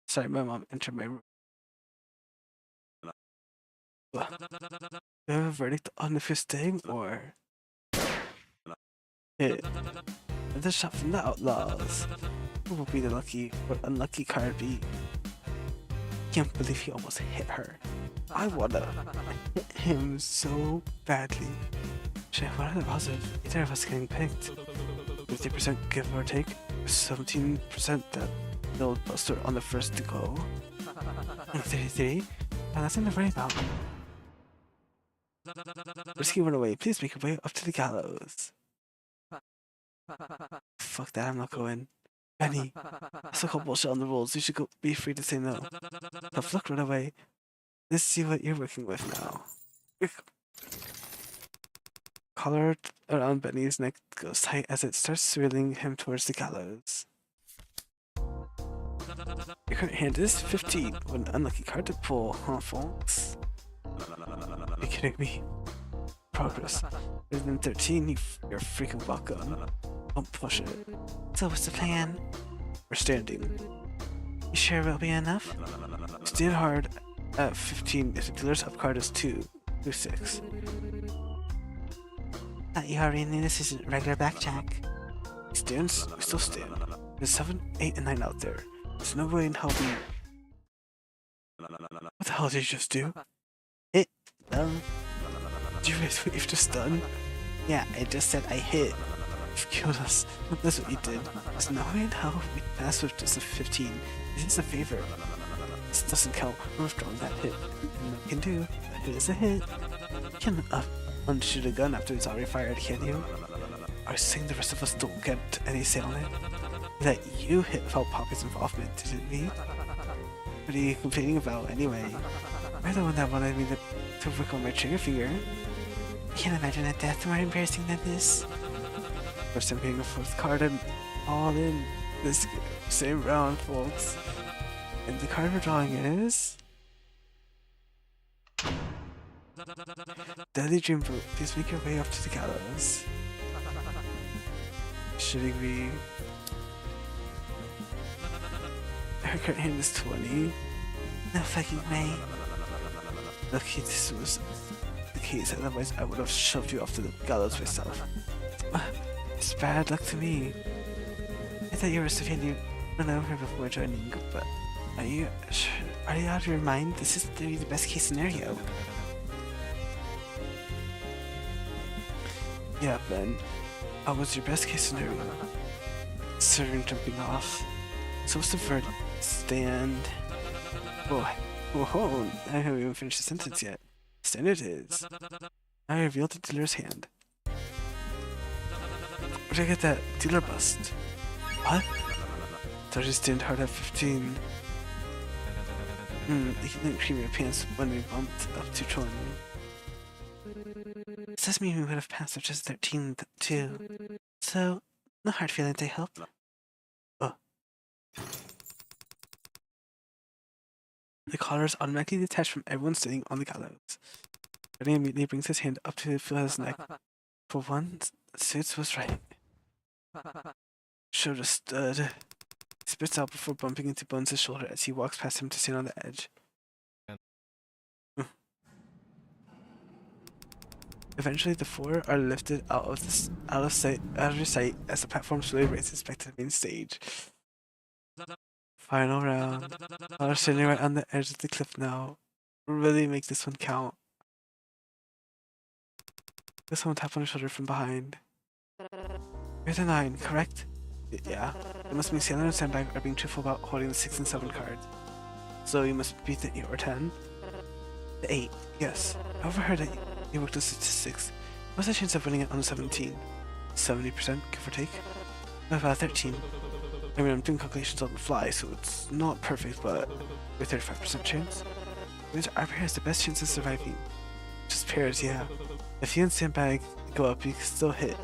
Sorry, my mom entered my room. Do you have a verdict on if you're staying or hit? The shot from the outlaws. Who will be the lucky or unlucky card be? Can't believe he almost hit her. I wanna hit him so badly. Shit, what are the odds of either of us getting picked? 50% give or take, 17% that they'll buster on the first to go. 33? Oh, that's enough to worry about. Risky run away, please make your way up to the gallows. Fuck that, I'm not going. Benny, that's a couple bullshit on the rules, you should go be free to say no. Tough luck, run away. Let's see what you're working with now. Collar around Benny's neck goes tight as it starts swirling him towards the gallows. Your current hand is 15. What an unlucky card to pull, huh, folks? Are you kidding me? Progress. Better than 13, you're freaking welcome. Don't push it. So what's the plan? We're standing. You sure it'll be enough? Stand hard at 15 if the dealer's up card is 2 through 6. Thought you already knew this isn't regular blackjack. We still stand. There's 7, 8, and 9 out there. There's no way in hell we... What the hell did you just do? Hit them. Did you realize what you've just done? Yeah, I just said I hit. You've killed us. That's what you did. There's no way in hell we passed with just a 15. This is a favor. This doesn't count. I'm withdrawing that hit. And we can do. A hit is a hit. You can unshoot a gun after it's already fired, can you? Are you saying the rest of us don't get any say on it? That you hit without Poppy's involvement, didn't we? What are you complaining about, anyway? You're the one that wanted me to work on my trigger finger. I can't imagine a death more embarrassing than this. First time getting a 4th card and all in this same round, folks. And the card we're drawing is... Deadly Dream Boot, please make your way up to the gallows. Shouldn't we... Her current hand is 20. No fucking way. Lucky this was the case, otherwise I would have shoved you off to the gallows myself. It's bad luck to me. I thought you were severely run over before joining, but are you out of your mind? This is literally the best case scenario. Yeah, Ben. What was your best case scenario? Considering jumping off. So what's the verdict? Stand. Whoa, I haven't even finished the sentence yet. Stand it is. I revealed the dealer's hand. Where'd I get that dealer bust? What? Thought you stand hard at 15. You didn't cream your pants when we bumped up to 20. This does mean we would have passed with just 13 too. So, no hard feelings, I hope. Oh. The collar is automatically detached from everyone sitting on the gallows. Benny immediately brings his hand up to feel his neck. For once, Suits was right. Should have stood. He spits out before bumping into Bones' shoulder as he walks past him to stand on the edge. Eventually, the four are lifted out of sight as the platform slowly raises back to the main stage. Final round. Are sitting right on the edge of the cliff now. Really make this one count. Get someone tap on your shoulder from behind. You're the 9, correct? Yeah. It must mean Sailor and Sandbag are being truthful about holding the 6 and 7 cards. So you must beat the 8 or 10. The 8, yes. I overheard that you worked the statistics. What's the chance of winning it on the 17? 70%, give or take? What about 13? I mean, I'm doing calculations on the fly, so it's not perfect, but with 35% chance. Our pair has the best chance of surviving. Just pairs, yeah. If you and Sandbag go up, you can still hit.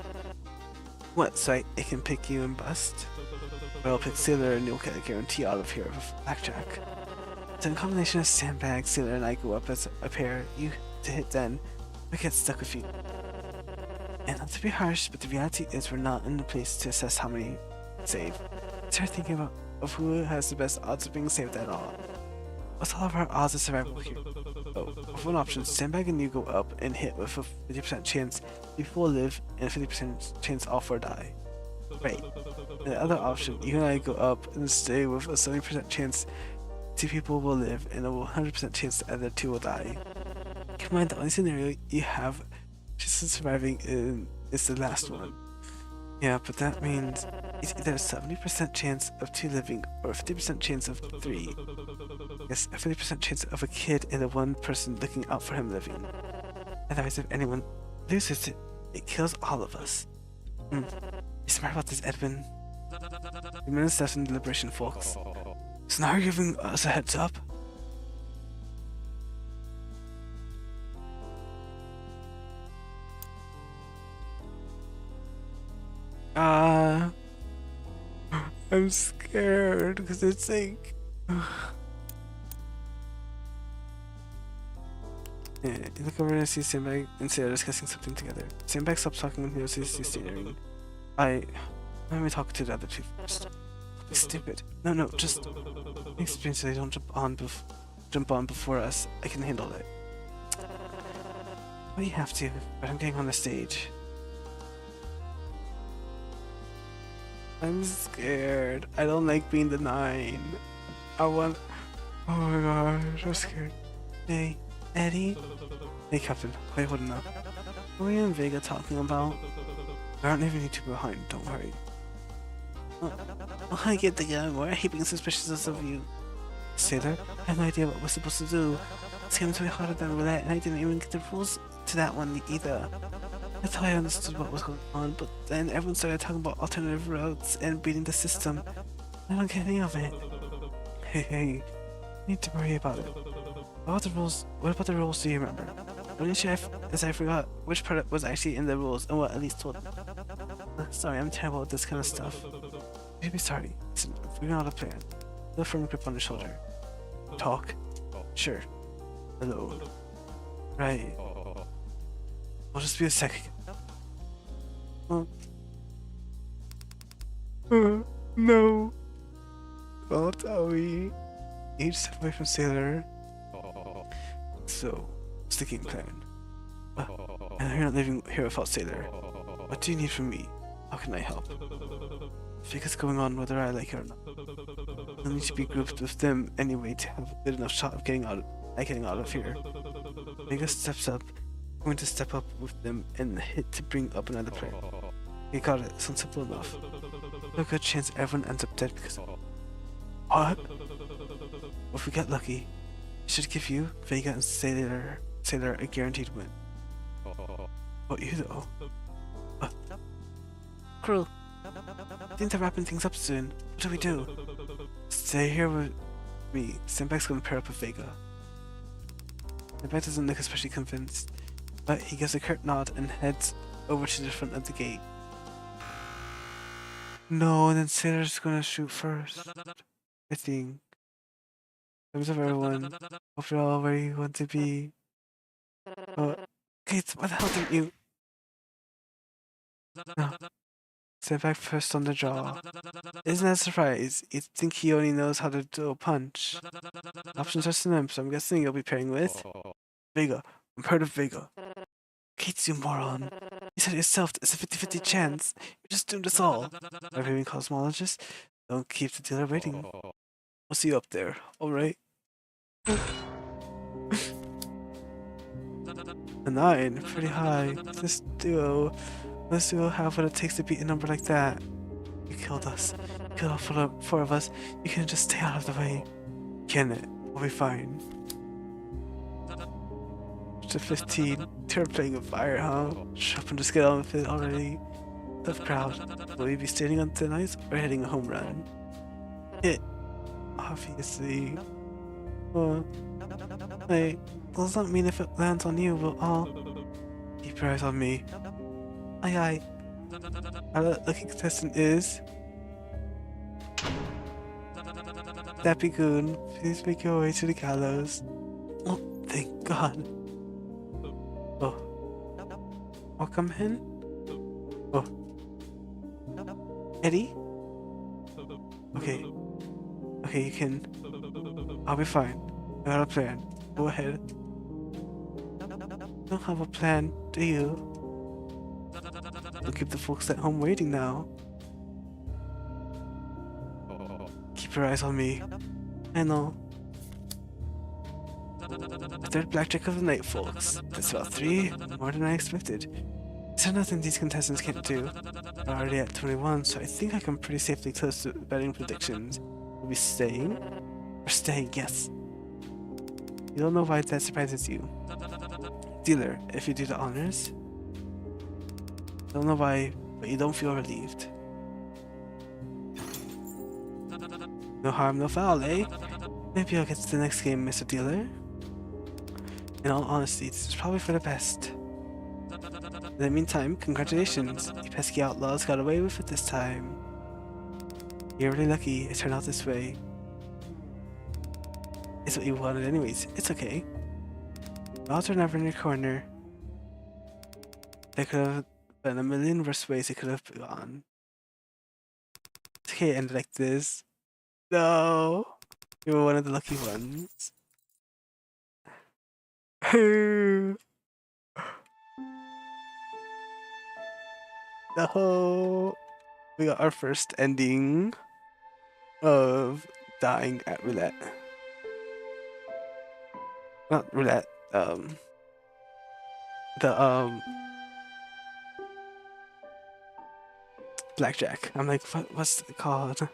What site it can pick you and bust? Or it'll pick Sailor and you'll get a guarantee out of here with Blackjack. So in combination of Sandbag, Sailor, and I go up as a pair, you to hit then, we get stuck with you. And not to be harsh, but the reality is we're not in the place to assess how many save. Start thinking of who has the best odds of being saved at all. What's all of our odds of survival here? Oh, with one option, Sandbag and you go up and hit with a 50% chance you will live and a 50% chance all four die. Right. And the other option, you and I go up and stay with a 70% chance 2 people will live and a 100% chance the other 2 will die. Keep in mind the only scenario you have just surviving is the last one. Yeah, but that means it's either a 70% chance of 2 living or a 50% chance of 3. Yes, a 50% chance of a kid and a 1 person looking out for him living. Otherwise, if anyone loses it, it kills all of us. Be smart about this, Edwin. You're minutes left in deliberation, folks. So now you're giving us a heads up? I'm scared because it's like... Yeah, you look over and see Sandbag and Sarah discussing something together. Sandbag stops talking and notices you staring. Let me talk to the other 2 first. Be stupid. No, just explain so they don't jump on before us. I can handle it. Well, you have to, but I'm getting on the stage. I'm scared. I don't like being the 9. Oh my gosh, I'm scared. Hey, Eddie? Hey, Captain. Wait, hold on up. What were you and Vega talking about? I aren't leaving you 2 behind, don't worry. I get the gun. We're being suspicious of you. Sailor, I have no idea what we're supposed to do. This game is way harder than roulette, and I didn't even get the rules to that one either. I thought I understood what was going on, but then everyone started talking about alternative routes and beating the system. I don't get any of it. Hey, you need to worry about it. What about the rules do you remember? Only sure as I forgot which part was actually in the rules and what at least told me. Sorry, I'm terrible at this kind of stuff. You should be sorry. Listen, I'm figuring out a plan. A firm grip on the shoulder. Talk? Sure. Hello. Right. I'll just be a second. No. Don't tell me. Each step away from Sailor. So, what's the game plan? And you're not living here without Sailor. What do you need from me? How can I help? Vega's going on whether I like it or not. I need to be grouped with them anyway to have a good enough shot of getting out of here. Vega steps up. I'm going to step up with them and hit to bring up another player. You got it. Sounds simple enough. There's a good chance everyone ends up dead because of it. What? If we get lucky, it should give you, Vega, and Sailor a guaranteed win. What you though? What? Cruel. I think they're wrapping things up soon. What do we do? Stay here with me. Sandbag's gonna pair up with Vega. Sandbag doesn't look especially convinced, but he gives a curt nod and heads over to the front of the gate. No, and then Sailor's gonna shoot first. I think. Terms of everyone, hope you're all where you want to be. Kate, why the hell didn't you? No. Step back first on the jaw. Isn't that a surprise? You'd think he only knows how to do a punch. Options are slim, so I'm guessing you'll be pairing with Vega. I'm part of Vega. Kate, you moron. You said it yourself it's a 50-50 chance. You just doomed us all. By being cosmologist, don't keep the dealer waiting. I'll see you up there, alright? A 9, pretty high. Let's duo have what it takes to beat a number like that. You killed us. You killed all 4 of us. You can just stay out of the way. Can it? We'll be fine. To 15. You're playing with fire, huh? Shut up and just get on with it already. Tough crowd. Will you be standing on thin ice or hitting a home run? Hit. Obviously. Hey, does that mean if it lands on you, we'll all... Keep your eyes on me. Aye aye. Our lucky contestant is Dappy Goon. Please make your way to the gallows. Oh, thank God. Oh. Welcome in? Oh. Eddie? Okay. Okay, you can. I'll be fine. I got a plan. Go ahead. You don't have a plan, do you? You'll keep the folks at home waiting now. Keep your eyes on me. I know. The third blackjack of the night, folks. That's about 3 more than I expected. Is there nothing these contestants can't do? I'm already at 21, so I think I come pretty safely close to betting predictions. Will we staying? We're staying, yes. You don't know why that surprises you. Dealer, if you do the honors. Don't know why, but you don't feel relieved. No harm, no foul, eh? Maybe I'll get to the next game, Mr. Dealer. In all honesty, this is probably for the best. In the meantime, congratulations. You pesky outlaws got away with it this time. You're really lucky it turned out this way. It's what you wanted anyways. It's okay. The odds are never in your corner. There could have been a million worse ways it could have gone. It's okay, it ended like this. No! You were one of the lucky ones. No! We got our first ending of dying at roulette. Not roulette, blackjack. I'm like, what's it called?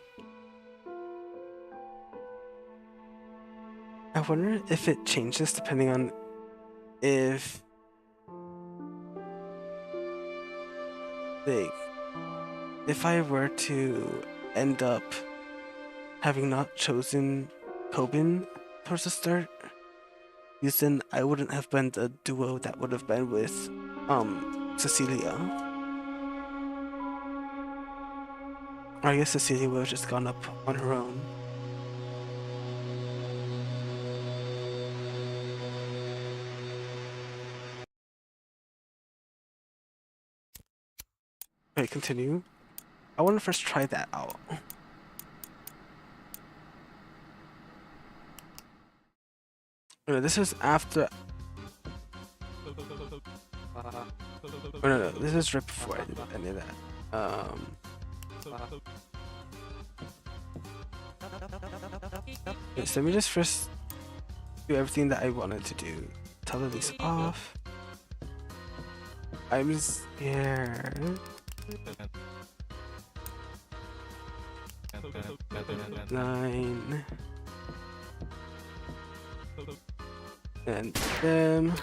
I wonder if it changes depending on if like if I were to end up having not chosen Tobin towards the start, because then I wouldn't have been the duo that would have been with Cecilia. Or I guess Cecilia would have just gone up on her own. Okay, continue. I want to first try that out. No, this is after. Oh, no, this is right before I did any of that. Okay, so let me just first do everything that I wanted to do. Toggle these off. I'm scared. 9 and them.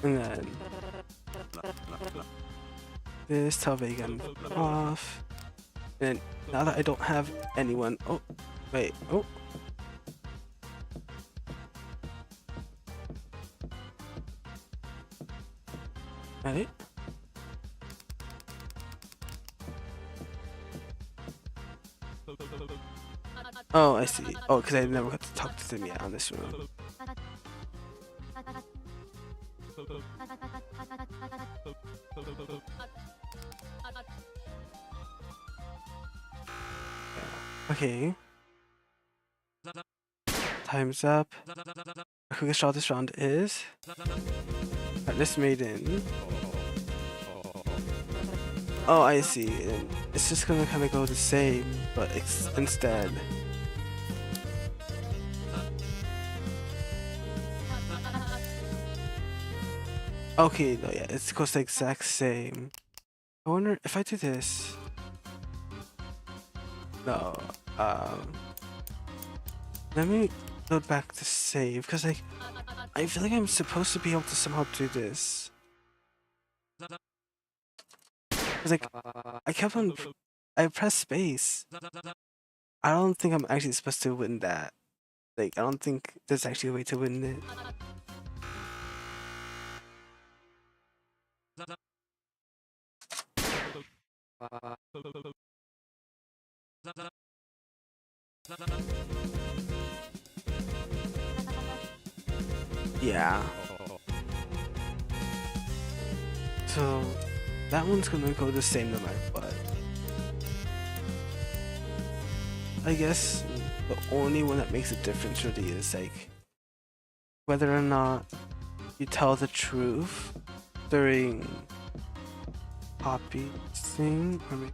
And then this Talvegan off. And now that I don't have anyone. Oh, wait. Oh. Right. Oh, I see. Oh, because I never got to talk to them yet on this one. Okay. Time's up. Our quickest draw this round is Heartless Maiden. Oh, I see. And it's just gonna kind of go the same, but instead. Okay, no, yeah, it goes the exact same. I wonder if I do this. No, let me go back to save, because like, I feel like I'm supposed to be able to somehow do this. Cause like, I pressed space. I don't think I'm actually supposed to win that. Like, I don't think there's actually a way to win it. Yeah. So that one's gonna go the same no matter what. I guess the only one that makes a difference really is like whether or not you tell the truth during Poppy's thing. Or maybe...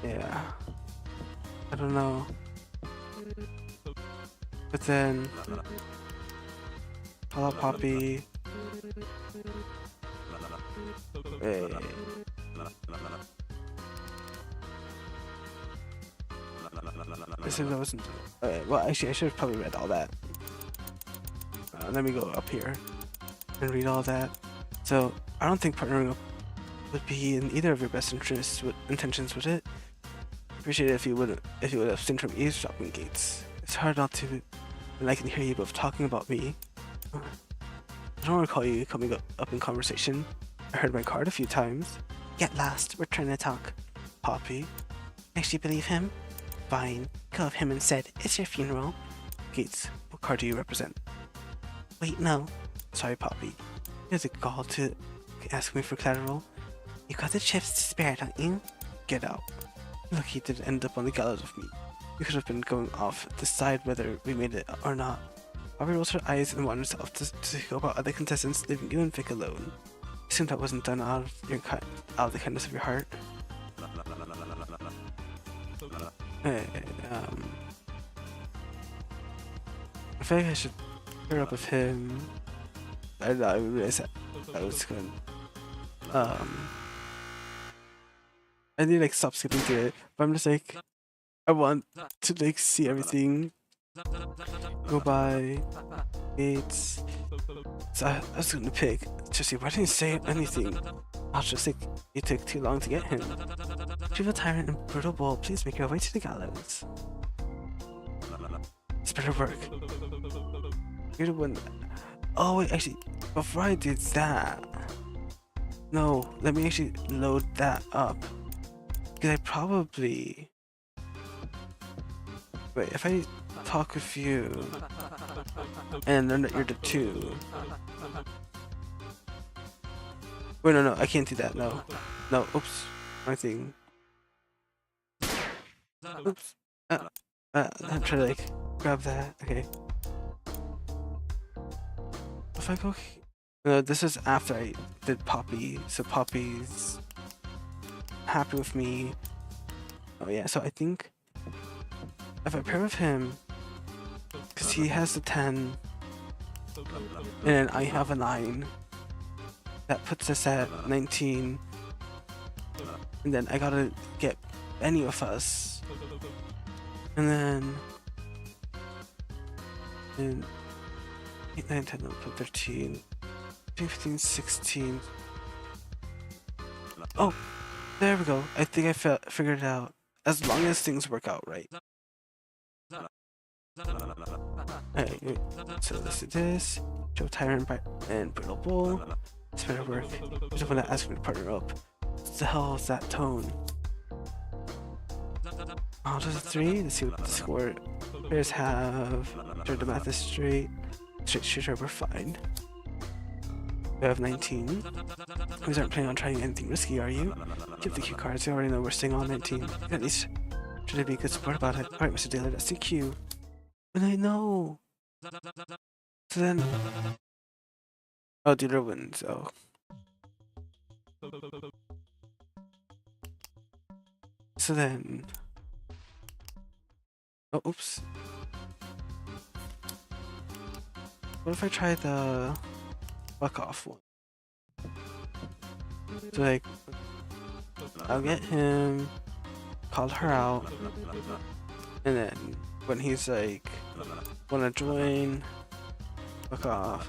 Yeah. I don't know. But then hello Poppy. Wait. I said that wasn't. Well, actually, I should have probably read all that. Let me go up here and read all that. So I don't think partnering up would be in either of your best interests. Intentions, would it? Appreciate it if you would abstain from eavesdropping, Gates. It's hard not to when I can hear you both talking about me. I don't recall you coming up in conversation. I heard my card a few times. Get lost. We're trying to talk. Poppy. Actually believe him? Fine. Go of him and said, it's your funeral. Gates, what card do you represent? Wait, no. Sorry, Poppy. You have the gall to ask me for collateral. You got the chips to spare, don't you? Get out. Look, he didn't end up on the gallows with me. We could have been going off to decide whether we made it or not. Poppy rolls her eyes and wanders off to go about other contestants, leaving you and Vic alone. Assume that wasn't done out of the kindness of your heart. Hey, I feel like I should pair up with him. I don't know, I realized that was good. I need to like stop skipping through it, but I'm just like, I want to like see everything go by. Gates. So I was gonna pick Jesse. Why didn't you say anything? I was just like, it took too long to get him. Trivial tyrant and brutal bull, please make your way to the gallows. It's better work. You're the one. Oh wait, actually, before I did that, no, let me actually load that up. Because I probably wait if I talk with you and then you're the two. Wait, no, I can't do that. No, oops, wrong thing. Oops. I'm trying to like grab that. Okay. If I go, no, this is after I did Poppy. So Poppy's happy with me. Oh yeah. So I think if I pair with him, because he has the 10, and I have a 9. That puts us at 19. And then I gotta get any of us. And then 8, 9, 10, 11, 13, 15, 16. Oh, there we go. I think I figured it out. As long as things work out right. Alright, so let's do this. Show Tyrant and Brittle Bull. It's better work. I just want to ask me to partner up. What the hell is that tone? Oh, just a 3? Let's see what the score players have. Sure, the math is straight. Sure, we're fine. We have 19. You guys aren't planning on trying anything risky, are you? Keep the cue cards. You already know we're staying on 19. At least try to be a good support about it. Alright, Mr. Taylor, that's the cue. And I know. So then. Oh, dealer wins. Oh. So then. Oh, oops. What if I try the fuck off one? So like, I'll get him, call her out, and then when he's like, wanna join, fuck off.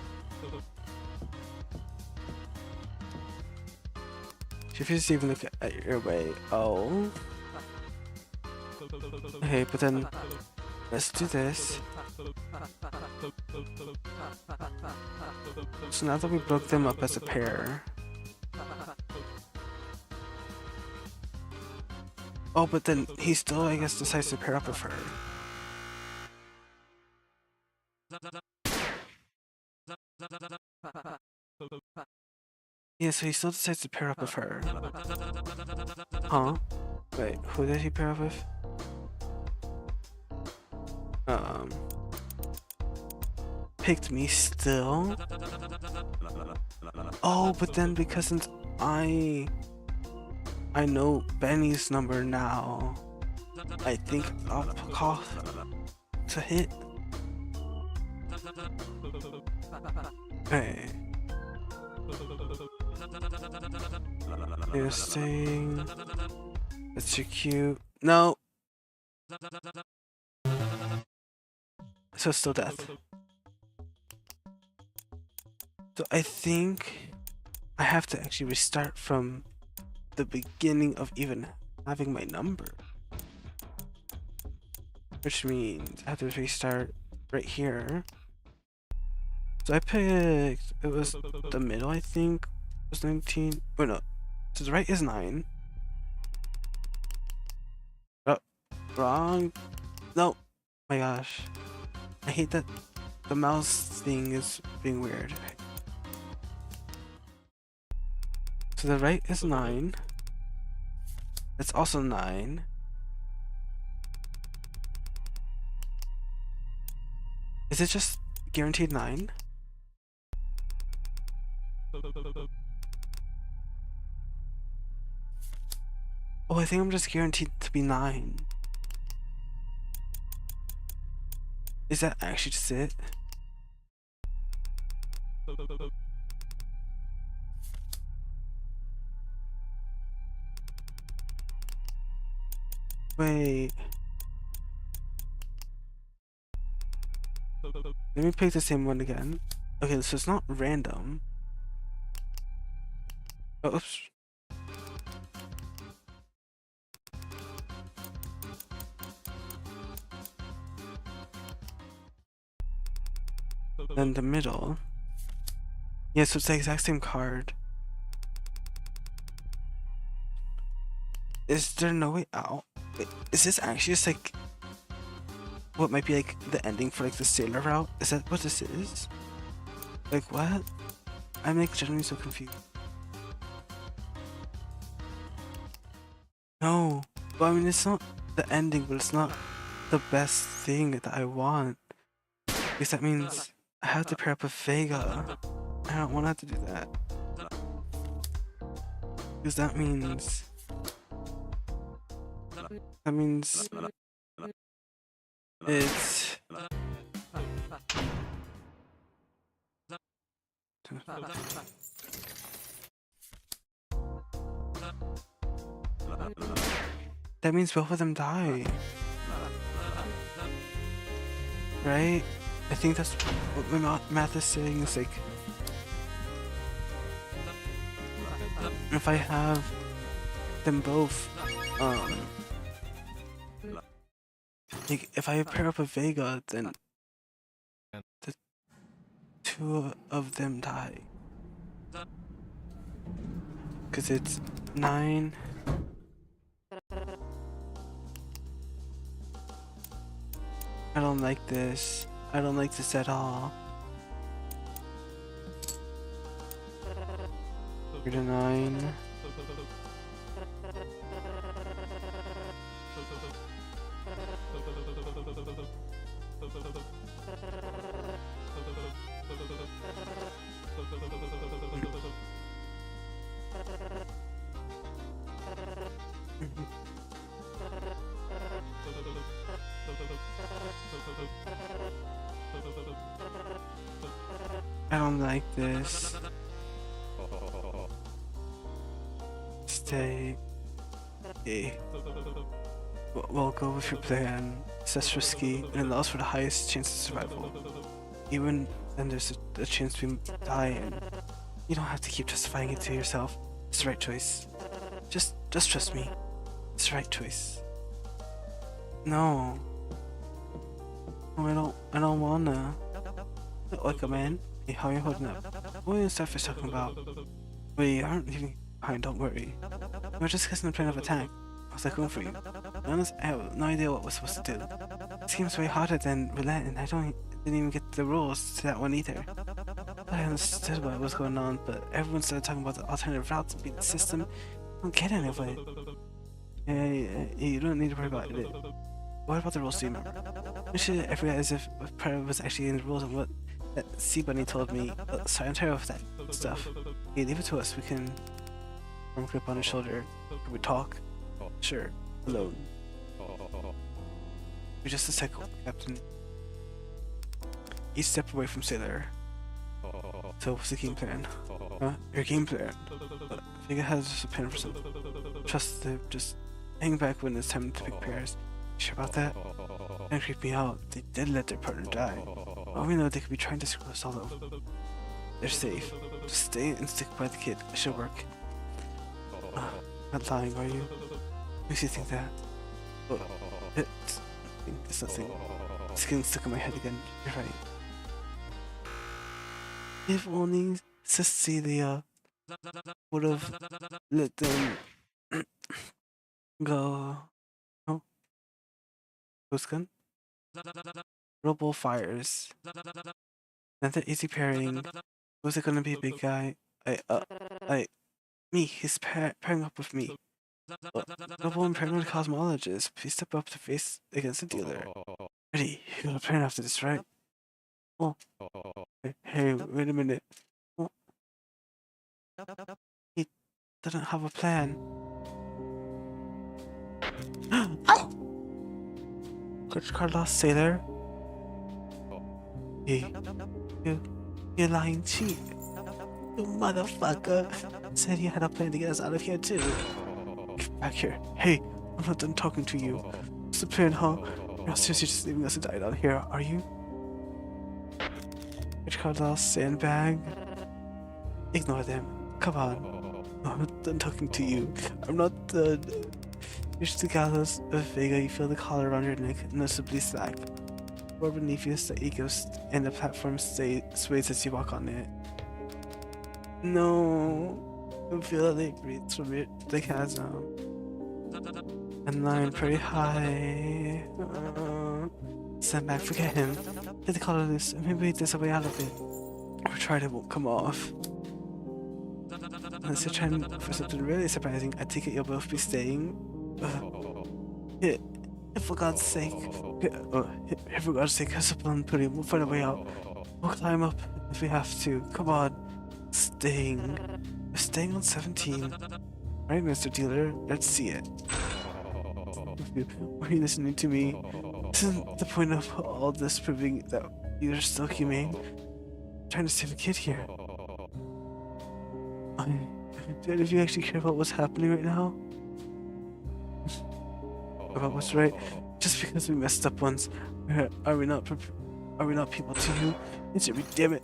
If you just even look at your way, oh. Okay, but then let's do this. So now that we broke them up as a pair. Oh, but then he still, I guess, decides to pair up with her. Yeah, so he still decides to pair up with her. Huh? Wait, who did he pair up with? Picked me still? Oh, but then because since I know Benny's number now, I think I'll call to hit. Hey. You're staying. That's too cute. No. So still death. So I think I have to actually restart from the beginning of even having my number. Which means I have to restart right here. So I picked, it was the middle, I think. It was 19. Oh no. So the right is 9. Oh, wrong. No. My gosh. I hate that the mouse thing is being weird. So the right is 9. That's also 9. Is it just guaranteed 9? Oh, I think I'm just guaranteed to be 9. Is that actually just it? Wait. Let me pick the same one again. Okay, so it's not random. Oh, oops. Then the middle. Yeah, so it's the exact same card. Is there no way out? Wait, is this actually just like what might be like the ending for like the sailor route? Is that what this is? Like what? I'm like genuinely so confused. No, but I mean it's not the ending, but it's not the best thing that I want. Because that means I have to pair up with Vega. I don't want to have to do that. Because that means it's that means both of them die. Right? I think that's what my math is saying, is like if I have them both, like if I pair up with Vega, then the 2 of them die. Cause it's 9. I don't like this. I don't like this at all. 9. I don't like this. Stay. Okay. We'll go with your plan. It's less risky and allows for the highest chance of survival. Even then there's a chance we die, and you don't have to keep justifying it to yourself. It's the right choice. Just trust me. It's the right choice. No. No, I don't wanna. Look like a man. Hey, how are you holding up? What are you stuff is talking about? We aren't leaving behind, don't worry. We're just discussing the plan of attack. How's that going for you? To be honest, I have no idea what we're supposed to do. It seems way harder than roulette, and didn't even get the rules to that one either. I understood what was going on, but everyone started talking about the alternative routes to beat the system. I don't get any of it. You don't need to worry about it. What about the rules, do you remember? I should I forgot as if part of it was actually in the rules and what that Sea Bunny told me. Sorry, I'm tired of that stuff. Hey, leave it to us. We can arm grip on his shoulder. Can we talk? Sure. Alone. You're just a cycle, Captain. Each step away from Sailor. So what's the game plan? Your game plan? Vega has a plan for something. Trust them. Just hang back when it's time to pick pairs. You sure about that? Don't creep me out. They did let their partner die. Oh, we know they could be trying to screw us all over. They're safe. Just stay and stick by the kid. It should work. Not lying, are you? Makes you think that. Oh, it's nothing. It's getting stuck in my head again. You're right. If only Cecilia would have let them go. Oh, who's gun? Robo fires. Another easy pairing. Was it gonna be a big guy? Me. He's pairing up with me. Global impairment cosmologist. Please step up to face against the dealer. Ready? You're gonna plan after this, right? Oh. Hey, wait a minute. Oh. He doesn't have a plan. Coach Carlos Sailor. Hey, you lying cheat. You motherfucker. Said you had a plan to get us out of here too. Get back here. Hey, I'm not done talking to you. What's the plan, huh? You're not seriously just leaving us to die down here, are you? Coach Carlos sandbag. Ignore them. Come on. I'm not done talking to you. I'm not done. Reach the gallows of Vega, you feel the collar around your neck noticeably slack. Or beneath you, the egos and the platform sways as you walk on it. No. I feel that it breathes from the chasm. And line pretty high. Send back, forget him. Get the collar loose, and maybe there's a way out of it. Or try it won't come off. Unless you're trying for something really surprising, I take it you'll both be staying. For God's sake. For God's sake, hustle on Puri. We'll find a way out. We'll climb up if we have to. Come on. Staying. We're staying on 17. Right, Mr. Dealer? Let's see it. Were you listening to me? Isn't the point of all this proving that you're still humane? I'm trying to save a kid here. Do any of you actually care about what's happening right now? About what's right? Just because we messed up once, are we not people to you? It's a damn it.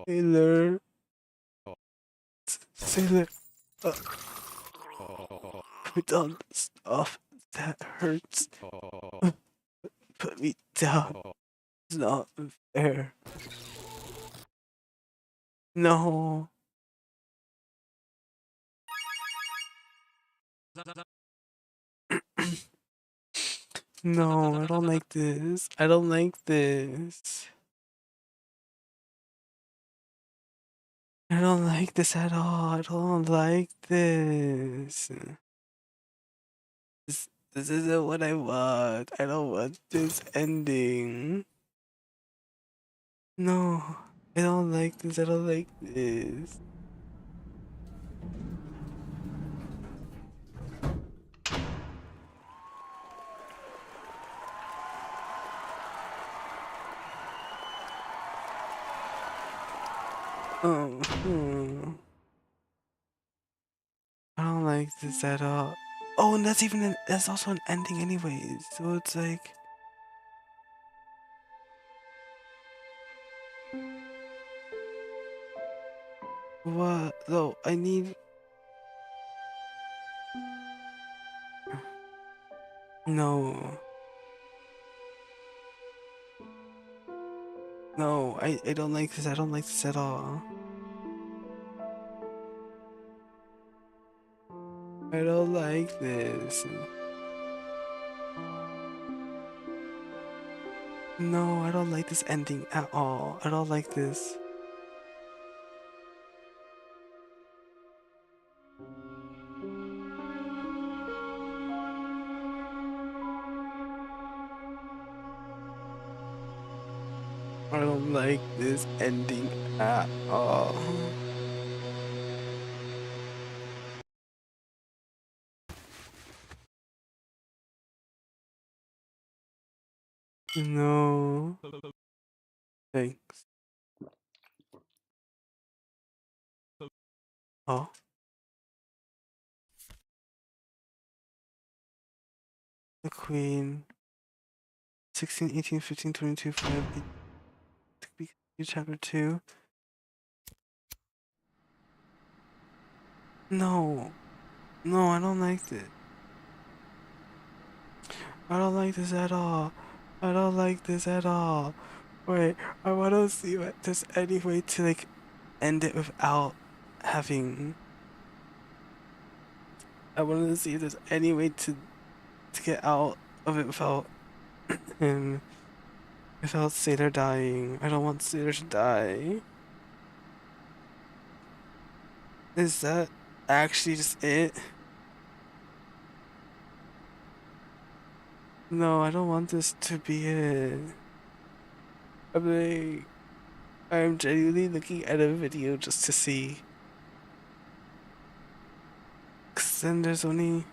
Sailor. Sailor. Put down. Stop. That hurts. Put me down. It's not fair. No. No, I don't like this. I don't like this. I don't like this at all. I don't like this. This isn't what I want. I don't want this ending. No, I don't like this. I don't like this. Oh, I don't like this at all. Oh, and that's also an ending anyways. So it's like, What? No, I need... No. No, I don't like this. I don't like this at all. I don't like this. No, I don't like this ending at all. I don't like this. I don't like this ending at all. No. Thanks. Oh. The Queen. 16, 18, 15, 22, 5, 8, chapter 2. No. No, I don't like this. I don't like this at all. I don't like this at all. Wait, I want to see if there's any way to like end it without having... I wanted to see if there's any way to get out of it without him, without Sailor dying. I don't want Sailor to die. Is that actually just it? No, I don't want this to be it. I'm genuinely looking at a video just to see. 'Cause then there's only...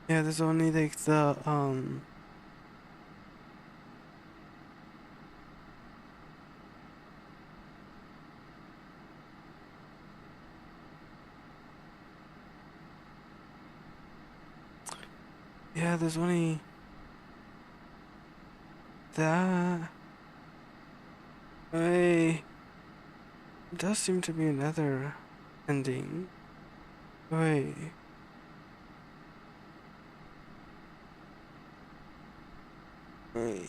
Yeah, there's only like the, yeah, there's only that. Wait, it does seem to be another ending. Wait. Wait.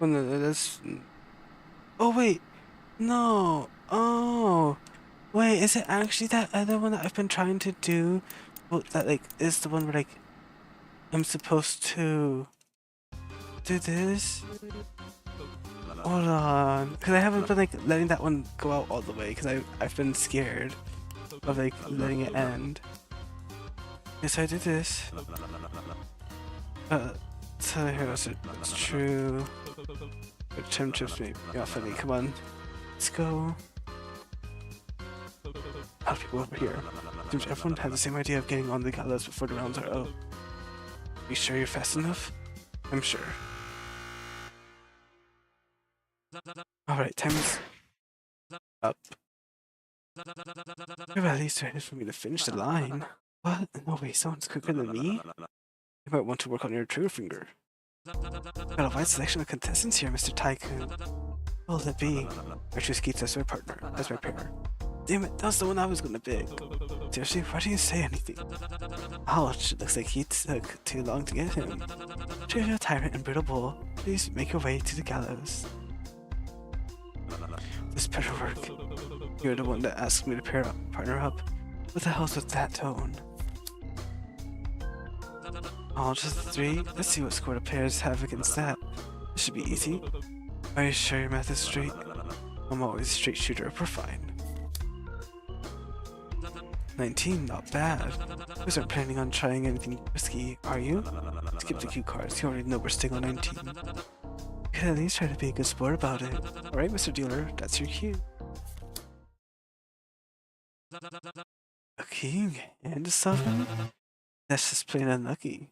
Oh no, that's... Oh wait, no. Oh, wait, is it actually that other one that I've been trying to do? Well, that like is the one where like I'm supposed to do this? Hold on, because I haven't been like letting that one go out all the way because I've been scared of like letting it end. Yes, I did this. So here it's true. But Tim chips me off funny. Come on, let's go. How do people over here? Seems everyone had the same idea of getting on the gallows before the rounds are out. You sure you're fast enough? I'm sure. Alright, time's up. You're at least ready for me to finish the line. What? No way, someone's quicker than me? You might want to work on your trigger finger. Got a wide selection of contestants here, Mr. Tycoon. What will it be? I choose Keith as my partner, as my pair. Damn it, that was the one I was gonna pick. Seriously, why didn't you say anything? Ouch, it looks like he took too long to get him. Treasure tyrant and brittle bull, please make your way to the gallows. This better work. You're the one that asked me to partner up. What the hell's with that tone? Oh, just 3? Let's see what score the pairs have against that. This should be easy. Are you sure your math is straight? I'm always a straight shooter, we're fine. 19, not bad. You guys aren't planning on trying anything risky, are you? Skip the cue cards, you already know we're staying on 19. You could at least try to be a good sport about it. Alright, Mr. Dealer, that's your cue. A king and a sovereign? That's just plain unlucky.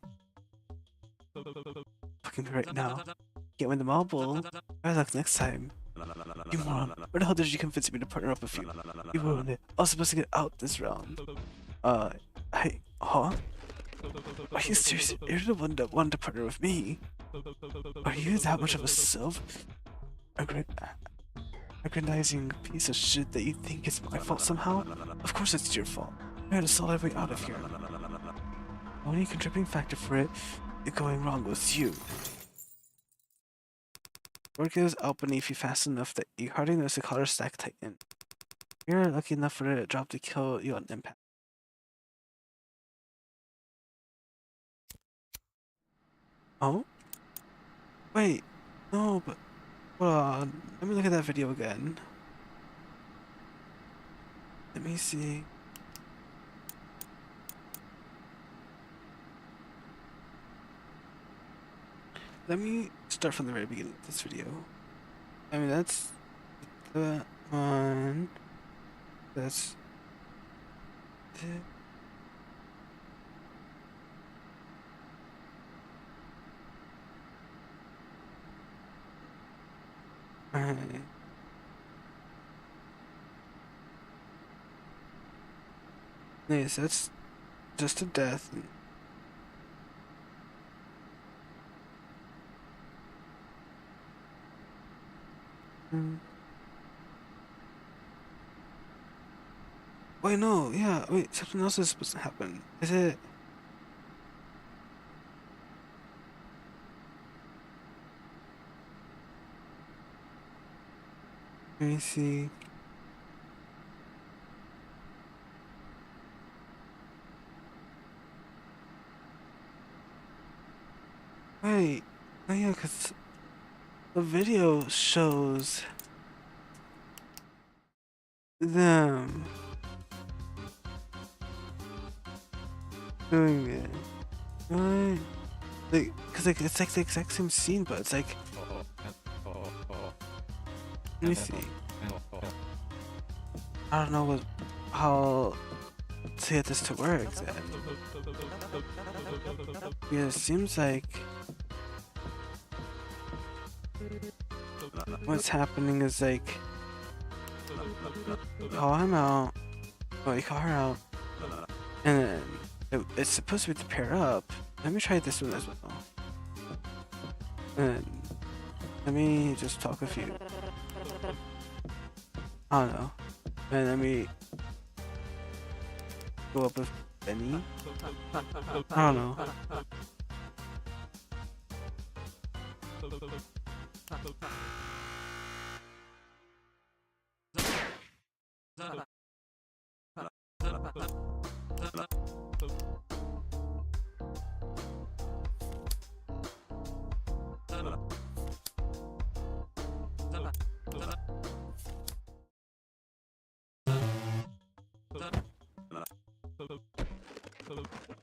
Fucking me right now. Can't win them all, bull. Better luck next time. You moron, where the hell did you convince me to partner up with you? You ruined it. I was supposed to get out this round. Huh? Are you serious? You're the one to partner with me. Are you that much of a aggrandizing piece of shit that you think it's my fault somehow? Of course it's your fault. I had to solve our way out of here. The only contributing factor for it going wrong was you. Word goes out beneath you fast enough that you hardly notice the collar stack tighten. You're lucky enough for it to drop to kill you on impact. Oh? Wait, no, but hold on. Let me look at that video again. Let me see. Let me start from the very beginning of this video. I mean, that's the one. That's the. Alright. Yes, that's just a death. Wait, no, yeah, wait, something else is supposed to happen. Is it? Let me see. Wait, oh yeah, because the video shows them doing it. Right? Like, cause like it's like the exact same scene, but it's like. Let me see. I don't know how to get this to work then. Yeah, it seems like what's happening is like call him out. Well, you call her out, and then it's supposed to be to pair up. Let me try this one as well. And let me just talk with you. I don't know. And let me go up with Benny. I don't know.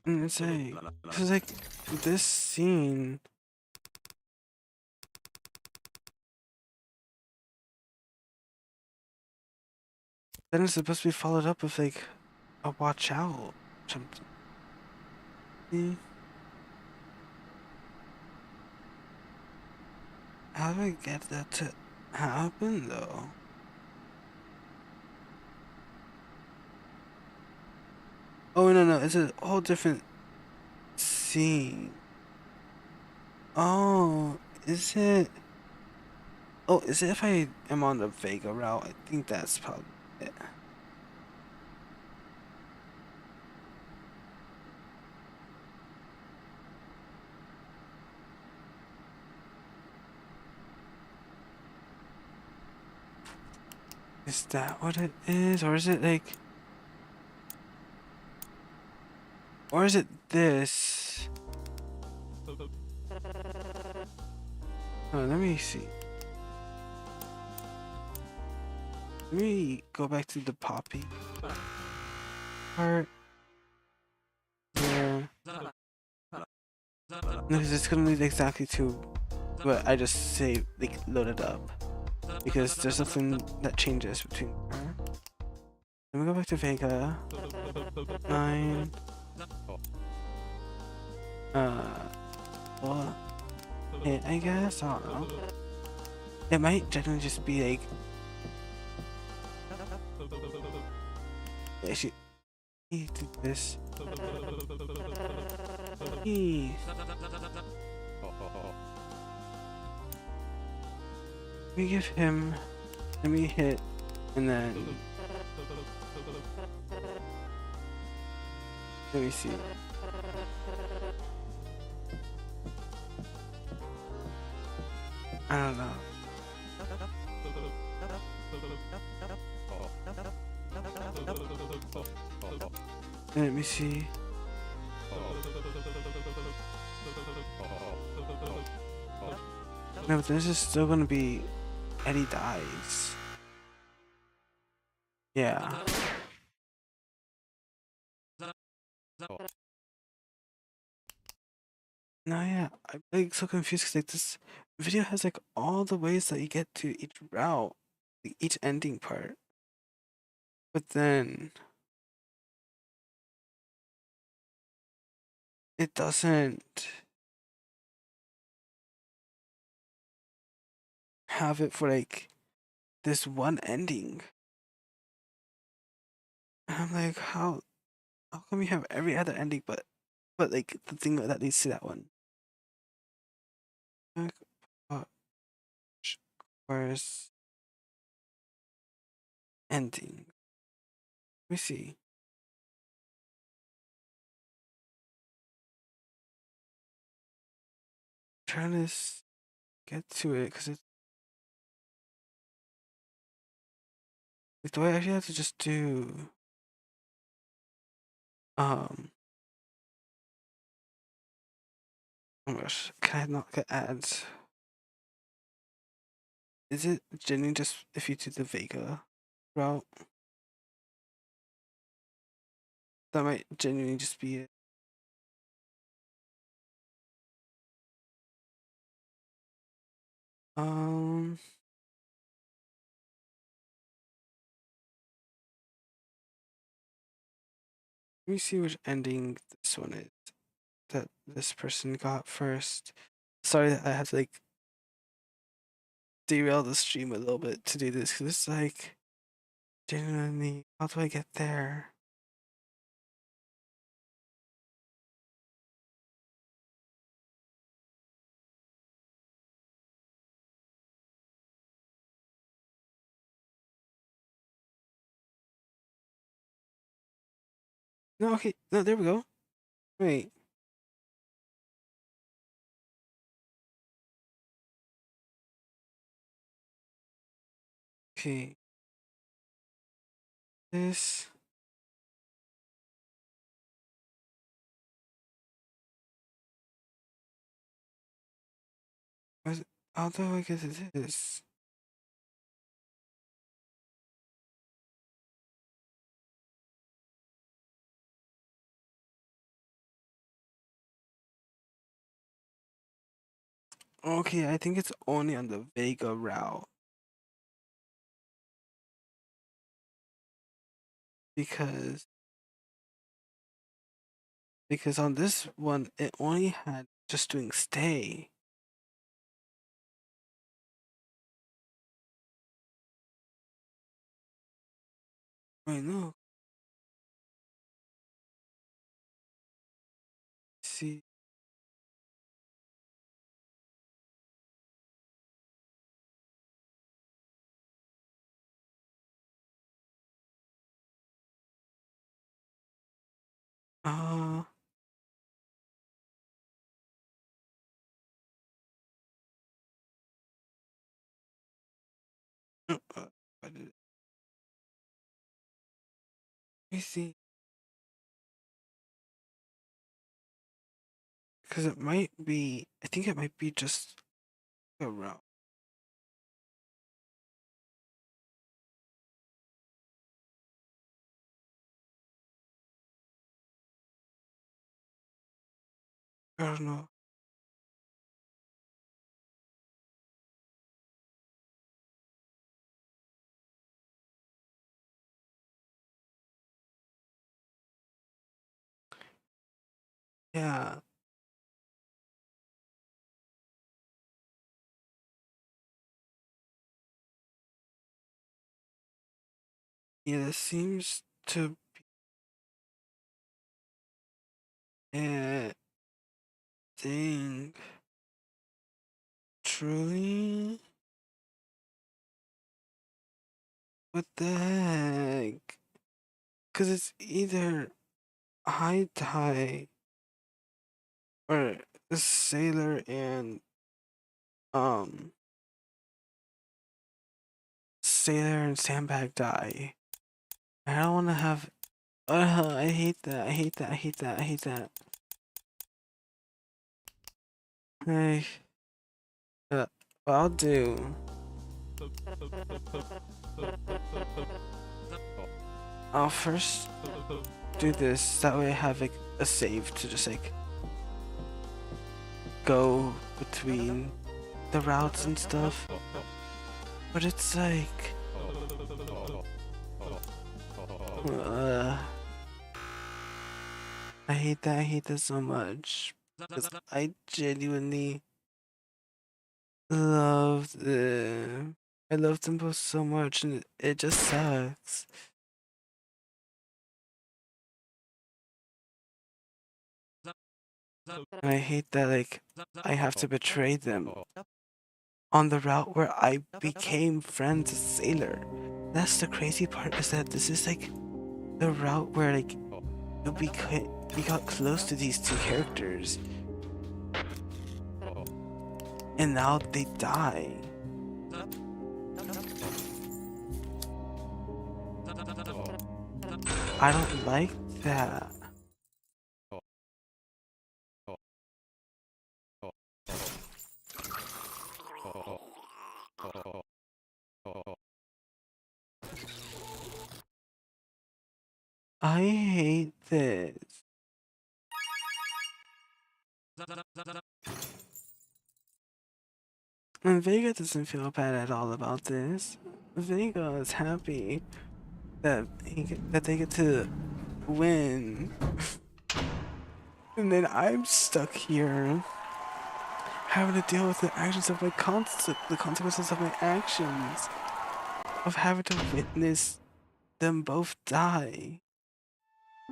It's like, cause like this scene. Then it's supposed to be followed up with like a watch out something. See? How do I get that to happen though? Oh no, it's a whole different scene. Oh, is it? Oh, is it if I am on the Vega route? I think that's probably it. Is that what it is? Or is it like... Or is it this? Oh, let me see. Let me go back to the poppy part. Yeah. Because it's gonna lead exactly to what I just saved, like, loaded up. Because there's nothing that changes between her. Let me go back to Vega. 9. Well, hit, I guess? I don't know. It might generally just be like... I should do this. Hey, let me give him. Let me hit, and then let me see. I don't know. Let me see. No, but this is still gonna be Eddie dies. Yeah. No, yeah. I'm like so confused because like this video has like all the ways that you get to each route, like, each ending part. But then it doesn't have it for like this one ending. And I'm like, how come we have every other ending but like the thing that leads to that one? Like, uh, where's ending? Let me see. Trying to get to it because it's like, do I actually have to just do um oh my gosh, can I not get ads? Is it genuinely just if you do the Vega route? That might genuinely just be it. Um, let me see which ending this one is that this person got first. Sorry that I had to like derail the stream a little bit to do this because it's like genuinely, how do I get there? No, okay, no, there we go. Wait, okay, this. How do I get to this? Okay, I think it's only on the Vega route because on this one it only had just doing stay. Wait, no. See, uh, uh, let me see, because it might be. I think it might be just a route. I don't know. Yeah, yeah. This seems to be it. Dang. Truly? What the heck? Cause it's either high tie or a sailor and um sandbag die. I don't wanna have I hate that. I hate that. I hate that. I hate that. Hey, what I'll do. I'll first do this. That way I have like a save to just like go between the routes and stuff. But it's like I hate that. I hate that so much. Because I genuinely loved them. I loved them both so much, and it just sucks. And I hate that, like, I have to betray them on the route where I became friends with Sailor. That's the crazy part, is that this is like the route where like we got close to these two characters, and now they die. I don't like that. I hate this. And Vega doesn't feel bad at all about this. Vega is happy that that they get to win. And then I'm stuck here having to deal with the actions of my the consequences of my actions. Of having to witness them both die.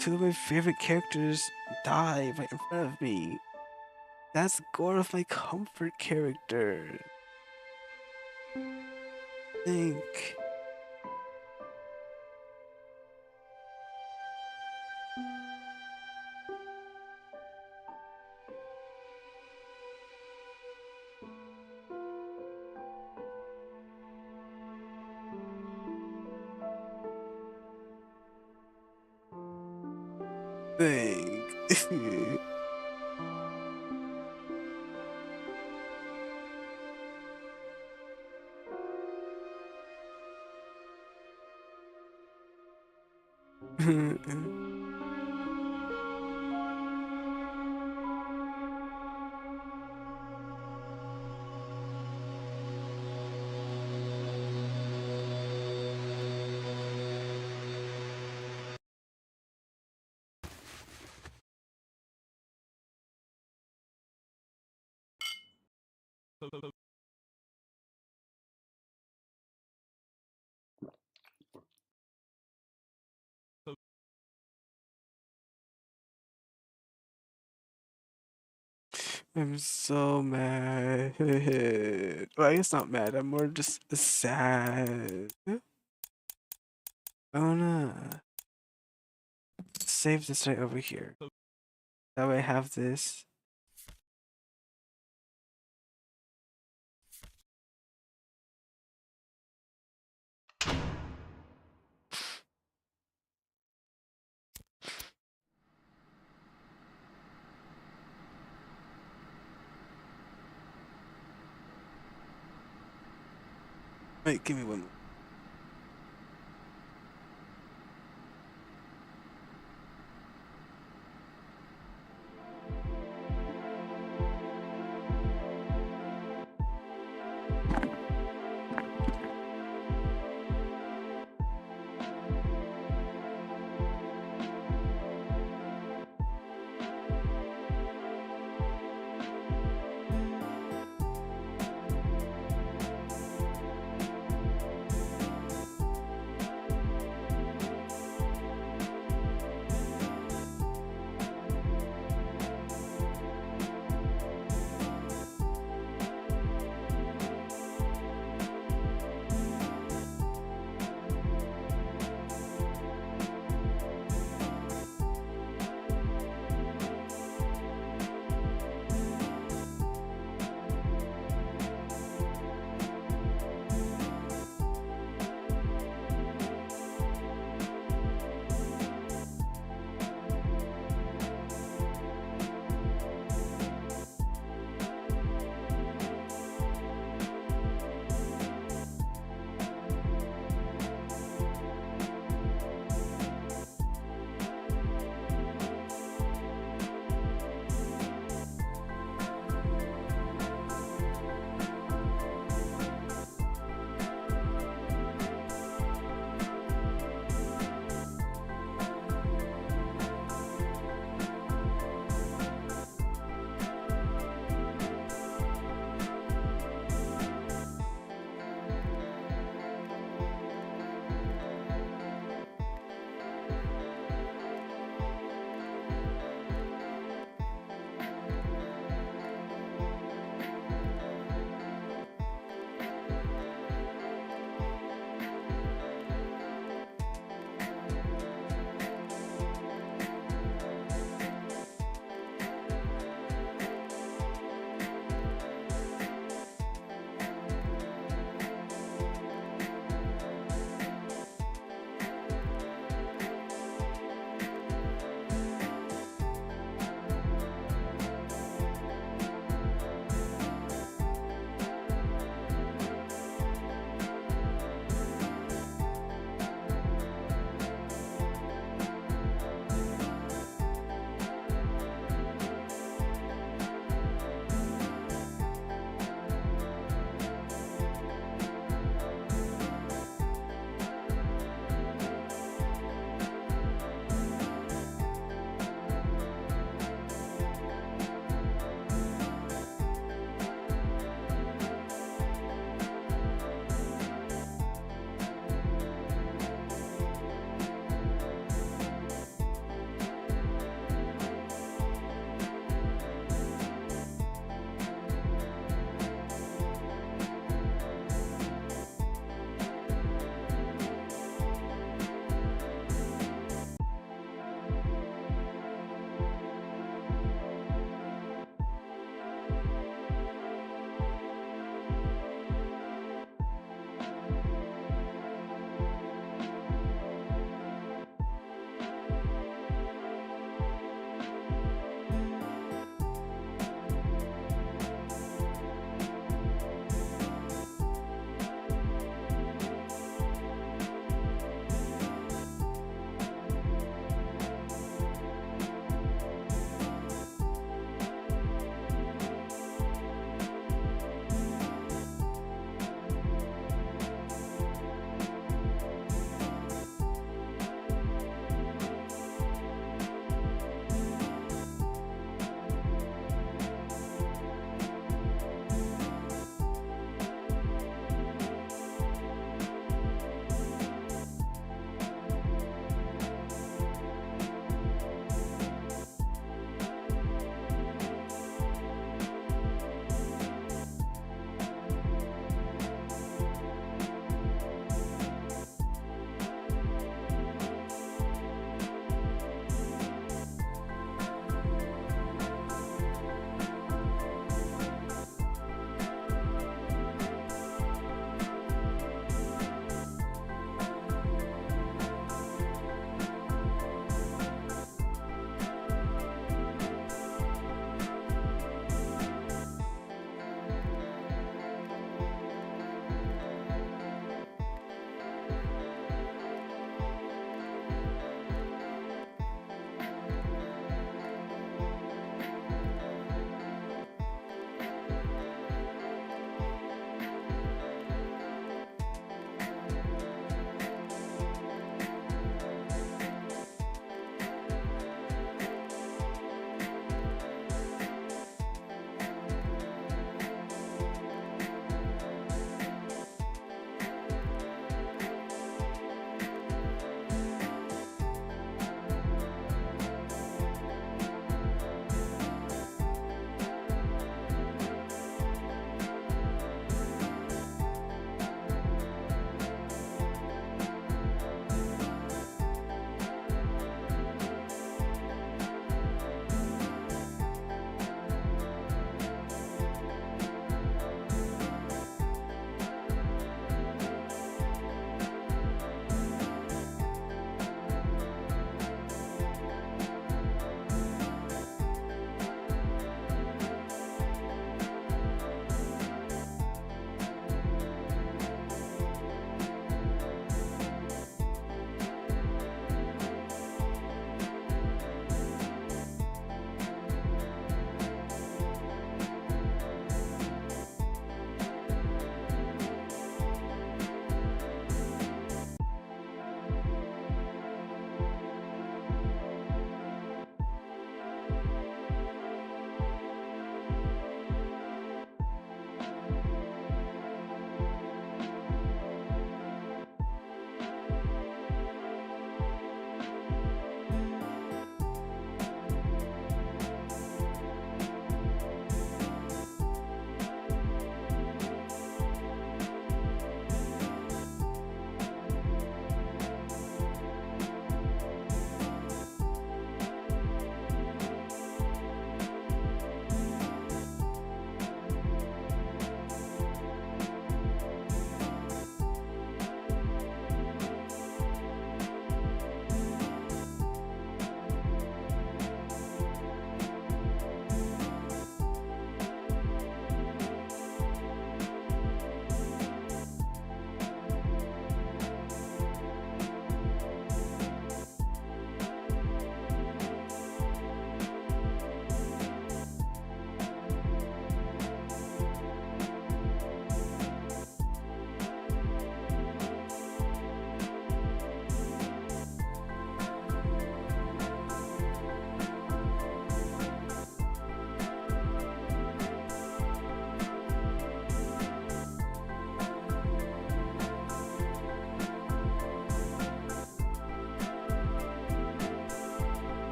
Two of my favorite characters die right in front of me. That's gore of my comfort character. Think. Think. I'm so mad. Well, I guess not mad. I'm more just sad. I wanna save this right over here. That way I have this. Wait, give me one more.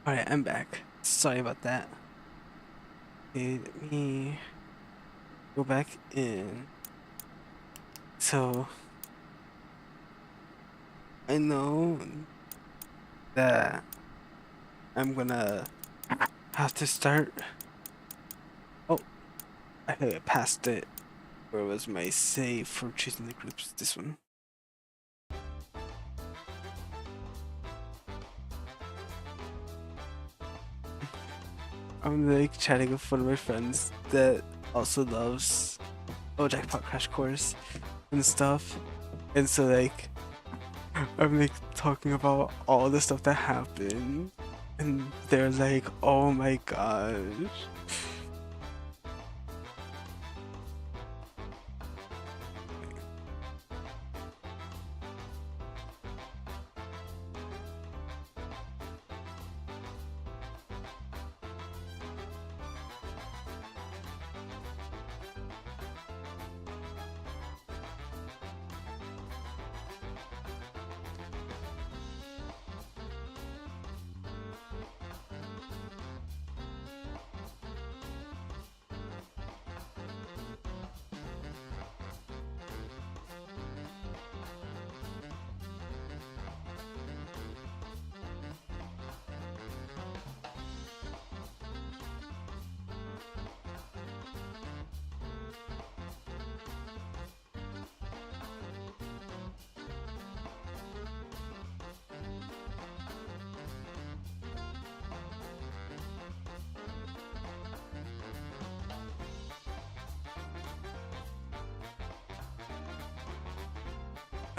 Alright, I'm back. Sorry about that. Okay, let me go back in. So, I know that I'm gonna have to start. Oh, I think I passed it. Where was my save for choosing the groups? This one. I'm like chatting with one of my friends that also loves Jackpot Crash Course and stuff. And so like I'm like talking about all the stuff that happened and they're like, oh my gosh.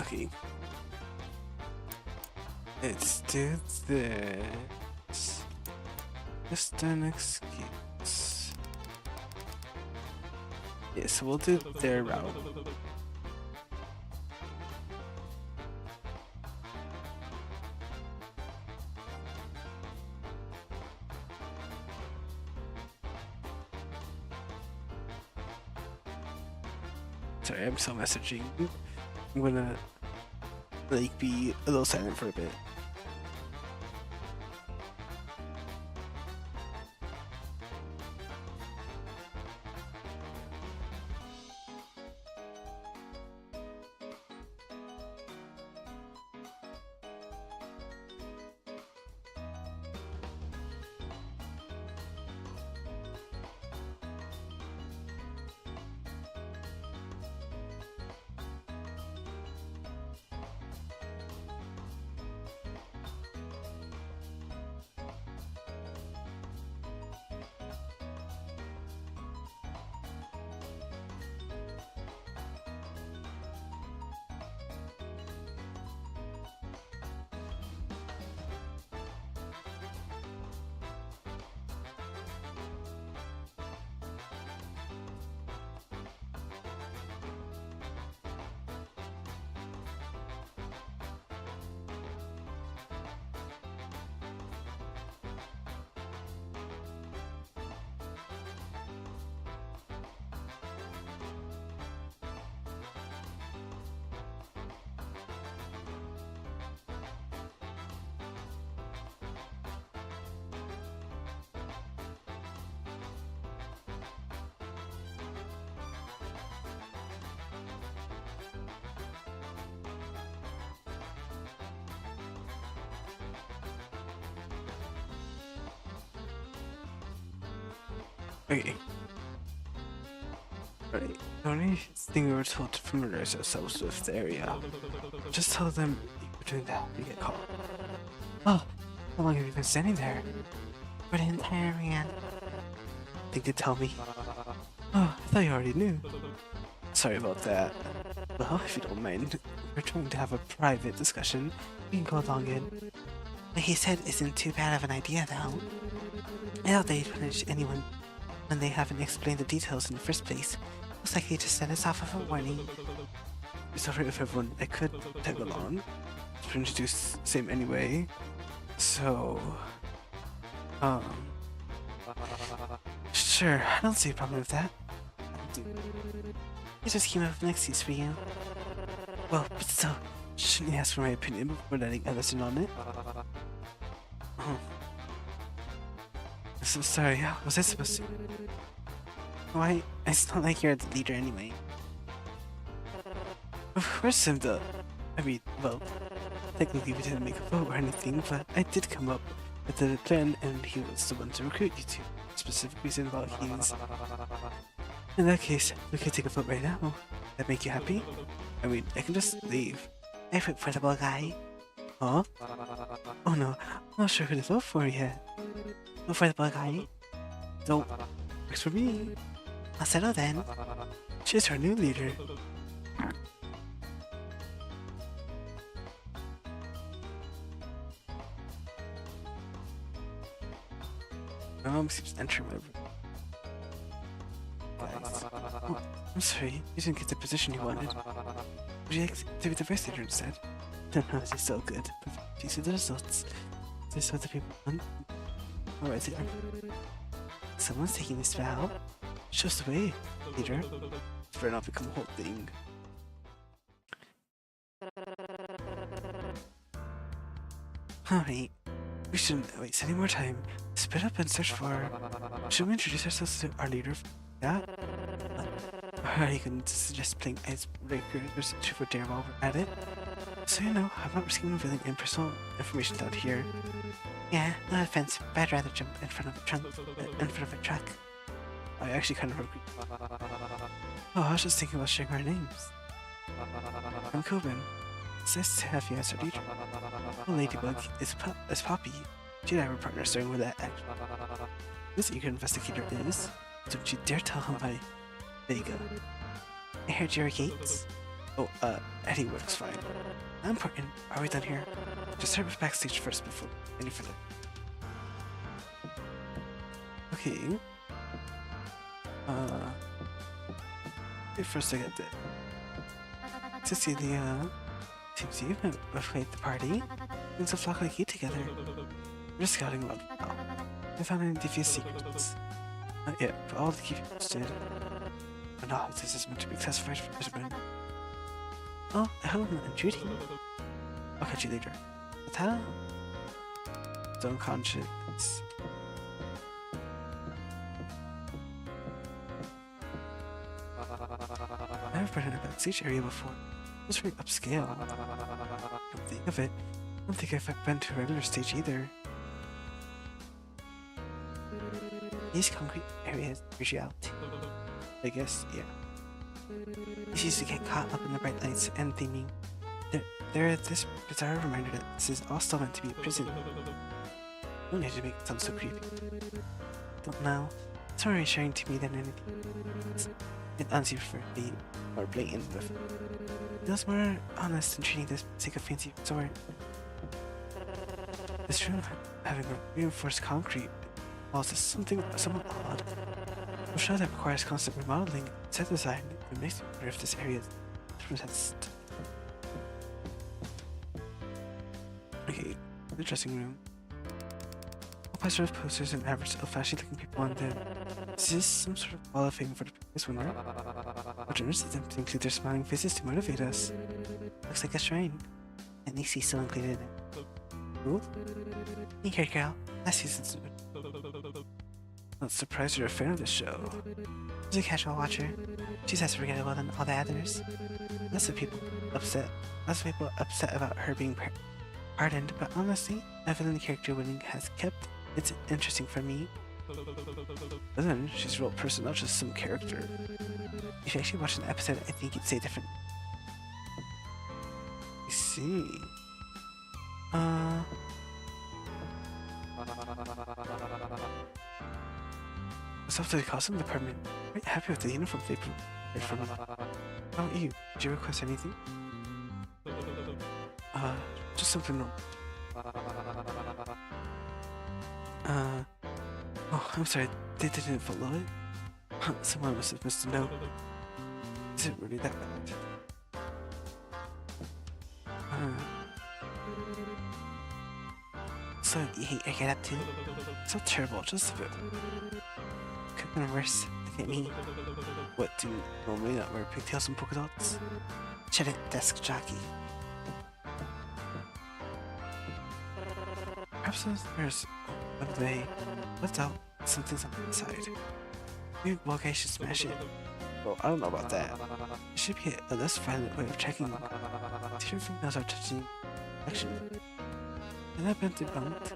Okay. Let's do this. Just an excuse. Yeah, so we'll do their route. Sorry, I'm still messaging. I'm gonna like be a little silent for a bit. Okay. Right. The only thing we were told to familiarize ourselves with the area. Just tell them you're doing that, you get caught. Oh, how long have you been standing there? For the entire weekend. Think to tell me? Oh, I thought you already knew. Sorry about that. Well, if you don't mind, we're trying to have a private discussion. We can go along in. What he said isn't too bad of an idea, though. I doubt they'd punish anyone when they haven't explained the details in the first place. Most likely to send us off with a warning. Sorry if everyone, I could tag along to introduce same anyway. So, sure, I don't see a problem with that. I just came up with an excuse for you. Well, but still, shouldn't you ask for my opinion before letting others in on it? So sorry, how was I supposed to? Why? It's not like you're the leader anyway. Of course, Simda. I mean, well, technically we didn't make a vote or anything, but I did come up with the plan and he was the one to recruit you to. Specific reason about he's... In that case, we could take a vote right now. That make you happy? I mean, I can just leave. I vote for the ball guy. Huh? Oh no, I'm not sure who to vote for yet. Vote for the ball guy. Don't. Works for me. I'll settle then. She's our new leader. My mom seems to enter my room. Guys. Oh, I'm sorry, you didn't get the position you wanted. Would you like to be the vice leader instead? No, this is so good. Do you see the results? This is what the people want. Alright, leader. Someone's taking this vow. Show us the way, leader. It's better not become a whole thing. Alright. We shouldn't waste any more time. Split up and search for... Should we introduce ourselves to our leader? Yeah? Or you can suggest playing icebreaker or search for dare while we're at it. So you know, I'm not risking revealing impersonal information out here. Yeah, no offense, but I'd rather jump in front of a truck. I actually kind of agree. Oh, I was just thinking about sharing our names. I'm Coben. It's nice to have you as our leader. Oh, Ladybug is Poppy. She and I were partners starting with that act. This eager investigator is... Don't you dare tell him my Vega. I heard your gates. Oh, Eddie works fine. Not important. Are we done here? Just start with backstage first before any further. Okay. Wait first I get the Cecilia. Seems you've been with the party. Things a flock like you together. We're just scouting around. I found any devious secrets. Not yet, but all the key people did. But no, this is meant to be classified for Brisbane. Oh, I hope I'm not intruding. I'll catch you later. But how? Don't conscience. I've never been in a backstage area before. It was very upscale. Come think of it, I don't think I've been to a regular stage either. These concrete areas are reality. I guess, yeah. It's easy to get caught up in the bright lights and theming. They're this bizarre reminder that this is all still meant to be a prison. No need to make it sound so creepy. Don't know. It's more reassuring to me than anything. It honestly prefer to be more blatant with it. Feels more honest than treating this like a fancy resort. This room having a reinforced concrete walls is something somewhat odd. I'm sure that requires constant remodeling and set design. It makes me wonder if this area is protest. Okay, the dressing room. All plaster of posters and average old-fashioned looking people on them. Is this some sort of wall of fame for the previous winner? How generous of them to include their smiling faces to motivate us. Looks like a shrine. At least he's still included in it. Ooh? Hey here, girl. Last season's... Not surprised you're a fan of this show. She's a casual watcher. She's as forgettable than all the others. Lots of people upset about her being pardoned, but honestly, a villain character winning has kept it interesting for me. But then, she's a real person, not just some character. If you actually watched an episode, I think you'd say different. I see. What's up to the costume department? Quite happy with the uniform they prepared for me. How about you? Did you request anything? Just something normal. Oh, I'm sorry, they didn't follow it? Someone must have missed a note. Is it really that bad? So you hate I get up to? It's not terrible, just a bit. Could have been worse. Look at me. What, do you normally not wear pigtails and polka dots? Shut it, desk jockey. Perhaps there's one day. Let's out. something's on the inside. Maybe Bokai should smash it. Well, I don't know about that. There should be a less violent way of checking. If your fingernails are touching action, then I've been debunked.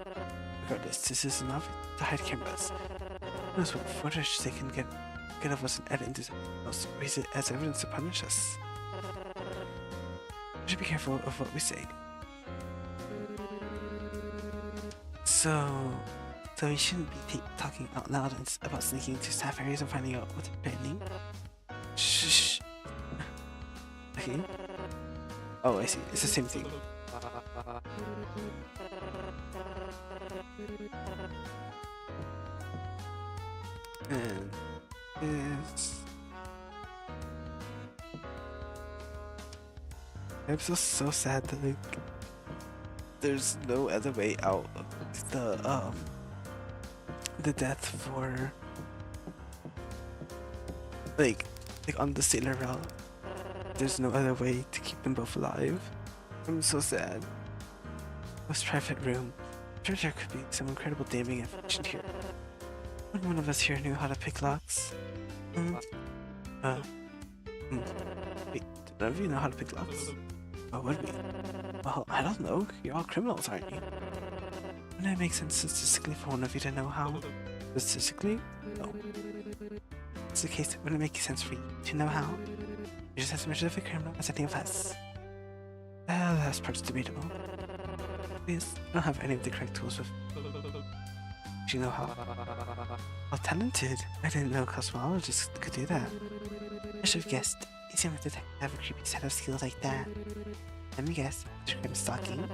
Regardless, this is enough to hide cameras. Who knows what footage they can get of us and edit into something else, raise it as evidence to punish us. We should be careful of what we say. So we shouldn't be talking out loud about sneaking into staff areas and finding out what they're planning. Shh. Okay. Oh, I see. It's the same thing. And this. I'm so sad that like there's no other way out of the death for like on the sailor route. There's no other way to keep them both alive. I'm so sad. This private room. I'm sure there could be some incredible damning information here. When one of us here knew how to pick locks. Wait, do none of you know how to pick locks? What would we? Well, I don't know. You're all criminals, aren't you? Wouldn't it make sense statistically for one of you to know how? Statistically? No. It's the case, wouldn't it make sense for you to know how? You just have to measure the criminal as any of us. Well, that part's debatable. Please, I don't have any of the correct tools with. Do you know how? How talented! I didn't know cosmologists could do that. I should have guessed. You seem like the type to have a creepy set of skills like that. Let me guess. You're kind of stalking.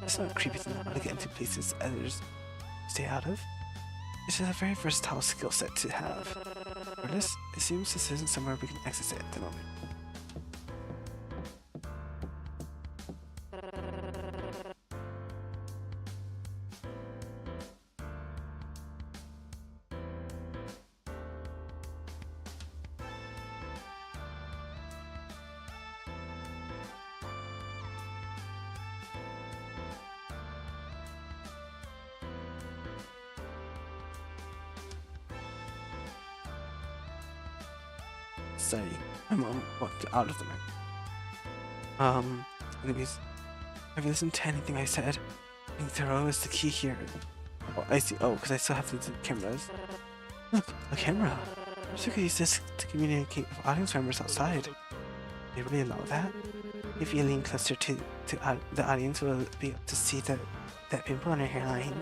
It's not creepy to know how to get into places others stay out of. It's just a very versatile skill set to have. Regardless, it seems this isn't somewhere we can access it at the moment. Sorry, my mom walked out of the room. Anyways, have you listened to anything I said? Being thorough is the key here. Oh, I see. Oh, because I still have the cameras. Look, a camera. So we could use this to communicate with audience members outside. They really allow that? If you lean closer to the audience, will be able to see that pimple on your hairline.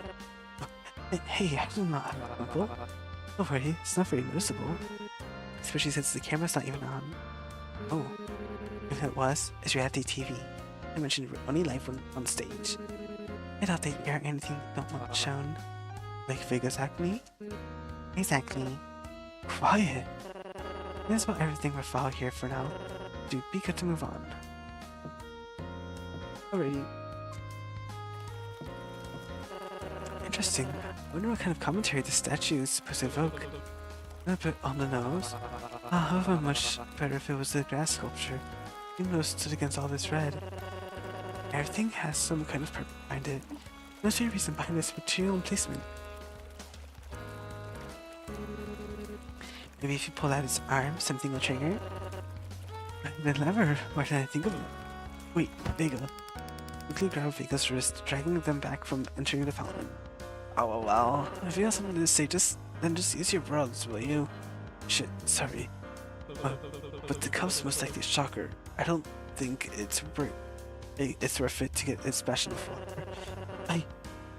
Hey, I do not have a pimple. Don't worry, it's not very noticeable. Especially since the camera's not even on. Oh, if it was, it's reality TV. I mentioned we're only live on stage. I doubt they air anything they don't want shown. Like Vega's acne? Exactly. Quiet. That's about everything we're following here for now. Do be good to move on. Alrighty. Interesting. I wonder what kind of commentary the statue is supposed to evoke. A bit on the nose. However, much better if it was a grass sculpture. Even though it stood against all this red. Everything has some kind of purpose behind it. There's no reason behind this material and placement. Maybe if you pull out its arm, something will trigger. The lever. Why did I think of it? Wait, Vega. Quickly grab Vega's wrist, dragging them back from entering the fountain. Oh well. If you have something to say, then just use your words, will you? Shit, sorry. But the cub's most likely a shocker. I don't think it's worth it to get its passion for. I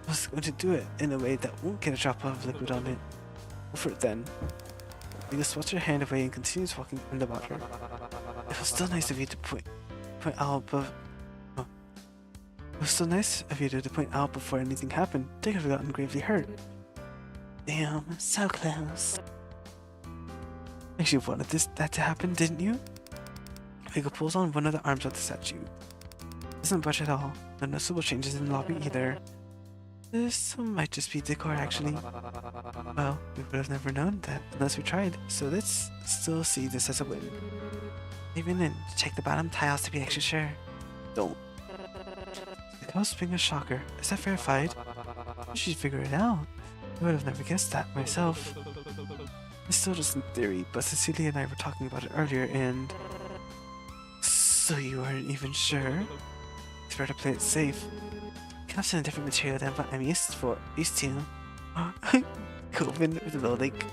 was going to do it in a way that won't get a drop of liquid on it. Go for it then. Vega swats her hand away and continues walking in the water. It was still nice of you to point out above. It was still nice of you to point out before anything happened. They could have gotten gravely hurt. Damn, so close. Actually wanted that to happen, didn't you? Vega pulls on one of the arms of the statue. Doesn't budge at all. No noticeable changes in the lobby either. This might just be decor actually. Well, we would have never known that unless we tried, so let's still see this as a win. Even in, check the bottom tiles to be extra sure. Don't. The cub's being a shocker. Is that verified? You should figure it out. I would have never guessed that myself. It's still just in theory, but Cecilia and I were talking about it earlier, and so you weren't even sure? It's better to play it safe. Comes in a different material than what I'm used to. Coven with a little like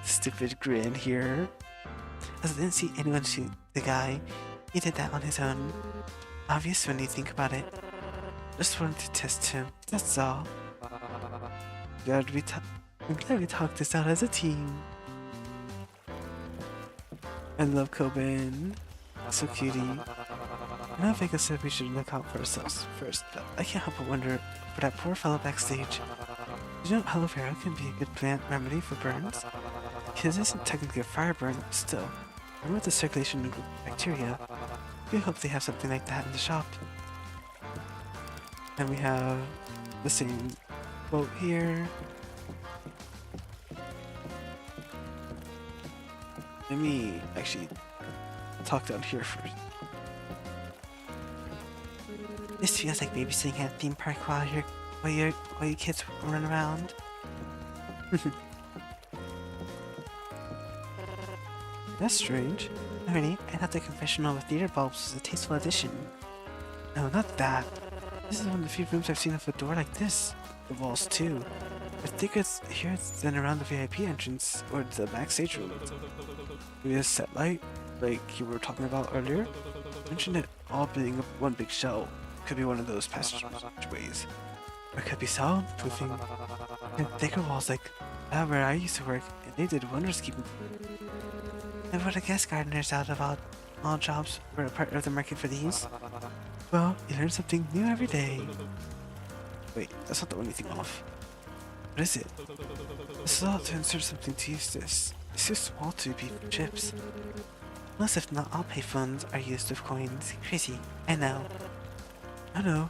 stupid grin here. As I didn't see anyone shoot the guy, he did that on his own. Obvious when you think about it. Just wanted to test him, that's all. I'm glad we talked this out as a team. I love Coben. So cutie. I know Vega said we should look out for ourselves first, but I can't help but wonder for that poor fellow backstage. You know aloe vera can be a good plant remedy for burns? It isn't technically a fire burn, but still. Remember the circulation of bacteria? We hope they have something like that in the shop. And we have the same boat here. Let me actually talk down here first. This feels like babysitting at a theme park while you kids run around. That's strange. Ernie, I thought the confessional with theater bulbs was a tasteful addition. No, not that. This is one of the few rooms I've seen with a door like this. The walls too. They're thicker here than around the VIP entrance or the backstage room. Maybe a set light, like you were talking about earlier. I mentioned it all being one big show. Could be one of those passageways. Or could be soundproofing. And thicker walls like that where I used to work, and they did wonders keeping. And for the guest gardeners out of all jobs were a part of the market for these. Well, you learn something new every day. Wait, that's not the only thing off. What is it? This is all to insert something to use this. It's too small to be for chips. Most if not all payphones are used with coins. Crazy, I know. I know.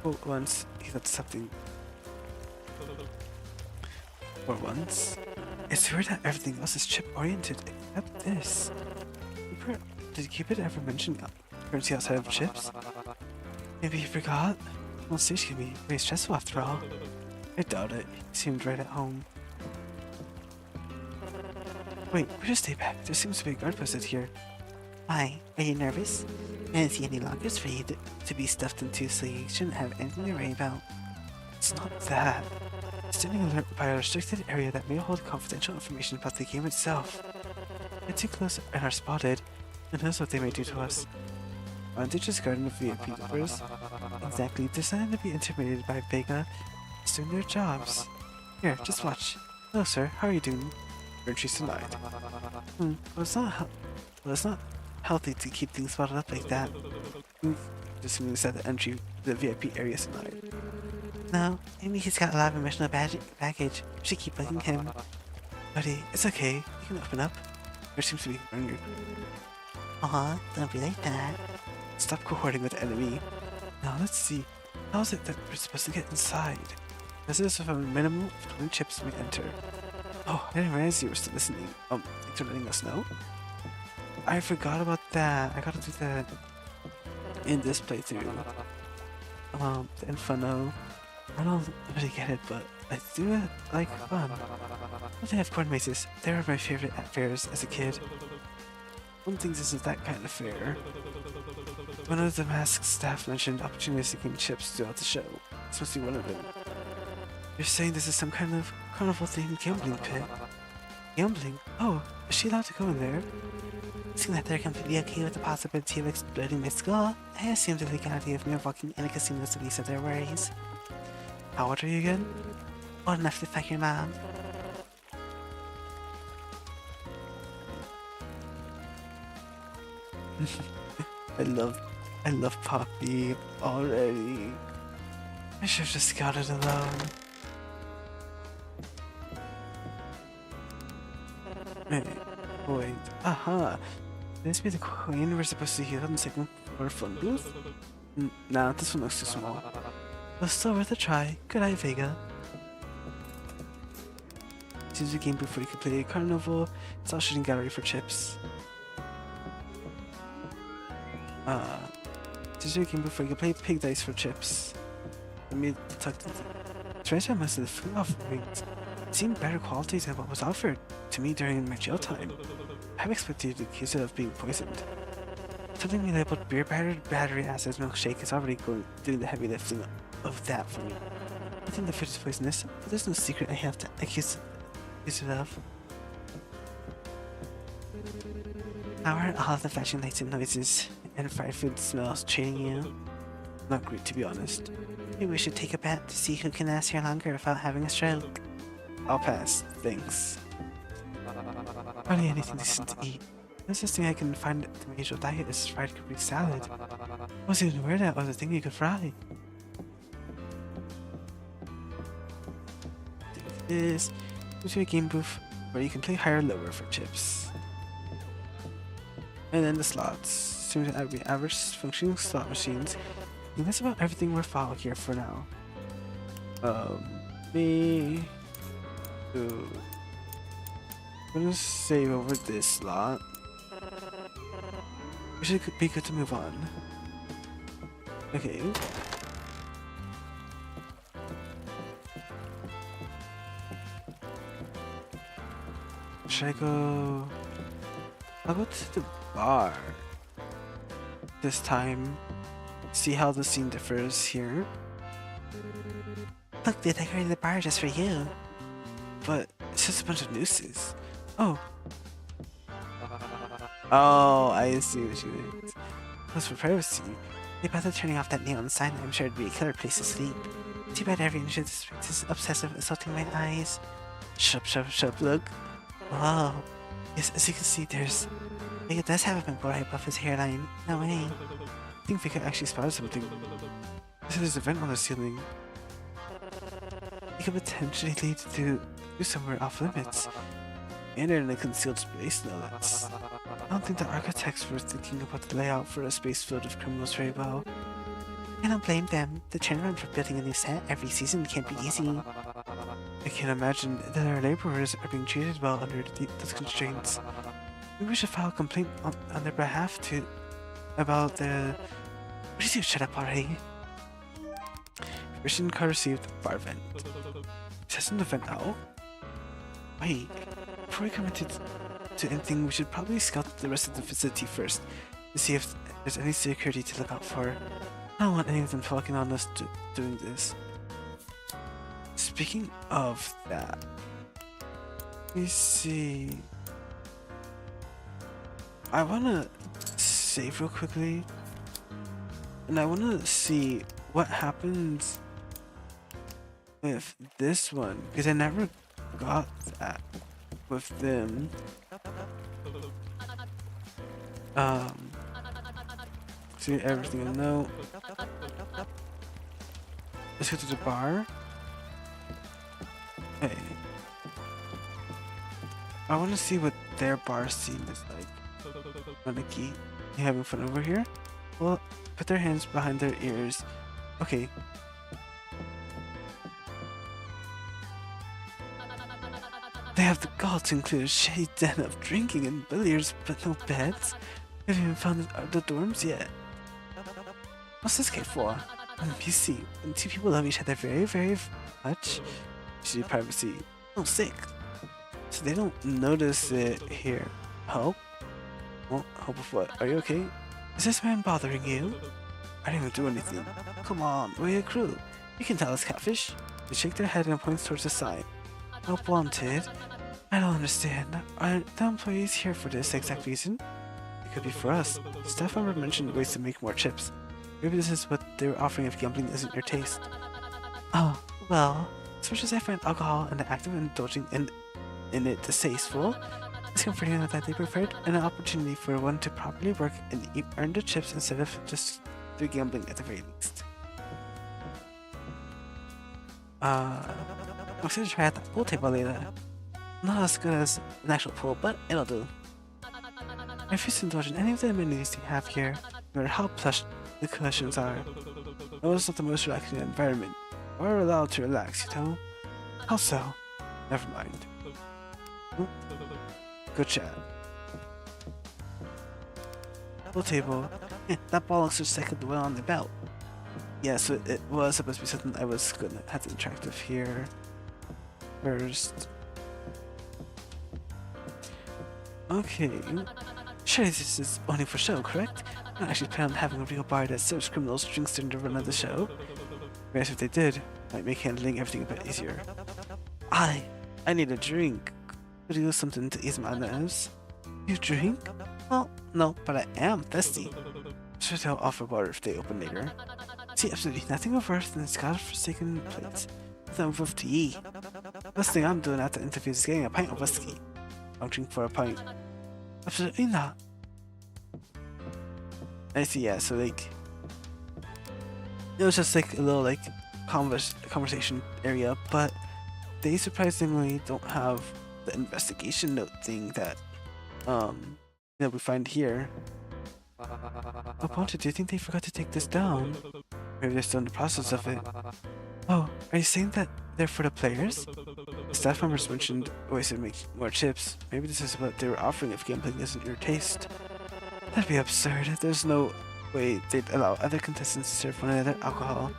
Well, once he got something. For once. It's weird that everything else is chip-oriented except this. Did Cupid ever mention currency outside of chips? Maybe he forgot? Well, stage can be very stressful after all. I doubt it. He seemed right at home. Wait, we should stay back. There seems to be a guard posted here. Why? Are you nervous? I didn't see any lockers for you to be stuffed into, so you shouldn't have anything to worry about. It's not that. Standing alert by a restricted area that may hold confidential information about the game itself. If too close and are spotted, who knows what they may do to us. Aren't they just guarding the VIP doors? Exactly, they're starting to be intimidated by Vega doing their jobs. Here, just watch. Hello sir, how are you doing? Entries tonight. Well, it's not healthy to keep things spotted up like that. Just means that the entry to the VIP area tonight. No, maybe he's got a lot of emotional baggage. We should keep bugging him. Buddy, it's okay. You can open up. There seems to be hunger. Don't be like that. Stop cohorting with the enemy. Now let's see. How is it that we're supposed to get inside? Visitors with a minimum of 20 chips may enter. Oh, I didn't realize you were still listening. Thanks for letting us know. I forgot about that. I gotta do that in this playthrough. The Inferno. I don't really get it, but I do it like fun. Don't they have corn mazes? They were my favorite at fairs as a kid. One thing isn't that kind of fair. One of the masked staff mentioned opportunities to gain chips throughout the show. This must be one of them. You're saying this is some kind of carnival-themed gambling pit? Gambling? Oh, is she allowed to go in there? Seeing that they're completely okay with the possibility of exploding my skull, I assume the legality of me walking in a casino is the least of their worries. How old are you again? Old enough to fuck your mom. I love Poppy already. I should have just got it alone. Wait, aha! This be the coin we're supposed to use on the second floor phone booth? Nah, this one looks too small. But still worth a try. Good eye, Vega. Choose a game before you complete a carnival. It's all shooting gallery for chips. Choose a game before you play pig dice for chips. Let me tuck the treasure most of the food offerings. It seemed better quality than what was offered to me during my jail time. I expected you to accuse it of being poisoned. Something we labeled beer battery acid milkshake is already doing the heavy lifting of that for me. I think the food is poisonous, but there's no secret I have to accuse it of. How are all the flashing lights and noises and fried food smells treating you? Not great, to be honest. Maybe we should take a bet to see who can last here longer without having a stroke. I'll pass, thanks. Hardly anything decent to eat. The closest thing I can find to my usual diet is fried Greek salad. I wasn't even aware that was a thing you could fry. This goes to a game booth where you can play higher or lower for chips. And then the slots. Seem to be average functioning slot machines. And that's about everything worthwhile here for now. I'm gonna save over this slot. We should be good to move on. Okay. Should I go? I'll go to the bar this time. See how the scene differs here. Look, they decorated the bar just for you. But it's just a bunch of nooses. Oh. Oh, I see what you mean. As for privacy, they bothered turning off that neon sign. I'm sure it'd be a killer place to sleep. Too bad every inch of this place is obsessive, assaulting my eyes. Shut, look. Wow. Yes, as you can see, Vega does have a pimple right above his hairline. No way. I think Vega actually spotted something. There's a vent on the ceiling. It could potentially lead to somewhere off limits. And in a concealed space, no less. I don't think the architects were thinking about the layout for a space filled with criminals very well. I don't blame them. The turnaround for building a new set every season can't be easy. I can't imagine that our laborers are being treated well under those constraints. Maybe we should file a complaint on their behalf about the... What is you? Shut up already. Permission card received. Bar vent. Testing the vent now? Wait, before we commit to anything, we should probably scout the rest of the facility first to see if there's any security to look out for. I don't want any of them talking on us doing this. Speaking of that, let me see. I wanna save real quickly, and I wanna see what happens with this one, because I never got that with them. See everything I know. Let's go to the bar. Hey, I want to see what their bar scene is like. Manaki, you having fun over here? Well, put their hands behind their ears. Okay. They have the gall to include a shady den of drinking and billiards, but no beds. Have you even found the dorms yet? What's this cake for? You see, when two people love each other very, very much, you need privacy. Oh, sick. So they don't notice it here. Help? Well, help with what? Are you okay? Is this man bothering you? I didn't even do anything. Come on, we're a crew. You can tell us catfish. They shake their head and point towards the sign. Help wanted. I don't understand. Aren't the employees here for this exact reason? It could be for us. Staff member mentioned ways to make more chips. Maybe this is what they were offering if gambling isn't your taste. Oh, well, as much as I find alcohol and the act of indulging in it distasteful, it's comforting that they preferred an opportunity for one to properly work and earn the chips instead of just through gambling at the very least. I'm excited to try out the pool table later. Not as good as an actual pool, but it'll do. I refuse to indulge in any of the amenities they have here, no matter how plush the cushions are. No, it's not the most relaxing environment. We're allowed to relax, you know? How so? Never mind. Good chat. Pool table. That ball looks just like the one on the belt. Yeah, so it was supposed to be something I was gonna have to interact with here. first. Okay. Surely this is only for show, correct? I don't actually plan on having a real bar that serves criminals drinks during the run of the show. Whereas if they did, might make handling everything a bit easier. I need a drink. Could you do something to ease my nerves? You drink? Well, no, but I am thirsty. Sure, they'll offer water if they open later. See absolutely nothing of worth in this godforsaken place. Nothing worth to eat. First thing I'm doing after the interview is getting a pint of whiskey. I'll drink for a pint. Absolutely not. I see, yeah, so like... It was just like a little like conversation area, but they surprisingly don't have the investigation note thing that we find here. Oh, Ponta, do you think they forgot to take this down? Maybe they're still in the process of it. Oh, are you saying that they're for the players? The staff members mentioned ways to make more chips. Maybe this is what they were offering if gambling isn't your taste. That'd be absurd. There's no way they'd allow other contestants to serve one another alcohol.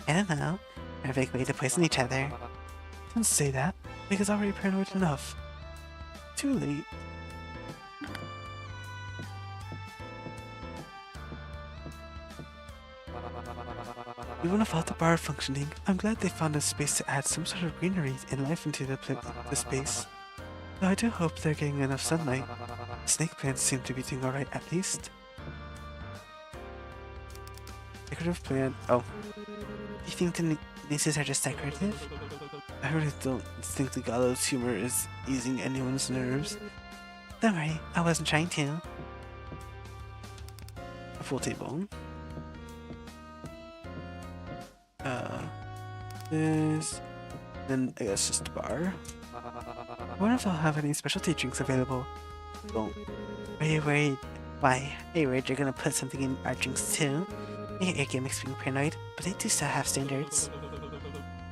I don't know. Perfect way to poison each other. Don't say that. Because already paranoid enough. Too late. Even without the bar functioning, I'm glad they found a space to add some sort of greenery and life into the space. Though I do hope they're getting enough sunlight. Snake plants seem to be doing alright at least. Decorative plant. Oh. You think the nieces are just decorative? I really don't think the gallows humor is easing anyone's nerves. Don't worry, I wasn't trying to. A full table. Then I guess just a bar. I wonder if they'll have any specialty drinks available. Don't. Are you worried? Why? Are you worried you're gonna put something in our drinks too? I get your gimmicks being paranoid, but they do still have standards.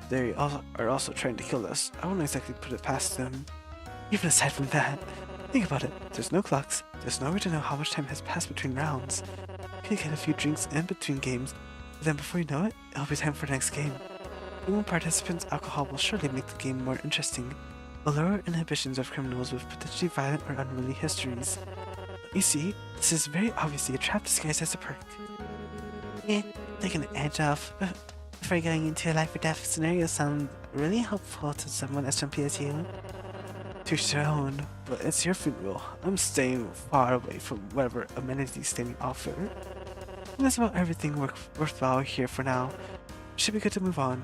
They are also trying to kill us. I won't exactly put it past them. Even aside from that, think about it. There's no clocks. There's no way to know how much time has passed between rounds. You can get a few drinks in between games, but then before you know it, it'll be time for the next game. Among participants, alcohol will surely make the game more interesting, will lower inhibitions of criminals with potentially violent or unruly histories. But you see, this is very obviously a trap disguised as a perk. Yeah, taking an edge off before going into a life or death scenario sounds really helpful to someone as jumpy as you. To your own, but it's your funeral. I'm staying far away from whatever amenities they may offer. And that's about everything worthwhile here for now. Should be good to move on.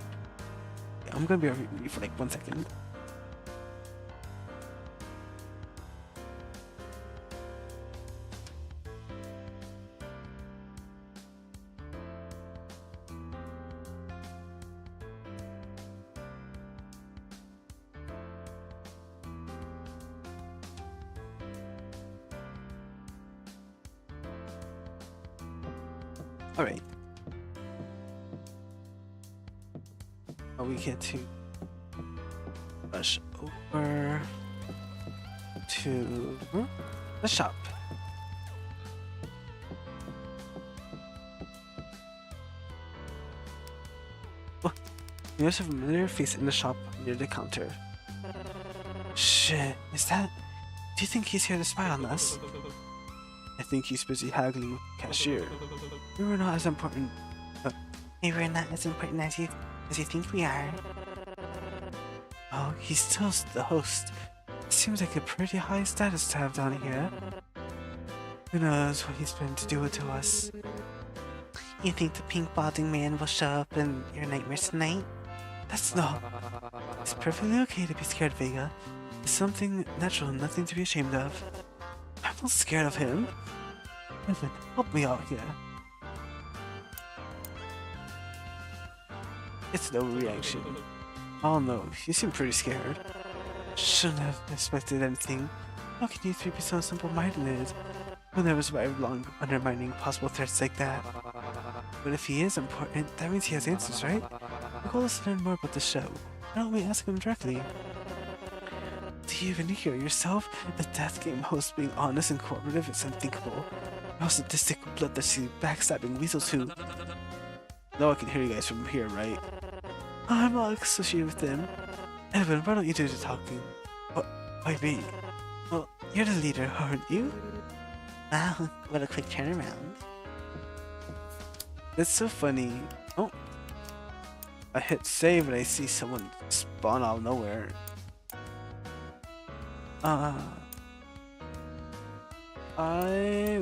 Yeah, I'm gonna be over you for like 1 second. Alright. We get to rush over to the shop. Oh, there's a familiar face in the shop near the counter. Shit, is that? Do you think he's here to spy on us? I think he's busy haggling with the cashier. We were not as important. Maybe we're not as important as you think we are. Oh, he's still the host. Seems like a pretty high status to have down here. Who knows what he's been to do to us? You think the pink balding man will show up in your nightmares tonight? That's no. It's perfectly okay to be scared, Vega. It's something natural, nothing to be ashamed of. I'm not scared of him. Evan, help me out here. It's no reaction. Oh no, you seem pretty scared. Shouldn't have expected anything. How can you three be so simple-minded? We'll never survive long undermining possible threats like that. But if he is important, that means he has answers, right? The goal is to learn more about the show. Why don't we ask him directly? Do you even hear yourself? The death game host being honest and cooperative is unthinkable. How sadistic, bloodthirsty, backstabbing weasels who... No, I can hear you guys from here, right? I'm not associated with them. Edwin, why don't you do the talking? What? Why me? Well, you're the leader, aren't you? Wow, what a quick turnaround. That's so funny. Oh, I hit save and I see someone spawn out of nowhere. I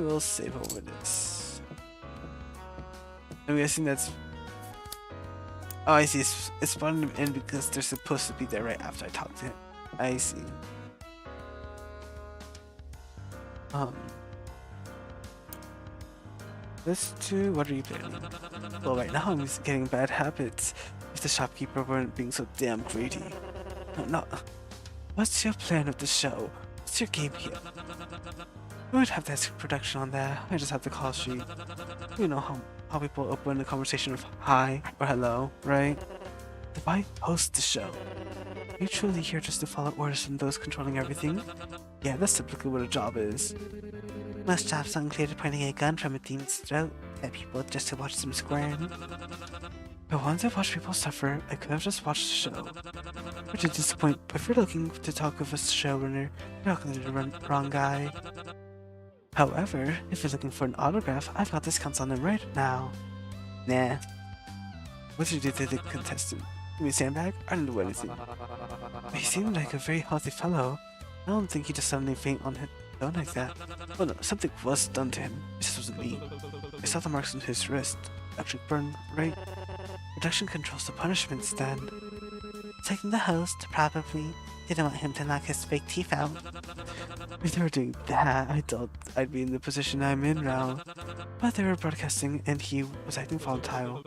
will save over this. I'm guessing that's... Oh, I see. It's spawned him in because they're supposed to be there right after I talk to him. I see. Let's do... What are you playing? Well, right now I'm just getting bad habits. If the shopkeeper weren't being so damn greedy. No. What's your plan of the show? What's your game here? We would have that production on there. I just have the call sheet. You know how people open the conversation with hi or hello, right? Why host the show? Are you truly here just to follow orders from those controlling everything? Yeah, that's typically what a job is. Most jobs include pointing a gun from a demon's throat at people just to watch them squirm. I wanted to watch people suffer. I could have just watched the show. Which is disappointing, but if you're looking to talk with a showrunner, you're not going to the wrong guy. However, if you're looking for an autograph, I've got discounts on them right now. Nah. What did you do to the contestant? Give me a sandbag? I didn't do anything. But he seemed like a very healthy fellow. I don't think he just suddenly faint on his own like that. Oh no, something was done to him. It just wasn't me. I saw the marks on his wrist. Electric burn, right? Production controls the punishments then. Taking the host, probably. Didn't want him to knock his fake teeth out. If they were doing that, I thought I'd be in the position I'm in now. But they were broadcasting and he was acting volatile.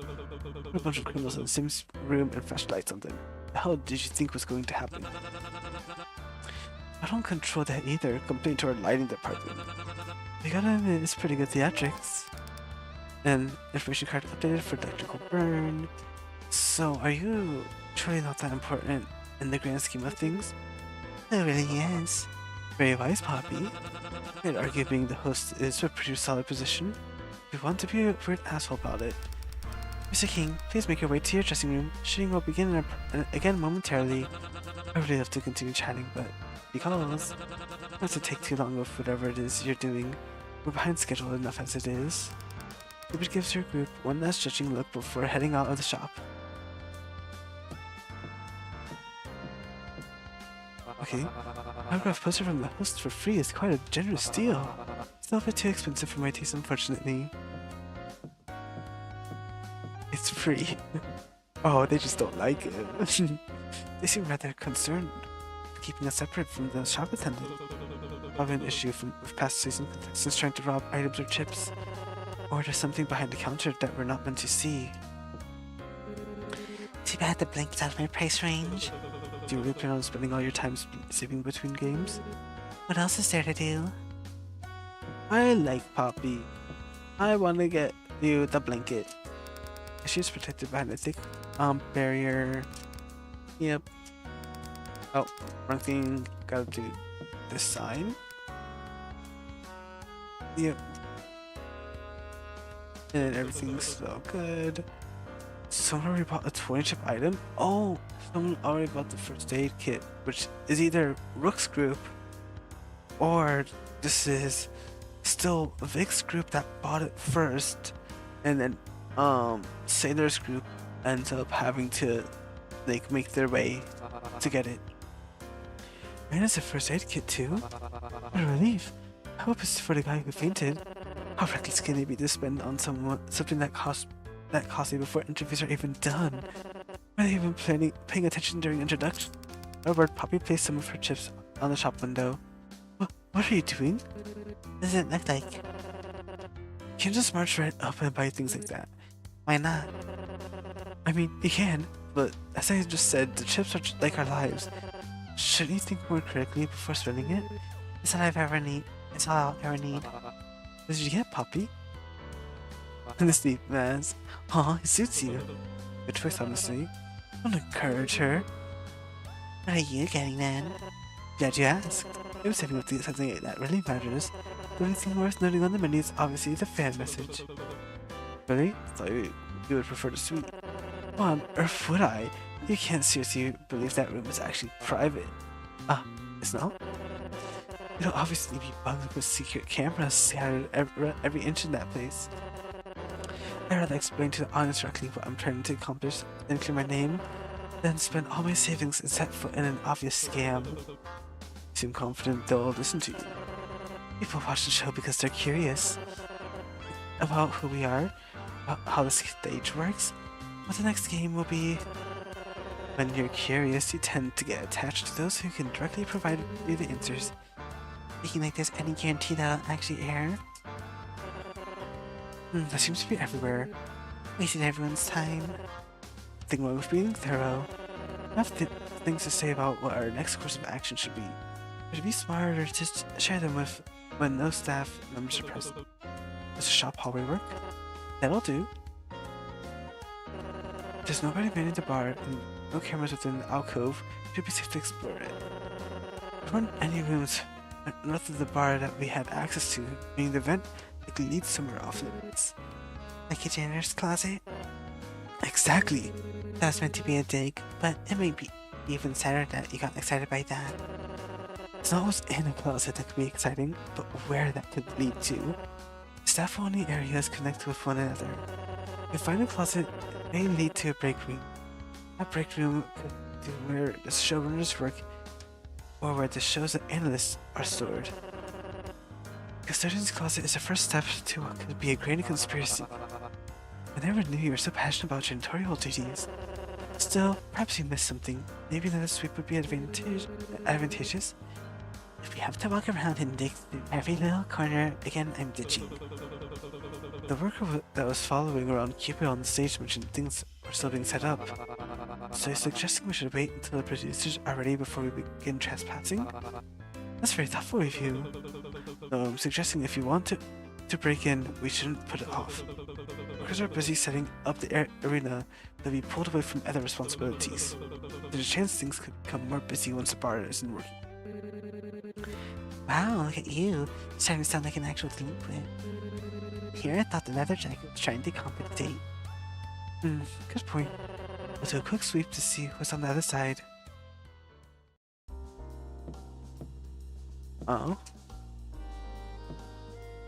A bunch of criminals in the same room and flashlights on them. The hell did you think was going to happen? I don't control that either, compared to our lighting department. I gotta admit, it's pretty good theatrics. And information card updated for electrical burn. So, are you truly not that important in the grand scheme of things? It really is. Very wise, Poppy. I'd argue being the host is a pretty solid position. If you want to be a weird asshole about it. Mr. King, please make your way to your dressing room. Shooting will begin again momentarily. I would really love to continue chatting, but because not to take too long with whatever it is you're doing. We're behind schedule enough as it is. It gives your group one last judging look before heading out of the shop. Okay, autograph poster from the host for free is quite a generous deal. It's not a bit too expensive for my taste, unfortunately. It's free. Oh, they just don't like it. They seem rather concerned, keeping us separate from the shop attendant. Probably an issue with past season contestants trying to rob items or chips. Or there's something behind the counter that we're not meant to see. Too bad the blink's out of my price range. Do you really plan on spending all your time saving between games? What else is there to do? I like Poppy. I want to get you the blanket. She's protected behind a thick barrier. Yep. Oh, wrong thing. Gotta do this sign. Yep. And everything's so good. Someone already bought a 20-chip item? Oh, someone already bought the first aid kit, which is either Rook's group or this is still Vic's group that bought it first, and then Sailor's group ends up having to like make their way to get it. And it's a first aid kit too. What a relief. I hope it's for the guy who fainted. How reckless can they be to spend on something that costly before interviews are even done? Were they even paying attention during introduction? However, Poppy placed some of her chips on the shop window. What are you doing? What does it look like? You can just march right up and buy things like that. Why not? I mean, you can, but as I just said, the chips are like our lives. Shouldn't you think more critically before spending it? It's all I'll ever need. What did you get, Poppy? And the sleep mask. Aw, it suits you. Good choice, honestly. Don't encourage her. What are you getting then? Glad you asked. I was saving up to get something that really matters. The only thing worth noting on the menu is obviously the fan message. Really? Thought you would prefer the sweet. Why on earth would I? You can't seriously believe that room is actually private. Ah, it's not? It'll obviously be bugged with secret cameras scattered every inch in that place. I'd rather explain to the audience directly what I'm trying to accomplish than clear my name, then spend all my savings and set foot in an obvious scam. You seem confident they'll listen to you. People watch the show because they're curious about who we are, about how the stage works, what the next game will be. When you're curious, you tend to get attached to those who can directly provide you the answers. Thinking like there's any guarantee that'll actually air? That seems to be everywhere. Wasting everyone's time. Nothing wrong with being thorough. Enough things to say about what our next course of action should be. It would be smarter to just share them with when no staff members are present. Does the shop hallway work? That'll do. There's nobody manning the bar and no cameras within the alcove. It should be safe to explore it. There weren't any rooms north of the bar that we had access to, meaning the vent likely leads somewhere off limits. Like a janitor's closet? Exactly! That was meant to be a dig, but it may be even sadder that you got excited by that. It's not what's in a closet that could be exciting, but where that could lead to. Staff-only areas connect with one another. If you find a closet, it may lead to a break room. That break room could be where the showrunners work, or where the shows and analysts are stored. Custodian's closet is the first step to what could be a great conspiracy. I never knew you were so passionate about janitorial duties. Still, perhaps you missed something. Maybe another sweep would be advantageous. If we have to walk around and dig through every little corner, again, I'm ditching. The worker that was following around Kurio on the stage mentioned things were still being set up. So you're suggesting we should wait until the producers are ready before we begin trespassing? That's very thoughtful of you. No, I'm suggesting if you want to break in, we shouldn't put it off. Workers are busy setting up the arena, they'll be pulled away from other responsibilities. There's a chance things could become more busy once the bar isn't working. Wow, look at you. Starting to sound like an actual delinquent. Here I thought the leather jacket was trying to compensate. Good point. We'll do a quick sweep to see what's on the other side.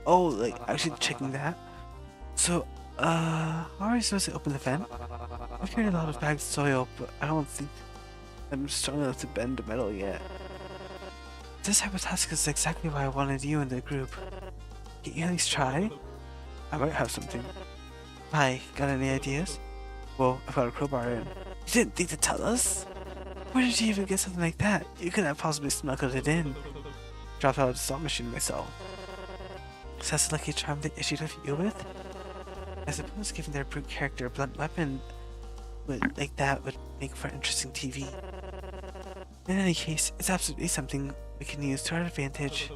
Oh, like actually checking that. So, how are we supposed to open the vent? I've carried a lot of bagged soil, but I don't think I'm strong enough to bend the metal yet. This type of task is exactly why I wanted you in the group. Can you at least try? I might have something. Hi, got any ideas? Well, I've got a crowbar in. You didn't think to tell us? Where did you even get something like that? You couldn't have possibly smuggled it in. Dropped out of the slot machine myself. So that's a lucky charm they issued you with? I suppose given their brute character, a blunt weapon like that would make for interesting TV. In any case, it's absolutely something we can use to our advantage.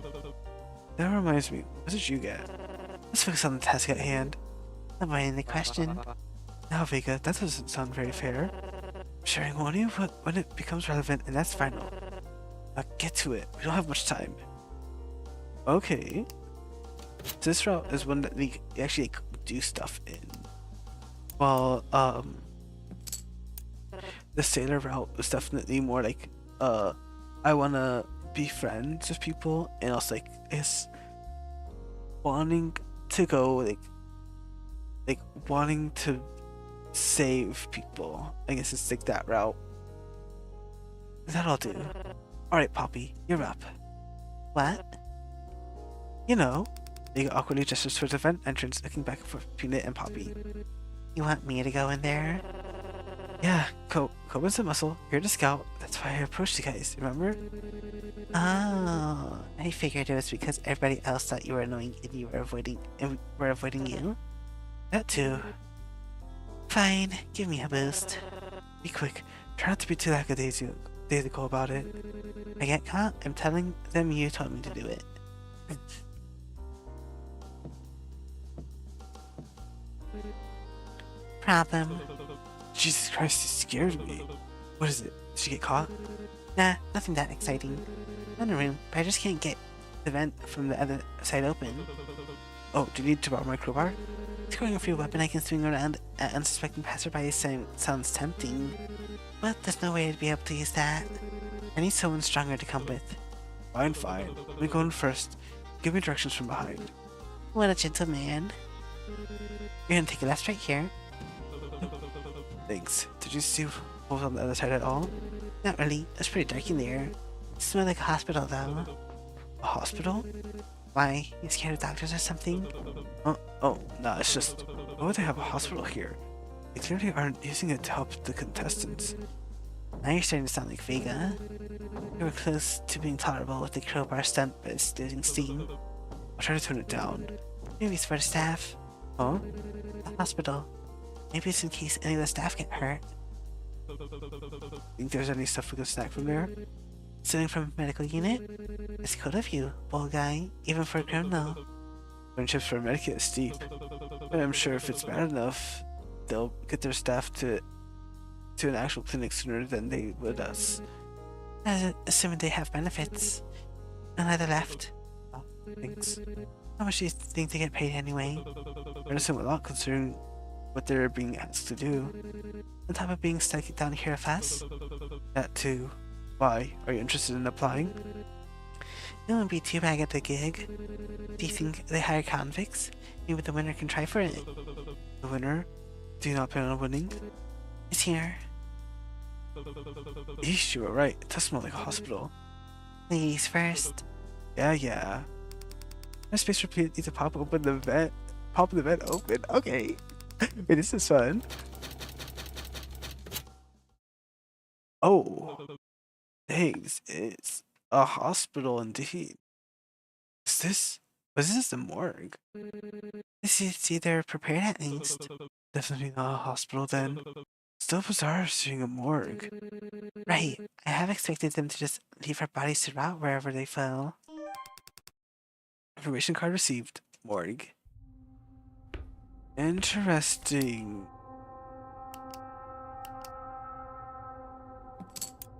That reminds me, what did you get? Let's focus on the task at hand. Not minding the question. Now, Vega, that doesn't sound very fair. I'm sharing only when it becomes relevant, and that's final. Now get to it. We don't have much time. Okay. This route is one that we actually do stuff in. While the sailor route was definitely more like I wanna be friends with people, and also like is wanting to go like wanting to save people. I guess it's like that route. That'll do. Alright, Poppy, you're up. What? You know, Vega awkwardly gestures towards the vent entrance, looking back and forth between it and Poppy. You want me to go in there? Yeah, Koba's a muscle, you're the scout, that's why I approached you guys, remember? Oh, I figured it was because everybody else thought you were annoying and you were avoiding you. That too. Fine, give me a boost. Be quick, try not to be too lackadaisical about it. I get caught, I'm telling them you told me to do it. Problem. Jesus Christ, you scared me. What is it? Did she get caught? Nah, nothing that exciting. I'm in a room, but I just can't get the vent from the other side open. Oh, do you need to borrow my crowbar? Scoring a free weapon I can swing around at unsuspecting passerby sounds tempting, but there's no way I'd be able to use that. I need someone stronger to come with. Fine, fine. Let me go in first. Give me directions from behind. What a gentleman. You're gonna take a left right here. Thanks. Did you see what was on the other side at all? Not really. It's pretty dark in there. It smells like a hospital, though. A hospital? Why? You scared of doctors or something? Oh, no, it's just... Why would they have a hospital here? They clearly aren't using it to help the contestants. Now you're starting to sound like Vega. You were close to being tolerable with the crowbar stunt, but it's losing steam. I'll try to tone it down. Maybe it's for the staff. Huh? The hospital. Maybe it's in case any of the staff get hurt. Think there's any stuff we can snack from there? Sitting from a medical unit? It's cool of you, bold guy, even for a criminal. Friendships for a medikit is steep, but I'm sure if it's bad enough, they'll get their staff to an actual clinic sooner than they would us. Assuming they have benefits. And either left. Oh, thanks. How much do you think they get paid anyway? I assume a lot considering what they're being asked to do. On top of being stuck down here with us? That too. Why? Are you interested in applying? It won't be too bad at the gig. Do you think they hire convicts? Maybe the winner can try for it. The winner? Do you not plan on winning? It's here. Eesh, you were right. It does smell like a hospital. Ladies first. Yeah. My space repeatedly to pop the vent open. Okay. Wait, this is fun. Oh. Thanks. It's a hospital indeed. Was this the morgue? This is either prepared at least. Definitely not a hospital then. Still bizarre seeing a morgue. Right. I have expected them to just leave our bodies to rot wherever they fell. Information card received. Morgue. Interesting.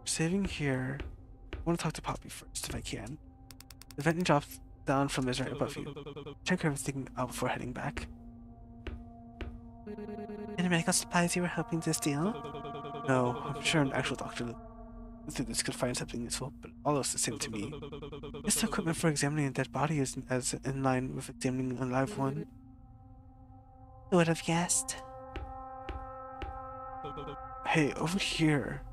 Saving here. I want to talk to Poppy first if I can. The vending drops down from his right above you. Check everything out before heading back. Any medical supplies you were hoping to steal? No, I'm sure an actual doctor looked through this could find something useful, but all looks the same to me. Just the equipment for examining a dead body isn't as in line with examining a live one. Who would have guessed? Hey, over here.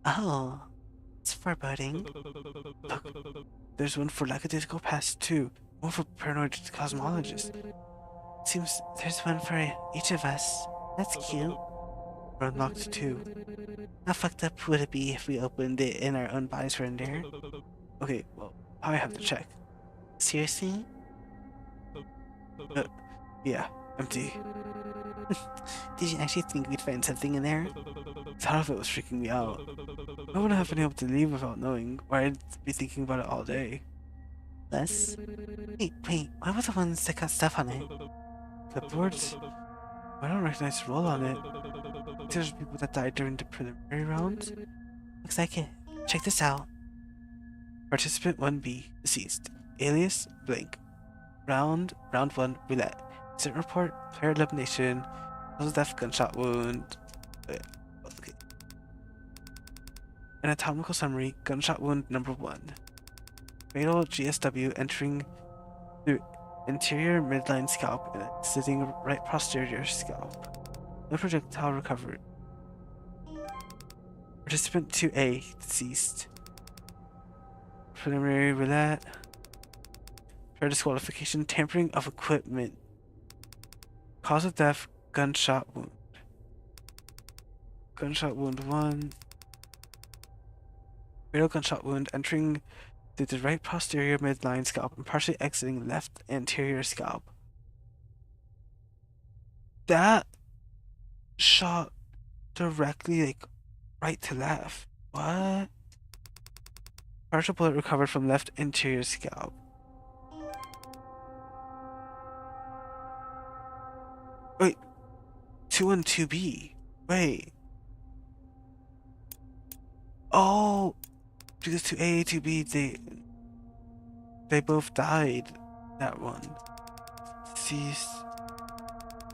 Oh, it's foreboding. Look, there's one for lackadaisical past too. One for paranoid cosmologist. Seems there's one for each of us. That's cute. We're unlocked too. How fucked up would it be if we opened it and our own bodies were in there? Okay, well, I have to check. Seriously? Yeah, empty. Did you actually think we'd find something in there? Thought of it was freaking me out. I wouldn't have been able to leave without knowing, or I'd be thinking about it all day. Less? Wait, what were the ones that got stuff on it? Clipboards? I don't recognize the roll on it. There's people that died during the preliminary rounds? Looks like it. Check this out. Participant 1B, deceased. Alias, blank. Round 1, roulette. Incident report, player elimination, cause of death, gunshot wound. Okay. Anatomical summary, gunshot wound number 1. Fatal GSW entering the interior midline scalp and exiting right posterior scalp. No projectile recovered. Participant 2A, deceased. Preliminary roulette. Player disqualification, tampering of equipment. Cause of death, gunshot wound. Gunshot wound 1. Fatal gunshot wound entering the right posterior midline scalp and partially exiting left anterior scalp. That shot directly like right to left. What? Partial bullet recovered from left anterior scalp. Wait. 2 and 2B. Wait. Oh, because 2A, 2B, they both died. That one. deceased.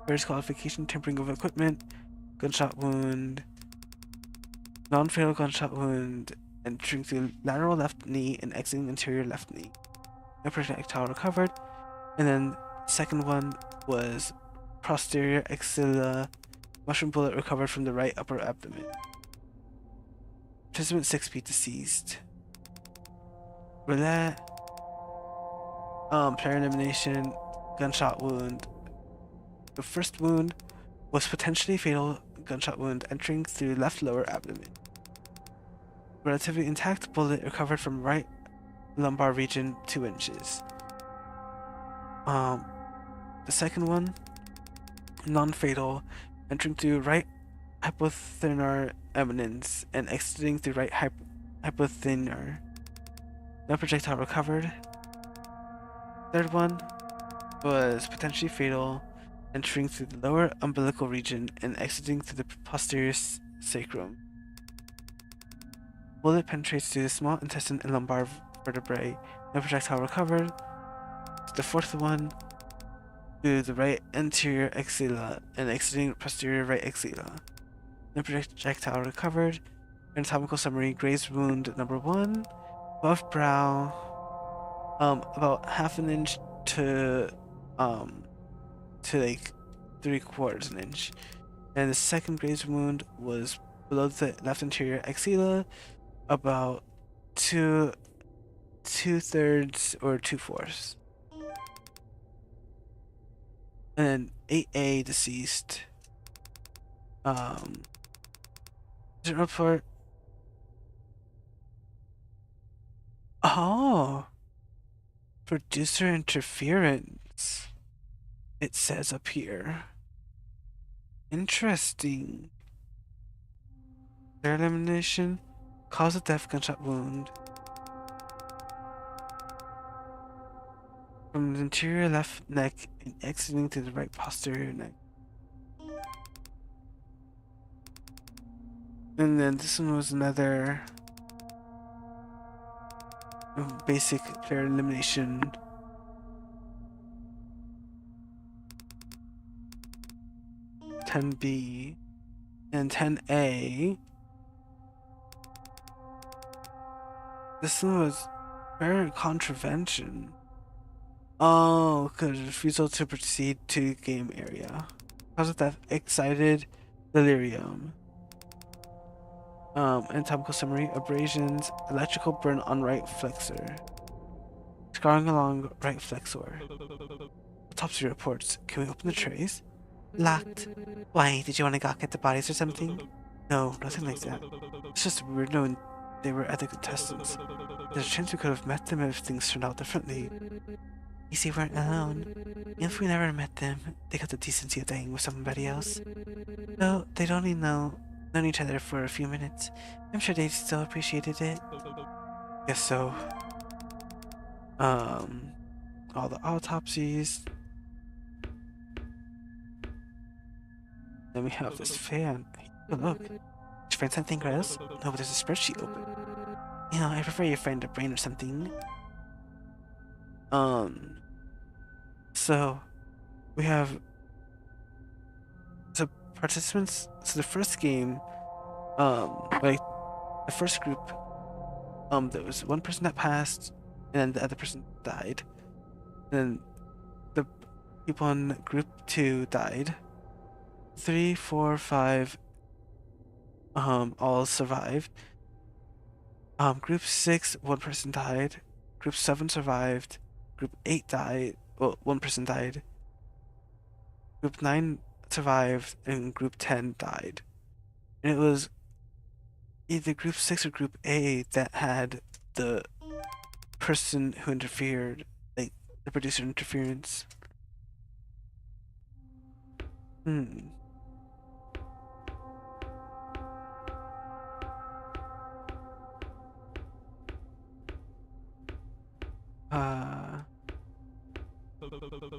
First qualification, tampering of equipment, gunshot wound, non-fatal gunshot wound, entering through lateral left knee and exiting interior left knee. No projectile recovered. And then second one was posterior axilla, mushroom bullet recovered from the right upper abdomen. Participant 6B deceased. Roulette. Player elimination, gunshot wound. The first wound was potentially fatal gunshot wound entering through left lower abdomen. Relatively intact bullet recovered from right lumbar region 2 inches. The second one, non-fatal, entering through right hypothenar eminence and exiting through right hypothenar. No projectile recovered. Third one was potentially fatal, entering through the lower umbilical region and exiting through the posterior sacrum. Bullet penetrates through the small intestine and lumbar vertebrae. No projectile recovered. The fourth one through the right anterior axilla and exiting posterior right axilla. No projectile recovered. Anatomical summary: grazed wound number 1, above brow, about half an inch to like 3/4 inch. And the second grazed wound was below the left anterior axilla, about 2/3 or 2/4. And then 8A deceased. Report. Oh, producer interference. It says up here. Interesting. Their elimination, cause of death, gunshot wound. From the interior left neck and exiting to the right posterior neck. And then this one was another basic player elimination. (10B) and 10A. This one was very contravention. Oh, because refusal to proceed to game area. Cause of death, excited delirium. Anatomical summary: abrasions, electrical burn on right flexor, scarring along right flexor. Autopsy reports. Can we open the trays? Locked. Why? Did you want to gawk at the bodies or something? No, nothing like that. It's just weird knowing they were other contestants. There's a chance we could have met them if things turned out differently. You see, we weren't alone. If we never met them, they got the decency of dying with somebody else. Though they'd only known each other for a few minutes, I'm sure they still appreciated it. Guess so. All the autopsies. Then we have this fan. Oh, look. Did you find something gross? No, but there's a spreadsheet open. You know, I prefer you find a brain or something. So we have participants. So the first game, like the first group, there was one person that passed, and the other person died. And then the people in group 2 died. 3, 4, 5, all survived. Group 6, one person died. Group 7 survived. Group 8 died. Well, one person died. Group 9 survived, and Group 10 died. And it was either Group 6 or Group A that had the person who interfered, like the producer interference.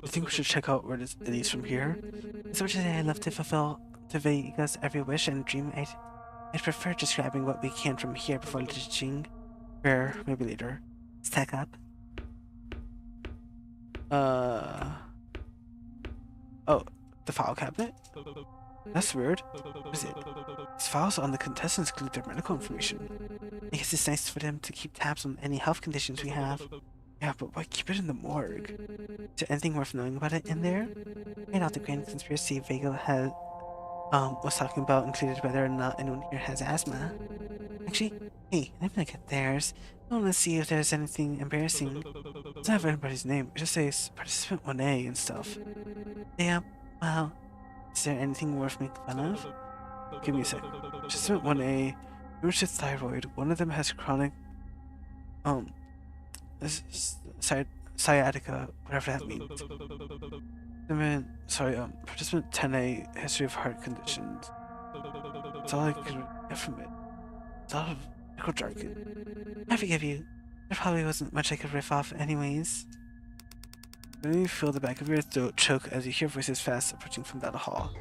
I think we should check out where it leads from here. So today I'd love to fulfill Vega's every wish and dream. I'd prefer just grabbing what we can from here before ditching. Or maybe later. Stack up. Oh, the file cabinet? That's weird. What is it? These files on the contestants include their medical information. I guess it's nice for them to keep tabs on any health conditions we have. Yeah, but why keep it in the morgue? Is there anything worth knowing about it in there? I doubt the grand conspiracy Vega had was talking about included whether or not anyone here has asthma. Actually, hey, I'm gonna get theirs. I wanna see if there's anything embarrassing. It doesn't have anybody's name. It just says participant 1A and stuff. Yeah, well, is there anything worth making fun of? Give me a sec. Participant 1A, rheumatoid thyroid. One of them has chronic, sciatica, whatever that means. Participant 10A, history of heart conditions. That's all I could get from it. It's a lot of medical jargon. I forgive you. There probably wasn't much I could riff off anyways. Then you feel the back of your throat choke as you hear voices fast approaching from down the hall.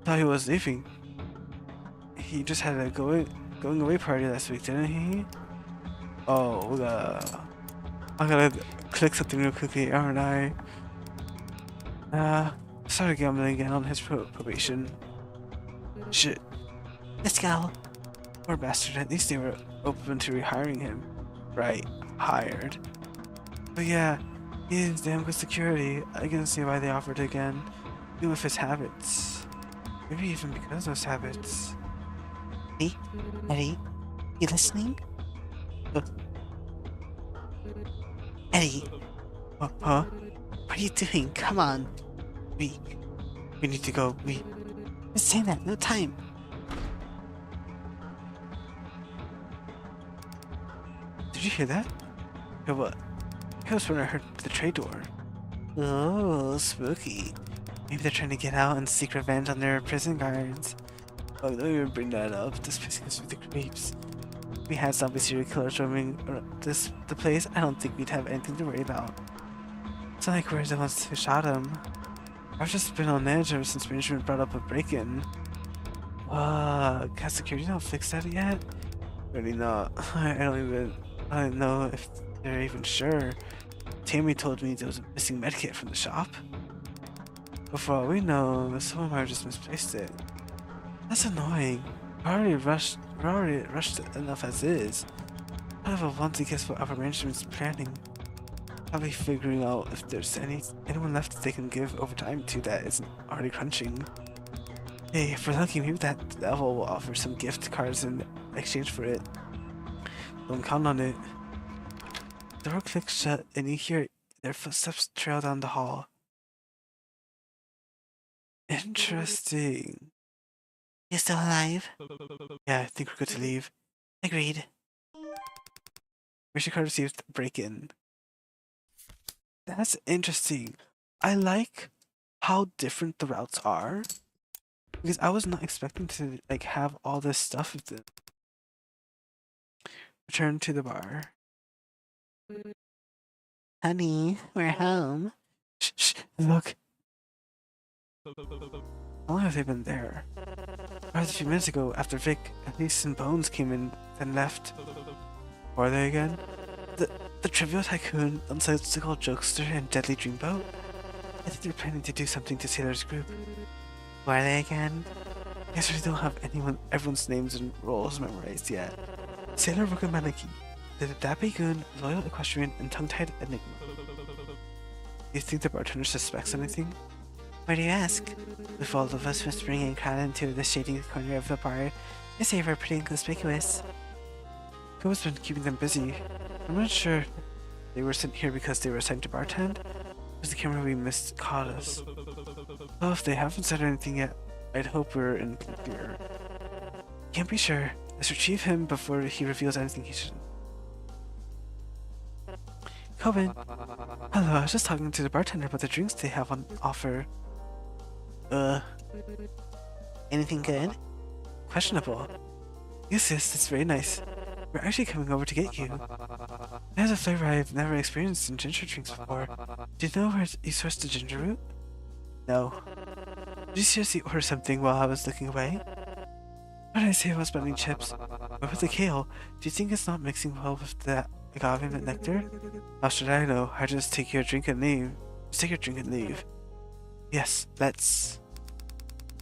Thought he was leaving. He just had a going away party last week, didn't he? Oh, I gotta click something real quickly, aren't I? Started gambling again on his probation. Shit. Let's go. Poor bastard, at least they were open to rehiring him. Right, hired. But yeah, he is damn good security. I can see why they offered again. Even with his habits. Maybe even because of those habits. Eddie? Eddie? You listening? Eddie? Huh? What are you doing? Come on. We need to go. Just say that. No time. Did you hear that? Hear what? It was when I heard the trade door. Oh, spooky. Maybe they're trying to get out and seek revenge on their prison guards. Oh, don't even bring that up. This place gives me the creeps. If we had zombie serial killers roaming the place, I don't think we'd have anything to worry about. It's not like we're the ones who shot him. I've just been on edge ever since management brought up a break-in. Has security not fixed that yet? Really not. I don't know if they're even sure. Tammy told me there was a missing medkit from the shop. But for all we know, someone might have just misplaced it. That's annoying. We're already rushed enough as is. I have a want to guess what our management's planning. Probably figuring out if there's anyone left that they can give overtime to that isn't already crunching. Hey, if we're lucky, maybe that devil will offer some gift cards in exchange for it. Don't count on it. The door clicks shut and you hear their footsteps trail down the hall. Interesting. You still alive? Yeah, I think we're good to leave. Agreed. Mission card received. Break-in. That's interesting. I like how different the routes are. Because I was not expecting to like have all this stuff with them. Return to the bar. Honey, we're home. Shh, look. How long have they been there? A few minutes ago, after Vic, Elise and Bones came in, then left. Who are they again? The trivial tycoon, unsensical jokester, and deadly dreamboat? I think they're planning to do something to Sailor's group. Who are they again? I guess we don't have everyone's names and roles memorized yet. Sailor Rokumanaki, the Dappy Goon, Loyal Equestrian, and Tongue-Tied Enigma. Do you think the bartender suspects anything? Why do you ask? With all of us whispering and crowded into the shady corner of the bar, I say we're pretty inconspicuous. Who's been keeping them busy? I'm not sure they were sent here because they were assigned to bartend. Was the camera we missed caught us? Well, if they haven't said anything yet, I'd hope we're in clear. Can't be sure. Let's retrieve him before he reveals anything he shouldn't. Coben. Hello, I was just talking to the bartender about the drinks they have on offer. Anything good? Questionable. Yes, that's very nice. We're actually coming over to get you. It has a flavor I've never experienced in ginger drinks before. Do you know where you sourced the ginger root? No. Did you seriously order something while I was looking away? What did I say about spending chips? What with the kale? Do you think it's not mixing well with the agave nectar? How should I know? I just take your drink and leave. Just take your drink and leave. Yes, let's.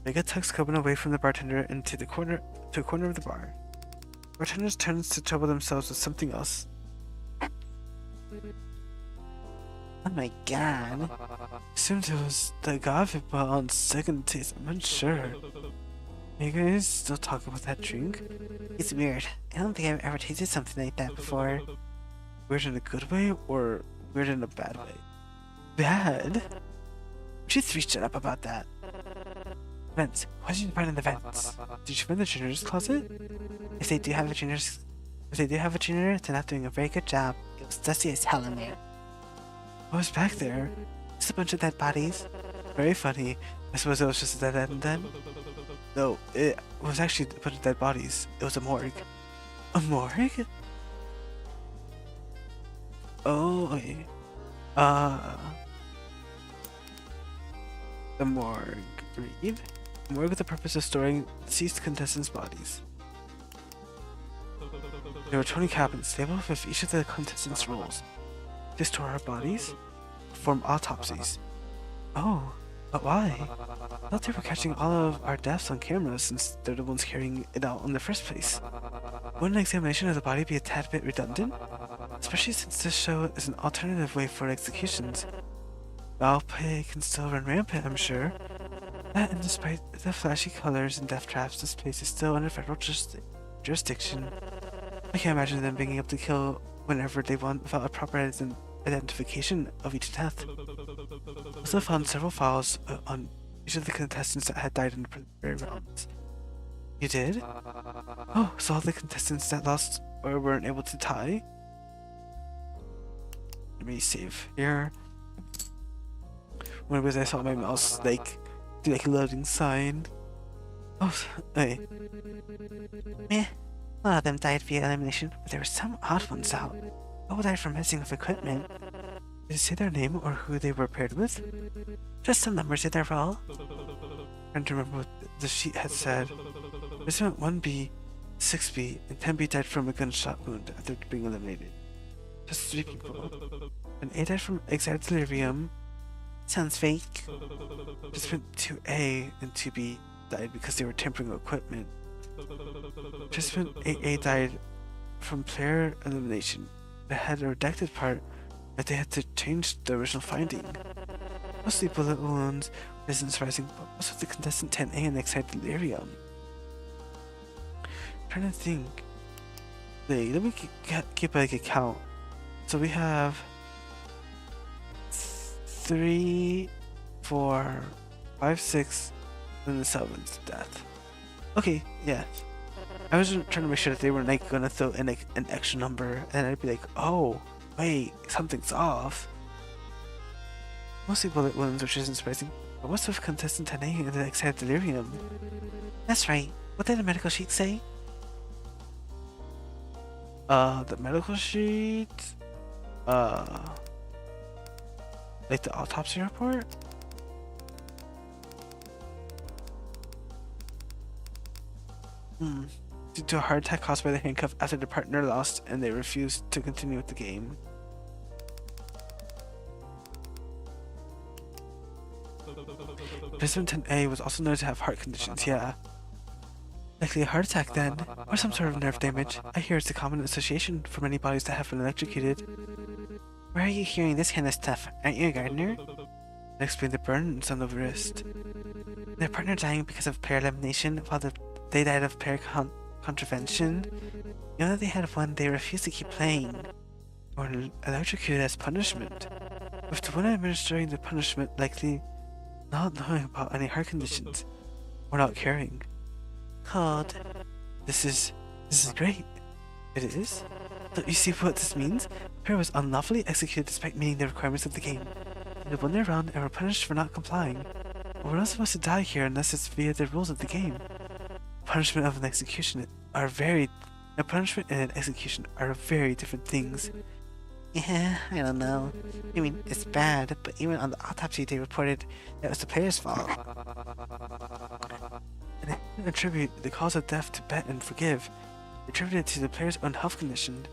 Mega tucks Coben away from the bartender into the corner to a corner of the bar. Bartender turns to trouble themselves with something else. Oh my god. Assumed it was the agave, but on second taste, I'm unsure. You guys still talk about that drink? It's weird. I don't think I've ever tasted something like that before. Weird in a good way, or weird in a bad way? Bad? Would you three shut up about that? Vents. What did you find in the vents? Did you find the janitor's closet? If they do have a janitor, they're not doing a very good job. It was dusty as hell in there. What was back there? Just a bunch of dead bodies. Very funny. I suppose it was just a dead end then? No, it was actually a bunch of dead bodies. It was a morgue. A morgue? Oh, okay. The morgue. Read? A morgue with the purpose of storing deceased contestants' bodies. There were 20 cabins, labeled with each of the contestants' roles. To store our bodies? Perform autopsies. Oh, but why? I thought they were catching all of our deaths on camera since they're the ones carrying it out in the first place. Wouldn't an examination of the body be a tad bit redundant? Especially since this show is an alternative way for executions. Foul play can still run rampant, I'm sure. That, and despite the flashy colors and death traps, this place is still under federal jurisdiction. I can't imagine them being able to kill whenever they want without a proper identification of each death. I also found several files on each of the contestants that had died in the preliminary rounds. You did? Oh, so all the contestants that lost or weren't able to tie? Let me save here. When was I saw my mouse do a loading sign? Oh, hey. Meh. A lot of them died via elimination, but there were some odd ones out. All died from messing with equipment. Did it say their name or who they were paired with? Just some numbers in their role. Trying to remember what the sheet had said. Participant 1B, 6B, and 10B died from a gunshot wound after being eliminated. Just 3 people. And A died from excited delirium. Sounds fake. Participant 2A and 2B died because they were tampering with equipment. Participant 8A died from player elimination. It had a redacted part that they had to change the original finding. Mostly bullet wounds, which isn't surprising, but also the contestant 10A and excited delirium. Trying to think. Wait, let me keep like a count. So we have 3, 4, 5, 6, and the 7th death. Okay, yeah. I was trying to make sure that they weren't like gonna throw in like an extra number, and I'd be like, oh, wait, something's off. Mostly bullet wounds, which isn't surprising. But what's with contestant 10A and the excited delirium? That's right. What did the medical sheet say? The medical sheet? Like the autopsy report? Due to a heart attack caused by the handcuff after the partner lost and they refused to continue with the game. Participant 10A was also known to have heart conditions, yeah. Likely a heart attack then, or some sort of nerve damage. I hear it's a common association for many bodies that have been electrocuted. Where are you hearing this kind of stuff? Aren't you a gardener? That explained the burns on the wrist. Their partner dying because of player elimination, while they died of player contravention. You know that they had one they refused to keep playing, or electrocuted as punishment, with the one administering the punishment likely not knowing about any heart conditions, or not caring. Cold. This is great. It is? Don't you see what this means? Player was unlawfully executed despite meeting the requirements of the game. They won their round and were punished for not complying. But we're not supposed to die here unless it's via the rules of the game. Punishment and an execution are very different things. Yeah, I don't know. I mean, it's bad, but even on the autopsy they reported that it was the player's fault. And they didn't attribute the cause of death to bet and forgive. They attributed it to the player's own health condition.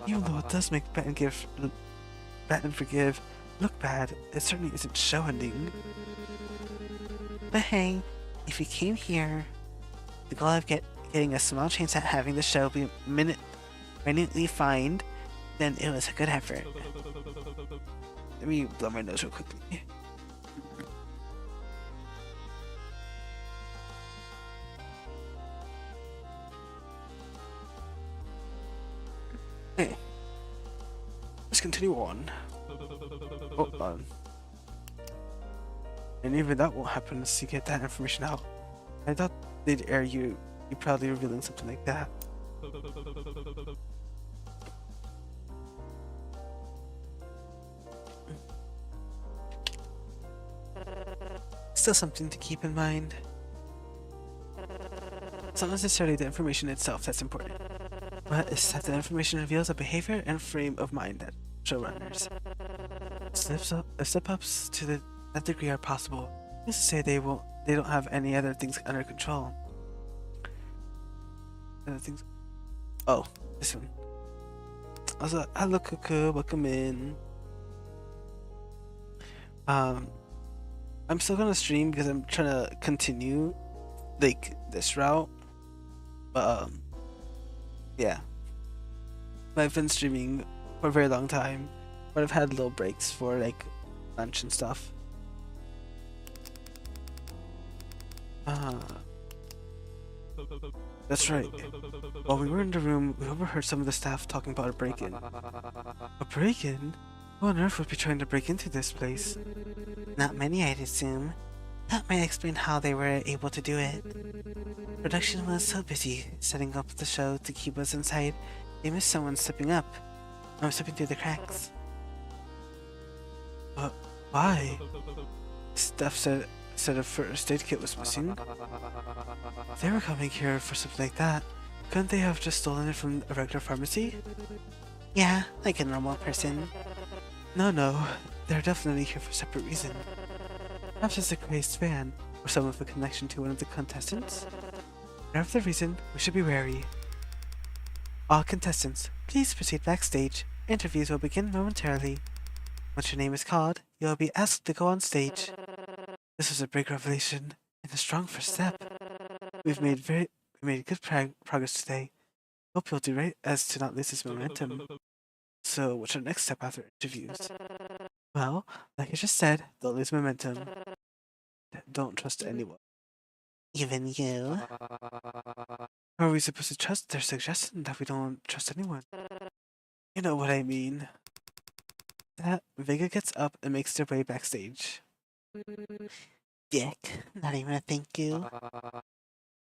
Even though it does make bet and forgive look bad. It certainly isn't show ending. But hey, if you came here, the goal of getting a small chance at having the show be minutely fined, then it was a good effort. Let me blow my nose real quickly. Hey, let's continue on. Hold on. And even that won't happen unless you get that information out. I thought they'd air you proudly revealing something like that. Still something to keep in mind. It's not necessarily the information itself that's important, but it's that the information reveals a behavior and frame of mind that showrunners. Slip-ups to that degree are possible. This is to say they don't have any other things under control. Other things. Oh, this one. Also, hello Cuckoo, welcome in. I'm still gonna stream because I'm trying to continue like this route. But yeah. I've been streaming for a very long time, but I've had little breaks for like lunch and stuff. That's right. While we were in the room, we overheard some of the staff talking about a break-in. A break-in? Who on earth would be trying to break into this place? Not many, I'd assume. That might explain how they were able to do it. Production was so busy setting up the show to keep us inside, they missed someone slipping through the cracks. But why? Staff said a first aid kit was missing. If they were coming here for something like that, couldn't they have just stolen it from a regular pharmacy? Yeah, like a normal person. No, they're definitely here for a separate reason. Perhaps as a crazed fan, or someone with a connection to one of the contestants. Whatever the reason, we should be wary. All contestants, please proceed backstage. Interviews will begin momentarily. Once your name is called, you will be asked to go on stage. This was a big revelation and a strong first step. We made good progress today. Hope you'll do right as to not lose this momentum. So, what's our next step after interviews? Well, like I just said, don't lose momentum. Don't trust anyone. Even you? How are we supposed to trust their suggestion that we don't trust anyone? You know what I mean. That Vega gets up and makes their way backstage. Dick, not even a thank you.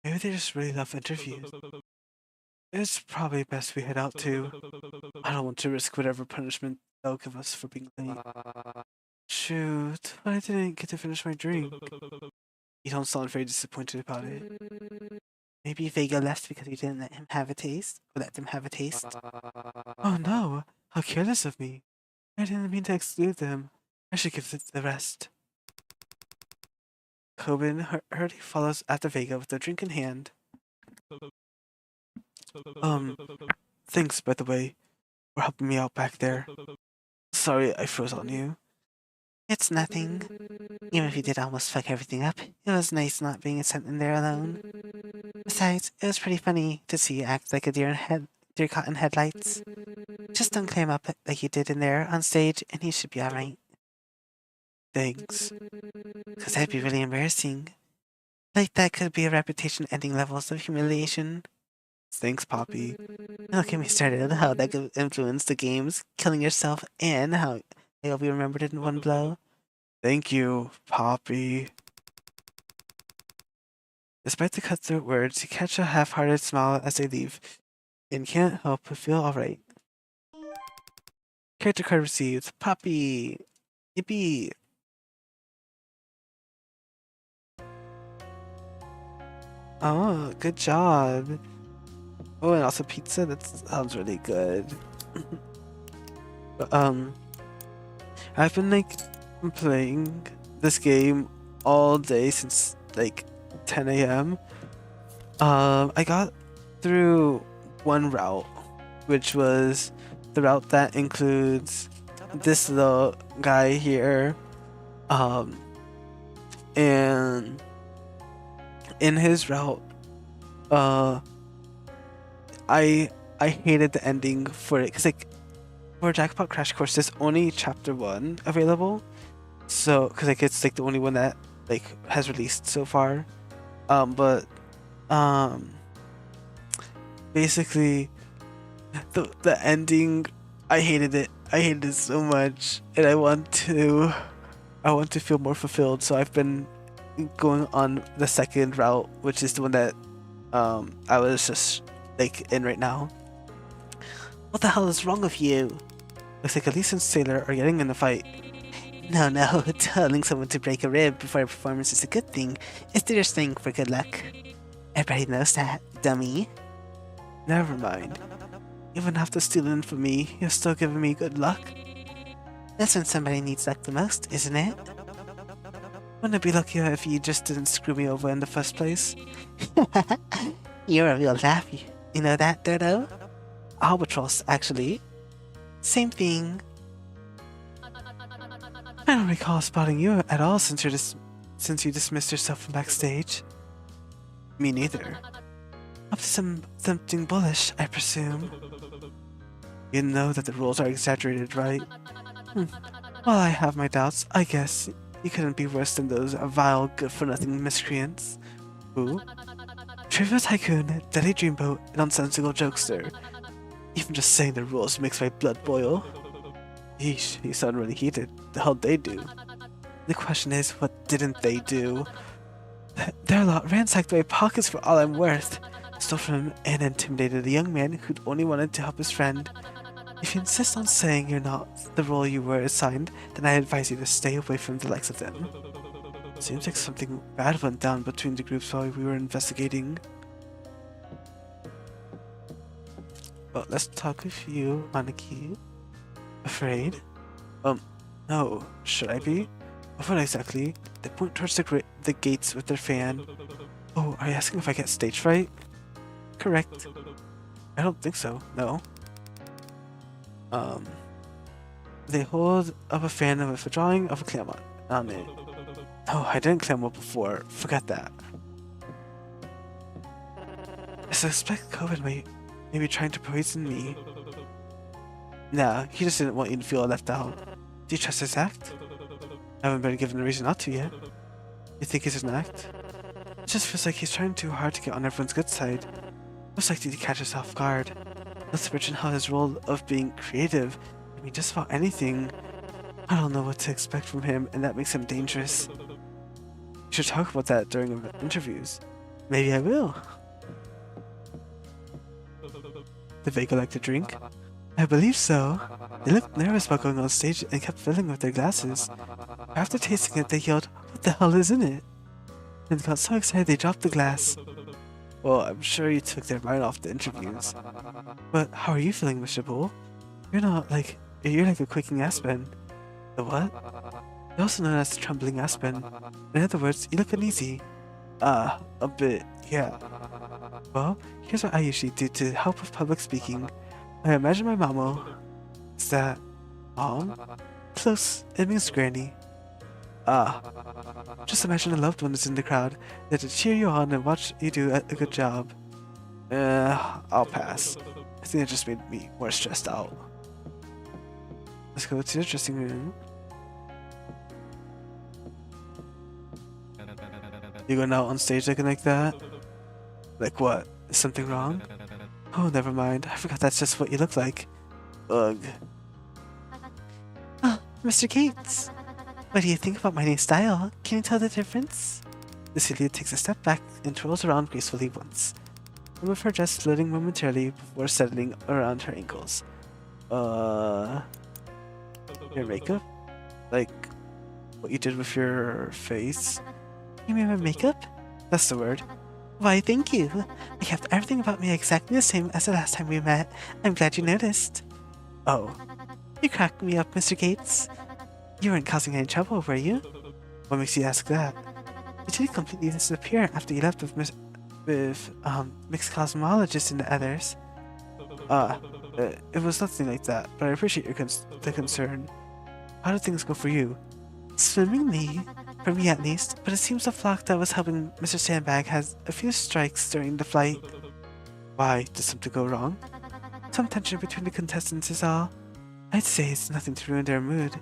Maybe they just really love interviews. It's probably best we head out too. I don't want to risk whatever punishment they'll give us for being late. Shoot, I didn't get to finish my drink. You don't sound very disappointed about it. Maybe Vega left because you didn't let them have a taste? Oh no, how careless of me. I didn't mean to exclude them. I should give the rest. Coben hurriedly follows after Vega with a drink in hand. Thanks, by the way, for helping me out back there. Sorry I froze on you. It's nothing. Even if you did almost fuck everything up, it was nice not being sent in there alone. Besides, it was pretty funny to see you act like a deer caught in headlights. Just don't climb up like you did in there on stage and you should be alright. Thanks. Cause that'd be really embarrassing. Like that could be a reputation-ending levels of humiliation. Thanks, Poppy. Don't get me started on how that could influence the games, killing yourself, and how you'll be remembered in one blow. Thank you, Poppy. Despite the cutthroat words, you catch a half-hearted smile as they leave, and can't help but feel alright. Character card received. Poppy! Yippee! Oh, good job. Oh, and also pizza? That sounds really good. But, I've been, like, playing this game all day since, like, 10 a.m. I got through one route, which was the route that includes this little guy here, um, and in his route, uh, I I hated the ending for it because like for Jackpot Crash Course, there's only chapter 1 available, so because like it's like the only one that like has released so far, but um, basically the ending, I hated it. I hated it so much, and I want to feel more fulfilled. So I've been going on the second route, which is the one that I was just like in right now. What the hell is wrong with you? Looks like Elise and Sailor are getting in a fight. No, telling someone to break a rib before a performance is a good thing. It's just thing for good luck. Everybody knows that, dummy. Never mind. Even after stealing from me, you're still giving me good luck. That's when somebody needs luck the most, isn't it? Wouldn't it be luckier if you just didn't screw me over in the first place? You're a real laugh. You know that, Dodo? Albatross, actually. Same thing. I don't recall spotting you at all since you dismissed yourself from backstage. Me neither. Up to something bullish, I presume. You know that the rules are exaggerated, right? Well, I have my doubts. I guess you couldn't be worse than those vile, good-for-nothing miscreants. Who? Trivial Tycoon, Deadly Dreamboat, and Nonsensical Jokester. Even just saying the rules makes my blood boil. Yeesh, you sound really heated. The hell they do? The question is, what didn't they do? Their lot ransacked my pockets for all I'm worth. Stole from him and intimidated a young man who'd only wanted to help his friend. If you insist on saying you're not the role you were assigned, then I advise you to stay away from the likes of them. Seems like something bad went down between the groups while we were investigating. But let's talk with you, Maneki. Afraid? No. Should I be? What exactly? They point towards the gates with their fan. Oh, are you asking if I get stage fright? Correct. I don't think so, no. They hold up a fan with a drawing of a clam on it. Oh, I didn't clam up before. Forget that. I suspect COVID may be trying to poison me. Nah, he just didn't want you to feel left out. Do you trust his act? I haven't been given a reason not to yet. You think it's an act? It just feels like he's trying too hard to get on everyone's good side. Most likely to catch us off guard. Not to mention how his role of being creative can be just about anything. I don't know what to expect from him, and that makes him dangerous. You should talk about that during interviews. Maybe I will. Did Vega like to drink? I believe so. They looked nervous about going on stage and kept filling with their glasses. After tasting it, they yelled, "What the hell is in it?" And got so excited they dropped the glass. Well, I'm sure you took their mind off the interviews. But how are you feeling, Mr. Bull? You're like a quaking aspen. The what? You're also known as the trembling aspen. In other words, you look uneasy. A bit, yeah. Well, here's what I usually do to help with public speaking. I imagine my mama. Is that mom? Close, it means granny. Just imagine a loved one is in the crowd. They're to cheer you on and watch you do a good job. I'll pass. I think it just made me more stressed out. Let's go to the dressing room. You going out on stage looking like that? Like what? Is something wrong? Oh, never mind. I forgot that's just what you look like. Ugh. Oh, Mr. Gates. What do you think about my new style? Can you tell the difference? Cecilia takes a step back and twirls around gracefully once, with her dress floating momentarily before settling around her ankles. Your makeup? Like, what you did with your face? You mean my makeup? That's the word. Why, thank you. I kept everything about me exactly the same as the last time we met. I'm glad you noticed. Oh. You cracked me up, Mr. Gates. You weren't causing any trouble, were you? What makes you ask that? You didn't completely disappear after you left with mixed cosmologists and the others. It was nothing like that, but I appreciate the concern. How did things go for you? Swimmingly, for me at least, but it seems the flock that was helping Mr. Sandbag has a few strikes during the flight. Why? Did something go wrong? Some tension between the contestants is all. I'd say it's nothing to ruin their mood.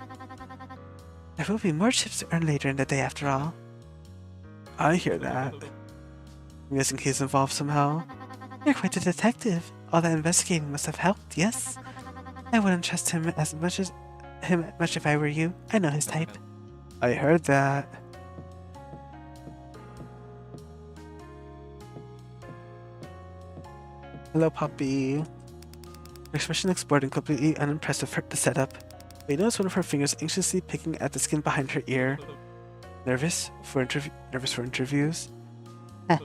There will be more chips to earn later in the day after all. I hear that. I'm guessing he's involved somehow. You're quite a detective. All that investigating must have helped, yes? I wouldn't trust him much if I were you. I know his type. I heard that. Hello, puppy. Her expression looks bored and completely unimpressed with the setup. But you notice one of her fingers anxiously picking at the skin behind her ear. Nervous for interviews? Heh.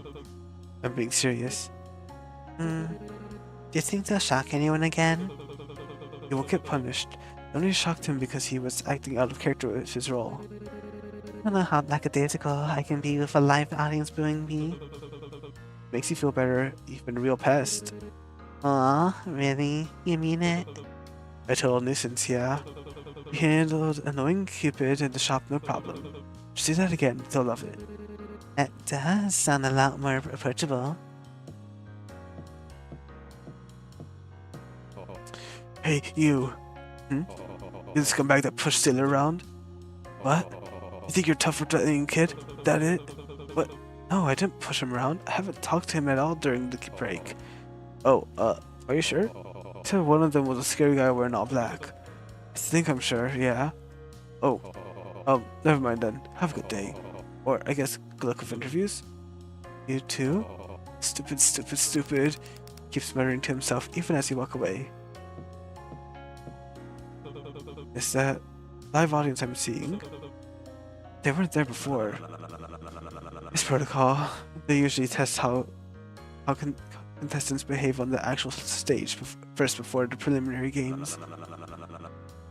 I'm being serious. Do you think they'll shock anyone again? He won't get punished. They only shocked him because he was acting out of character with his role. I don't know how lackadaisical I can be with a live audience booing me. Makes you feel better, you've been a real pest. Aw, really? You mean it? A total nuisance, yeah. You handled annoying Cupid in the shop no problem. Just do that again, they'll love it. That does sound a lot more approachable. Hey, you! You the scumbag that pushed Sailor around? What? You think you're tough for threatening kid? That it? What? No, I didn't push him around. I haven't talked to him at all during the break. Oh, are you sure? You said one of them was a scary guy wearing all black. I think I'm sure, yeah. Oh, never mind then. Have a good day. Or, I guess, good luck with interviews? You too? Stupid, stupid, stupid. Keeps muttering to himself even as he walks away. Is that live audience I'm seeing? They weren't there before. It's protocol. They usually test how contestants behave on the actual stage first before the preliminary games.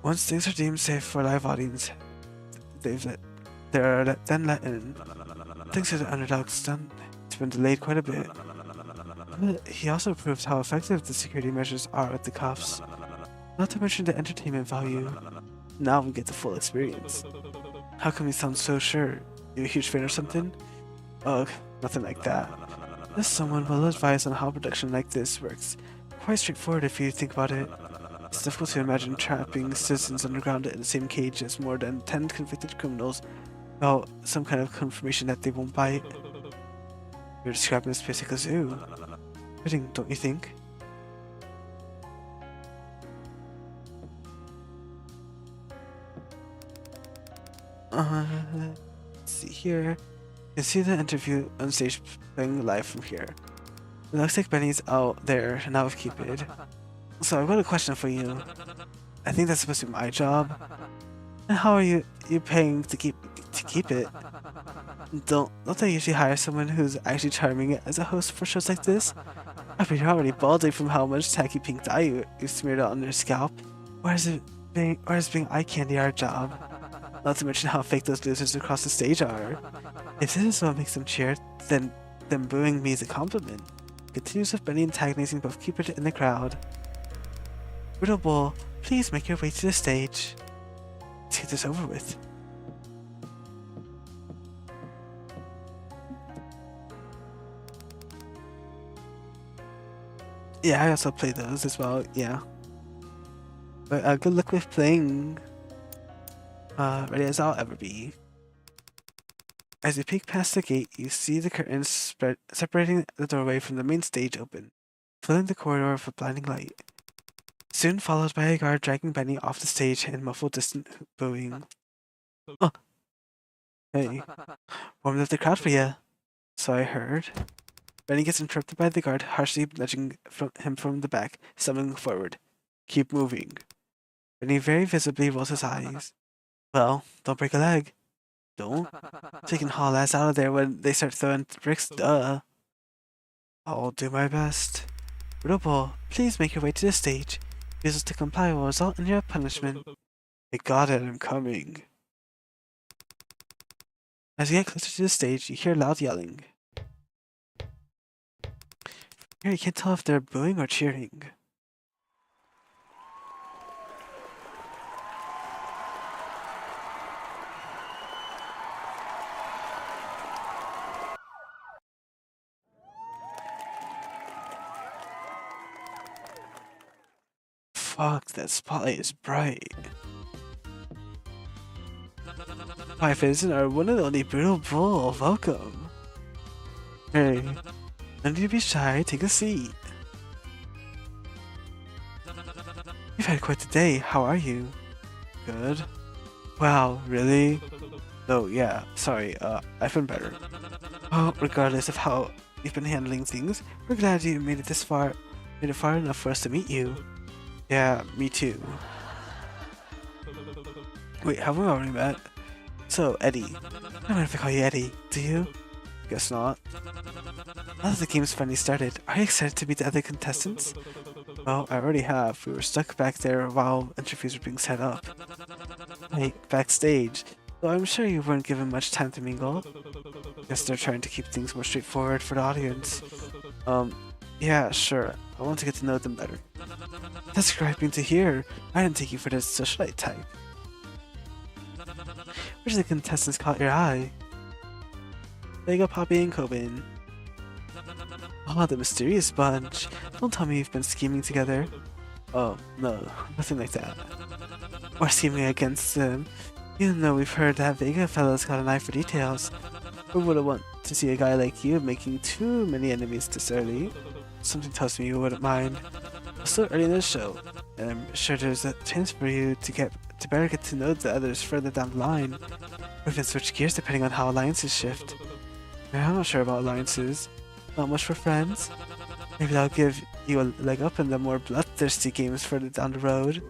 Once things are deemed safe for live audience, they're then let in. Thanks to the underdogs done, it's been delayed quite a bit. But he also proved how effective the security measures are with the cuffs. Not to mention the entertainment value. Now we get the full experience. How come you sound so sure? You a huge fan or something? Ugh, nothing like that. This someone will advise on how production like this works. Quite straightforward if you think about it. It's difficult to imagine trapping citizens underground in the same cage as more than 10 convicted criminals without some kind of confirmation that they won't bite. You're describing this place like a zoo. Fitting, don't you think? Let's see here. You can see the interview on stage playing live from here. It looks like Benny's out there now with Cupid. So I've got a question for you. I think that's supposed to be my job. And how are you paying to keep it? Don't they usually hire someone who's actually charming as a host for shows like this? I mean, you're already balding from how much tacky pink dye you smeared on your scalp. Or is being eye candy our job? Not to mention how fake those losers across the stage are. If this is what makes them cheer, then booing me is a compliment. Continues with Benny antagonizing both Cupid and the crowd. Riddle Bull, please make your way to the stage. Let's get this over with. Yeah, I also play those as well, yeah. But good luck with playing. Ready as I'll ever be. As you peek past the gate, you see the curtains separating the doorway from the main stage open, filling the corridor with a blinding light. Soon followed by a guard dragging Benny off the stage and muffled distant booing. Oh, hey, warmed up the crowd for ya. So I heard. Benny gets interrupted by the guard, harshly nudging him from the back, stumbling forward. Keep moving. Benny very visibly rolls his eyes. Well, don't break a leg. Don't. So you can haul ass out of there when they start throwing bricks, duh. I'll do my best. Riddle, please make your way to the stage. Refusal to comply will result in your punishment. I got it, I'm coming. As you get closer to the stage, you hear loud yelling. Here you can't tell if they're booing or cheering. fuck, that spotlight is bright. My fans are one and only Brutal Bull. Welcome. Hey, no need to be shy. Take a seat. You've had quite the day. How are you? Good. Wow, really? Oh, yeah. Sorry, I've been better. Oh, regardless of how you've been handling things, we're glad you made it this far. Made it far enough for us to meet you. Yeah, me too. Wait, have we already met? So, Eddie. I don't know if I call you Eddie, do you? Guess not. Now that the game's finally started, are you excited to meet the other contestants? Well, I already have. We were stuck back there while interviews were being set up. Like, backstage. Though I'm sure you weren't given much time to mingle. Guess they're trying to keep things more straightforward for the audience. Yeah, sure. I want to get to know them better. That's gratifying to hear. I didn't take you for the socialite type. Which of the contestants caught your eye? Vega, Poppy, and Coben. Oh, the mysterious bunch. Don't tell me you've been scheming together. Oh, no, nothing like that. Or scheming against them. Even though we've heard that Vega fellow's got an eye for details. Who wouldn't want to see a guy like you making too many enemies this early? Something tells me you wouldn't mind. It's still early in the show, and I'm sure there's a chance for you to better get to know the others further down the line. Or even switch gears depending on how alliances shift. I'm not sure about alliances. Not much for friends. Maybe that'll give you a leg up in the more bloodthirsty games further down the road.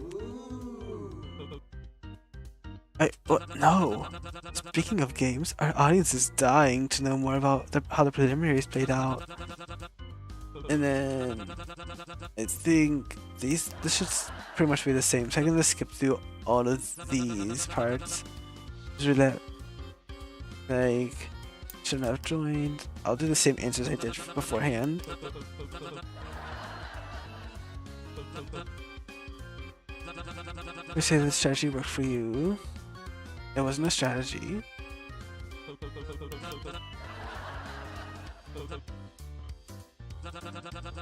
What? No! Speaking of games, our audience is dying to know more about how the preliminaries played out. And then I think this should pretty much be the same. So I'm gonna skip through all of these parts. Just really, like, shouldn't have joined. I'll do the same answers I did beforehand. We say the strategy worked for you. It wasn't a strategy.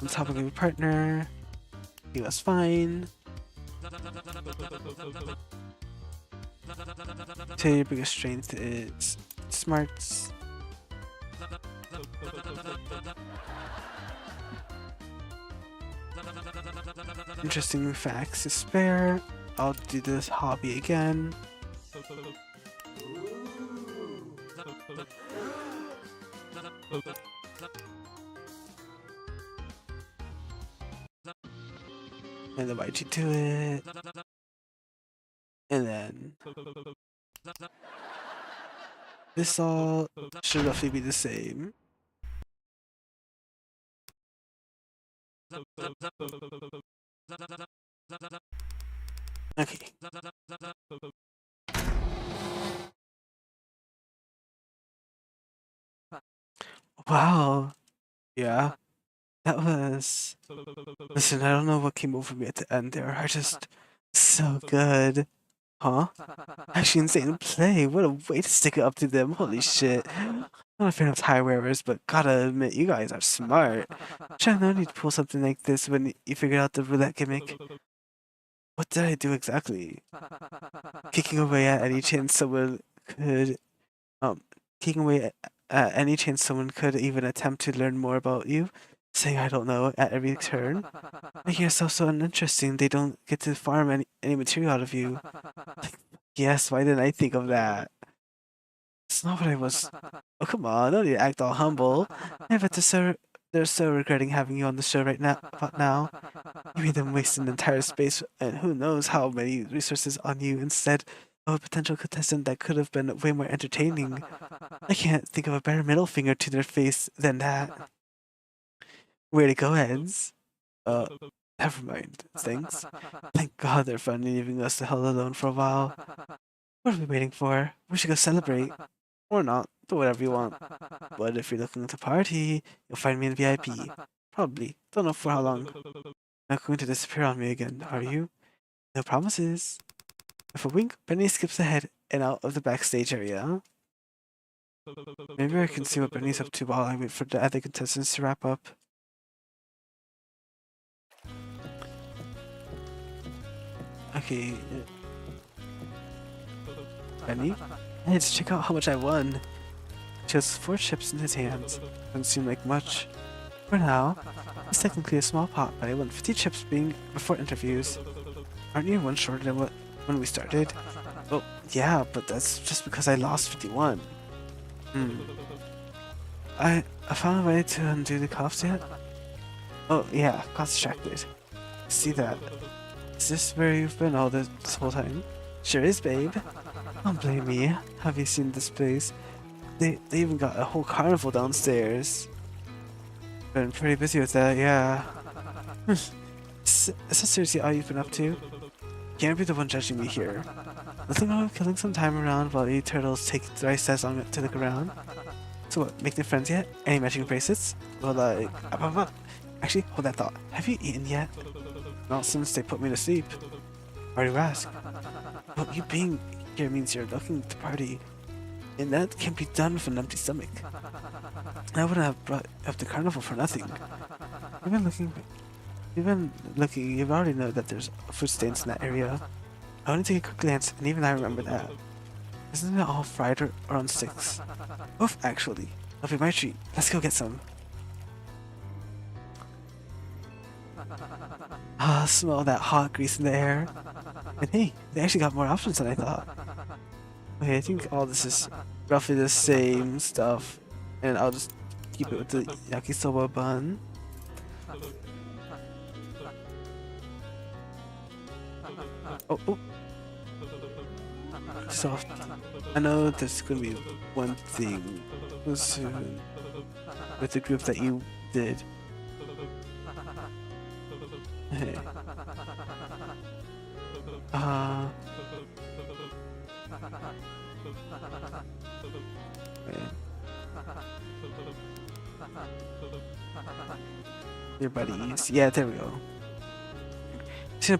On top of your partner, he was fine. So your biggest strength is smarts. Interesting facts to spare. I'll do this hobby again. And then why'd you do it? And then this all should roughly be the same. Okay. Wow. Yeah. That was... Listen, I don't know what came over me at the end there. I just... So good. Huh? Actually insane play. What a way to stick it up to them. Holy shit. Not a fan of tie wearers, but gotta admit, you guys are smart. Should no need to pull something like this when you figured out the roulette gimmick. What did I do exactly? Kicking away at any chance someone could... Kicking away at any chance someone could even attempt to learn more about you. Saying I don't know at every turn. Making yourself so uninteresting they don't get to farm any material out of you. Like, yes, why didn't I think of that? It's not what I was... Oh, come on, don't need to act all humble. I bet they're so regretting having you on the show right now. But now, you made them waste an entire space and who knows how many resources on you instead of a potential contestant that could have been way more entertaining. I can't think of a better middle finger to their face than that. Way to go, heads. Never mind. Thanks. Thank God they're finally leaving us the hell alone for a while. What are we waiting for? We should go celebrate. Or not. Do whatever you want. But if you're looking to party, you'll find me in VIP. Probably. Don't know for how long. Not going to disappear on me again, are you? No promises. With a wink, Benny skips ahead and out of the backstage area. Maybe I can see what Benny's up to while I wait for the other contestants to wrap up. Okay. Ready? Hey, let's check out how much I won. He has 4 chips in his hands. Doesn't seem like much. For now, it's technically a small pot, but I won 50 chips being before interviews. Aren't you one shorter than when we started? Oh, yeah, but that's just because I lost 51. I found a way to undo the cuffs yet? Oh, yeah, got distracted. See that? Is this where you've been all this whole time? Sure is, babe. Don't blame me. Have you seen this place? They even got a whole carnival downstairs. Been pretty busy with that, yeah. Is that seriously all you've been up to? Can't be the one judging me here. Nothing wrong with killing some time around while you turtles take the rice as long to look around. So what, make new friends yet? Any matching bracelets? Well, like, actually, hold that thought. Have you eaten yet? Not since they put me to sleep. Why do you ask? Well, you being here means you're looking to party, and that can't be done with an empty stomach. I wouldn't have brought up the carnival for nothing. Even looking, you already know that there's food stains in that area. I only take a quick glance, and even I remember that. Isn't it all fried or on sticks? Oof, actually. That'll be my treat. Let's go get some. Ah, smell that hot grease in the air. And hey, they actually got more options than I thought. Okay, I think all this is roughly the same stuff. And I'll just keep it with the yakisoba bun. Oh. Soft. I know there's gonna be one thing soon with the group that you did. Hey. Your buddies. Yeah, there we go. Seen a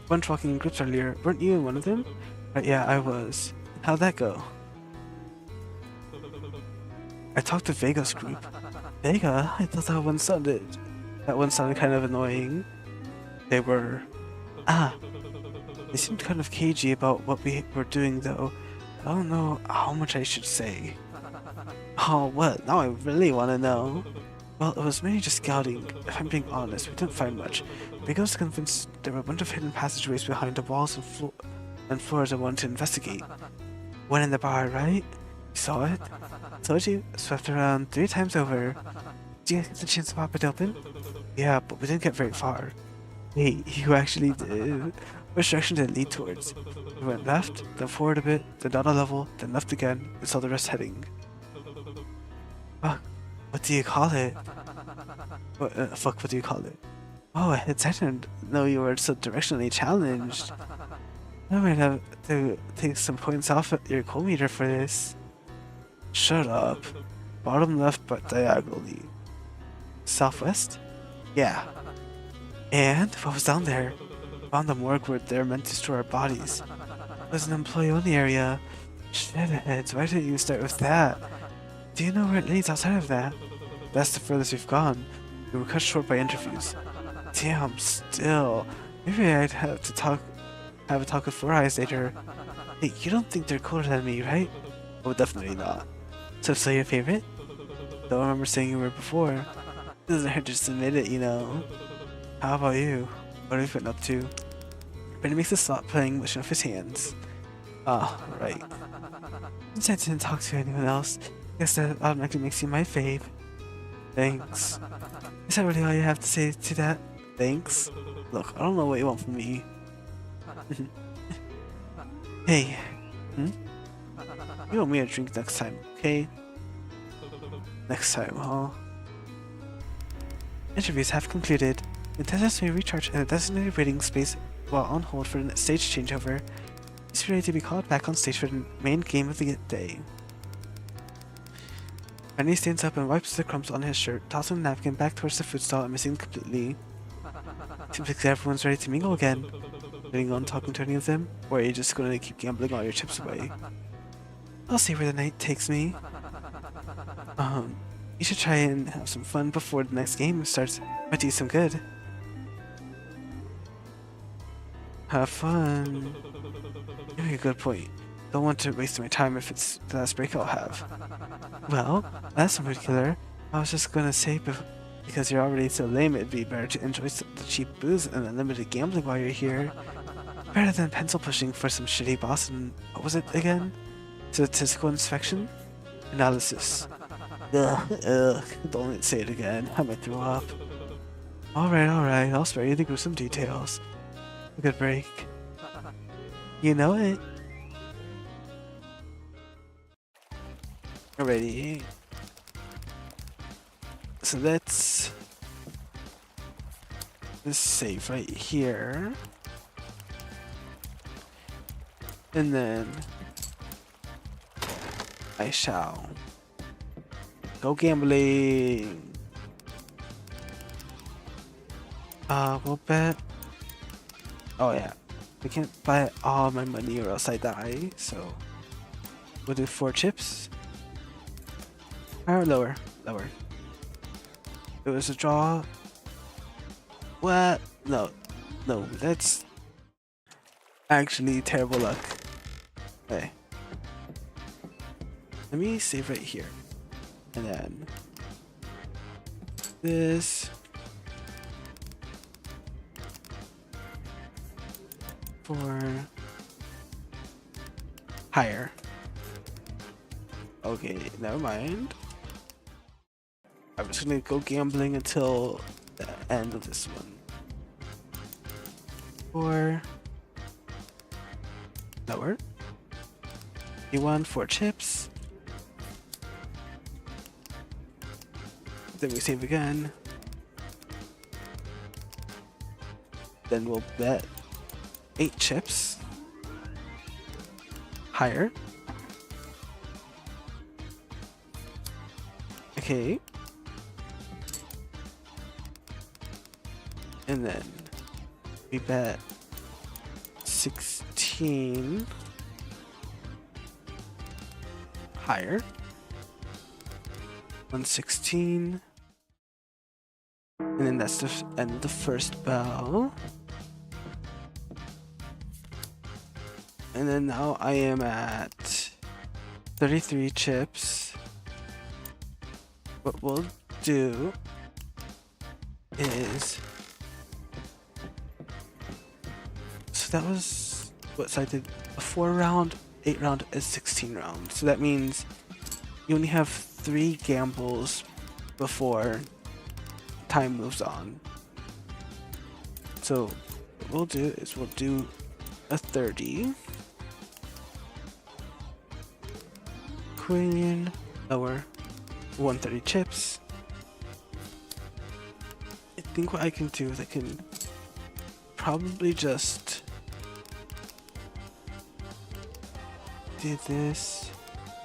bunch walking in groups earlier. Weren't you in one of them? Yeah, I was. How'd that go? I talked to Vega's group. Vega? I thought that one sounded kind of annoying. They were... They seemed kind of cagey about what we were doing though. I don't know how much I should say. Oh, what? Now I really want to know. Well, it was mainly just scouting. If I'm being honest, we didn't find much. Vega was convinced there were a bunch of hidden passageways behind the walls and floors I wanted to investigate. One in the bar, right? You saw it? Told you. Swept around 3 times over. Did you get the chance to pop it open? Yeah, but we didn't get very far. Wait, you actually did? Which direction did it lead towards? We went left, then forward a bit, then down a level, then left again, and saw the rest heading. What do you call it? What do you call it? Oh, I didn't know you were so directionally challenged. I might have to take some points off your cool meter for this. Shut up. Bottom left but diagonally. Southwest? Yeah. And what was down there? Found the morgue where they're meant to store our bodies. It was an employee-only area. Shitheads, why didn't you start with that? Do you know where it leads outside of that? That's the furthest we've gone. We were cut short by interviews. Damn, still. Maybe I'd have a talk with Four Eyes later. Hey, you don't think they're cooler than me, right? Oh, definitely not. So your favorite? Don't remember saying you were before. It doesn't hurt to just admit it, you know. How about you? What have you been up to? Benny makes a stop playing with his hands. Ah, right. Since I didn't talk to anyone else, guess that automatically makes you my fave. Thanks. Is that really all you have to say to that? Thanks? Look, I don't know what you want from me. Hey. You owe me a drink next time, okay? Next time, huh? Interviews have concluded. Contestants may recharge in a designated waiting space while on hold for the stage changeover. Please be ready to be called back on stage for the main game of the day. Benny stands up and wipes the crumbs on his shirt, tossing the napkin back towards the food stall and missing completely. Seems like everyone's ready to mingle again. Planning on talking to any of them, or are you just gonna keep gambling all your chips away? I'll see where the night takes me. You should try and have some fun before the next game starts. Might do you some good. Have fun. You make a good point. Don't want to waste my time if it's the last break I'll have. Well, that's not killer. I was just gonna say, because you're already so lame, it'd be better to enjoy the cheap booze and unlimited gambling while you're here. Better than pencil pushing for some shitty boss and what was it again? Statistical inspection? Analysis. Ugh, don't say it again. I might throw up. Alright, I'll spare you the gruesome details. A good break. You know it. Alrighty. So let's save right here. And then I shall go gambling. We'll bet. Oh yeah, I can't buy all my money or else I die. So we'll do 4 chips. Or lower. It was a draw. What? No, that's actually terrible luck. Okay. Let me save right here. And then this for higher. Okay, never mind. I'm just gonna go gambling until the end of this one. 4 lower. You won 4 chips. Then we save again. Then we'll bet 8 chips. Higher. Okay. And then we bet 16 higher. 116. And then that's the end of the first bell. And then now I am at 33 chips. What we'll do is, so that was what, so I did a 4 round, 8 round, and 16 round. So that means you only have 3 gambles before time moves on. So what we'll do is we'll do a 30. Queen, lower, 130 chips. I think what I can do is I can probably just do this.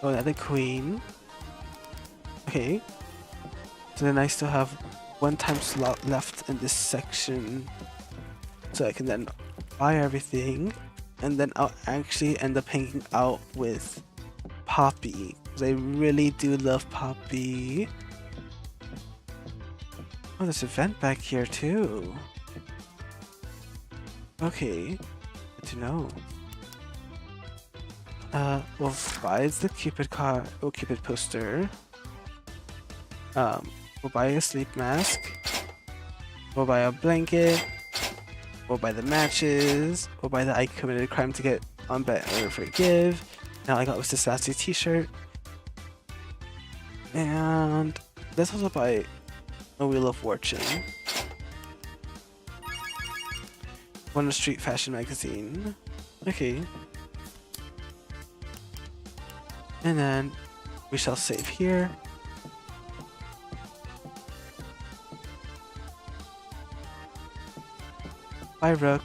Oh, another queen. Okay. So then I still have 1 time slot left in this section. So I can then buy everything. And then I'll actually end up hanging out with Poppy. Because I really do love Poppy. Oh, there's an event back here too. Okay, good to know. We'll buy the Cupid card, or Cupid poster. We'll buy a sleep mask. We'll buy a blanket. We'll buy the matches. We'll buy the I committed a crime to get on bet or forgive. Now I got was this sassy t-shirt. And let's also buy a Wheel of Fortune. One street fashion magazine. Okay. And then we shall save here. Bye, Rook.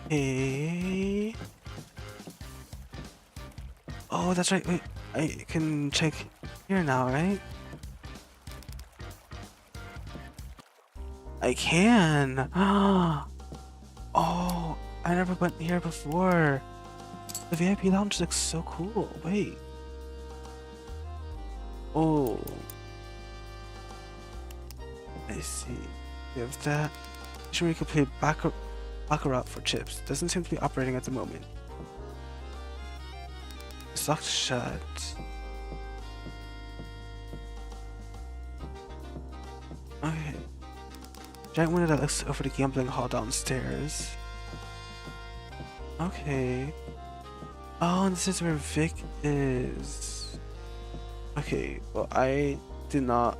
Hey. Oh, that's right. Wait, I can check here now, right? I can. Oh, I never went here before. The VIP lounge looks so cool. Wait. Oh. I see. We have that. Sure, you could play Baccarat for chips. Doesn't seem to be operating at the moment. It's locked shut. Okay. Giant window that looks over the gambling hall downstairs. Okay. Oh, and this is where Vic is. Okay, well, I did not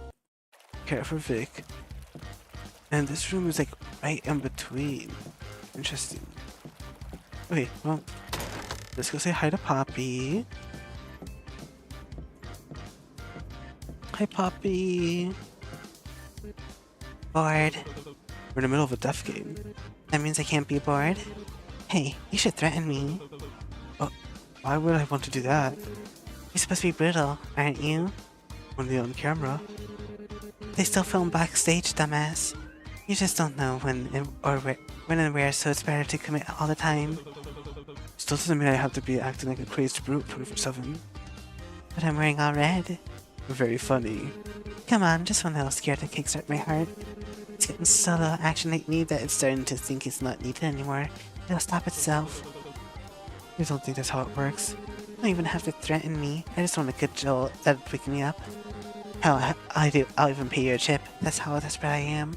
care for Vic. And this room is like right in between. Interesting. Okay, well, let's go say hi to Poppy. Hi, Poppy. Bored. We're in the middle of a death game. That means I can't be bored? Hey, you should threaten me. Oh, why would I want to do that? You're supposed to be brutal, aren't you? Only on camera. They still film backstage, dumbass. You just don't know when and where, so it's better to commit all the time. Still doesn't mean I have to be acting like a crazed brute 24/7. But I'm wearing all red. Very funny. Come on, just one little scare to kickstart my heart. It's getting so little action lately that it's starting to think it's not needed anymore. It'll stop itself. I don't think that's how it works. You don't even have to threaten me. I just want a good jolt that'll pick me up. Hell, I'll even pay you a chip. That's how desperate I am.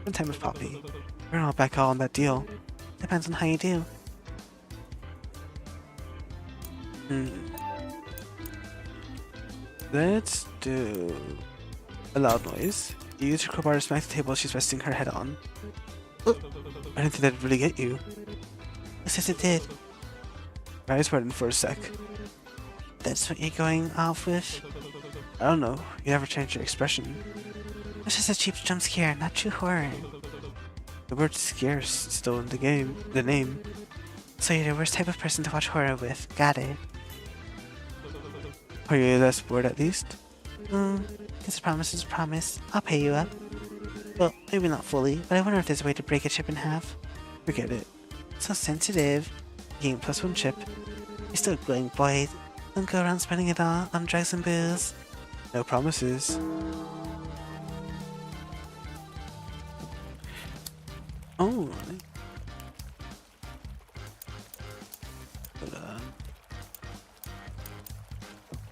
One time with Poppy. We're not back out on that deal. Depends on how you do. Let's do a loud noise. You use your crowbar to smack the table she's resting her head on. Oh, I didn't think that'd really get you. Who says it did? My eyes widen for a sec. That's what you're going off with? I don't know. You never changed your expression. It's just a cheap jump scare, not true horror. The word scarce is still in the name. So you're the worst type of person to watch horror with. Got it. Are you less bored at least? Guess a promise is a promise. I'll pay you up. Well, maybe not fully, but I wonder if there's a way to break a chip in half. Forget it. So sensitive. Gain +1 chip. You're still a glowing boy. Don't go around spending it all on drugs and booze. No promises. Oh. Hold on.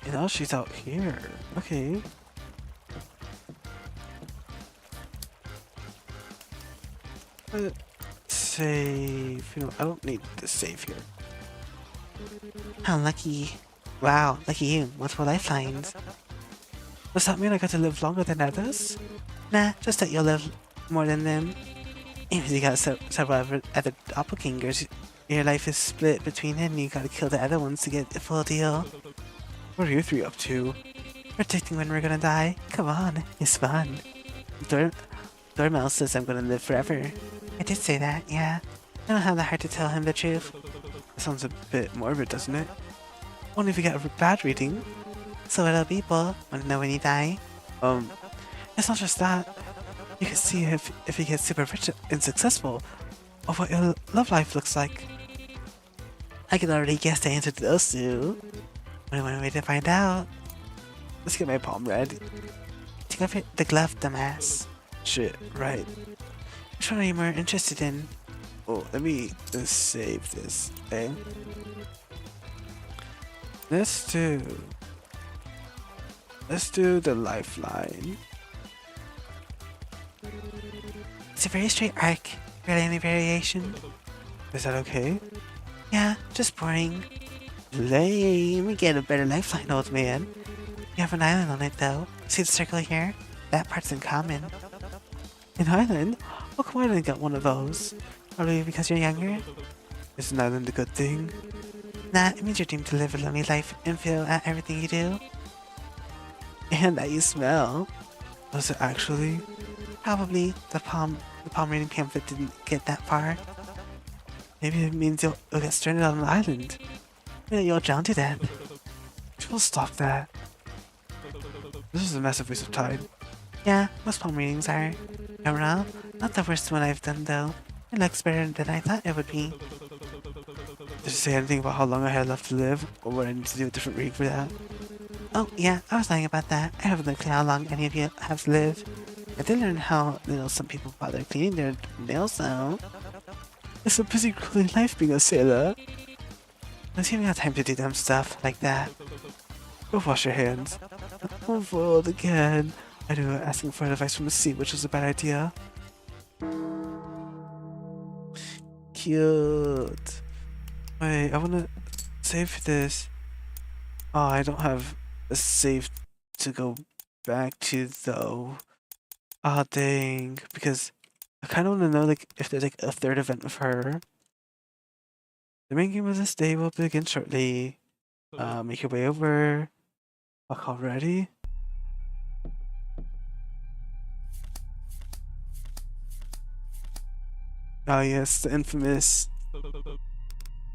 And now she's out here. Okay. Save. You know, I don't need the save here. How lucky. Wow, lucky you. Multiple lifelines. Does that mean I got to live longer than others? Nah, just that you'll live more than them. Even if you got several other doppelgangers, your life is split between them and you gotta kill the other ones to get the full deal. What are you three up to? Predicting when we're gonna die? Come on, it's fun. Dormel says I'm gonna live forever. I did say that, yeah. I don't have the heart to tell him the truth. That sounds a bit morbid, doesn't it? Only if you get a bad reading. So it'll be bull. Wanna know when you die? It's not just that. You can see if you get super rich and successful, or what your love life looks like. I can already guess the answer to those two. Only one way to find out. Let's get my palm red. Take off the glove, dumbass. Shit, right. Which one are you more interested in? Oh, let me just save this thing. Let's do the lifeline. It's a very straight arc. Barely any variation. Is that okay? Yeah, just boring. Lame. We get a better lifeline, old man. You have an island on it, though. See the circle here? That part's in common. An island? Oh, come on, I got one of those. Probably because you're younger? Is an island a good thing? Nah, it means you're doomed to live a lonely life and fail at everything you do. And that you smell. Does it actually? Probably. The palm reading pamphlet didn't get that far. Maybe it means you'll get stranded on an island. Maybe you'll drown to death. We'll stop that. This is a massive waste of time. Yeah, most palm readings are. Overall, not the worst one I've done though. It looks better than I thought it would be. Did you say anything about how long I had left to live, or what I need to do a different read for that? Oh yeah, I was lying about that. I haven't no clue how long any of you have to live. I did learn how, some people bother cleaning their nails now. It's a busy, grueling life being a sailor. Don't even have time to do dumb stuff like that. Go wash your hands. Oh, foiled again. I knew asking for advice from the sea, which was a bad idea. Cute. Wait, I wanna save this. Oh, I don't have a save to go back to though. Ah, dang. Because I kind of want to know like if there's like a third event with her. The main game of this day will begin shortly. Make your way over. Fuck already. Ah, yes, the infamous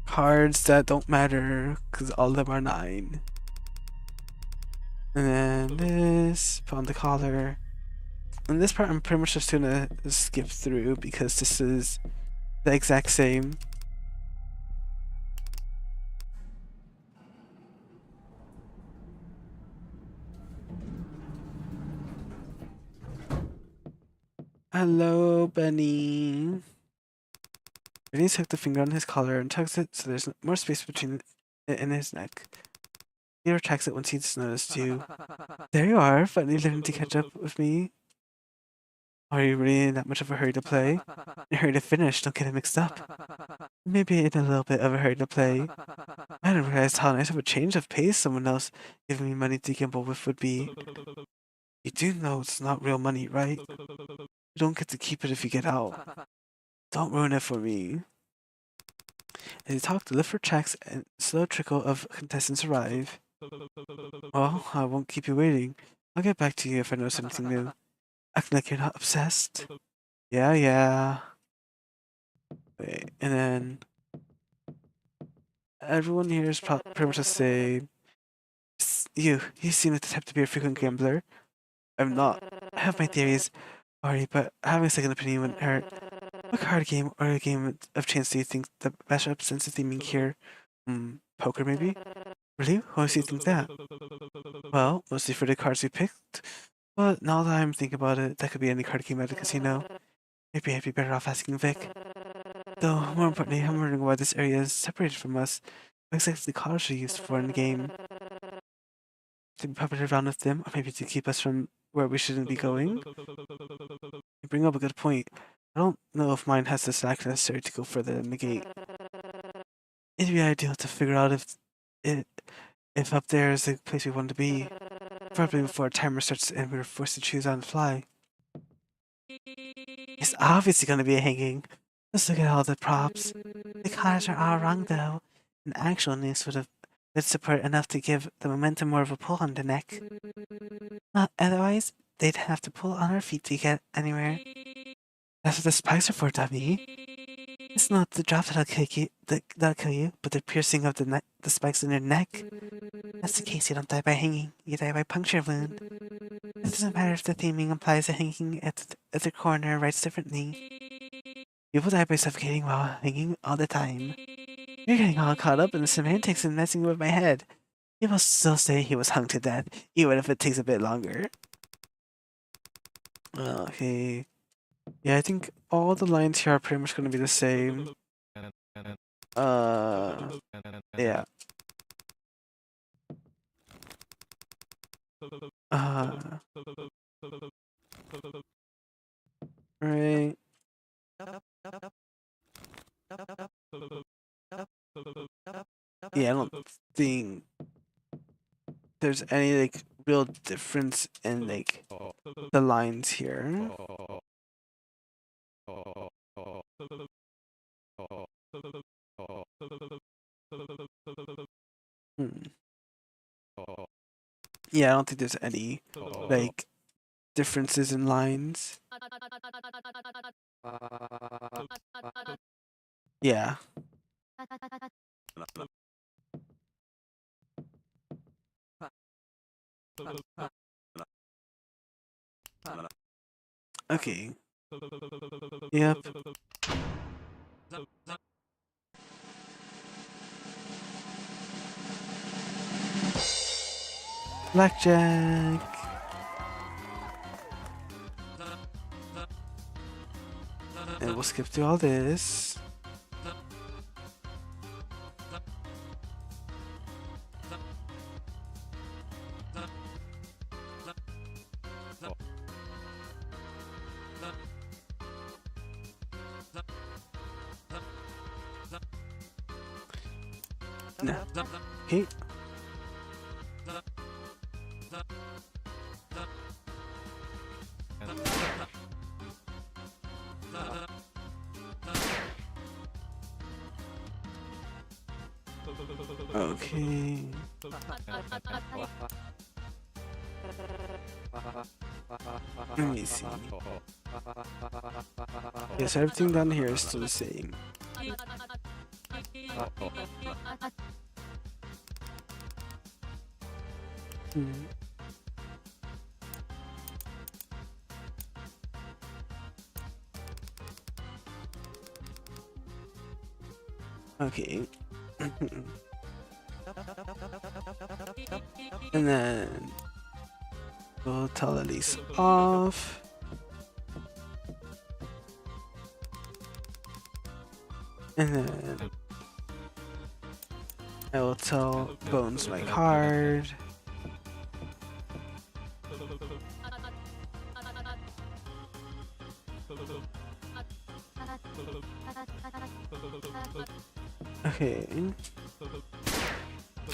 cards that don't matter because all of them are 9. And then this, put on the collar. And this part I'm pretty much just gonna skip through because this is the exact same. Hello, Benny. Benny took the finger on his collar and tugs it so there's more space between it and his neck. He retracts it once he's noticed you. There you are, finally learning to catch up with me. Are you really in that much of a hurry to play? In a hurry to finish, don't get it mixed up. Maybe in a little bit of a hurry to play. I hadn't realized how nice of a change of pace someone else giving me money to gamble with would be. You do know it's not real money, right? You don't get to keep it if you get out. Don't ruin it for me. As you talk, the lift retracts and a slow trickle of contestants arrive. Well, I won't keep you waiting. I'll get back to you if I notice anything new. Acting like you're not obsessed. Yeah. Wait, and then everyone here is pretty much the same. You seem like the type to be a frequent gambler. I'm not. I have my theories already, but having a second opinion wouldn't hurt. What card game or a game of chance do you think the best represents the theming here? Poker maybe? Really? Why do you think that? Well, mostly for the cards we picked. But now that I'm thinking about it, that could be any card game at a casino. Maybe I'd be better off asking Vic. Though, more importantly, I'm wondering why this area is separated from us. What exactly cards are used for in the game? To be puppeted around with them, or maybe to keep us from where we shouldn't be going? You bring up a good point. I don't know if mine has the slack necessary to go further than the gate. It'd be ideal to figure out if up there is the place we want to be. Probably before a timer starts and we're forced to choose on the fly. It's obviously going to be a hanging. Let's look at all the props. The cards are all wrong though. An actual noose would have good support enough to give the momentum more of a pull on the neck. Otherwise, they'd have to pull on our feet to get anywhere. That's what the spikes are for, dummy. It's not the drop that'll kill you, but the piercing of the spikes in your neck. That's the case. You don't die by hanging. You die by puncture wound. It doesn't matter if the theming implies a hanging at the corner writes differently. People die by suffocating while hanging all the time. You're getting all caught up in the semantics and messing with my head. People still say he was hung to death, even if it takes a bit longer. Okay. Yeah, I think all the lines here are pretty much going to be the same. Yeah. Right. Yeah, I don't think there's any like real difference in like the lines here. Yeah, I don't think there's any like differences in lines. Yeah. Okay. Yep. Blackjack. And we'll skip through all this. No. Okay. Okay. Let me see. Yes, everything down here is still the same. Okay. And then we'll tell Elise off. And then I will tell Bones my card. Okay.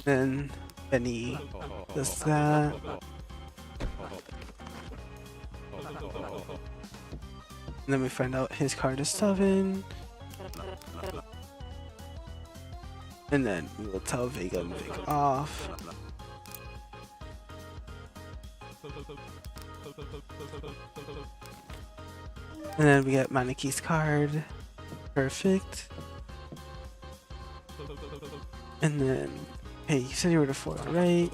Then Benny does that. And then we find out his card is 7. And then we will tell Vega and Vega off. And then we get Maniki's card. Perfect. And then, hey, you said you were the 4, right?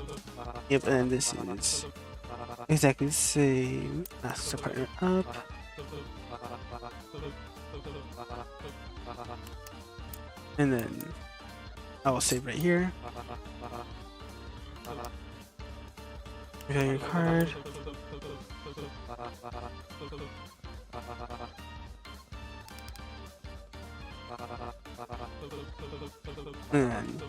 Yep, and then this is exactly the same. Asks the partner up. And then I will save right here. You got your card. And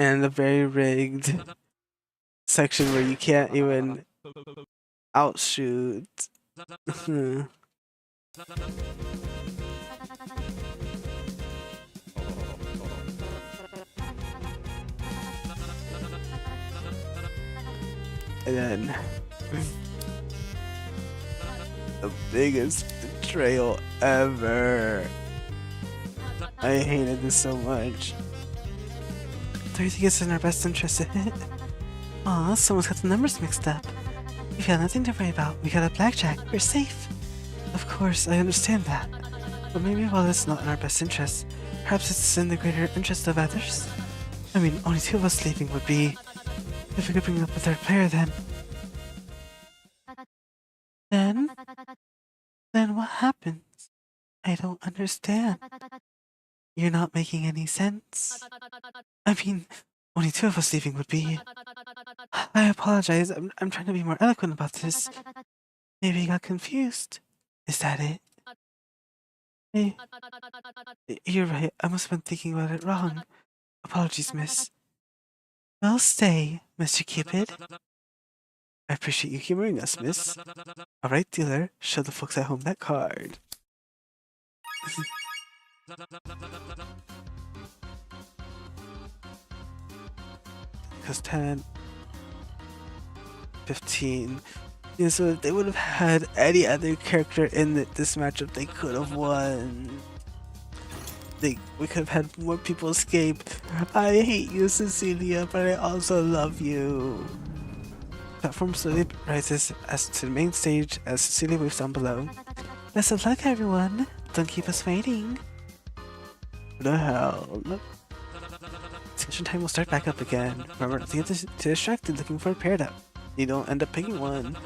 and the very rigged section where you can't even outshoot. And then the biggest betrayal ever. I hated this so much. Do you think it's in our best interest to hit? Aw, someone's got the numbers mixed up. We've got nothing to worry about. We got a blackjack. We're safe. Of course, I understand that. But maybe while it's not in our best interest, perhaps it's in the greater interest of others? I mean, only 2 of us leaving would be... If we could bring up a 3rd player, then... Then what happens? I don't understand. You're not making any sense. I mean, only 2 of us leaving would be... I apologize, I'm trying to be more eloquent about this. Maybe you got confused. Is that it? Hey, you're right, I must have been thinking about it wrong. Apologies, miss. Well, stay, Mr. Cupid. I appreciate you humoring us, miss. Alright, dealer, show the folks at home that card. Because 10, 15. Yeah, so if they would have had any other character in this matchup, they could have won. We could have had more people escape. I hate you, Cecilia, but I also love you. Platform slowly rises as to the main stage as Cecilia moves down below. Best of luck, everyone. Don't keep us waiting. What the hell? Discussion time will start back up again. Remember not to get too distracted looking for a paired up. You don't end up picking one.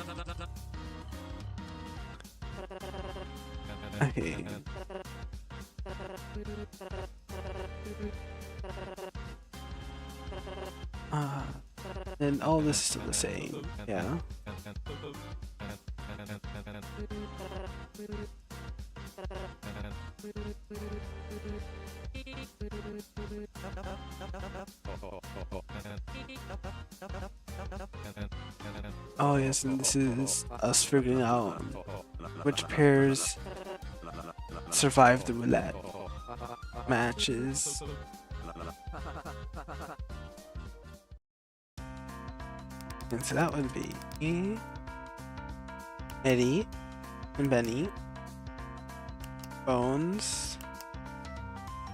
Okay. And all this is still the same, yeah. Oh yes, and this is us figuring out which pairs survive the roulette matches. And so that would be Eddie and Benny, Bones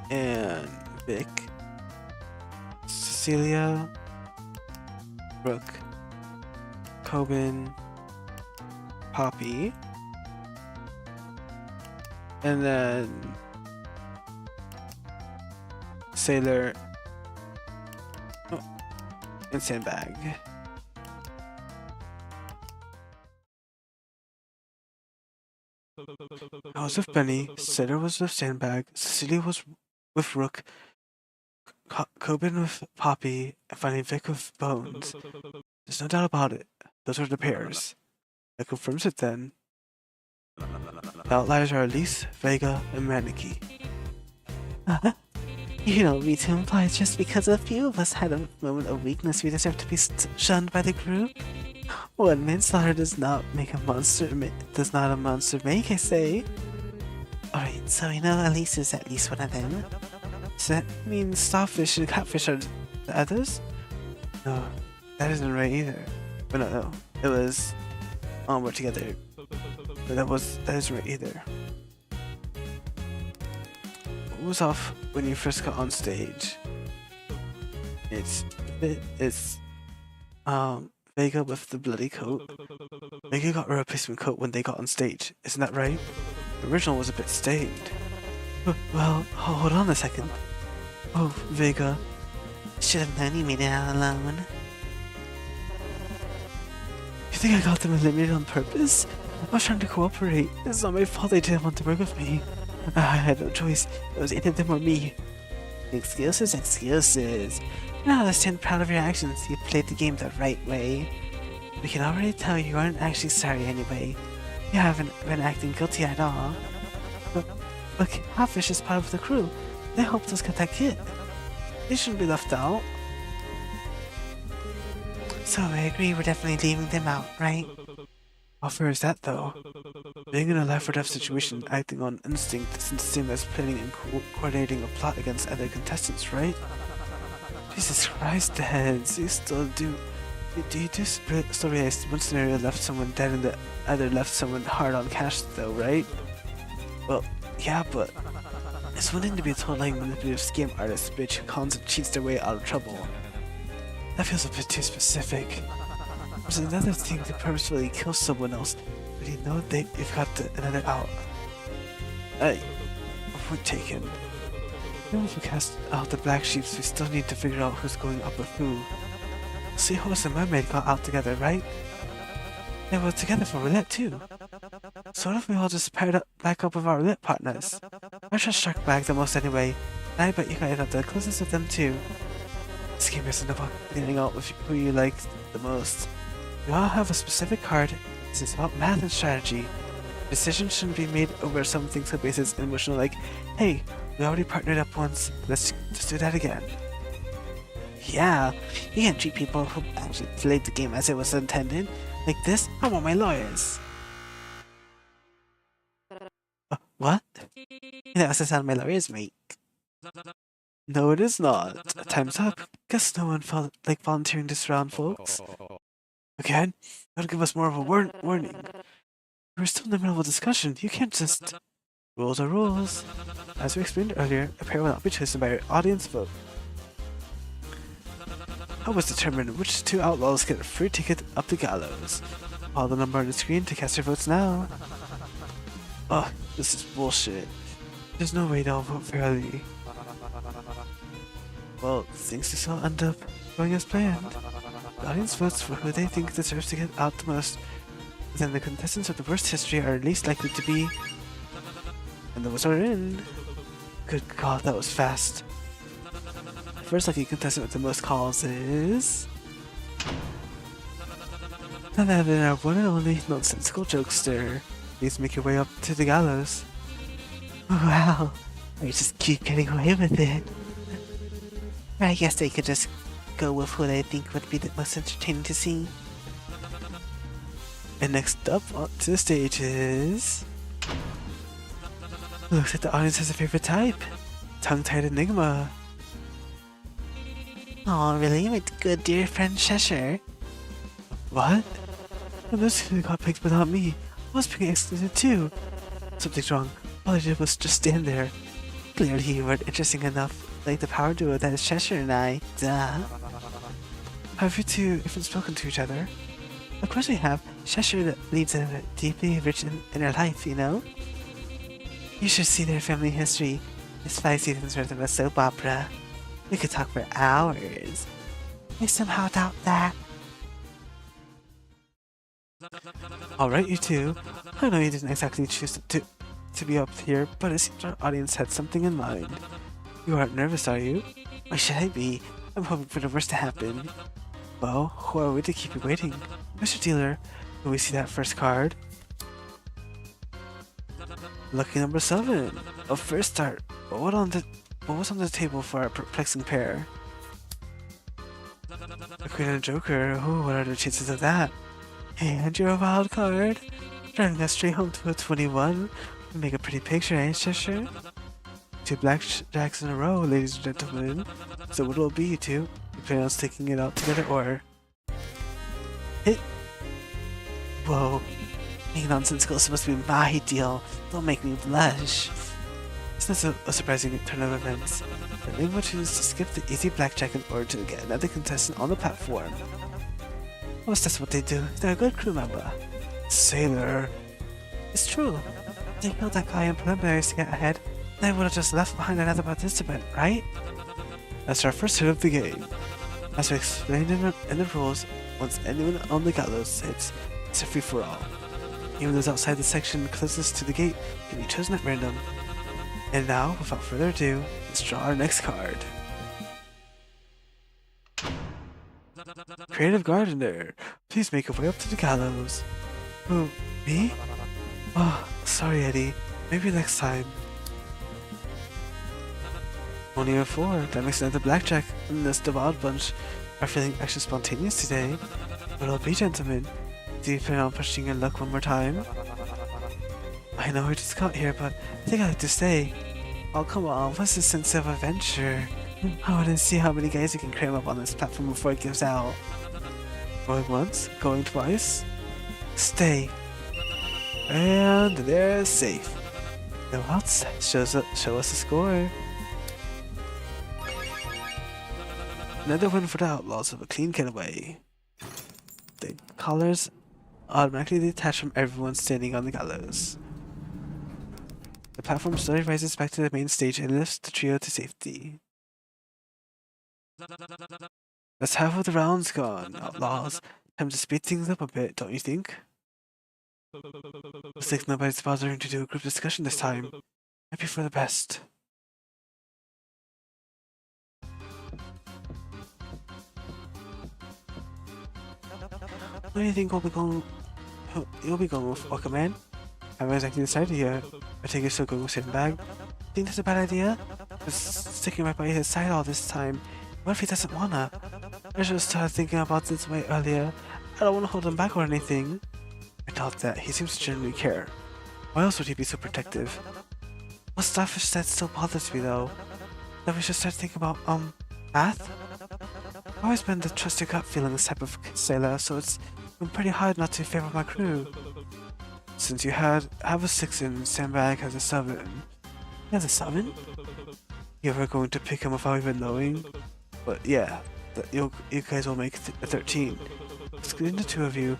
and Vic, Cecilia, Brooke, Coben, Poppy, and then Sailor, and Sandbag. I was with Benny, Sailor was with Sandbag, Cecilia was with Rook, Coben with Poppy, and finally Vic with Bones. There's no doubt about it. Those are the pairs. That confirms it then. The outliers are Elise, Vega, and Maneki. You don't mean to imply just because a few of us had a moment of weakness we deserve to be shunned by the group? One manslaughter does not make a monster make, I say. Alright, so we know Elise is at least one of them. Does that mean Starfish and Catfish are the others? No, that isn't right either. But no, it was we're together. But that isn't right either. What was off when you first got on stage? It's Vega with the bloody coat. Vega got a replacement coat when they got on stage, isn't that right? The original was a bit stained. Well, hold on a second. Oh, Vega. Should have known you made it out alone. You think I got them eliminated on purpose? I was trying to cooperate. It's not my fault they didn't want to work with me. I had no choice. It was either them or me. Excuses. You're not stand proud of your actions. You played the game the right way. We can already tell you aren't actually sorry anyway. You haven't been acting guilty at all. But look, Catfish is part of the crew. They helped us get that kid. They shouldn't be left out. So I agree we're definitely leaving them out, right? How fair is that though? Being in a life or death situation, acting on instinct isn't the same as planning and coordinating a plot against other contestants, right? Jesus Christ, heads, you still do. You still realize one scenario left someone dead and the other left someone hard on cash though, right? Well, yeah, but it's one thing to be a total like manipulative scam artist bitch who cons and cheats their way out of trouble. That feels a bit too specific. There's another thing to purposefully kill someone else, but you know they've got another out. Point taken. Even if we cast out the black sheep, we still need to figure out who's going up with who. Seahorse and Mermaid got out together, right? They were together for roulette too. So what if we all just paired up back up with our roulette partners? I trust Shark Bag the most anyway, and I bet you guys have the closest with them too. This game isn't about cleaning out with who you like the most. We all have a specific card. This is about math and strategy. Decisions shouldn't be made over something so basis and emotional like, hey, we already partnered up once, let's just do that again. Yeah, you can't treat people who actually played the game as it was intended. Like this, I want my lawyers. What? That was the sound my lawyers make. No, it is not. Time's up. Guess no one felt like volunteering this round, folks. Again? That'll give us more of a warning. We're still in the middle of a discussion. You can't just... Rules are rules. As we explained earlier, a pair will not be chosen by your audience vote. I was determined which two outlaws get a free ticket up the gallows. Follow the number on the screen to cast your votes now. Ugh, this is bullshit. There's no way they'll vote fairly. Well, things just all end up going as planned. The audience votes for who they think deserves to get out the most. Then the contestants with the worst history are least likely to be... And those are in. Good God, that was fast. The first lucky contestant with the most calls is... And then our one and only nonsensical jokester. Please make your way up to the gallows. Wow, I just keep getting away with it. I guess they could just go with who they think would be the most entertaining to see. And next up onto the stage is... Looks like the audience has a favorite type. Tongue-tied enigma. Oh, really? My good dear friend Cheshire? What? Well, this kid got picked but not me. I was picking exclusive too. Something's wrong. All I did was just stand there. Clearly you weren't interesting enough. Like the power duo that is Cheshire and I. Duh. Have you two even spoken to each other? Of course we have. Cheshire leads a deeply rich inner life, you know? You should see their family history. It's 5 seasons worth of a soap opera. We could talk for hours. I somehow doubt that. Alright, you two. I know you didn't exactly choose to be up here, but it seems our audience had something in mind. You aren't nervous, are you? Why should I be? I'm hoping for the worst to happen. Well, who are we to keep you waiting? Mr. Dealer, will we see that first card? Lucky number 7. A first start. What was on the table for our perplexing pair? A queen and a joker. Oh, what are the chances of that? And you're a wild card. Driving us straight home to a 21. We make a pretty picture, eh, Cheshire? 2 blackjacks in a row, ladies and gentlemen. So what will it be, you two? You plan on sticking it out together, or... Hit! Whoa. Being nonsensical is supposed to be my deal. Don't make me blush. It's not a surprising turn of events. The Enigma chooses to skip the easy blackjack in order to get another contestant on the platform. Of course, that's what they do. They're a good crew member. Sailor. It's true. They killed that guy in preliminaries to get ahead. They would have just left behind another participant, right? That's our first hit of the game. As we explained in the rules, once anyone on the gallows hits, it's a free-for-all. Even those outside the section closest to the gate can be chosen at random. And now, without further ado, let's draw our next card. Creative Gardener, please make your way up to the gallows. Who, me? Oh, sorry Eddie, maybe next time. Only a 4, that makes another blackjack, and this the Wild Bunch are feeling extra spontaneous today. What'll it be, gentlemen? Do you plan on pushing your luck one more time? I know we just got here, but I think I'd like to stay. Oh come on, what's the sense of adventure? I want to see how many guys you can cram up on this platform before it gives out. Going once, going twice. Stay. And they're safe. Now else show us the score. Another win for the Outlaws of a clean getaway. The collars automatically detach from everyone standing on the gallows. The platform slowly rises back to the main stage and lifts the trio to safety. That's half of the rounds gone, Outlaws. Time to speed things up a bit, don't you think? Looks like nobody's bothering to do a group discussion this time. Might be for the best. What do you think you'll be going with, Aquaman? I haven't exactly decided yet. I think you're still going with Sandbag. Think that's a bad idea? Just sticking right by his side all this time. What if he doesn't wanna? I should have started thinking about this way earlier. I don't want to hold him back or anything. I doubt that. He seems to genuinely care. Why else would he be so protective? What Starfish said still bothers me though. That we should start thinking about, math? I've always been the trust your gut feelings type of sailor, so it's been pretty hard not to favor my crew. Since you have a 6 and Sandbag has a 7. He has a 7? You were going to pick him without even knowing? But yeah, you guys will make a 13. Excluding the 2 of you,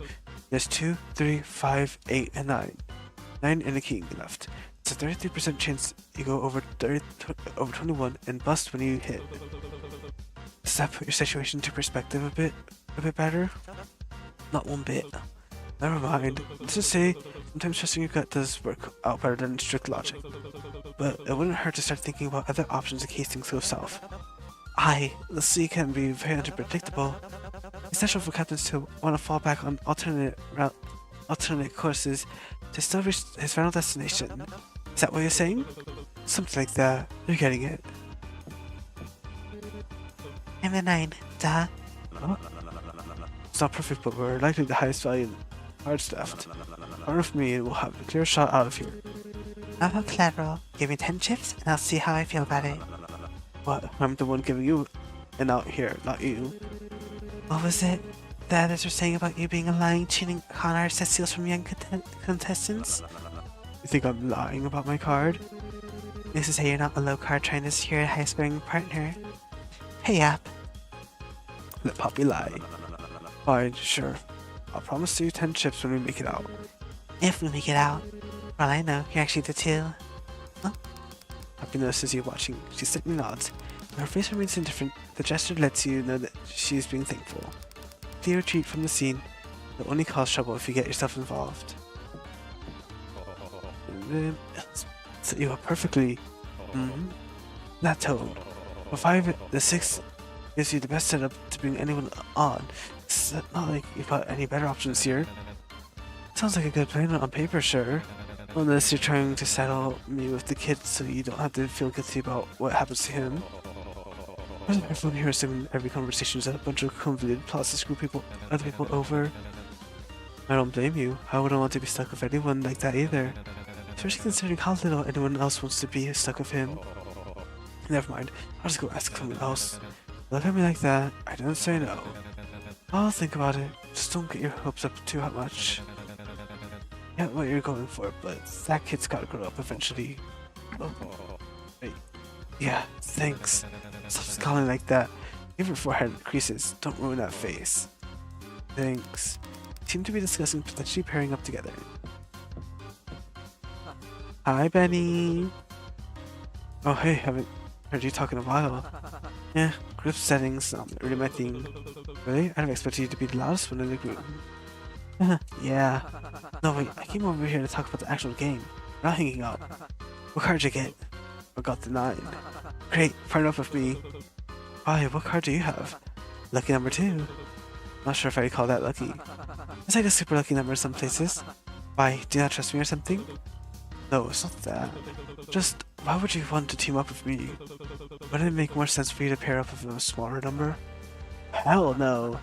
there's 2, 3, 5, 8, and 9. 9 and a king left. It's a 33% chance you go over 21 and bust when you hit. Does that put your situation into perspective a bit better? Not one bit. Never mind. Let's just say sometimes trusting your gut does work out better than strict logic. but it wouldn't hurt to start thinking about other options in case things go south. The sea can be very unpredictable. It's natural for captains to want to fall back on alternate courses to still reach his final destination. Is that what you're saying? Something like that. You're getting it. I'm the 9, duh. Huh? It's not perfect, but we're likely the highest value cards left. Partner with me and we'll have a clear shot out of here. How about collateral? Give me 10 chips and I'll see how I feel about it. What? I'm the one giving you an out here, not you. What was it the others were saying about you being a lying, cheating con artist that steals from young contestants? You think I'm lying about my card? This is how you're not a low card trying to secure a high scoring partner. Pay up. Let Poppy lie. Fine, sure. I'll promise you 10 chips when we make it out. If we make it out. For all I know, you're actually the 2. Huh? Poppy notices you watching. She slightly nods. When her face remains indifferent, the gesture lets you know that she is being thankful. Clear retreat from the scene will only cause trouble if you get yourself involved. And set you up perfectly. That tone. For 5, the 6 gives you the best setup to bring anyone on. It's not like you've got any better options here. Sounds like a good plan on paper, sure. Unless you're trying to settle me with the kid so you don't have to feel guilty about what happens to him. Everyone here assuming every conversation is a bunch of convoluted plots to screw other people over. I don't blame you. I wouldn't want to be stuck with anyone like that either. Especially considering how little anyone else wants to be stuck with him. Never mind, I'll just go ask someone else. Look at me like that, I didn't say no. I'll think about it, just don't get your hopes up too much. Get what you're going for, but that kid's gotta grow up eventually. Oh, wait. Yeah, thanks. Stop scowling like that. Give your forehead creases, don't ruin that face. Thanks. You seem to be discussing potentially pairing up together. Hi, Benny. Oh, hey, haven't heard you talk in a while. Yeah, group settings, not really my thing. Really? I don't expect you to be the loudest one in the group. Yeah. No, wait, I came over here to talk about the actual game. We're not hanging out. What card did you get? I got the 9. Great, partner up with me. Why, what card do you have? Lucky number 2. Not sure if I'd call that lucky. It's like a super lucky number in some places. Why, do you not trust me or something? No, it's not that. Just, why would you want to team up with me? Wouldn't it make more sense for you to pair up with a smaller number? Hell no.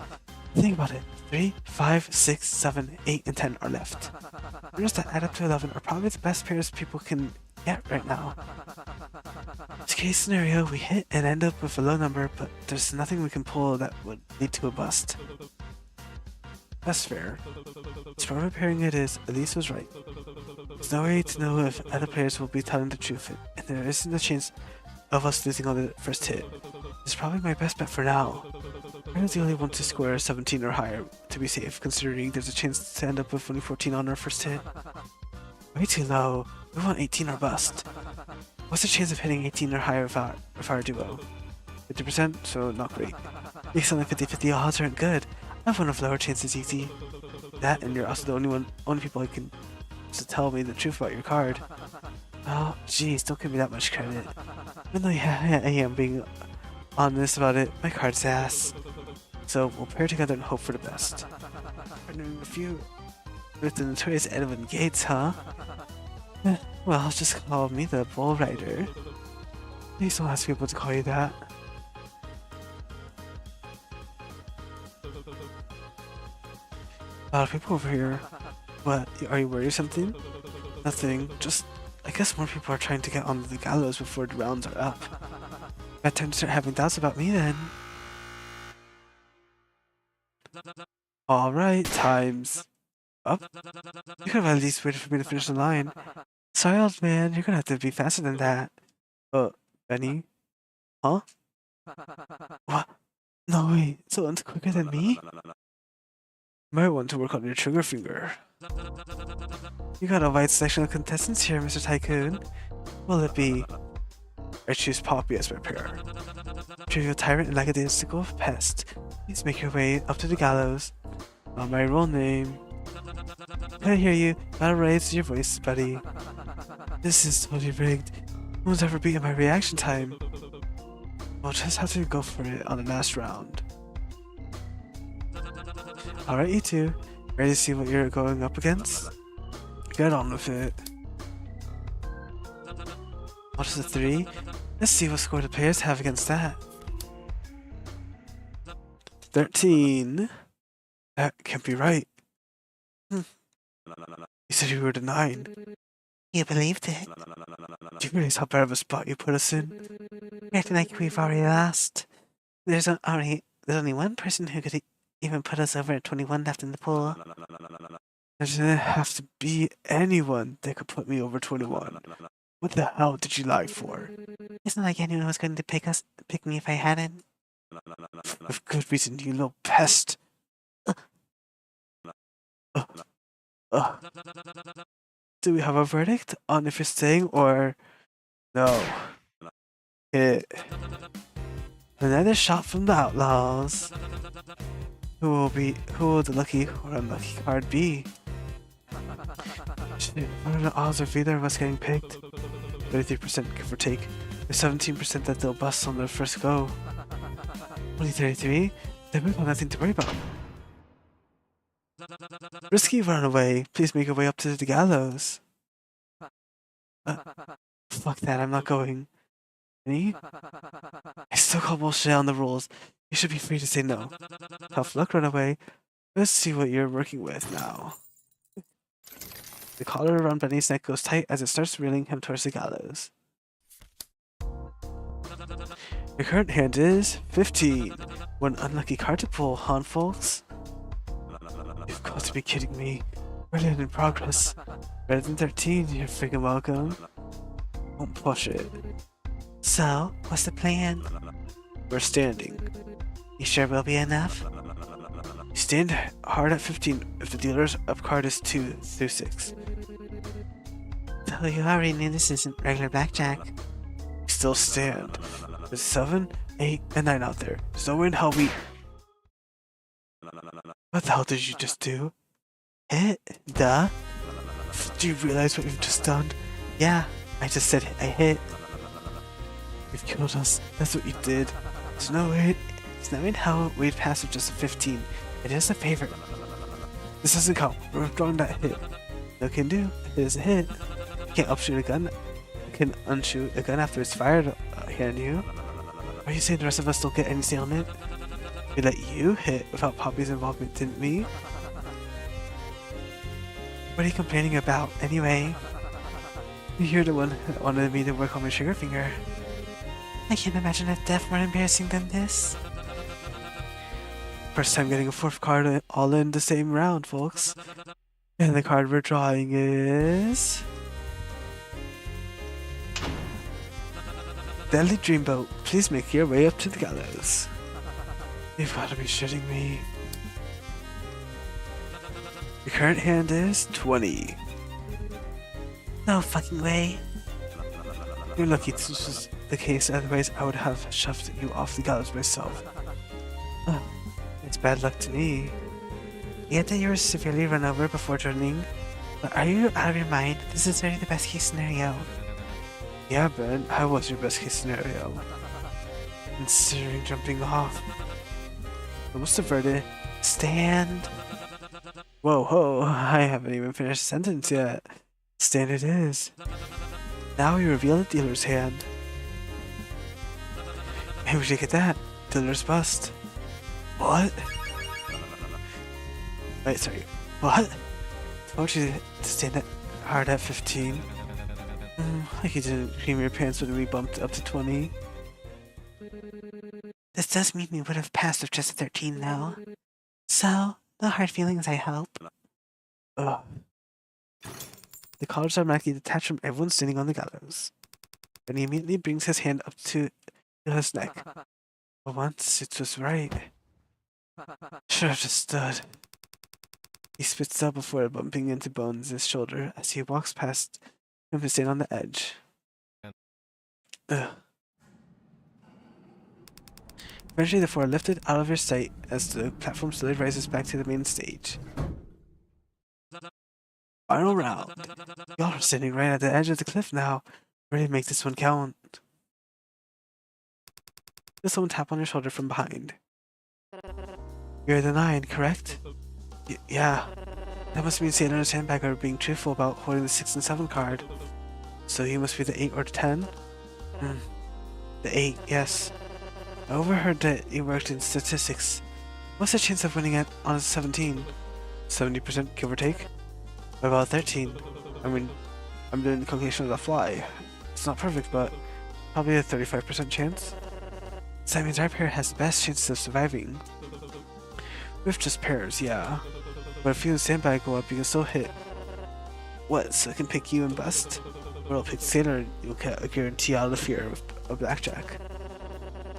Think about it. 3, 5, 6, 7, 8, and 10 are left. Numbers that add up to 11 are probably the best pairs people can get right now. Worst case scenario, we hit and end up with a low number, but there's nothing we can pull that would lead to a bust. That's fair. As far as pairing it is, Elise was right. There's no way to know if other players will be telling the truth, and there isn't a chance of us losing on the first hit. It's probably my best bet for now. I'm the only one to score 17 or higher to be safe, considering there's a chance to end up with only 14 on our first hit. Way too low. We want 18 or bust. What's the chance of hitting 18 or higher with our duo? 50%, so not great. Makes only 50-50 odds aren't good. I have one of lower chances easy. That, and you're also the only people I can to tell me the truth about your card. Oh, jeez, don't give me that much credit. Even though yeah, I am being honest about it, my card's ass. So we'll pair together and hope for the best. Partnering with you with the notorious Edwin Gates, huh? Well, just call me the Bull Rider. Please don't ask people to call you that. A lot of people over here. What, are you worried or something? Nothing, just I guess more people are trying to get onto the gallows before the rounds are up. Bad time to start having doubts about me then. Alright, time's up. You could have at least waited for me to finish the line. Sorry, old man, you're gonna have to be faster than that. Benny? Huh? What? No way, someone's quicker than me? Might want to work on your trigger finger. You got a wide selection of contestants here, Mr. Tycoon. Will it be? I choose Poppy as my pair. Trivial tyrant and lackadaisical pest. Please make your way up to the gallows. Not my real name. I hear you. Gotta raise your voice, buddy. This is totally rigged. one's ever beaten my reaction time. We'll just have to go for it on the last round. Alright, you two. Ready to see what you're going up against? Get on with it. What is a 3? Let's see what score the players have against that. 13. That can't be right. You said you were the 9. You believed it. Do you realize how bad of a spot you put us in? Acting like we've already lost. There's only one person who could even put us over at 21 left in the pool. There doesn't have to be anyone that could put me over 21. What the hell did you lie for? It's not like anyone was going to pick me if I hadn't. With good reason, you little pest. Do we have a verdict on if you're staying or no? Hit. Another shot from the outlaws. Who will the lucky or unlucky card be? Shit, what are the odds of either of us getting picked? 33% give or take. There's 17% that they'll bust on their first go. Only 33? Then we've got nothing to worry about. Risky runaway, please make your way up to the gallows. Fuck that, I'm not going. Any? I still call bullshit on the rules. You should be free to say no. Tough luck, runaway. Let's see what you're working with now. The collar around Benny's neck goes tight as it starts reeling him towards the gallows. Your current hand is 15. One unlucky card to pull, huh, folks? You've got to be kidding me. Brilliant in progress. Better than 13, you're freaking welcome. Won't push it. So, what's the plan? We're standing. You sure will be enough? You stand hard at 15 if the dealer's up card is 2 through 6. So you already knew this isn't regular blackjack. We still stand. There's 7, 8, and 9 out there. There's no way in hell we... What the hell did you just do? Hit? Duh. Do you realize what you've just done? Yeah, I just said I hit. You've killed us. That's what you did. There's no way in hell we'd pass with just a 15. It is a favor. This doesn't count. We're withdrawing that hit. No can do. It is a hit. You can't upshoot a gun. You can unshoot a gun after it's fired, can you? Are you saying the rest of us don't get any say on it? We let you hit without Poppy's involvement, didn't we? What are you complaining about, anyway? You're the one that wanted me to work on my trigger finger. I can't imagine a death more embarrassing than this. First time getting a 4th card all in the same round, folks. And the card we're drawing is... Deadly Dreamboat, please make your way up to the gallows. You've got to be shitting me. Your current hand is 20. No fucking way. You're lucky this was the case, otherwise I would have shoved you off the gallows myself. It's bad luck to me. Yet that you were severely run over before joining. But are you out of your mind? This is really the best case scenario. Yeah, Ben, how was your best case scenario? Considering jumping off. What's the verdict? Stand. Whoa, ho, I haven't even finished the sentence yet. Stand it is. Now we reveal the dealer's hand. Hey, we should get that. Dealer's bust. What? Wait, sorry. What? Told you to stand it hard at 15. Like you didn't cream your pants when we bumped up to 20. This does mean we would have passed with just a 13 though. So, no hard feelings, I hope. Ugh. The collars automatically detach from everyone standing on the gallows. Then he immediately brings his hand up to his neck. For once, it was right. Should have just stood. He spits out before bumping into Bones' shoulder as he walks past him to stand on the edge. Ugh. Eventually, the four are lifted out of your sight as the platform slowly rises back to the main stage. Final round. Y'all are sitting right at the edge of the cliff now. Ready to make this one count. Feel someone tap on your shoulder from behind. You're the 9, correct? Yeah. That must mean Sailor and Sandbag are being truthful about holding the 6 and 7 card. So you must be the 8 or the 10? The 8, yes. I overheard that you worked in statistics. What's the chance of winning it on a 17? 70% give or take? What about 13? I mean, I'm doing the calculation on the fly. It's not perfect, but probably a 35% chance. So that means our pair has the best chances of surviving. With just pairs, yeah. But if you and Sandbag go up, you can still hit. What, so it can pick you and bust? Or it'll pick Sailor and you'll get a guarantee out of fear of Blackjack.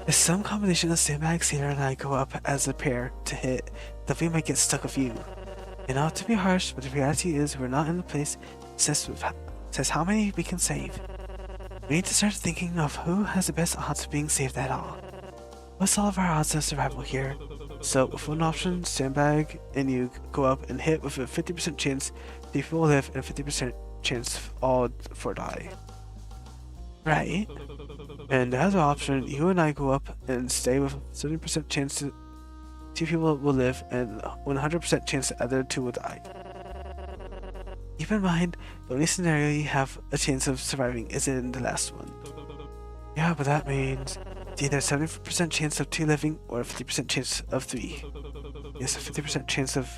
If some combination of Sandbag, Sailor, and I go up as a pair to hit, then we might get stuck with you. And not to be harsh, but the reality is we're not in the place that says how many we can save. We need to start thinking of who has the best odds of being saved at all. What's all of our odds of survival here? So, with one option, Sandbag and you go up and hit with a 50% chance people will live and a 50% chance all 4 die. Right? And the other option, you and I go up and stay with a 70% chance 2 people will live and 100% chance the other 2 will die. Keep in mind, the only scenario you have a chance of surviving is in the last one. Yeah, but that means it's either a 70% chance of 2 living or a 50% chance of 3. Yes, a 50% chance of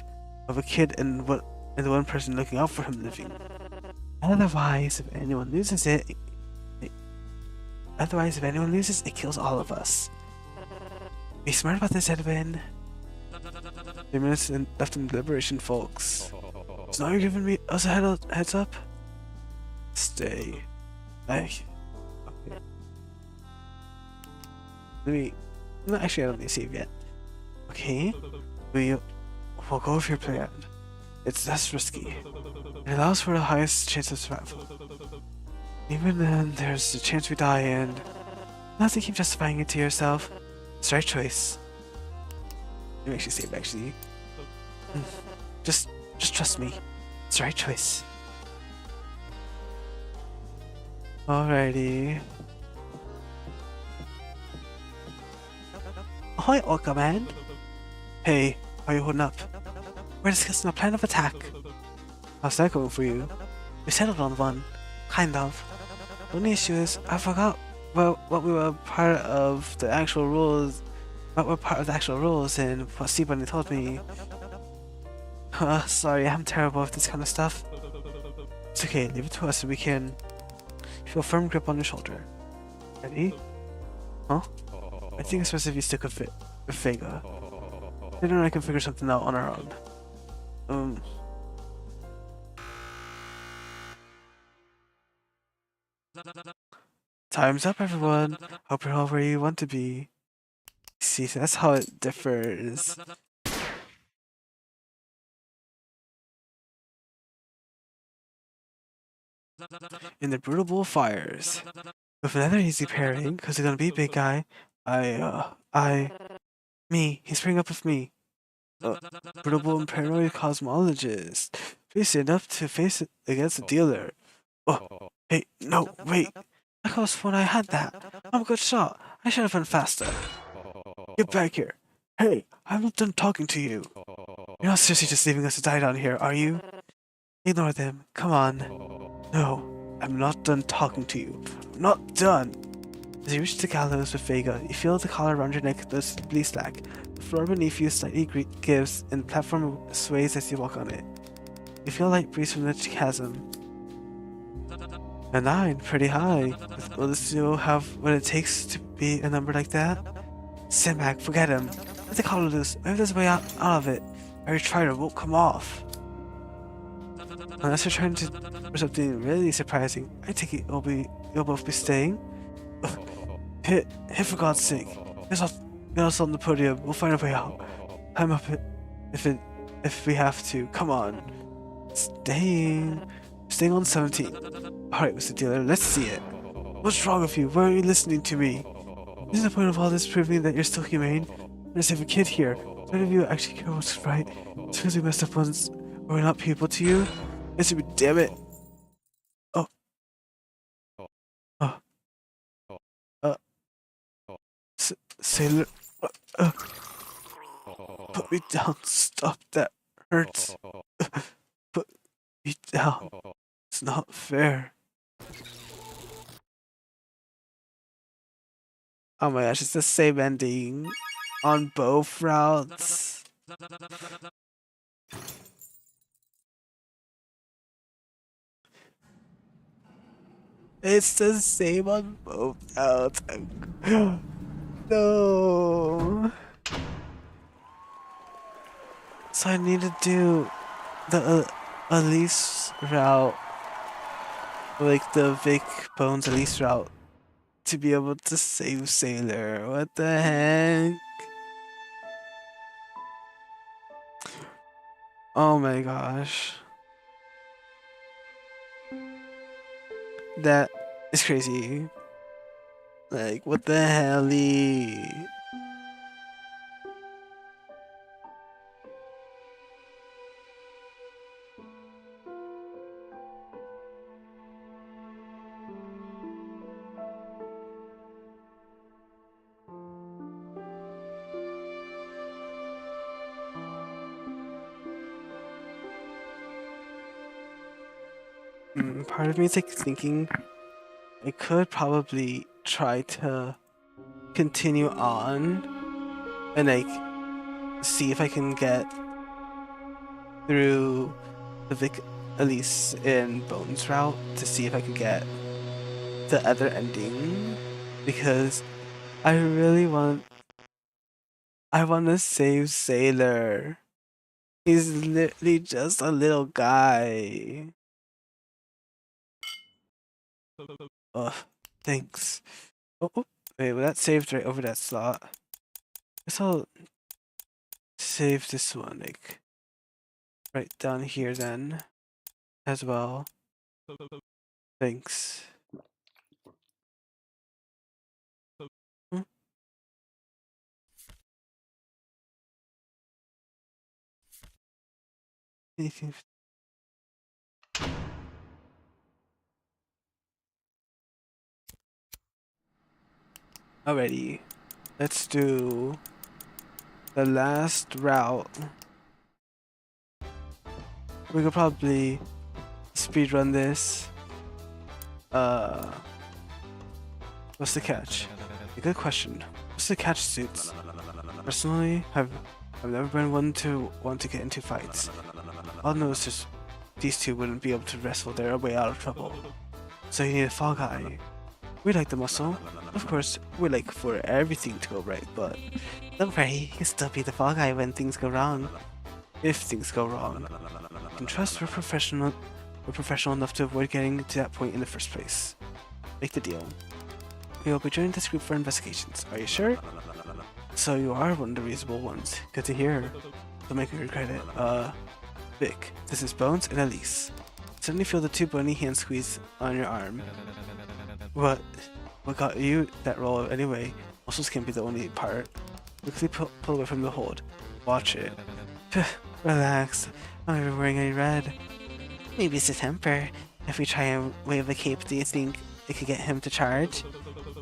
a kid and the one person looking out for him living. Otherwise, if anyone loses, it kills all of us. Be smart about this, Edwin. 3 minutes left in deliberation, folks. So now you're giving us a heads up? Stay. Okay. No, actually, I don't need to save yet. Okay. We'll go with your plan. It's less risky. It allows for the highest chance of survival. Even then, there's a chance we die, and not to keep justifying it to yourself. It's the right choice. You actually save, actually. Just trust me. It's the right choice. Alrighty. Ahoy, Orca Man! Hey, how are you holding up? We're discussing a plan of attack. How's that going for you? We settled on one. Kind of. The only issue is, I forgot what we were part of the actual rules. What were part of the actual rules and what Sea Bunny told me. Sorry, I'm terrible with this kind of stuff. It's okay, leave it to us so we can feel a firm grip on your shoulder. Ready? Huh? I think it's best if you stick with Vega. Then I can figure something out on our own. Time's up, everyone. Hope you're all where you want to be. See, that's how it differs. In the Brutal Bull Fires. With another easy pairing, because they're gonna be a big guy, he's pairing up with me. Brutal Bull and Paranoid Cosmologist. Please stand up to face it against the dealer. Oh, hey, no, wait. I could have sworn I had that. I'm a good shot. I should have been faster. Get back here. Hey, I'm not done talking to you. You're not seriously just leaving us to die down here, are you? Ignore them. Come on. No, I'm not done talking to you. I'm not done. As you reach the gallows with Vega, you feel the collar around your neck loosely slack. The floor beneath you slightly gives, and the platform sways as you walk on it. You feel a light breeze from the chasm. A 9, pretty high. Will this duo have what it takes to be a number like that? Sandbag, forget him. Let the collar loose. Maybe there's a way out of it. Every try won't come off. Unless you're trying to for something really surprising, I take it you'll both be staying. Hit for God's sake. Get us on the podium. We'll find a way out. Climb up it if we have to. Come on. Staying on 17. Alright, Mr. Dealer, let's see it. What's wrong with you? Why aren't you listening to me? Isn't the point of all this proving that you're still humane? There's a kid here. None of you actually care what's right. Suppose we messed up once. Are we not people to you? Damn it. Sailor, uh, put me down. Stop, that hurts. Put me down. It's not fair. Oh my gosh, it's the same ending on both routes. It's the same on both routes. No. So I need to do the Elise route, like the Vic Bones Elise route, to be able to save Sailor. What the heck? Oh my gosh. That is crazy. Like, what the hell? Part of me is like thinking I could probably try to continue on and like see if I can get through the Vic Elise in Bones route to see if I can get the other ending, because I really want to save Sailor. He's literally just a little guy. Ugh, thanks. Oh, wait, well that saved right over that slot. Guess I'll save this one, like, right down here then, as well. Thanks. Hmm? Anything? Alrighty, let's do the last route. We could probably speedrun this. What's the catch? A good question. What's the catch, Suits? Personally, I've never been one to want to get into fights. All I know is just these two wouldn't be able to wrestle their way out of trouble. So you need a fall guy. We like the muscle. Of course, we like for everything to go right, but don't worry, you can still be the fall guy when things go wrong. If things go wrong. You can trust we're professional enough to avoid getting to that point in the first place. Make the deal. We will be joining this group for investigations. Are you sure? So you are one of the reasonable ones. Good to hear. Don't make me regret it. Vic, this is Bones and Elise. Suddenly feel the two bony hands squeeze on your arm. What got you that role anyway? Muscles can't be the only part. Quickly pull away from the hold. Watch it. Relax. I'm not even wearing any red. Maybe it's a temper. If we try and wave a cape, do you think it could get him to charge?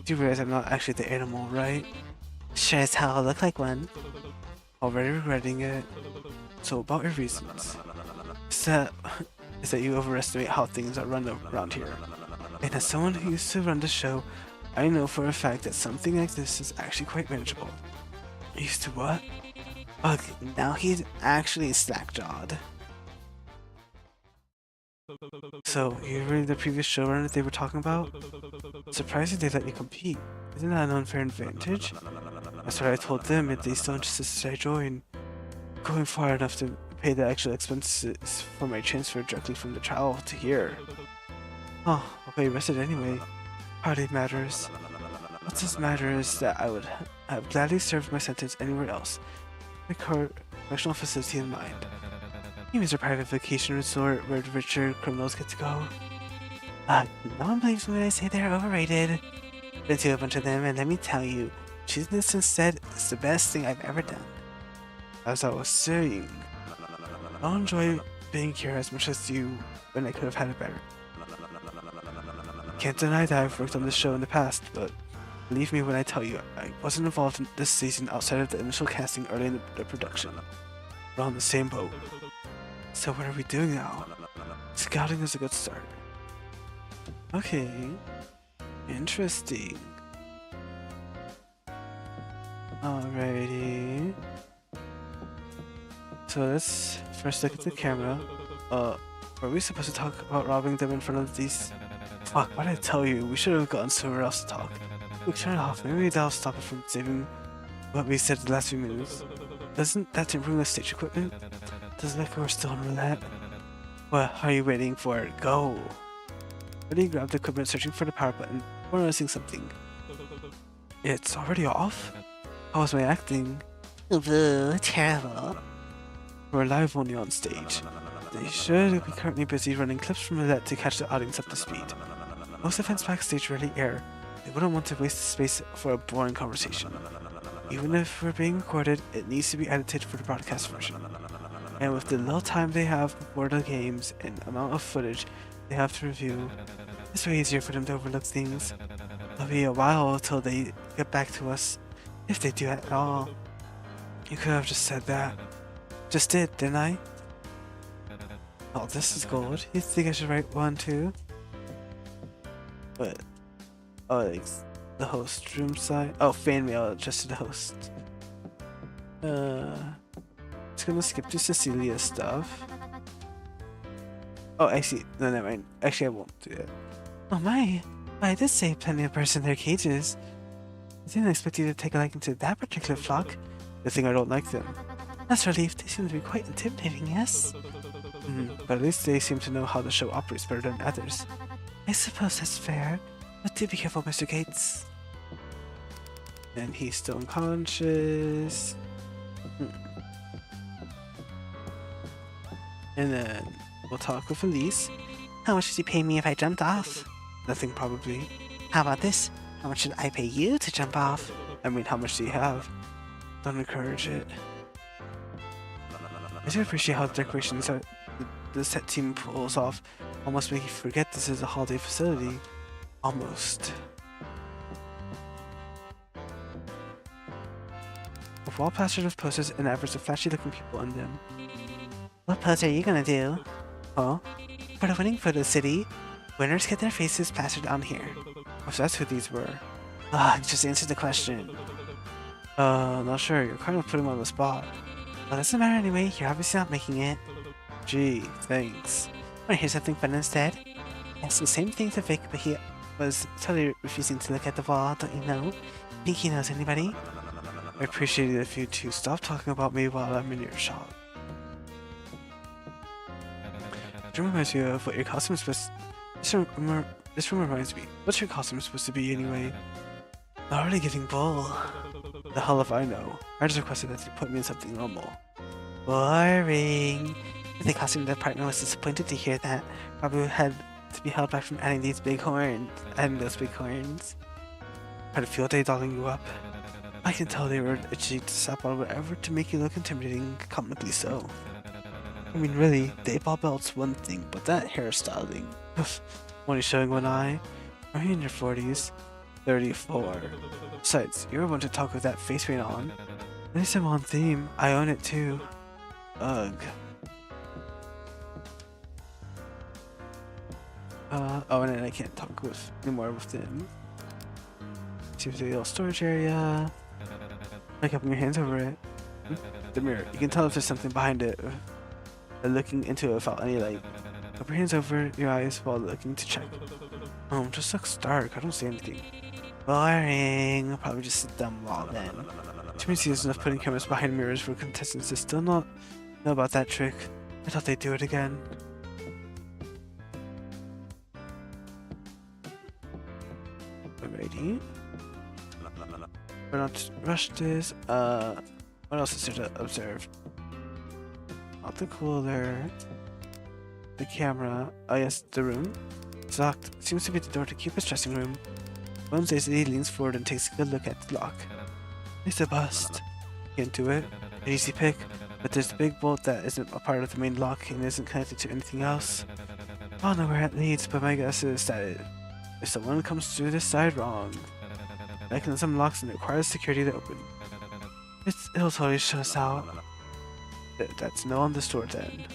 Do you realize I'm not actually the animal, right? Sure as hell I look like one. Already regretting it. So about your reasons. Is that you overestimate how things are run around here. And as someone who used to run the show, I know for a fact that something like this is actually quite manageable. Used to what? Ugh, now he's actually slack-jawed. So, you were the previous showrunner that they were talking about? Surprising they let you compete. Isn't that an unfair advantage? That's what I told them, and they still insisted I join. Going far enough to pay the actual expenses for my transfer directly from the trial to here. Oh, I'll get arrested anyway. Hardly matters. What does matter is that I would have gladly served my sentence anywhere else. My correctional facility in mind. Even as a private vacation resort where the richer criminals get to go. No one believes me when I say they're overrated. Been to a bunch of them, and let me tell you, choosing this instead is the best thing I've ever done. As I was saying, I don't enjoy being here as much as you when I could have had it better. Can't deny that I've worked on this show in the past, but Believe me when I tell you, I wasn't involved in this season outside of the initial casting early in the production. We're on the same boat. So what are we doing now? Scouting is a good start. Okay. Interesting. Alrighty. So let's first look at the camera. Were we supposed to talk about robbing them in front of these? Fuck, what did I tell you? We should have gone somewhere else to talk. Look, turn it off. Maybe that'll stop it from saving what we said the last few minutes. Doesn't that bring the stage equipment? Does it look like we're still on roulette? What are you waiting for? Go! Already grabbed the equipment, searching for the power button. We're noticing something. It's already off? How was my acting? Ooh, terrible. We're live only on stage. They should be currently busy running clips from roulette to catch the audience up to speed. Most events backstage rarely air. They wouldn't want to waste the space for a boring conversation. Even if we're being recorded, it needs to be edited for the broadcast version. And with the little time they have before the games and amount of footage they have to review, it's way easier for them to overlook things. It'll be a while till they get back to us, if they do at all. You could have just said that. Just did, didn't I? Oh, this is gold. You think I should write one too? What? Oh, like the host room side. Oh, fan mail just to the host. It's gonna skip to Cecilia's stuff. Oh, I see. No, never mind. Actually, I won't do it. Oh my, I did say plenty of birds in their cages. I didn't expect you to take a liking to that particular flock. The thing I don't like them. That's relief. They seem to be quite intimidating, yes? But at least they seem to know how the show operates better than others. I suppose that's fair. But do be careful, Mr. Gates. And he's still unconscious. And then we'll talk with Elise. How much does he pay me if I jumped off? Nothing, probably. How about this? How much should I pay you to jump off? I mean, how much do you have? Don't encourage it. I do appreciate how the decorations are the set team pulls off. Almost make you forget this is a holiday facility. Almost. With wall plastered with posters and adverts of flashy looking people on them. What pose are you gonna do? Huh? For the winning photo city, winners get their faces plastered on here. Oh, so that's who these were. Just answer the question. Not sure. You're kind of putting me on the spot. Well, doesn't matter anyway. You're obviously not making it. Gee, thanks. Wanna hear something fun instead? I asked the same thing to Vic, but he was totally refusing to look at the wall, don't you know? Think he knows anybody? I appreciate it if you two stop talking about me while I'm in your shop. This reminds me of what your costume is supposed to... This room reminds me. What's your costume supposed to be anyway? Not really giving bull. The hell if I know. I just requested that you put me in something normal. Boring. The costume department was disappointed to hear that. Probably had to be held back from adding those big horns. Had a field day dolling you up. I can tell they were itching to slap on whatever to make you look intimidating, comically so. I mean, really, the 8-ball belt's one thing, but that hairstyling. Only showing one eye. Are you in your 40s? 34. Besides, you're one to talk with that face paint on. At least I'm on theme. I own it too. Ugh. Oh, and then I can't talk with anymore with them. Seems to be a little storage area. Like up your hands over it. The mirror. You can tell if there's something behind it. Looking into it without any light. Up your hands over your eyes while looking to check. Just looks dark. I don't see anything. Boring. I'll probably just sit down wall then. Too many seasons of putting cameras behind mirrors for contestants to still not know about that trick. I thought they'd do it again. Alrighty. We're not rush this. What else is there to observe? Not the cooler. The camera. Oh yes, the room. It's locked. Seems to be the door to Cupid's dressing room. Bones easily leans forward and takes a good look at the lock. It's a bust. Can't do it. An easy pick. But there's the big bolt that isn't a part of the main lock and isn't connected to anything else. I don't know where it leads, but my guess is that if someone comes through this side wrong. mechanism locks and requires security to open. It'll totally show us out. That's no on the store then.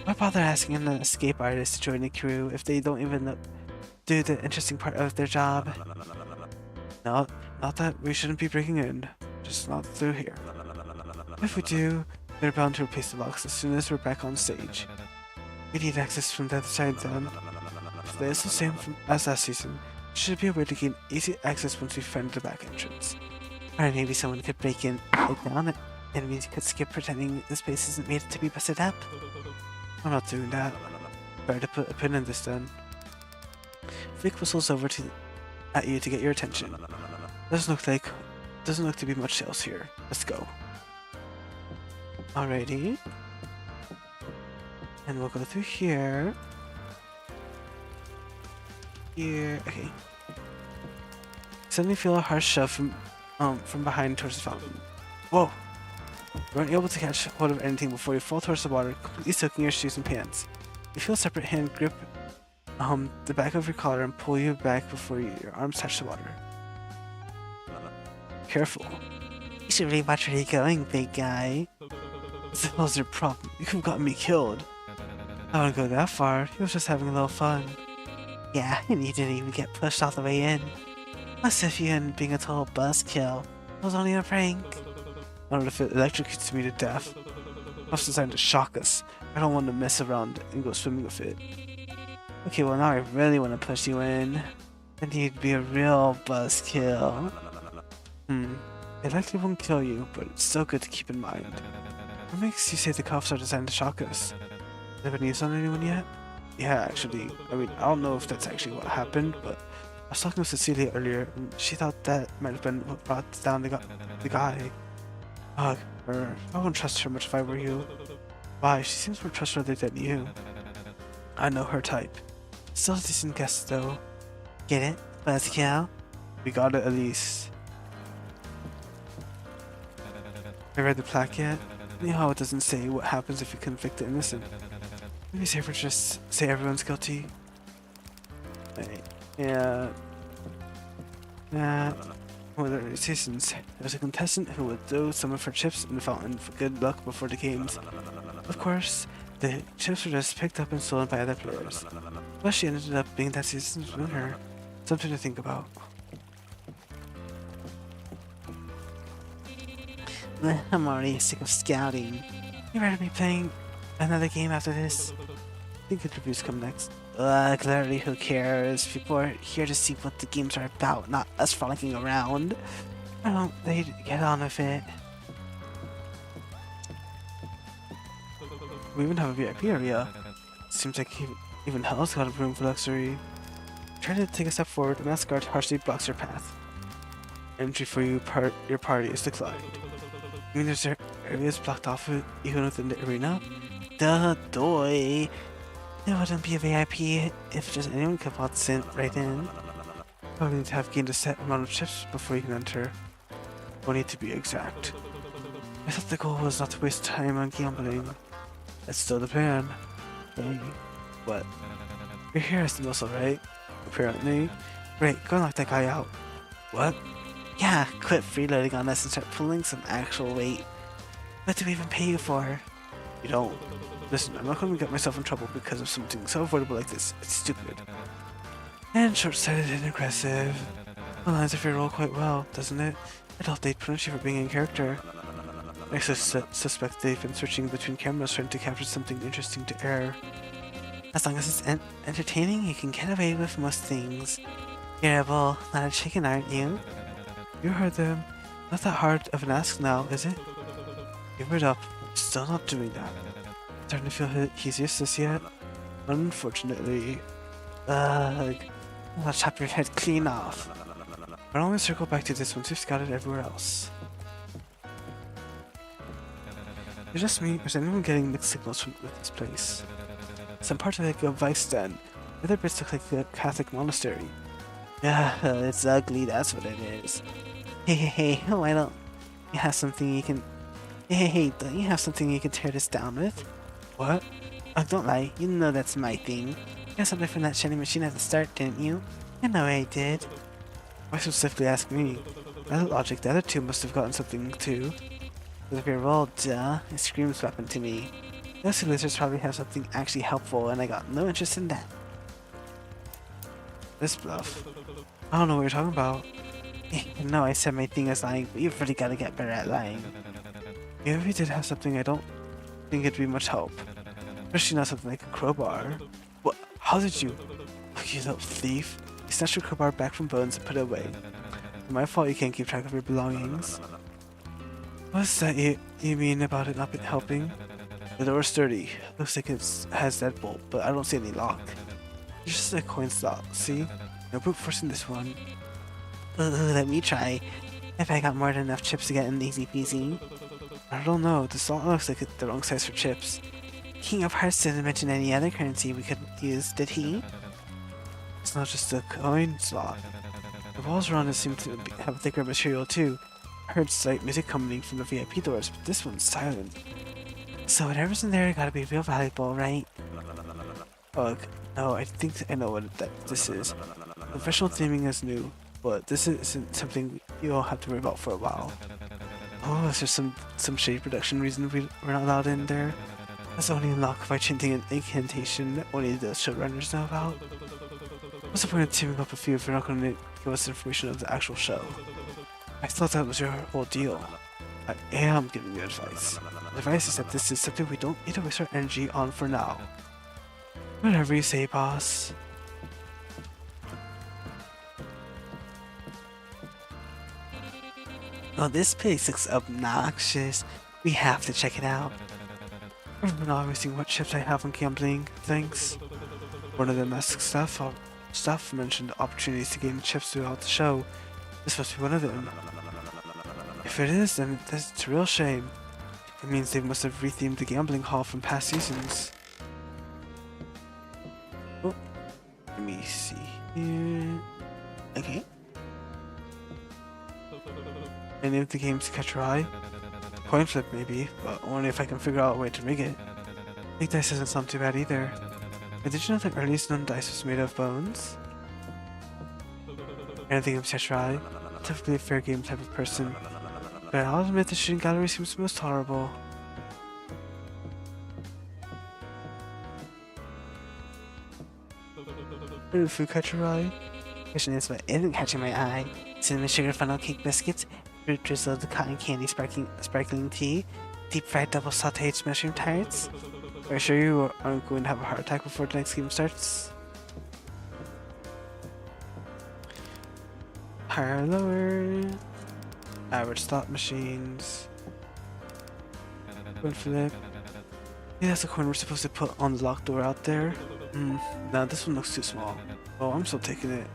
Why bother asking an escape artist to join the crew if they don't even do the interesting part of their job? No, not that we shouldn't be breaking in. Just not through here. If we do, they're bound to replace the locks as soon as we're back on stage. We need access from the other side then. If it's the same as last season, there should be a way to gain easy access once we find the back entrance. Or maybe someone could break in right down it, and we could skip pretending this place isn't made to be busted up. I'm not doing that. Better to put a pin in this then. Vic whistles over at you to get your attention. Doesn't look to be much else here. Let's go. Alrighty. And we'll go through here. Here. Okay. Suddenly feel a harsh shove from behind towards the fountain. Whoa! You weren't able to catch hold of anything before you fall towards the water, completely soaking your shoes and pants. You feel a separate hand grip the back of your collar and pull you back before your arms touch the water. Careful. You should really watch where you're going, big guy. What was your problem? You could have gotten me killed. I wouldn't go that far. He was just having a little fun. Yeah, and you didn't even get pushed all the way in. As if you hadn't being a total buzzkill. It was only a prank. I don't know if it electrocutes me to death. I was designed to shock us. I don't want to mess around and go swimming with it. Okay, well now I really want to push you in. And you'd be a real buzzkill. It likely won't kill you, but it's still good to keep in mind. What makes you say the cuffs are designed to shock us? Have you been used on anyone yet? Yeah, actually. I mean, I don't know if that's actually what happened, but I was talking with Cecilia earlier, and she thought that might have been what brought down the guy. Ugh, I wouldn't trust her much if I were you. Why? She seems more trustworthy than you. I know her type. Still a decent guess, though. Get it? Buzzkill? We got it at least. I read the plaque yet? You know how it doesn't say what happens if you convict the innocent. Maybe safer just say everyone's guilty. Yeah. Well, there are seasons. There's a contestant who would throw some of her chips in the fountain for good luck before the games. Of course, the chips were just picked up and stolen by other players. But she ended up being that season's winner. Something to think about. I'm already sick of scouting. You ready to be playing another game after this? I think interviews come next. Clearly who cares? People are here to see what the games are about, not us frolicking around. Why don't they get on with it? We even have a VIP area. Seems like even hell's got a room for luxury. Try to take a step forward, the masked guard harshly blocks your path. Entry for your party is declined. You mean there's areas blocked off even within the arena? Duh, doy. There wouldn't be a VIP if just anyone could waltz in right in. Probably need to have gained a set amount of chips before you can enter. We'll need to be exact. I thought the goal was not to waste time on gambling. That's still the plan. Hey, what? You're here as the muscle, right? Apparently. Great, go knock that guy out. What? Yeah, quit freeloading on us and start pulling some actual weight. What do we even pay you for? You don't. Listen, I'm not going to get myself in trouble because of something so avoidable like this. It's stupid. And short-sighted and aggressive. Well, lines of your role quite well, doesn't it? I don't they'd punish you for being in character. I suspect they've been switching between cameras trying to capture something interesting to air. As long as it's entertaining, you can get away with most things. You're a bull, not a chicken, aren't you? You heard them. Not that hard of an ask now, is it? Give it up. Still not doing that. Starting to feel he's useless yet? Unfortunately. Ugh. I'll chop your head clean off. But I'll only circle back to this once you've scouted everywhere else. It's just me, or is anyone getting mixed signals with this place? Some parts are like a vice den. Other bits look like a Catholic monastery. Yeah, it's ugly, that's what it is. Hey, why don't you have something you can... Hey, don't you have something you can tear this down with? What? Oh, don't lie, you know that's my thing. You got something from that shiny machine at the start, didn't you? I know I did. Why specifically ask me? That logic, the other two must have gotten something too. With a fair roll, duh. It screams weapon to me. Those two lizards probably have something actually helpful, and I got no interest in that. This bluff. I don't know what you're talking about. No, I said my thing is lying, but you've really got to get better at lying. Even if you did have something, I don't think it'd be much help. Especially not something like a crowbar. What? How did you? You little thief. You snatched your crowbar back from Bones and put it away. It's my fault you can't keep track of your belongings. What's that you mean about it not helping? The door's sturdy. Looks like it has that bolt, but I don't see any lock. It's just a coin slot, see? No brute forcing this one. Let me try. If I got more than enough chips to get in easy peasy. I don't know, the slot looks like the wrong size for chips. King of Hearts didn't mention any other currency we could use, did he? It's not just a coin slot. The walls around it seem to have thicker material too. I heard slight music coming from the VIP doors, but this one's silent. So whatever's in there gotta be real valuable, right? Ugh, no, I think I know what this is. Professional theming is new, but this isn't something you'll have to worry about for a while. Oh, is there some shade production reason we're not allowed in there? That's only unlocked by chanting an incantation that only the showrunners know about. What's the point of teaming up with you if you're not going to give us information of the actual show? I thought that was your whole deal. I am giving you advice. The advice is that this is something we don't need to waste our energy on for now. Whatever you say, boss. Oh, this place looks obnoxious. We have to check it out. I'm not wasting what chips I have on gambling, thanks. One of the mask staff mentioned opportunities to gain chips throughout the show. This must be one of them. If it is, then that's a real shame. It means they must have rethemed the gambling hall from past seasons. Oh, let me see here. Okay. Any of the games catch your eye? Coin flip maybe, but only if I can figure out a way to rig it. Big dice doesn't sound too bad either. But did you know that earliest known dice was made of bones? Anything games catch your eye? Typically a fair game type of person. But I'll admit the shooting gallery seems most tolerable. Did food catch your eye? Question is what isn't catching my eye. Cinnamon sugar funnel cake biscuits, fruit drizzled cotton candy sparkling tea, deep fried double sauteed mushroom tarts. Are you sure you aren't going to have a heart attack before the next game starts? Higher, lower. Average slot machines. Coin flip. Yeah, that's the coin we're supposed to put on the locked door out there. No, this one looks too small. Oh, I'm still taking it.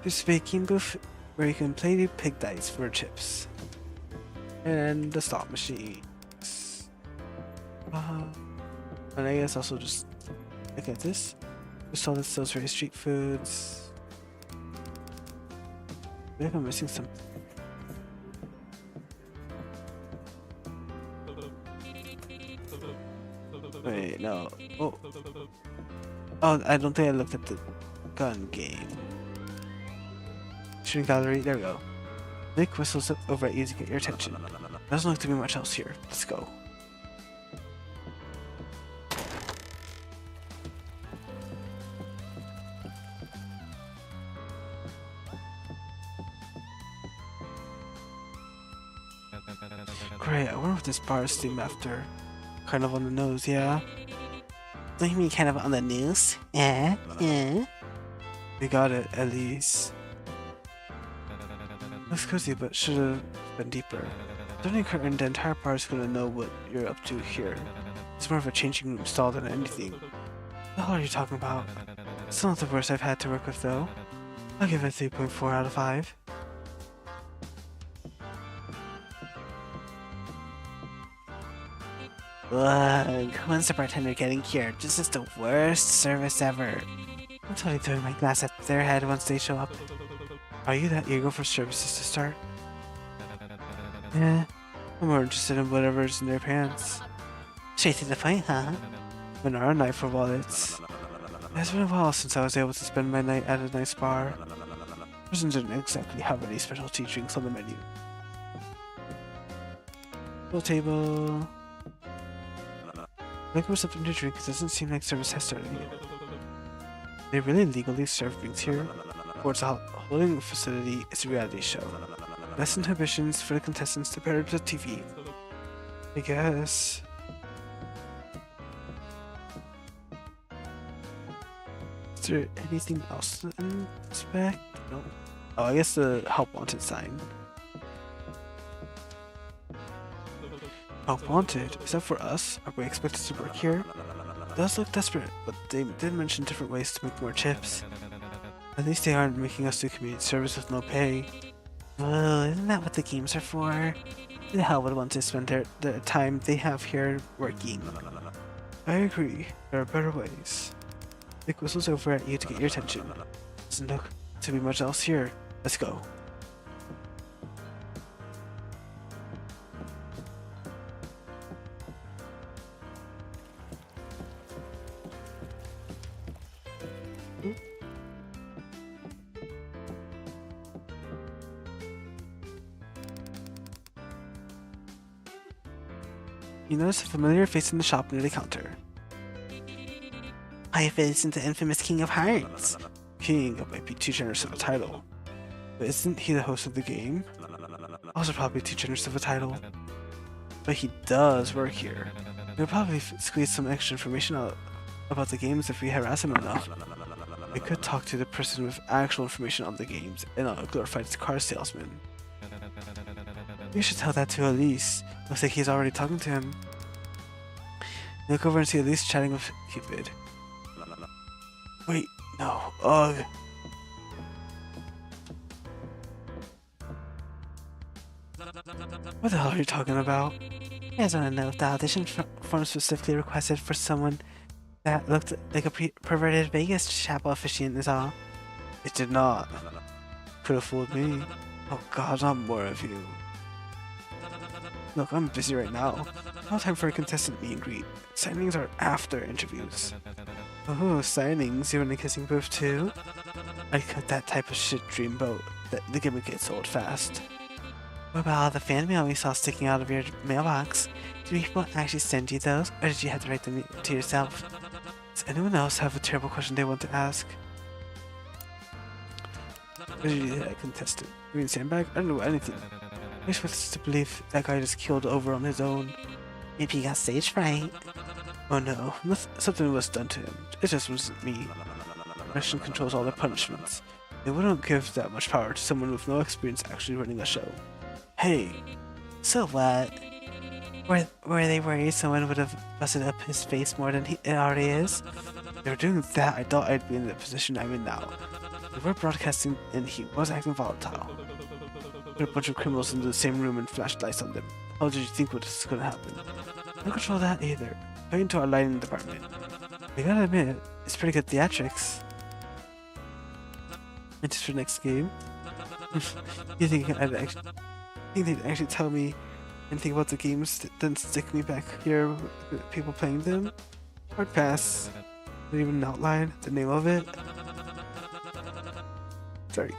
There's a baking booth where you can play the pig dice for chips. And the slot machines. And I guess also just look at this. We saw that sells various street foods. I think I'm missing something. Wait, no. Oh. Oh, I don't think I looked at the gun game. Shooting gallery, there we go. Nick whistles over at you to get your attention. Doesn't look to be much else here. Let's go. Great, I wonder what this bar is themed after. Kind of on the nose, yeah? What do you mean kind of on the news? We got it, at least. Looks cozy, but should have been deeper. Don't curtain, the entire bar is gonna know what you're up to here. It's more of a changing room stall than anything. What the hell are you talking about? It's not the worst I've had to work with, though. I'll give it 3.4 out of 5. Ugh, when's the bartender getting here? This is the worst service ever. I'm totally throwing my glass at their head once they show up. Are you that eager for services to start? I'm more interested in whatever's in their pants. Straight to the point, huh? An our knife for wallets. It's been a while since I was able to spend my night at a nice bar. Prison didn't exactly have any specialty drinks on the menu. Full table. Looking for something to drink, it doesn't seem like service has started yet. They really legally serve drinks here? Or it's a holding facility, it's a reality show. Less inhibitions for the contestants to pair to TV. I guess. Is there anything else to inspect? No. Oh, I guess the help wanted sign. Help wanted? Is that for us? Are we expected to work here? It does look desperate, but they did mention different ways to make more chips. At least they aren't making us do community service with no pay. Well, isn't that what the games are for? Who the hell would want to spend their time they have here working? I agree. There are better ways. Big whistle's over at you to get your attention. Doesn't look to be much else here. Let's go. You notice a familiar face in the shop near the counter. I fit into the infamous King of Hearts. King might be too generous of a title. But isn't he the host of the game? Also probably too generous of a title. But he does work here. We'll probably squeeze some extra information out about the games if we harass him enough. We could talk to the person with actual information on the games and not a glorified car salesman. You should tell that to Elise. Looks like he's already talking to him. Look over and see Elise chatting with Cupid. Wait, no. Ugh. What the hell are you talking about? You guys want to know if the audition form specifically requested for someone that looked like a perverted Vegas chapel officiant is all. It did not. Could have fooled me. Oh god, not more of you. Look, I'm busy right now. No time for a contestant meet and greet. Signings are after interviews. Oh, signings? You're in the kissing booth too? I cut that type of shit dreamboat. The gimmick gets old fast. What about all the fan mail we saw sticking out of your mailbox? Did people actually send you those, or did you have to write them to yourself? Does anyone else have a terrible question they want to ask? What did you do that contestant? You mean sandbag? I don't know anything. I expect us to believe that guy just killed over on his own. Maybe you got stage fright. Oh no, something was done to him. It just wasn't me. Russian controls all their punishments. They wouldn't give that much power to someone with no experience actually running a show. Hey! So what? Were they worried someone would have busted up his face more than it already is? If they were doing that, I thought I'd be in the position I'm in now. They were broadcasting and he was acting volatile. Put a bunch of criminals into the same room and flashed lights on them. How did you think was gonna happen? I don't control that either. Go into our lighting department. I gotta admit, it's pretty good theatrics. And just for next game. You think they'd actually tell me anything about the games, then stick me back here with people playing them? Hard pass. Not even an outline, the name of it. Sorry.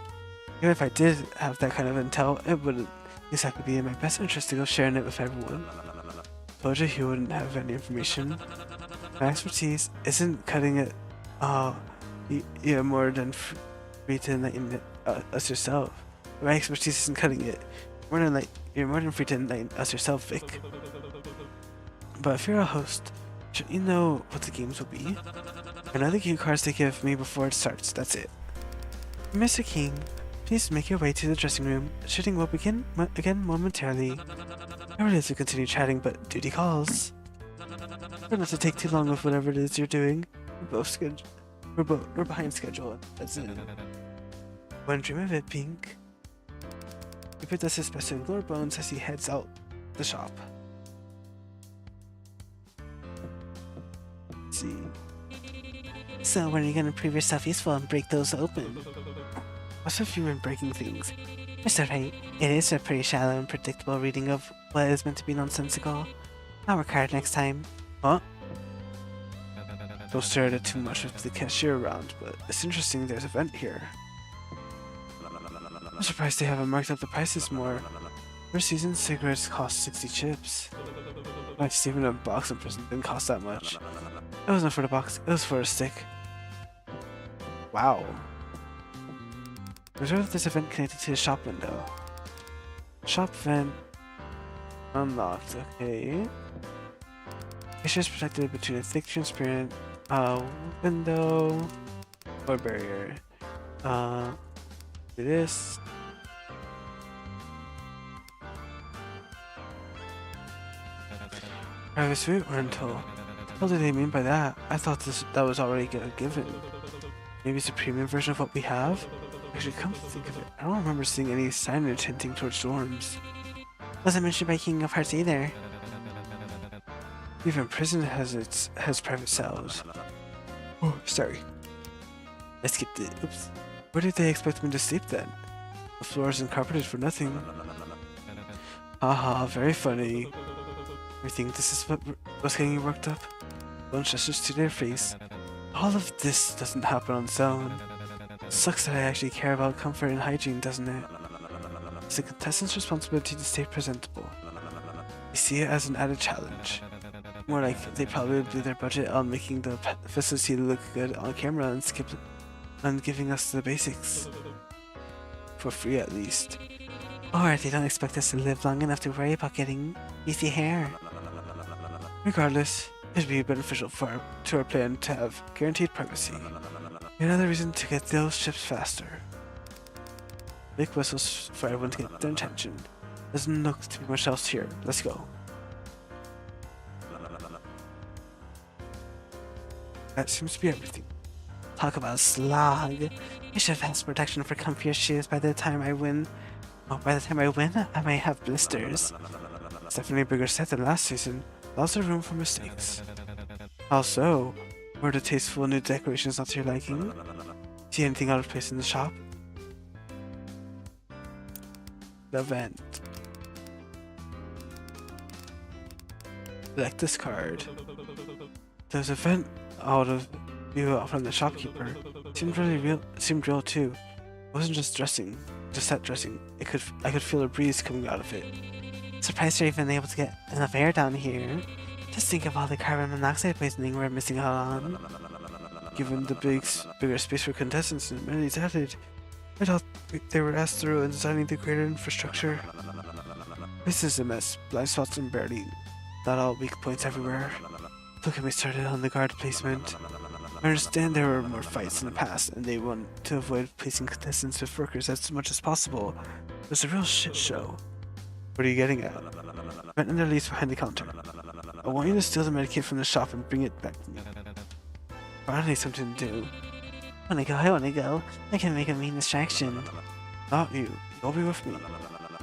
Even if I did have that kind of intel, it wouldn't exactly be in my best interest to go sharing it with everyone. Told you he wouldn't have any information. My expertise isn't cutting it. You're more than free to enlighten us yourself. My expertise isn't cutting it. You're more than free to enlighten us yourself, Vic. But if you're a host, shouldn't you know what the games will be? I know the game cards they give me before it starts, that's it. Mr. King, please make your way to the dressing room. Shooting will begin again momentarily. I really have to continue chatting, but duty calls. Try not to take too long with whatever it is you're doing. We're behind schedule. That's it. One dream of it, Pink. Cupid does his best to ignore Bones as he heads out the shop. Let's see. So when are you gonna prove yourself useful and break those open? What's with you and breaking things? It's alright. It is a pretty shallow and predictable reading of what is meant to be nonsensical. I'll work hard next time. Huh? go stare at it too much with the cashier around, but it's interesting there's a vent here. I'm surprised they haven't marked up the prices more. First season cigarettes cost 60 chips. Nice, even a box in prison didn't cost that much. It wasn't for the box, it was for a stick. Wow. Reserve this event connected to the shop window. Shop vent unlocked, okay. Cashier is protected between a thick, transparent window or barrier. Do this. Private suite rental. What do they mean by that? I thought that was already a given. Maybe it's a premium version of what we have? Actually, come to think of it, I don't remember seeing any signage hinting towards dorms. Wasn't mentioned by King of Hearts either. Even prison has private cells. Oh, sorry. I skipped it. Oops. Where did they expect me to sleep then? The floor isn't carpeted for nothing. Haha, very funny. I think this is what was getting you worked up. Don't gestures to their face. All of this doesn't happen on its own. Sucks that I actually care about comfort and hygiene, doesn't it? It's the contestant's responsibility to stay presentable. I see it as an added challenge. More like they probably blew their budget on making the facility look good on camera and skip on giving us the basics. For free at least. Or they don't expect us to live long enough to worry about getting easy hair. Regardless, it'd be beneficial to our plan to have guaranteed privacy. Another reason to get those ships faster. Big whistles for everyone to get their attention. Doesn't look to be much else here. Let's go. That seems to be everything. Talk about slog. I should have asked protection for comfier shoes by the time I win. Oh, by the time I win, I might have blisters. It's definitely a bigger set than last season. Lots of room for mistakes. Also, were the tasteful new decorations not to your liking? See anything out of place in the shop? The vent. Select this card. There's a vent out of view from the shopkeeper. Seemed real too. It wasn't just that dressing. I could feel a breeze coming out of it. Surprised you're even able to get enough air down here. Just think of all the carbon monoxide poisoning we're missing out on. Given the bigger space for contestants and amenities added, I thought they were as thorough in designing the greater infrastructure. This is a mess. Blind spots and barely not all weak points everywhere. Don't get me started on the guard placement. I understand there were more fights in the past, and they want to avoid placing contestants with workers as much as possible. It's a real shit show. What are you getting at? Vent in the leaves behind the counter. I want you to steal the medikit from the shop and bring it back to me. Finally, something to do. I wanna go. I can make a mean distraction. Not you. You'll be with me.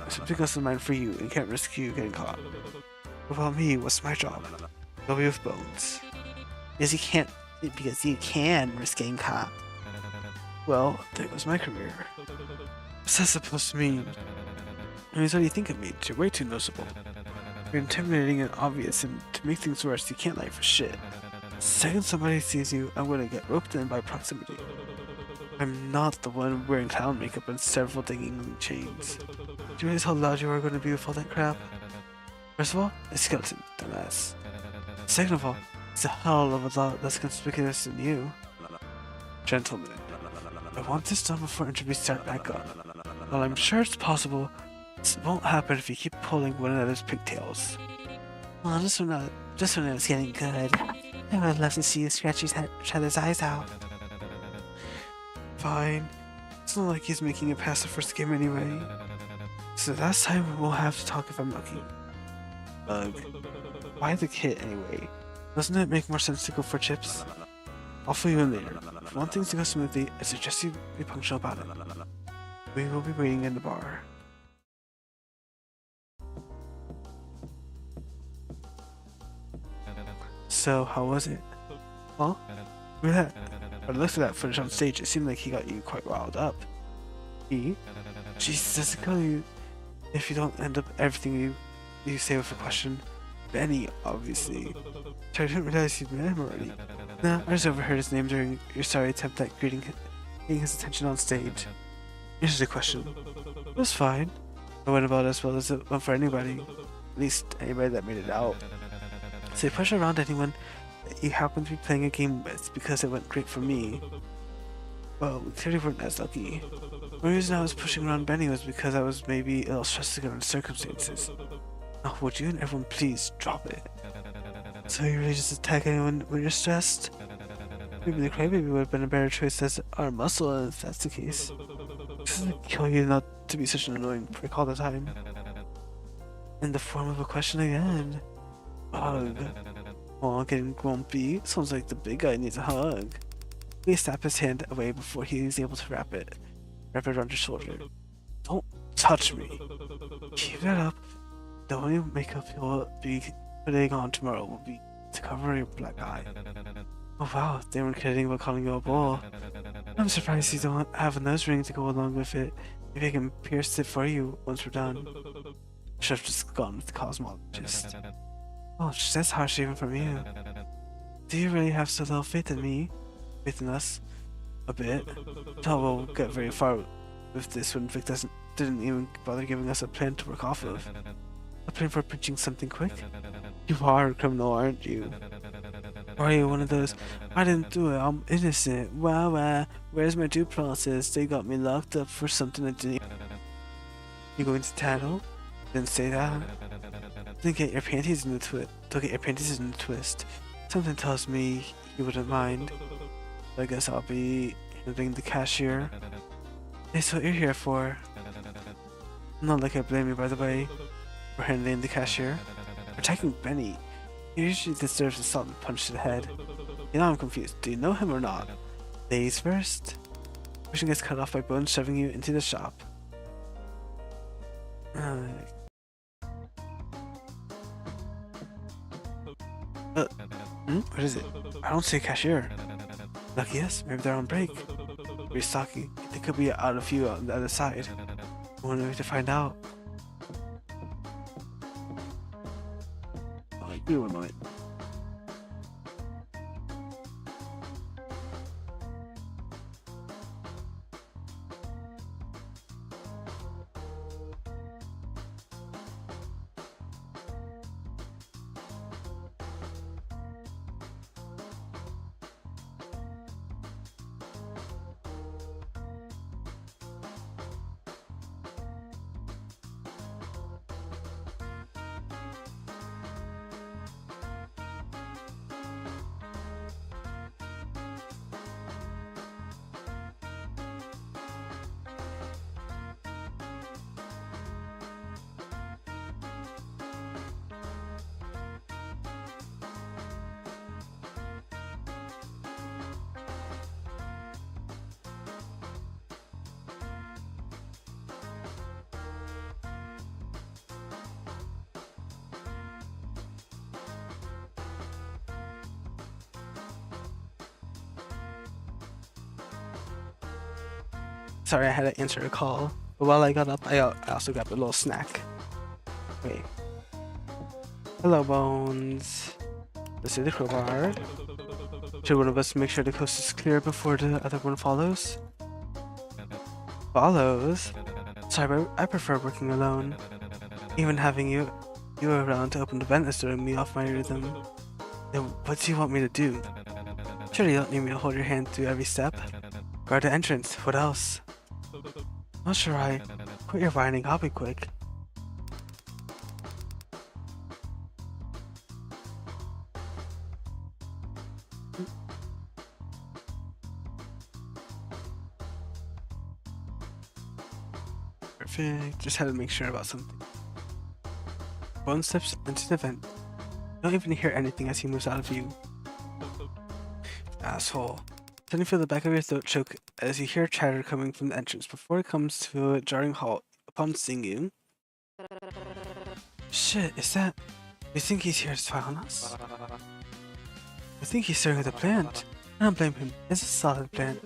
Something else in mind for you and can't risk you getting caught. What about me? What's my job? You'll be with Bones. Because you can risk getting caught. Well, there goes my career. What's that supposed to mean? It means what do you think of me? You're way too noticeable. You're intimidating and obvious, and to make things worse, you can't lie for shit. The second somebody sees you, I'm gonna get roped in by proximity. I'm not the one wearing clown makeup and several dangling chains. Do you realize how loud you are going to be with all that crap? First of all, it's skeleton, dumbass. Second of all, it's a hell of a lot less conspicuous than you. Gentlemen, I want this done before interviews start back up. While I'm sure it's possible, this won't happen if you keep pulling one another's pigtails. Well, just when it was getting good, I would love to see you scratch each other's eyes out. Fine. It's not like he's making it past the first game anyway. So last time we'll have to talk if I'm lucky. Ugh. Why the kit anyway? Doesn't it make more sense to go for chips? I'll fill you in later. If you want things to go smoothly, I suggest you be punctual about it. We will be waiting in the bar. So, how was it? Huh? Look at that. When I looked at that footage on stage, it seemed like he got you quite riled up. He? Jesus, does it kill you if you don't end up everything you say with a question? Benny, obviously. Sorry, I didn't realize you'd met him already. Nah, I just overheard his name during your sorry attempt at getting his attention on stage. Here's the question. It was fine. It went about as well as it went for anybody. At least anybody that made it out. So you push around anyone that you happen to be playing a game with because it went great for me. Well, we clearly weren't as lucky. The reason I was pushing around Benny was because I was maybe a little stressed given the circumstances. Now, would you and everyone please drop it? So you really just attack anyone when you're stressed? Maybe the crybaby would have been a better choice as our muscle if that's the case. This doesn't kill you not to be such an annoying prick all the time. In the form of a question again. Hug. Aw, getting grumpy. Sounds like the big guy needs a hug. He snapped his hand away before he was able to wrap it around your shoulder. Don't touch me. Keep that up. The only makeup you'll be putting on tomorrow will be to cover your black eye. Oh wow, they weren't kidding about calling you a bull. I'm surprised you don't have a nose ring to go along with it. Maybe I can pierce it for you once we're done. Should have just gone with the cosmologist. Oh, that's harsh even from you. Do you really have so little faith in me? Faith in us? A bit. Thought we'll get very far with this when Vic didn't even bother giving us a plan to work off of. A plan for preaching something quick? You are a criminal, aren't you? Or are you one of those, I didn't do it, I'm innocent, wow, where's my due process? They got me locked up for something I didn't. You going to tattle? Didn't say that. Don't get your panties in the twist. Something tells me you wouldn't mind. I guess I'll be handling the cashier. It's what you're here for. Not like I blame you, by the way, for handling the cashier. Attacking Benny. He usually deserves a solid punch to the head. You know, I'm confused. Do you know him or not? Ladies first. Vision gets cut off by Bones shoving you into the shop. What is it? I don't see a cashier. Lucky yes, maybe they're on break. Restocking. They could be out of view on the other side. I want to find out. Oh, give me 1 moment. Sorry, I had to answer a call. But while I got up, I also grabbed a little snack. Wait. Hello, Bones. Let's see the crowbar. Should one of us make sure the coast is clear before the other one follows? Follows? Sorry, but I prefer working alone. Even having you around to open the vent is throwing me off my rhythm. Then what do you want me to do? Surely you don't need me to hold your hand through every step. Guard the entrance. What else? Not sure I. Quit your whining. I'll be quick. Perfect. Just had to make sure about something. Bone steps into the vent. You don't even hear anything as he moves out of view. Asshole. Then you feel the back of your throat choke as you hear chatter coming from the entrance before it comes to a jarring halt upon seeing you. Shit, is that... You think he's here to spy on us? I think he's staring at the plant. I don't blame him. It's a solid plant.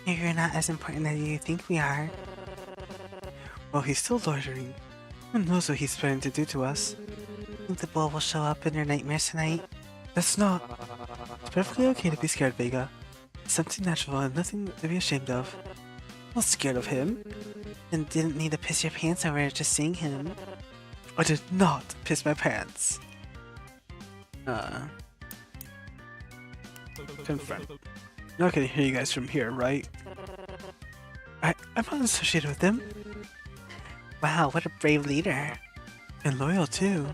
Maybe we're not as important as you think we are. Well, he's still loitering. Who knows what he's planning to do to us? think the bull will show up in your nightmares tonight? That's not. It's perfectly okay to be scared, Vega. It's something natural and nothing to be ashamed of. I'm not scared of him. And didn't need to piss your pants over just seeing him. I did not piss my pants. Confirm. Now I can hear you guys from here, right? I'm not associated with them. Wow, what a brave leader. And loyal too.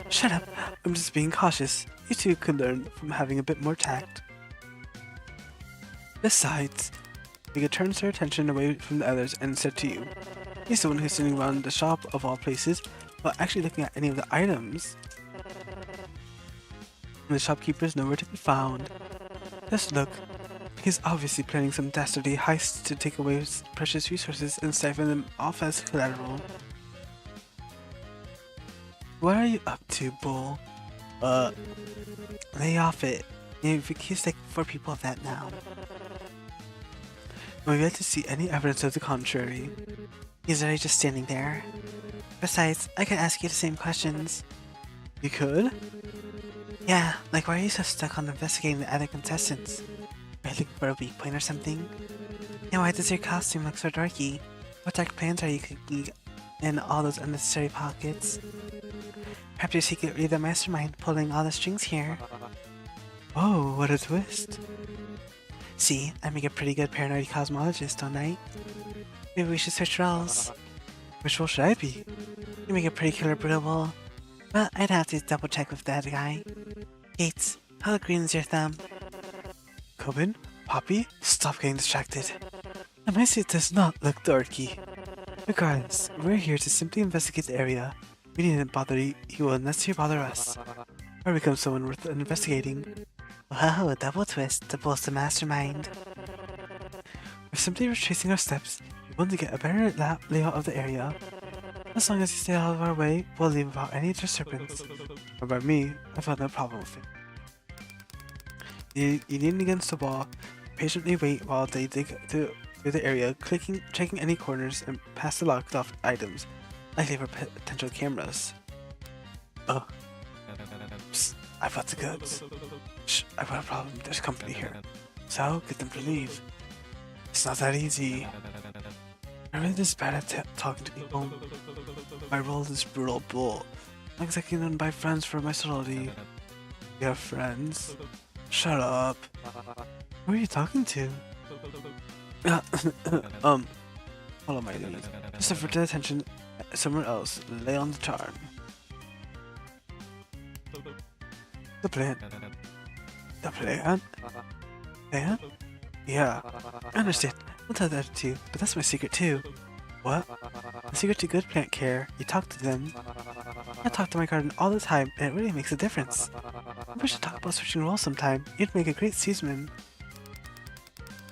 Shut up. I'm just being cautious. You two could learn from having a bit more tact. Besides, Vega turns her attention away from the others and said to you. He's the one who's sitting around the shop of all places, without actually looking at any of the items. And the shopkeeper is nowhere to be found. Just look. He's obviously planning some dastardly heist to take away his precious resources and siphon them off as collateral. What are you up to, Bull? Lay off it. You've accused like 4 people of that now. We've yet to see any evidence of the contrary. He's already just standing there. Besides, I could ask you the same questions. You could? Yeah, like why are you so stuck on investigating the other contestants? Are you looking for a weak point or something? And why does your costume look so dorky? What dark plans are you cooking in all those unnecessary pockets? Perhaps you're secretly the mastermind pulling all the strings here. Oh, what a twist. See, I make a pretty good paranoid cosmologist, don't I? Maybe we should switch roles. Which role should I be? You make a pretty killer brutal. But I'd have to double check with that guy. Gates, how green is your thumb? Coben? Poppy? Stop getting distracted. And my suit does not look dorky. Regardless, we're here to simply investigate the area. We needn't bother you unless you bother us. Or become someone worth investigating. Whoa, double twist, the bull's the mastermind. We're simply retracing our steps. We want to get a better layout of the area. As long as you stay out of our way, we'll leave without any disturbance. Or by me, I've had no problem with it. You lean against the wall, patiently wait while they dig through the area, checking any corners and past the locked off items, likely for potential cameras. Oh. Psst, I've got the goods. Shh, I've got a problem. There's company here. So, get them to leave. It's not that easy. I'm really just bad at talking to people. My role is brutal bull. I'm exactly known by friends for my sorority. You have friends? Shut up. Who are you talking to? Hold on, my dude. Just divert the attention somewhere else. Lay on the charm. The plant. The plant? Plant? Yeah. I understand. I'll tell that to you, but that's my secret too. What? The secret to good plant care. You talk to them. I talk to my garden all the time, and it really makes a difference. We should talk about switching roles sometime. You'd make a great season.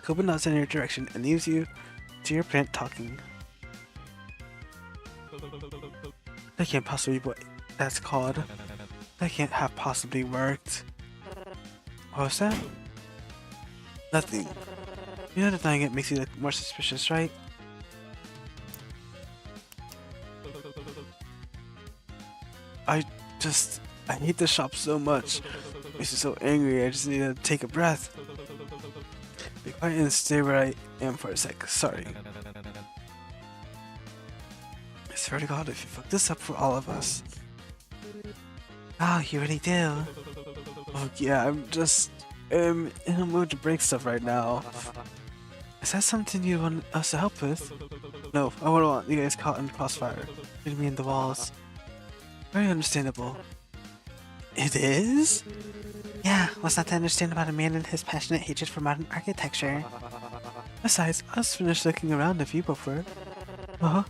Koba nods in your direction and leaves you to your plant talking. That can't possibly be what that's called. That can't have possibly worked. What was that? Nothing. You know denying it makes you look more suspicious, right? I hate the shop so much. It makes me so angry, I just need to take a breath. Be quiet and stay where I am for a sec. Sorry. I swear to God, if you fuck this up for all of us. Oh, you really do. Oh yeah, I'm just in a mood to break stuff right now. Is that something you want us to help with? No, I wouldn't want you guys caught in crossfire. Leave me in the walls. Very understandable. It is? Yeah, what's not to understand about a man and his passionate hatred for modern architecture? Besides, I was finished looking around if you prefer.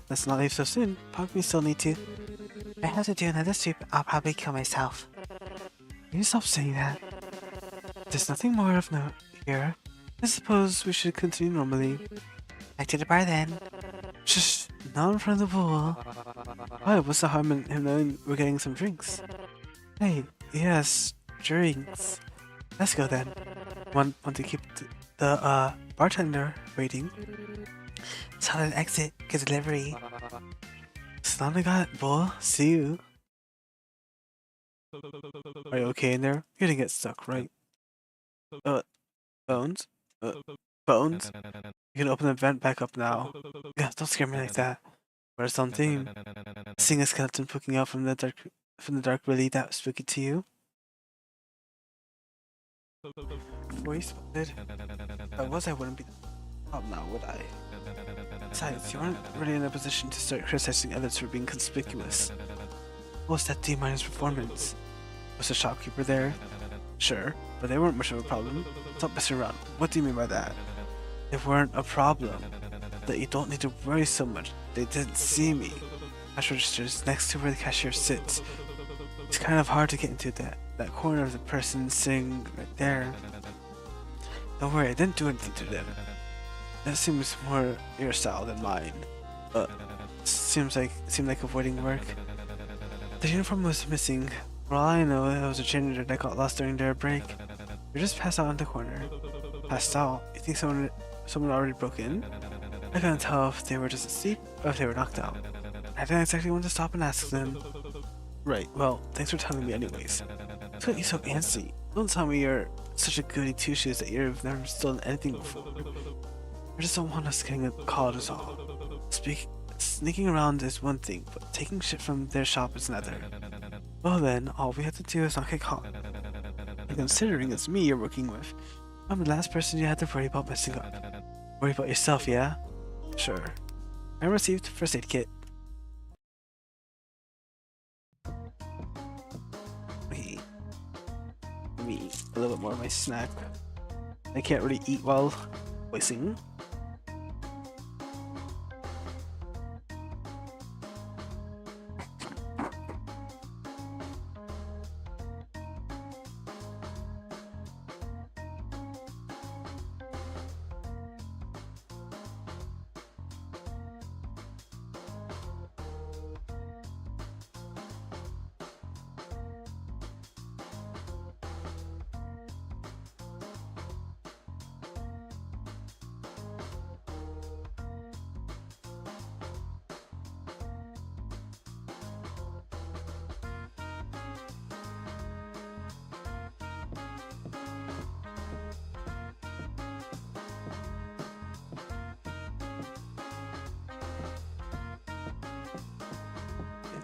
Let's not leave so soon. Probably still need to. If I have to do another sweep, I'll probably kill myself. Can you stop saying that? There's nothing more of note here. I suppose we should continue normally. Back to the bar then. Shh, not in front of the pool. Why, what's the harm in him knowing we're getting some drinks? Hey, yes, drinks. Let's go then. Want to keep the bartender waiting? Solid exit, good delivery. Slowly got it, bull. See you. Are you okay in there? You didn't get stuck, right? Bones? Bones? You can open the vent back up now. Yeah, don't scare me like that. Or something. Seeing a skeleton poking out from the dark really that spooky to you? Before you spotted, if I was, I wouldn't be up now, would I? Besides, you aren't really in a position to start criticizing others for being conspicuous. What was that D-minus performance? Was the shopkeeper there? Sure, but they weren't much of a problem. Stop messing around. What do you mean by that? They weren't a problem. That you don't need to worry so much. They didn't see me. Cash register's next to where the cashier sits. It's kind of hard to get into that corner of the person sitting right there. Don't worry, I didn't do anything to them. That seems more your style than mine. Seemed like avoiding work. The uniform was missing. For all I know, it was a janitor that got lost during their break. You're just passed out in the corner. Passed out? You think someone already broke in? I couldn't tell if they were just asleep or if they were knocked out. I didn't exactly want to stop and ask them. Right, well, thanks for telling me anyways. What's got you so antsy? Don't tell me you're such a goody two-shoes that you've never stolen anything before. I just don't want us getting caught is all. Sneaking around is one thing, but taking shit from their shop is another. Well then, all we have to do is not get caught. And considering it's me you're working with, I'm the last person you had to worry about messing up. Worry about yourself, yeah? Sure. I received first aid kit. Wait. Let me eat a little bit more of my snack. I can't really eat while voicing.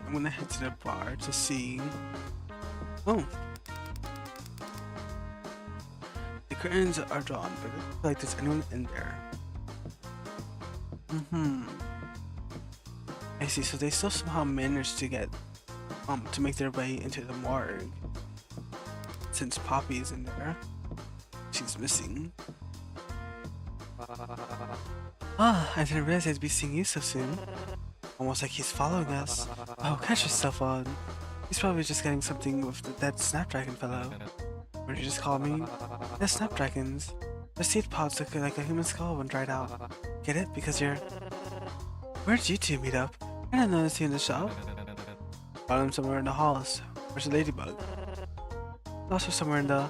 I'm gonna head to the bar to see. Oh, the curtains are drawn, but it looks like there's anyone in there. I see. So they still somehow managed to get to make their way into the morgue. Since Poppy's in there, she's missing. I didn't realize I'd be seeing you so soon. Almost like he's following us. Oh, catch yourself on. He's probably just getting something with the dead Snapdragon fellow. What did you just call me? Yeah, Snapdragons. Their seed pods look like a human skull when dried out. Get it? Because you're... Where did you two meet up? I didn't notice you in the shop. Found him somewhere in the halls. Where's the ladybug? Lost her somewhere in the...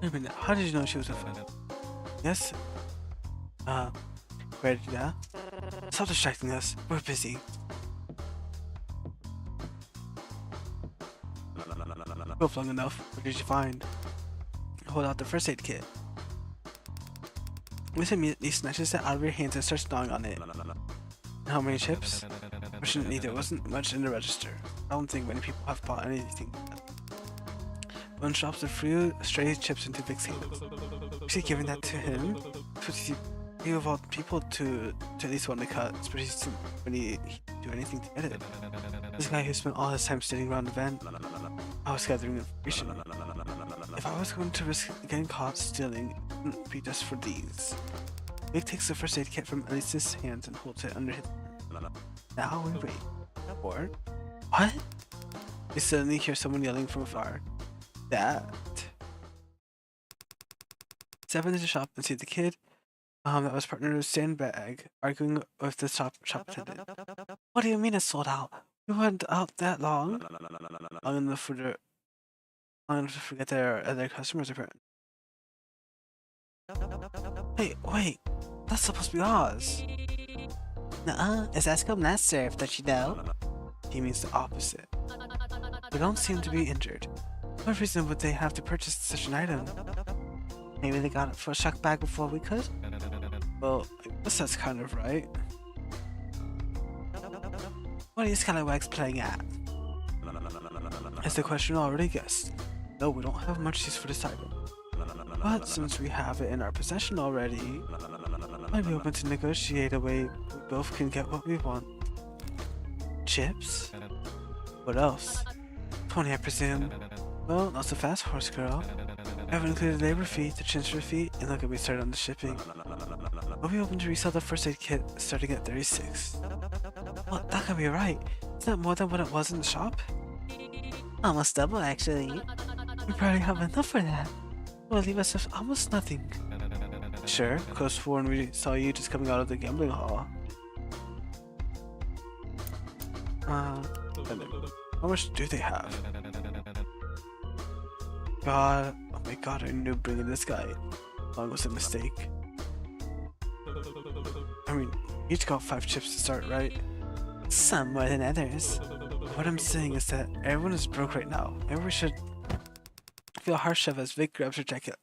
Wait a minute, how did you know she was with him? Yes? Where did you go? Stop distracting us. We're busy. Both long enough. What did you find? Hold out the first aid kit. Miss immediately snatches it out of your hands and starts gnawing on it. How many chips? Fortunately, there wasn't much in the register. I don't think many people have bought anything. One drops a few stray chips into Vic's hands. Is he giving that to him? He of all people to at least want to cut, especially when he do anything to get it. This guy who spent all his time sitting around the van, I was gathering information. If I was going to risk getting caught stealing, it wouldn't be just for these. Vic takes the first aid kit from Elise's hands and holds it under his arm. Now we wait. Or what? You suddenly hear someone yelling from afar. That. Step into the shop and see the kid that was partnered with Sandbag arguing with the shop attendant. What do you mean it's sold out? We weren't out that long. Long enough to forget their other customers apparently. Hey, wait, that's supposed to be Oz. Nuh-uh, it's Escom last served, don't you know? He means the opposite. They don't seem to be injured. What reason would they have to purchase such an item? Maybe they got it for a shock bag before we could? Well, I guess that's kind of right. What are you scallywags playing at? As the question already guessed. No, we don't have much use for this item. But since we have it in our possession already, I'd be open to negotiate a way we both can get what we want. Chips? What else? 20, I presume. Well, not so fast, horse girl. I haven't included the labor fee, the transfer fee, and don't get me started on the shipping. I'll be open to resell the first aid kit starting at 36. Well, that could be right. Is that more than what it was in the shop? Almost double, actually. We probably have enough for that. Will leave us with almost nothing. Sure, close to when we saw you just coming out of the gambling hall. How much do they have? God, oh my god, I knew bringing this guy along was a mistake. I mean, you each got 5 chips to start, right? Some more than others. What I'm saying is that everyone is broke right now. Maybe we should feel harsh of as Vic grabs her jacket,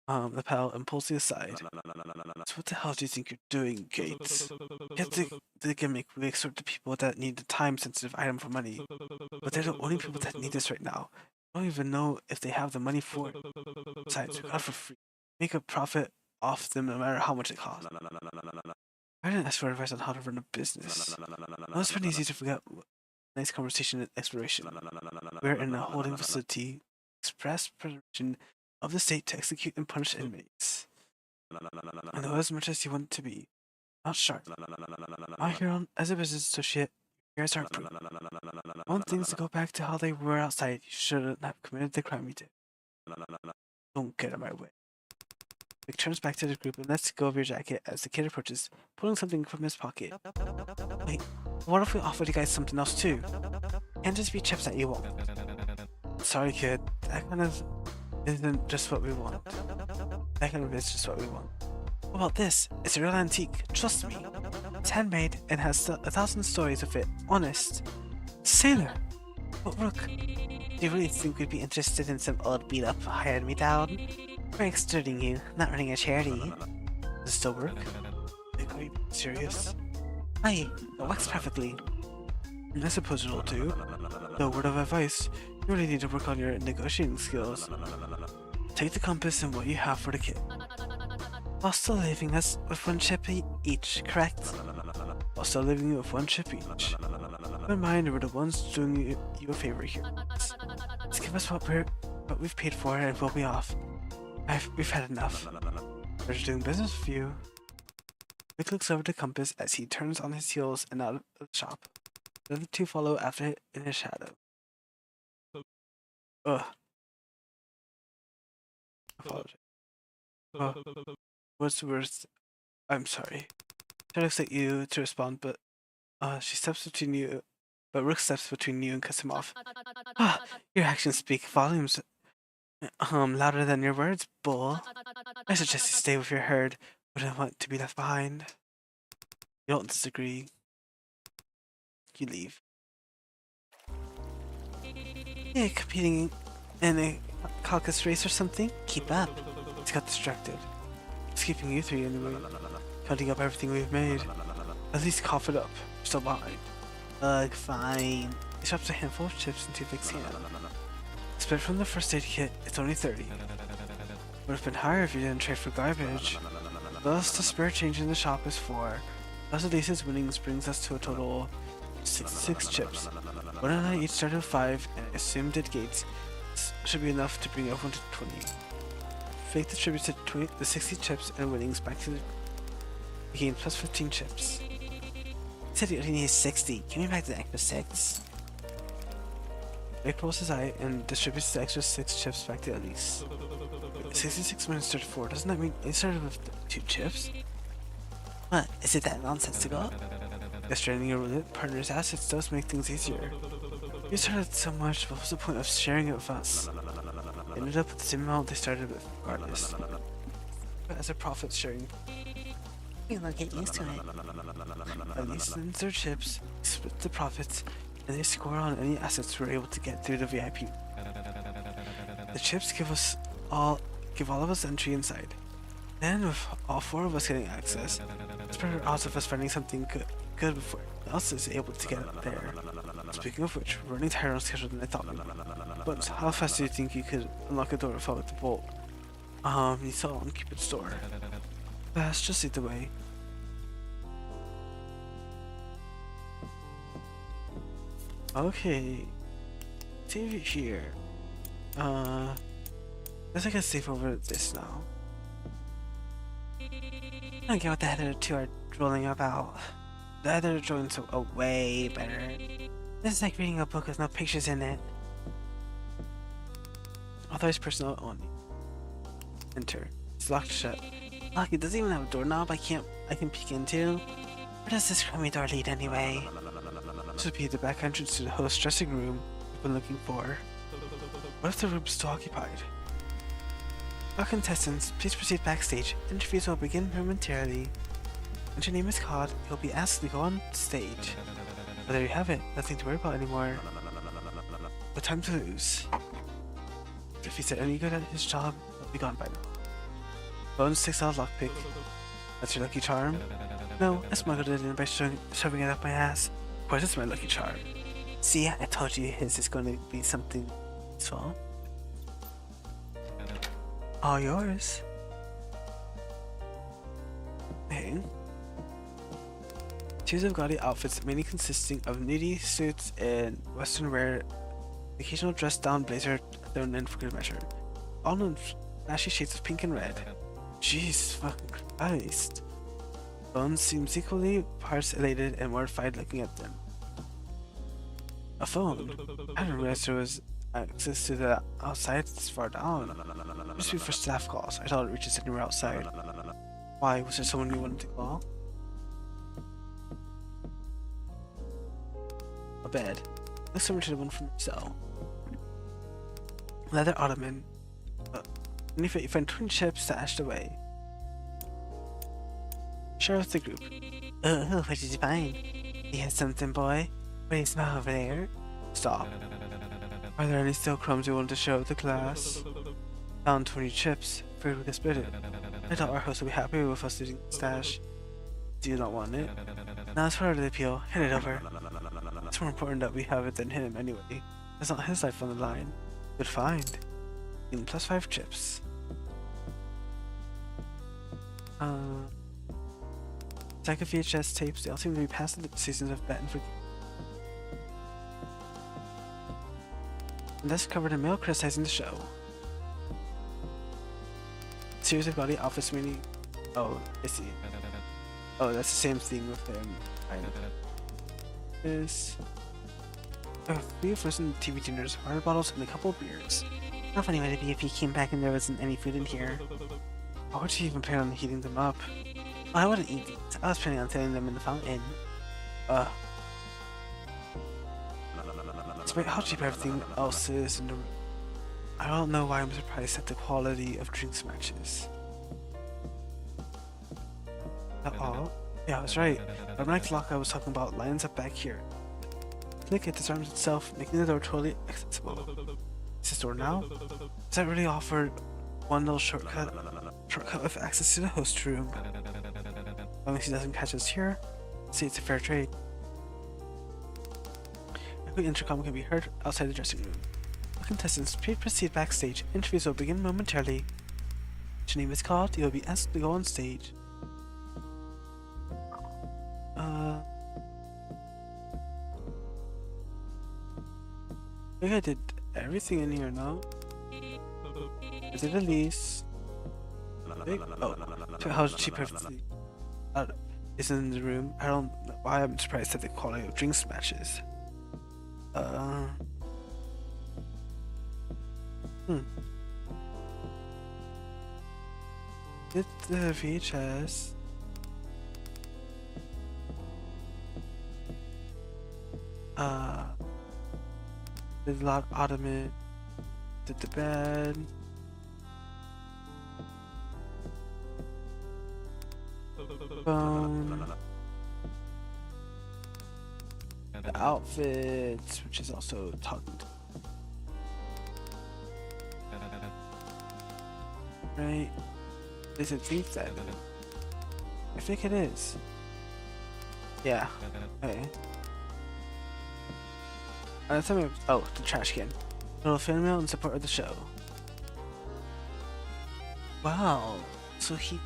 lapel and pulls you aside. So what the hell do you think you're doing, Gates? Get the gimmick we exhort the people that need the time-sensitive item for money. But they're the only people that need this right now. I don't even know if they have the money for it. Besides, we got it for free. Make a profit off them no matter how much it costs. I didn't ask for advice on how to run a business. Well, it's pretty easy to forget. Nice conversation and exploration. We're in a holding facility. Express permission of the state to execute and punish inmates. I know as much as you want to be. Not sharp. Out here as a business associate, your ears aren't proof. I want things to go back to how they were outside. You shouldn't have committed the crime you did. Don't get in my way. Vic turns back to the group and lets go of your jacket as the kid approaches, pulling something from his pocket. Wait, what if we offered you guys something else too? Can't just be chips that you want. Sorry kid, that kind of isn't just what we want. That kind of is just what we want. What about this? It's a real antique, trust me. It's handmade and has 1,000 stories of it, honest. Sailor! But look, do you really think we'd be interested in some old beat-up hired me down? We're extorting you, not running a charity. Does it still work? Are you serious? Aye, it works perfectly. I suppose it'll do. No word of advice, you really need to work on your negotiating skills. Take the compass and what you have for the kit. While still leaving us with 1 chip each, correct? While still leaving you with 1 chip each. Keep in mind, we're the ones doing you a favor here. Just give us what we've paid for and we'll be off. We've had enough. We're just doing business with you. Vic looks over the compass as he turns on his heels and out of the shop. The other 2 follow after it in his shadow. Ugh. Apologize. What's the worst? I'm sorry. She looks at you to respond, but she steps between you. But Rook steps between you and cuts him off. Your actions speak volumes. Louder than your words, bull. I suggest you stay with your herd. Wouldn't want to be left behind. You don't disagree. You leave. Yeah, competing in a caucus race or something? Keep up. It's got distracted. It's keeping you 3 anyway. Counting up everything we've made. At least cough it up. We're still behind. Ugh, fine. He shops a handful of chips into Vic's hand. Split from the first aid kit, it's only 30. Would have been higher if you didn't trade for garbage. Thus, the spare change in the shop is 4. Plus Elise's winnings brings us to a total of 66 chips. One and I each started with 5, and I assumed that Gates should be enough to bring everyone to 20. Fake distributed the 60 chips and winnings back to the game plus 15 chips. Said you only need 60. Give me back the extra 6. Vic rolls his eye and distributes the extra 6 chips back to Elise. 66 minutes started 4. Doesn't that mean they started with 2 chips? What? Is it that nonsensical? Straining your partner's assets does make things easier. You started so much, what was the point of sharing it with us? They ended up with the same amount they started with, regardless. But as a profit sharing, you'll get used to it. Elise lends their chips, split the profits, and they score on any assets we're able to get through the VIP. The chips give all of us entry inside. Then, with all 4 of us getting access, it's better odds of us finding something good before anyone else is able to get up there. Speaking of which, we're running tighter on schedule than I thought we would. But how fast do you think you could unlock a door without the bolt? You saw on Cupid's store. Fast, just lead the way. Okay. TV here. Guess I can save over this now. I don't get what the other 2 are drooling about. The other drawings are way better. This is like reading a book with no pictures in it. Authorized personnel only. Enter. It's locked shut. Look, it doesn't even have a doorknob I can peek into. Where does this crummy door lead anyway? This would be the back entrance to the host's dressing room we've been looking for. What if the room's still occupied? All contestants, please proceed backstage. Interviews will begin momentarily. Once your name is called, you'll be asked to go on stage. But there you have it, nothing to worry about anymore. No time to lose. If he's any good at his job, he'll be gone by now. Bones takes out a lockpick. That's your lucky charm? No, I smuggled it in by shoving it up my ass. Of course it's my lucky charm. See, I told you his is going to be something useful. All yours. Hey. Choose of gaudy outfits mainly consisting of nudie suits and western wear, occasional dress-down blazer thrown in for good measure. All in flashy shades of pink and red. Jeez fucking Christ. Bones seems equally parts elated and mortified looking at them. A phone? I didn't realize there was access to the outside this far down. It used to be for staff calls. I thought it reaches anywhere outside. Why? Was there someone you wanted to call? A bed. Looks similar to the one from your cell. Leather ottoman. Beneath it you find twin chips stashed away. Share with the group. Oh, what did you find? You have something, boy? What do you smell over there? Stop. Are there any stale crumbs you want to share with the class? Found 20 chips. Figured we could split it. I thought our host would be happy with us using the stash. Do you not want it? Now it's part of the appeal. Hand it over. It's more important that we have it than him anyway. It's not his life on the line. Good find. Plus 5 chips. Stack of VHS tapes. They all seem to be past the seasons of Bet and Forget. And that's covered in mail criticizing the show. Series of gaudy outfits meaning. Oh, I see. Oh, that's the same thing with him. This. A few frozen TV dinners, water bottles, and a couple of beers. How funny would it be if he came back and there wasn't any food in here? Why would you even plan on heating them up? Well, I wouldn't eat these. I was planning on throwing them in the fountain. Despite how cheap everything else is in the room, I don't know why I'm surprised at the quality of drinks matches. All? Yeah, I was right. The automatic lock I was talking about lines up back here. Click, it disarms itself, making the door totally accessible. Is this door now? Does that really offer one little shortcut with access to the host room? As long as he doesn't catch us here, see, it's a fair trade. A quick intercom can be heard outside the dressing room. All contestants, please proceed backstage. Interviews will begin momentarily. If your name is called, you will be asked to go on stage. I think I did everything in here now. I did a lease. Oh, how cheap everything is in the room. I don't know why I'm surprised at the quality of drinks matches. Get the VHS. There's a lot of ottoman. Did the bed. Phone. The outfits, which is also talking to. Right? At least it thinks that. I think it is. Yeah. Okay. Oh, the trash can. Little fan mail in support of the show. Wow. So he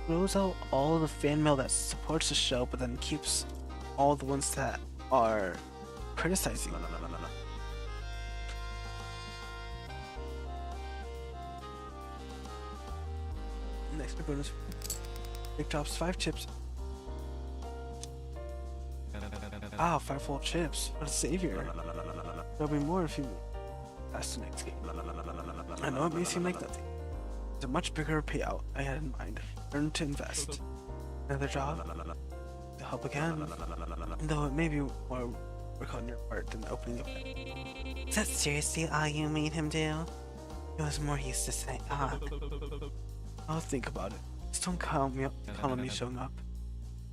throws out all the fan mail that supports the show, but then keeps all the ones that are criticizing. Next big bonus. Big drops 5 chips. Wow, 5 full chips. What a savior. There'll be more if you pass the next game. I know it may seem like nothing. It's a much bigger payout I had in mind. Earn to invest. Another job. To help again. Though it may be more work on your part than opening up. Is that seriously all you made him do? It was more useless than I thought. I'll think about it. Just don't count on me showing up.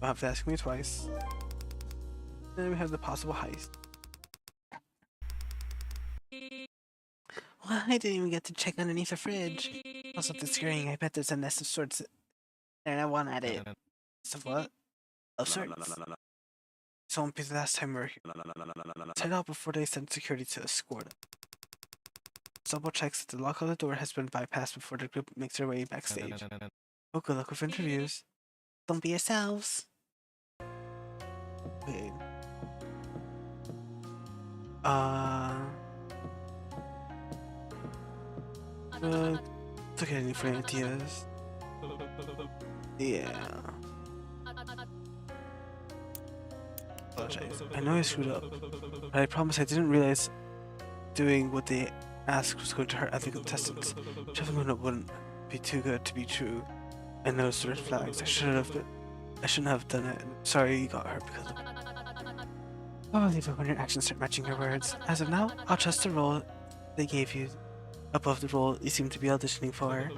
You'll have to ask me twice. Then we have the possible heist. Well, I didn't even get to check underneath the fridge. Also, the screen, I bet there's a nest of sorts and I want at it. So what? Of sorts. This won't be the last time we're here. Let's head out before they send security to escort us. Double checks that the lock on the door has been bypassed before the group makes their way backstage. Oh, good luck with interviews. Don't be yourselves. Wait. Look at any funny ideas. Yeah. Apologize. I know I screwed up, but I promise I didn't realize doing what they asked was going to hurt other contestants. Shoving one up wouldn't be too good to be true. I noticed the red flags. I shouldn't have done it. Sorry you got hurt because of it. I'll leave it when your actions start matching your words. As of now, I'll trust the role they gave you above the role you seem to be auditioning for.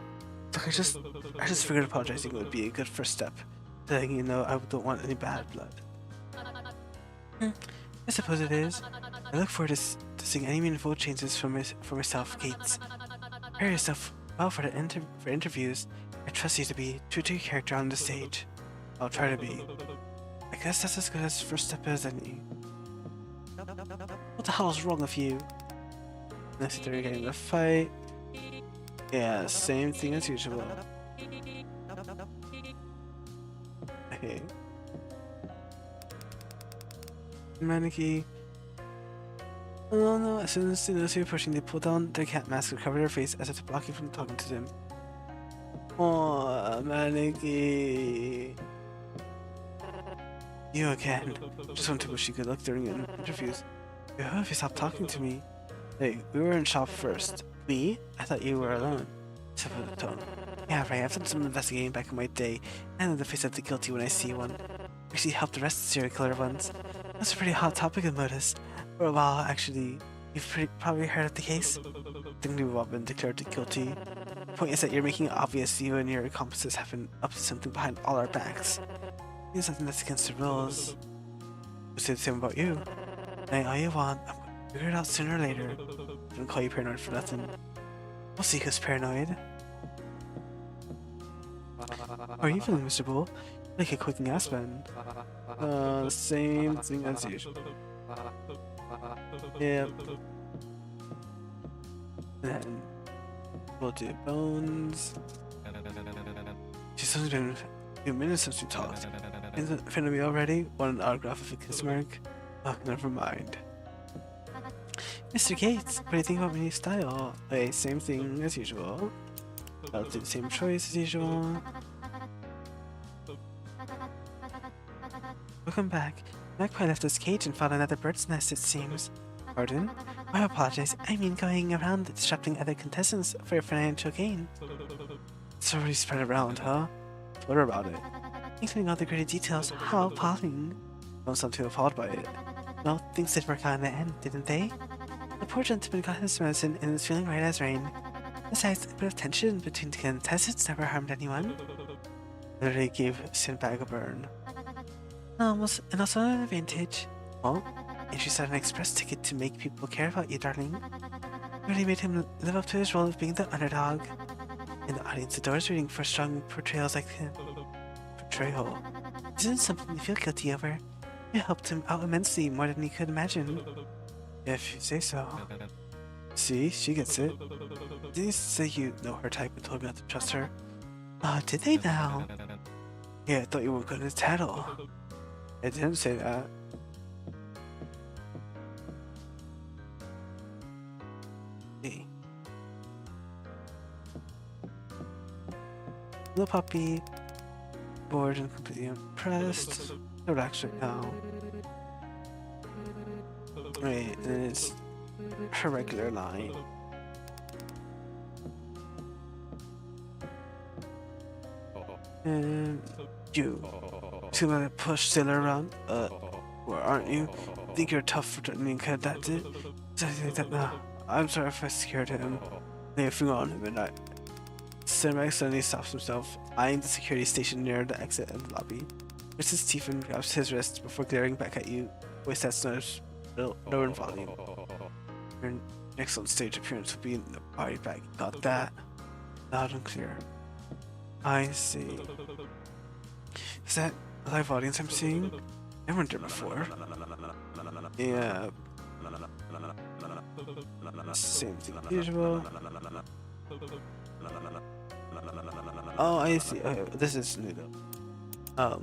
Look, I just figured apologizing would be a good first step. Letting you know I don't want any bad blood. I suppose it is. I look forward to seeing any meaningful changes for myself, Gates. Prepare yourself well for interviews. I trust you to be true to your character on the stage. I'll try to be. I guess that's as good as first step as any. What the hell is wrong with you? Next they're getting in a fight. Yeah, same thing as usual. Okay. Maneki. Oh no, as soon as they notice you approaching, they pull down their cat mask to cover their face as if to block you from talking to them. Oh, Maneki. You again. Just want to wish you good luck during interviews. I hope if you stop talking to me. Hey, we were in shop first. Me? I thought you were alone. Except for the tone. Yeah, right, I've done some investigating back in my day. I know the face of the guilty when I see one. Actually helped arrest the serial killer once. That's a pretty hot topic of Modus. For a while, actually. You've probably heard of the case? I think we've all been declared guilty. The point is that you're making it obvious you and your accomplices have been up to something behind all our backs. It's something that's against the rules. We'll say the same about you. Say all you want, I'm going to figure it out sooner or later. I don't call you paranoid for nothing. We'll see who's paranoid. How are you feeling, Mr. Bull? Like a quicking Aspen. Same thing as usual. Yep. Then we'll do bones. She's only been a few minutes since we talked. Is it finna be already? Want an autograph of a kiss mark? Oh, never mind. Mr. Gates, what do you think about my new style? Hey, same thing as usual. I'll do the same choice as usual. Welcome back. Magpie left his cage and found another bird's nest, it seems. Pardon? I apologize. I mean going around disrupting other contestants for your financial gain. It's already spread around, huh? What about it? Including all the gritty details. How appalling. Don't sound too appalled by it. Well, things did work out in the end, didn't they? The poor gentleman got his medicine and is feeling right as rain. Besides, a bit of tension between the contestants never harmed anyone. Literally gave Sinbag a burn. And also an advantage. Well, And she said an express ticket to make people care about you, darling. Really made him live up to his role of being the underdog. And the audience adores rooting for strong portrayals like him. Portrayal. This isn't something to feel guilty over. It helped him out immensely, more than he could imagine. If you say so. See, she gets it. Did you say you know her type and told me not to trust her? Oh, did they now? Yeah, I thought you weren't gonna tattle. I didn't say that. Hey. Little puppy. Bored and completely impressed. No reaction now. Right, and it's her regular line. And you gonna push Sailor around? Or aren't you? Think you're tough for threatening kid that did? No. I'm sorry if I scared him. Lay a finger on him and I. Cinematic suddenly stops himself, eyeing the security station near the exit of the lobby. Grits his teeth and grabs his wrist before glaring back at you. Voice that's lower in volume. Your next on stage appearance will be in the party bag. Got that? Loud and clear. I see. Is that a live audience I'm seeing? I weren't there before. Yeah. Same thing as usual. Oh, I see. Okay, this is new though.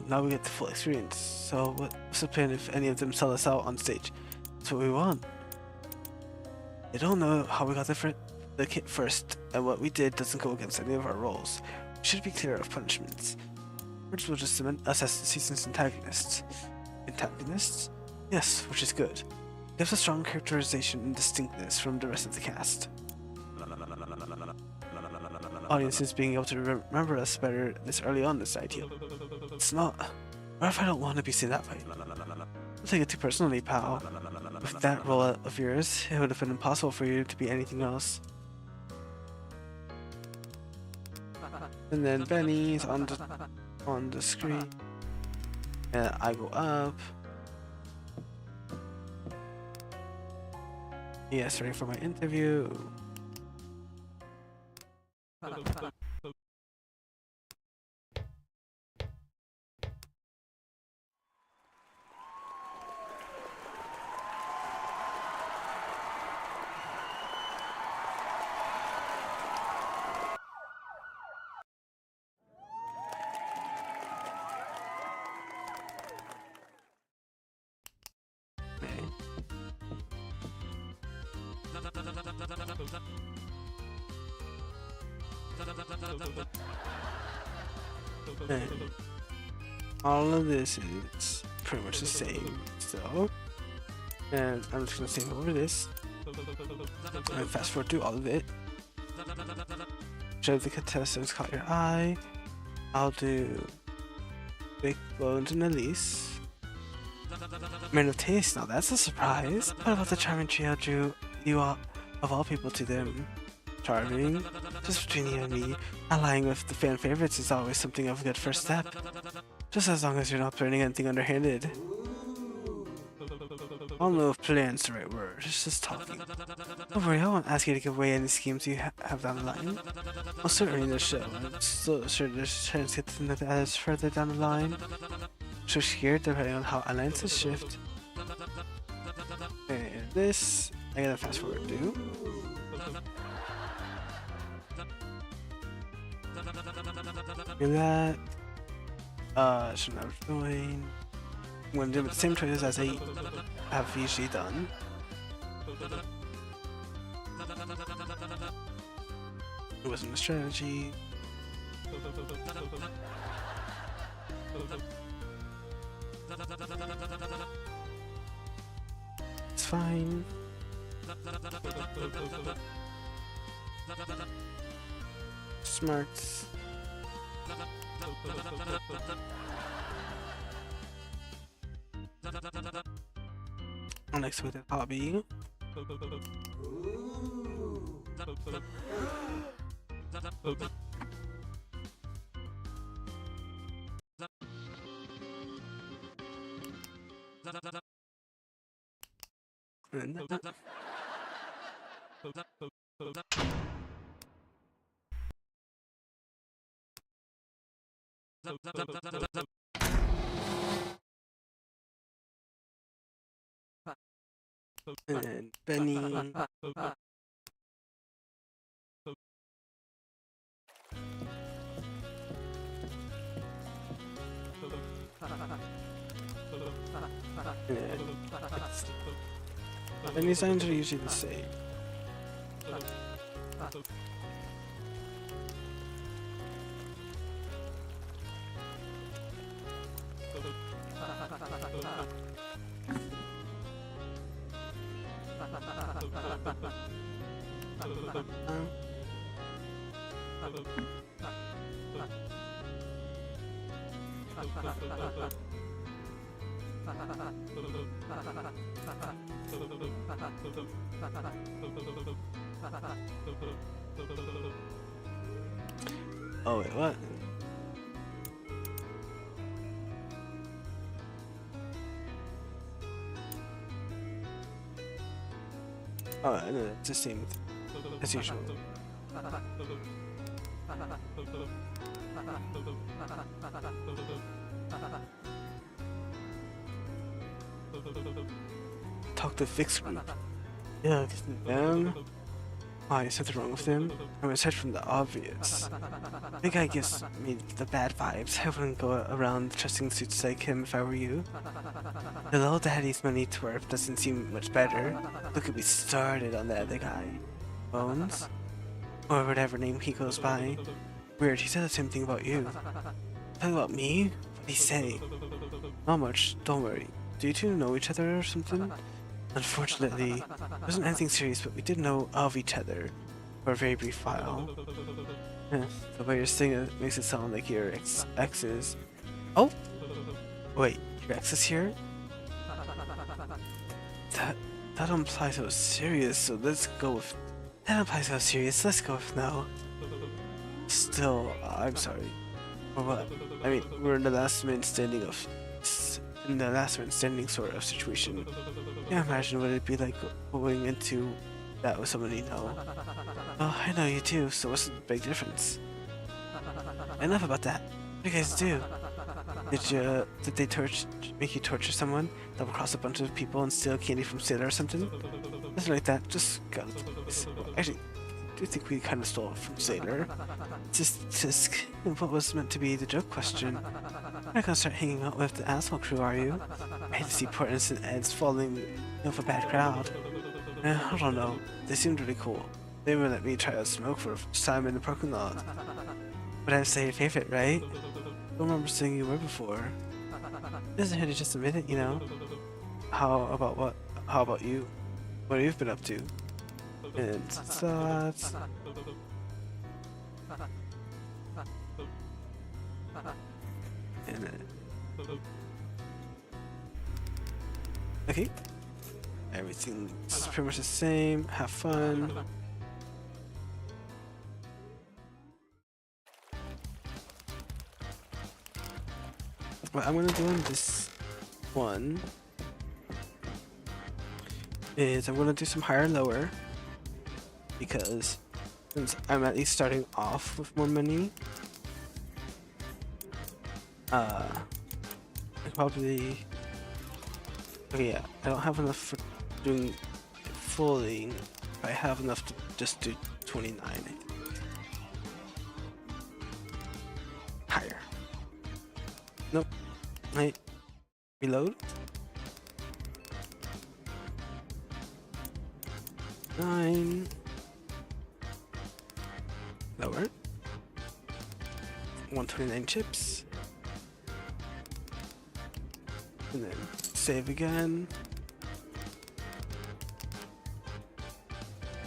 Now we get the full experience. So what's the plan if any of them sell us out on stage? That's what we want. They don't know how we got the kit first, and what we did doesn't go against any of our roles. We should be clear of punishments. Words will just cement us as the season's antagonists. Antagonists? Yes, which is good. It gives a strong characterization and distinctness from the rest of the cast. Audiences being able to remember us better this early on is ideal. It's not. What if I don't want to be seen that way? Don't take it too personally, pal. With that role of yours, it would have been impossible for you to be anything else. And then Benny's on the screen, and I go up. Yes, ready for my interview. And all of this is pretty much the same, so, and I'm just gonna save over this and fast forward through all of it. Show the contestants caught your eye. I'll do Big Bones and Elise. Man of taste, now that's a surprise. What about the charming trio drew you all, of all people to them? Charming? Just between you and me, allying with the fan favorites is always something of a good first step. Just as long as you're not planning anything underhanded. I don't know if plan's the right word, it's just talking. Don't worry, I won't ask you to give away any schemes you have down the line. Well, certainly in this show, I'm still sure there's a chance to get to know that is further down the line. Switch here depending on how alliances shift. And this, I gotta fast forward to. And that, so now we're doing. I'm gonna do the same choices as I have usually done. It wasn't a strategy. It's fine. Smarts. Unexpected hobby. And Benny. And Benny signs are usually the same. Oh wait, what? Oh, no, it's the same as usual. Talk to fix group. Yeah, them. Oh, there's something wrong with them. I'm aside from the obvious. The guy gives me the bad vibes. I wouldn't go around trusting suits like him if I were you. The little daddy's money twerp doesn't seem much better. Look at me started on the other guy. Bones? Or whatever name he goes by. Weird, he said the same thing about you. Talking about me? What'd he say? Not much, don't worry. Do you two know each other or something? Unfortunately, it wasn't anything serious, but we did know of each other for a very brief while. The way you're saying it makes it sound like your exes. Oh! Wait, your ex is here? That implies it was serious, so let's go with... That implies it was serious, let's go with no. Still, I'm sorry. Or what? I mean, we're in the last man standing of... In the last man standing sort of situation. Can't imagine what it'd be like going into that with someone you know. Well, I know you too, so what's the big difference? Enough about that. What do you guys do? Did they make you torture someone? Double cross a bunch of people and steal candy from Sailor or something? Nothing like that, just guns. Actually, I do think we kind of stole it from Sailor. Just what was meant to be the joke question. You're not gonna start hanging out with the asshole crew, are you? I hate to see poor innocent Eds falling off a bad crowd. I don't know. They seemed really cool. They would let me try out smoke for the first time in the parking lot. But I'd say your favorite, right? I don't remember seeing you were before. It doesn't hurt to just admit it, you know? How about you? What have you been up to? And thoughts. And okay. Everything's pretty much the same. Have fun. What I'm gonna do on this one is I'm gonna do some higher lower because since I'm at least starting off with more money, probably okay, yeah, I don't have enough for doing fully. I have enough to just do 29, I think. Higher. Nope. Wait. Reload. 9. Lower. 129 chips. And then save again.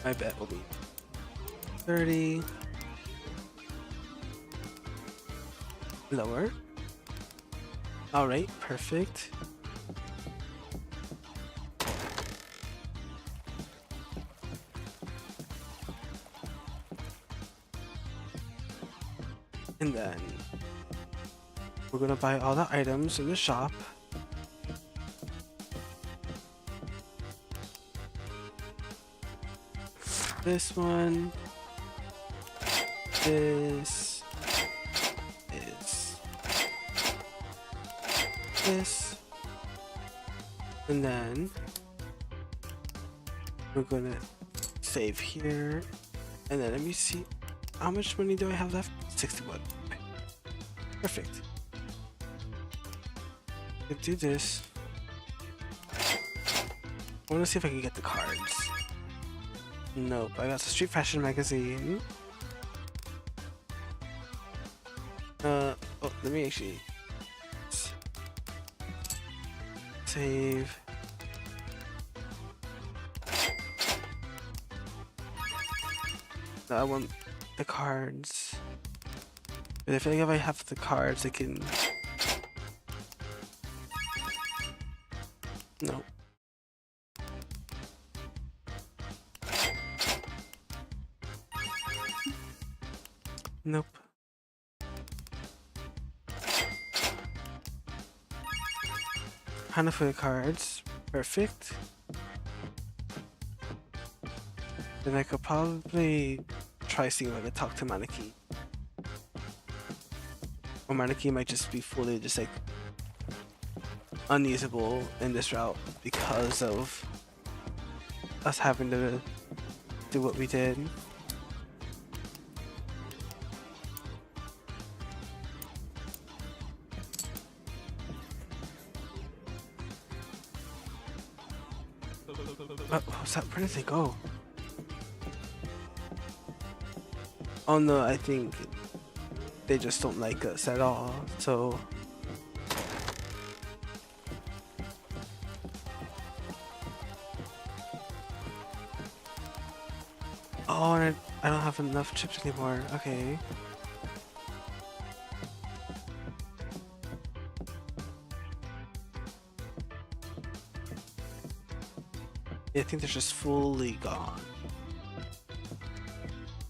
My bet will be 30. Lower. Alright, perfect. And then we're gonna buy all the items in the shop. this one. This is this. And then we're gonna save here. And then let me see. How much money do I have left? 61. Okay. Perfect. I do this. I want to see if I can get the cards. Nope, I got the Street Fashion magazine. Oh, let me actually save. No, I want the cards. But I feel like if I have the cards, I can. No. Nope. Enough for the cards. Perfect. Then I could probably try seeing if I could talk to Maneki. Or Maneki might just be fully just like unusable in this route because of us having to do what we did. Where did they go? Oh no, I think they just don't like us at all, so... Oh, and I don't have enough chips anymore. Okay. Yeah, I think they're just fully gone.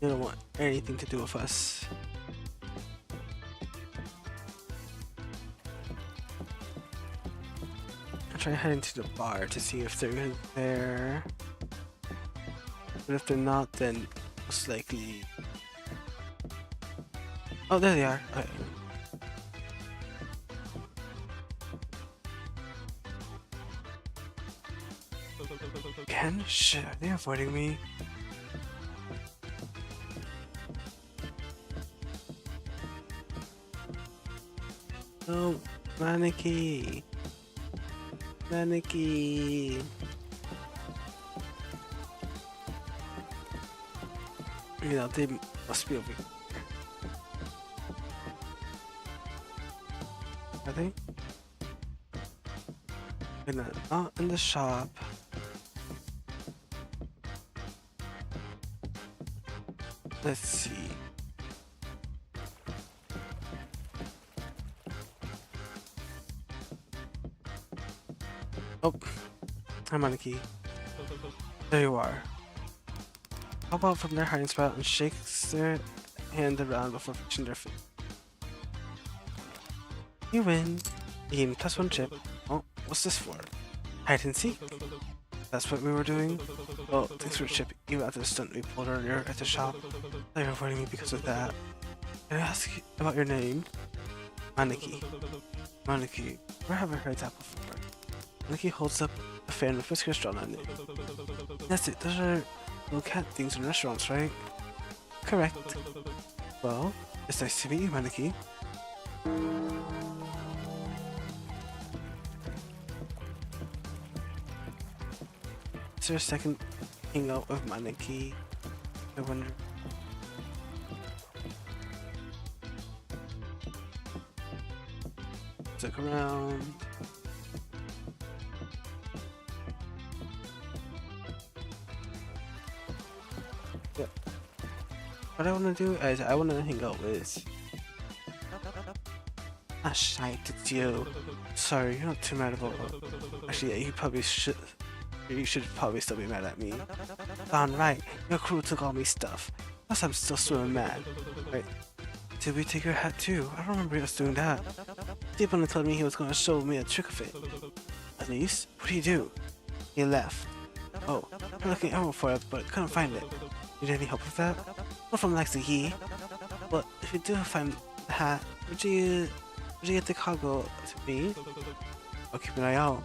They don't want anything to do with us. I'll try heading to the bar to see if they're there. But if they're not, then most likely... Oh, there they are. Okay. Again? Shit, are they avoiding me? No, Maneki. Maneki. You know, they must be over here. Are they? They're not in the shop. Let's see. Oh, I'm Maneki. There you are. Hop out from their hiding spot and shakes their hand around before fixing their feet. You win. You gain +1 chip. Oh, what's this for? Hide and seek? That's what we were doing? Oh, thanks for the chip. Even after the stunt we pulled earlier at the shop. They're avoiding me because of that. Can I ask you about your name? Maneki. Maneki. Where have I heard that before? Maneki holds up a fan with whiskers drawn on it. That's it. Those are little cat things in restaurants, right? Correct. Well, it's nice to meet you, Maneki. Is there a second hangout with Maneki? I wonder. Look around. Yeah. What I want to do is I want to hang out with. Ah, shite, it's you. Sorry, you're not too mad about it. Actually, yeah, you probably should. You should probably still be mad at me. Darn right, your crew took all my stuff. Plus, I'm still swimming mad. Right? Did we take your hat too? I don't remember us doing that. Deep only told me he was going to show me a trick of it. At least, what do you do? He left. Oh, I'm looking everywhere for it, but couldn't find it. Need any help with that? Not from Lexi. Well, if you do find the hat, would you get the cargo to me? I'll keep an eye out.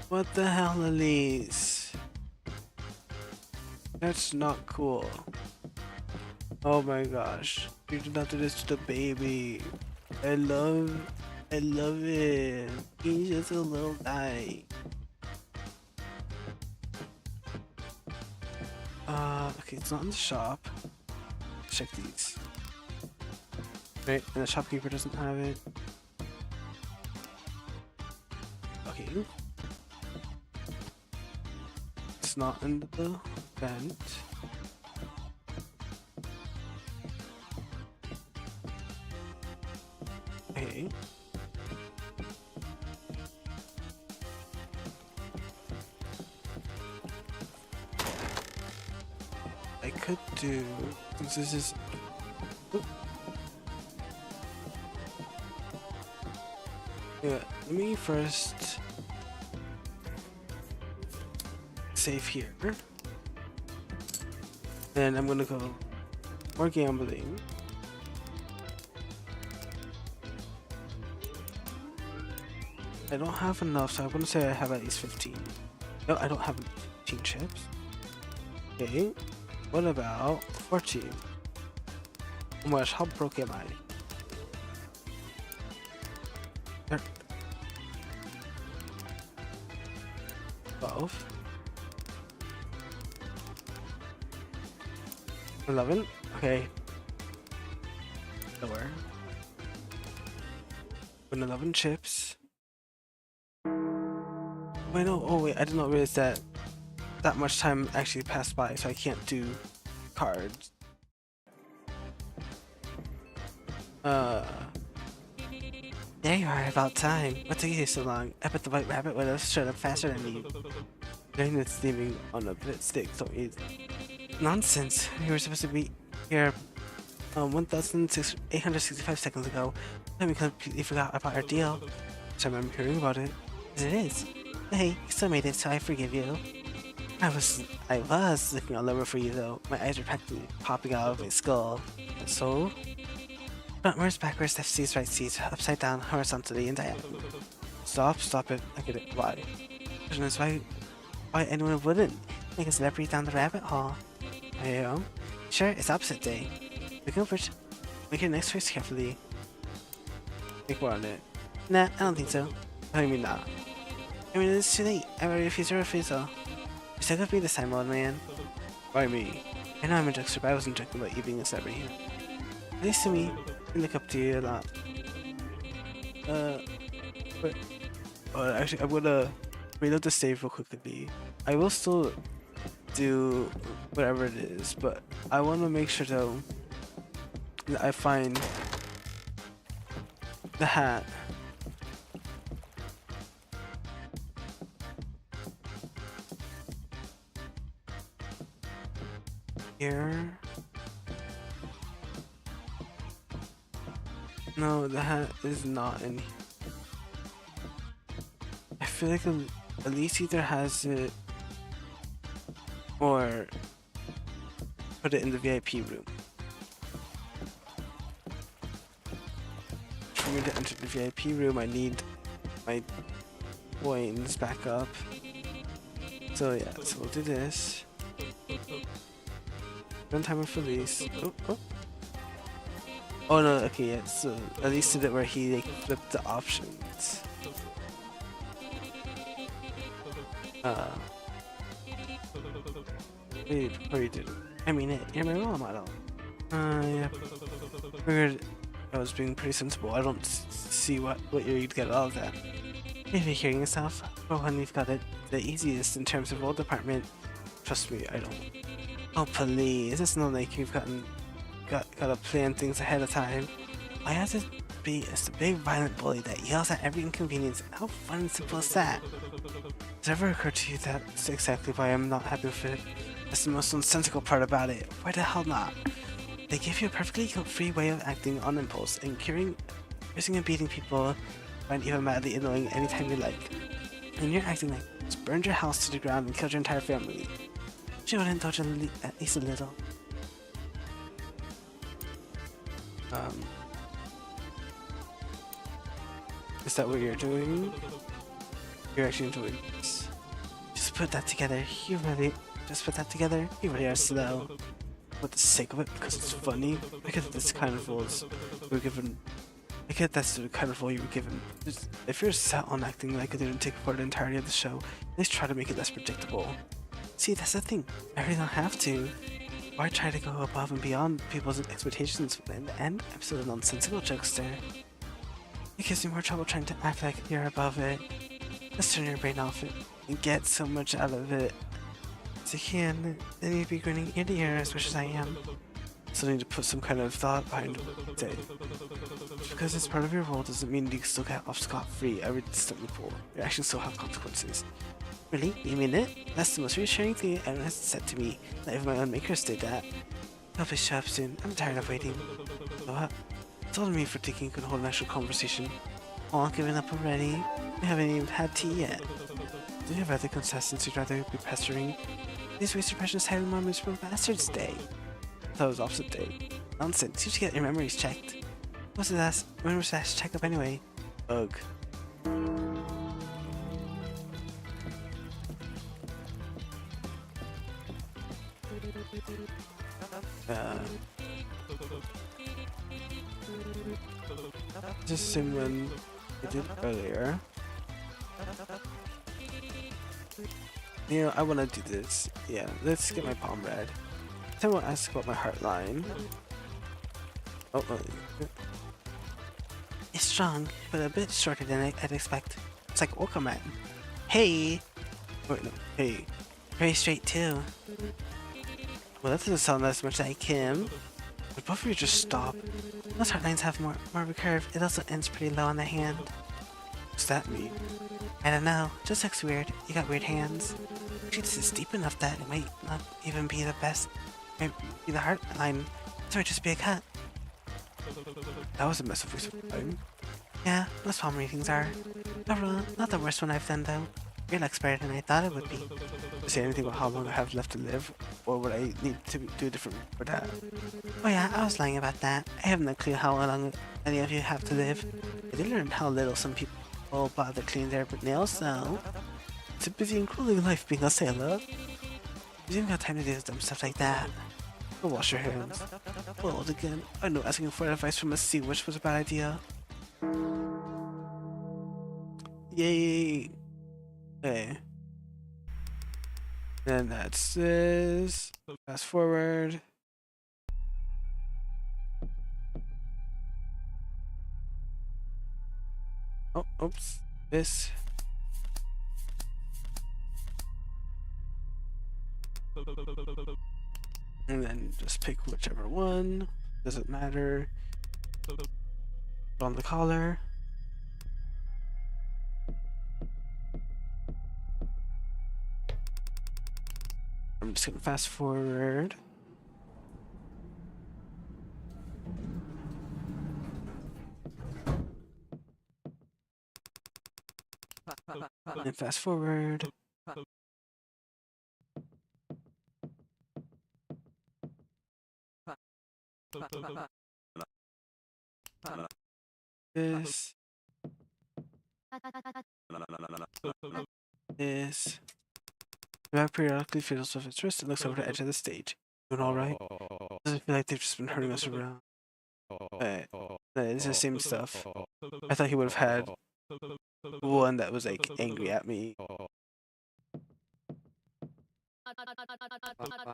What the hell, Elise? That's not cool. Oh my gosh. You did not do this to the baby. I love it. He's just a little guy. Okay, it's not in the shop. Check these. Right, and the shopkeeper doesn't have it. Okay. It's not in the vent. Okay. I could do, since this is, oop. Yeah, let me first save here. Then I'm gonna go more gambling. I don't have enough, so I'm gonna say I have at least 15. No, I don't have 15 chips. Okay, what about 14? Oh my gosh, how broke am I? There. 12. 11. Okay. Lower. With 11 chips. Wait, no. Oh wait, I did not realize that much time actually passed by, so I can't do cards. There you are, about time. What took you so long? I bet the white rabbit would have showed up faster than me. Getting it steaming on a bit stick so easy. Nonsense. We were supposed to be here 1,865 seconds ago. Then we completely forgot about our deal. So I remember hearing about it. As it is. Hey, you still made it, so I forgive you. I was looking all over for you though. My eyes were practically popping out of my skull. So? Frontwards, backwards, left seats, right seats, upside down, horizontally, and diagonally. Stop it. I get it. Why? The question is why anyone wouldn't make a celebrity down the rabbit hole. I am? Sure, it's opposite day. Look over it. Make your next choice carefully. Think more on it. Nah, I don't think so. I mean, nah. I mean, it's too late. I already refused your refusal. You're stuck with me this time, old man. Why me? I know I'm a jokester, but I wasn't joking about you being a celebrity. At least to me, I look up to you a lot. But actually, I'm gonna reload the save real quickly. I will still do whatever it is, but I want to make sure though that I find the hat. Here. No, the hat is not in here. I feel like Elise either has it or put it in the VIP room. For me to enter the VIP room, I need my coins back up. So yeah, so we'll do this. One time with Elise. Oh no, okay, yeah, so at least did it where he like flipped the options. Wait, before you did. I mean it. You're my role model. Yeah. Figured I was being pretty sensible. I don't see what you'd get out of that. Maybe hearing yourself. For one, we've got it the easiest in terms of role department. Trust me, I don't. Oh please, it's not like you've Gotta plan things ahead of time. I have to be a big violent bully that yells at every inconvenience. How fun and simple is that? Does it ever occur to you that's exactly why I'm not happy with it? That's the most nonsensical part about it. Why the hell not? They give you a perfectly guilt-free way of acting on impulse and cursing and beating people, find even madly annoying anytime you like. And you're acting like it's burned your house to the ground and killed your entire family. She would indulge at least a little. Is that what you're doing? You're actually doing this. Just put that together. You really are slow. For the sake of it, because it's funny. I get that this kind of roles you were given. I get that's the kind of role you were given. Just, if you're set on acting like it didn't take part of the entirety of the show, at least try to make it less predictable. See, that's the thing. I really don't have to. Why try to go above and beyond people's expectations when in the end, I'm still a nonsensical jokester. It gives me more trouble trying to act like you're above it. Just turn your brain off it and get so much out of it as you can. Then you'd be grinning ear to ear as much as I am. So I need to put some kind of thought behind what you say. Because it's part of your role doesn't mean you still get off scot-free every step you pull. Your actions still have consequences. Really? You mean it? That's the most reassuring thing anyone has said to me. Not even my own makers did that. I'll please show up soon. I'm tired of waiting. What? It's all me for thinking you could hold an actual conversation. All giving up already? We haven't even had tea yet. Do you have other contestants you'd rather be pestering? Please waste your precious time on my miserable bastard's day. I thought it was opposite day. Nonsense. You should get your memories checked. When was the last checkup anyway? Ugh. Just the same one I did earlier. You know, I want to do this. Yeah, let's get my palm read. Someone asked about my heart line. Oh, It's strong, but a bit shorter than I'd expect. It's like Okaman. Hey! wait, no. Hey. Very straight too. Well, that doesn't sound as much like him. Would both of you just stop? Most heart lines have more of a curve. It also ends pretty low on the hand. What's that mean? I don't know. Just looks weird. You got weird hands. Actually, this is deep enough that it might not even be the best. Might be the heart line. This might just be a cut. That was a mess of waste of time. Yeah, most palm readings are. Overall, not the worst one I've done though. Your luck's better than I thought it would be. Say anything about how long I have left to live, or what I need to do different for that. Oh yeah, I was lying about that. I have no clue how long any of you have to live. I did learn how little some people bother cleaning their nails though. It's a busy and grueling life being a sailor. You even got time to do dumb stuff like that. Go wash your hands. Old again. I know asking for advice from a sea witch was a bad idea. Yay! Okay. Then that's this. Fast forward. Oh, oops. This. And then just pick whichever one. Doesn't matter. Put on the collar. I'm just gonna fast forward. And fast forward. This. This. The map periodically fiddles with its wrist and looks over the edge of the stage. Doing alright? Doesn't feel like they've just been hurting us around. It's the same stuff. I thought he would have had one that was like angry at me.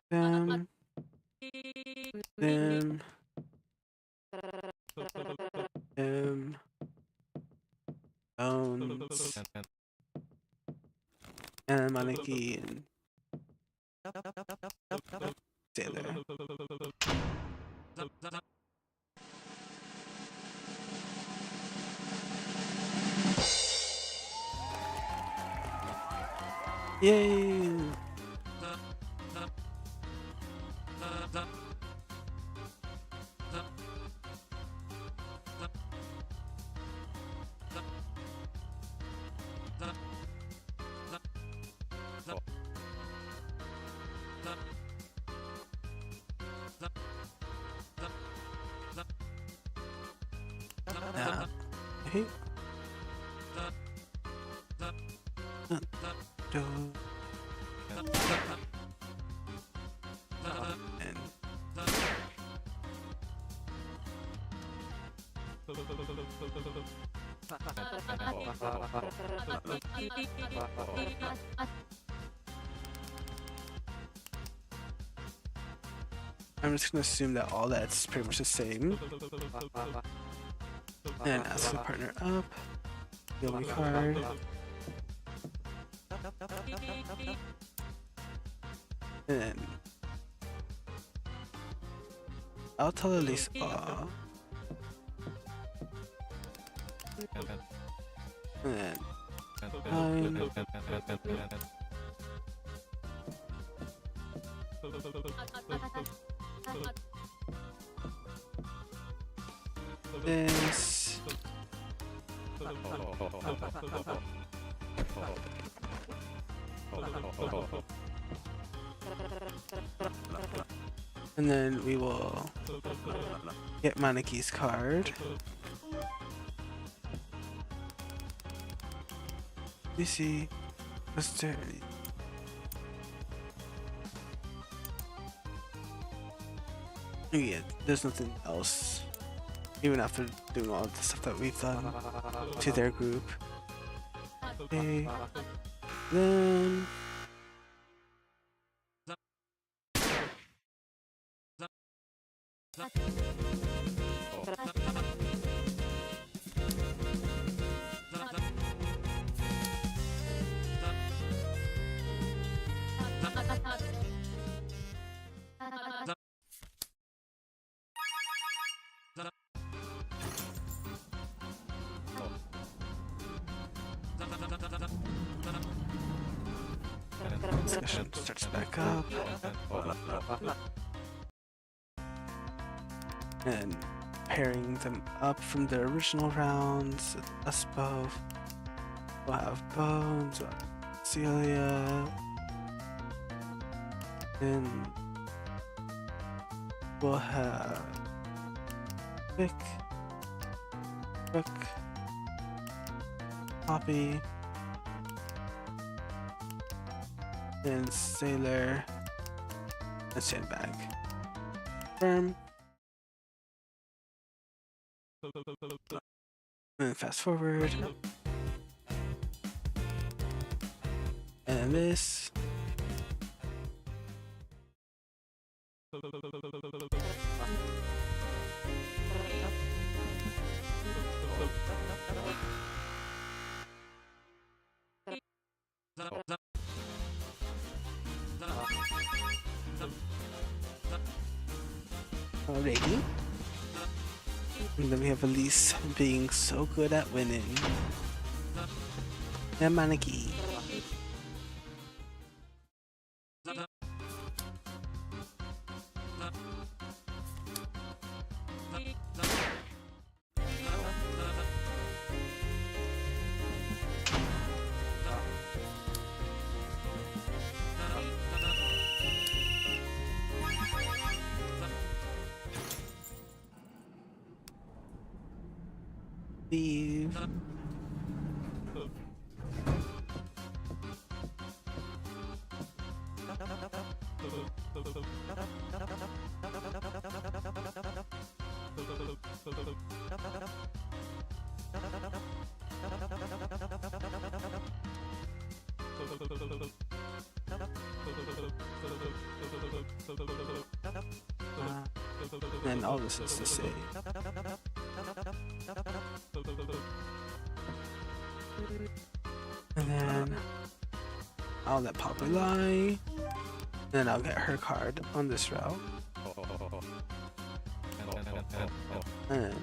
Them. Them. Them. Bones. And Maneki and Sailor. Yay! Okay. And I'm just gonna assume that all that's pretty much the same. And ask the partner up. Deal me card. And then I'll tell Elise off. And then this. And then we will get Maniki's card. You see, what's there? Yeah, there's nothing else. Even after doing all the stuff that we've done to their group. Okay. Then discussion starts back up. And pairing them up from the original rounds, us both. We'll have Bones, we'll have Celia, and we'll have Vic, Brooke, Poppy, and Sailor, and Sandbag. Firm. And then fast forward. And this. Alrighty. And then we have Elise being so good at winning. And Maneki. Leave. And all this is to say. And then I'll let Poppy lie. And then I'll get her card on this route. And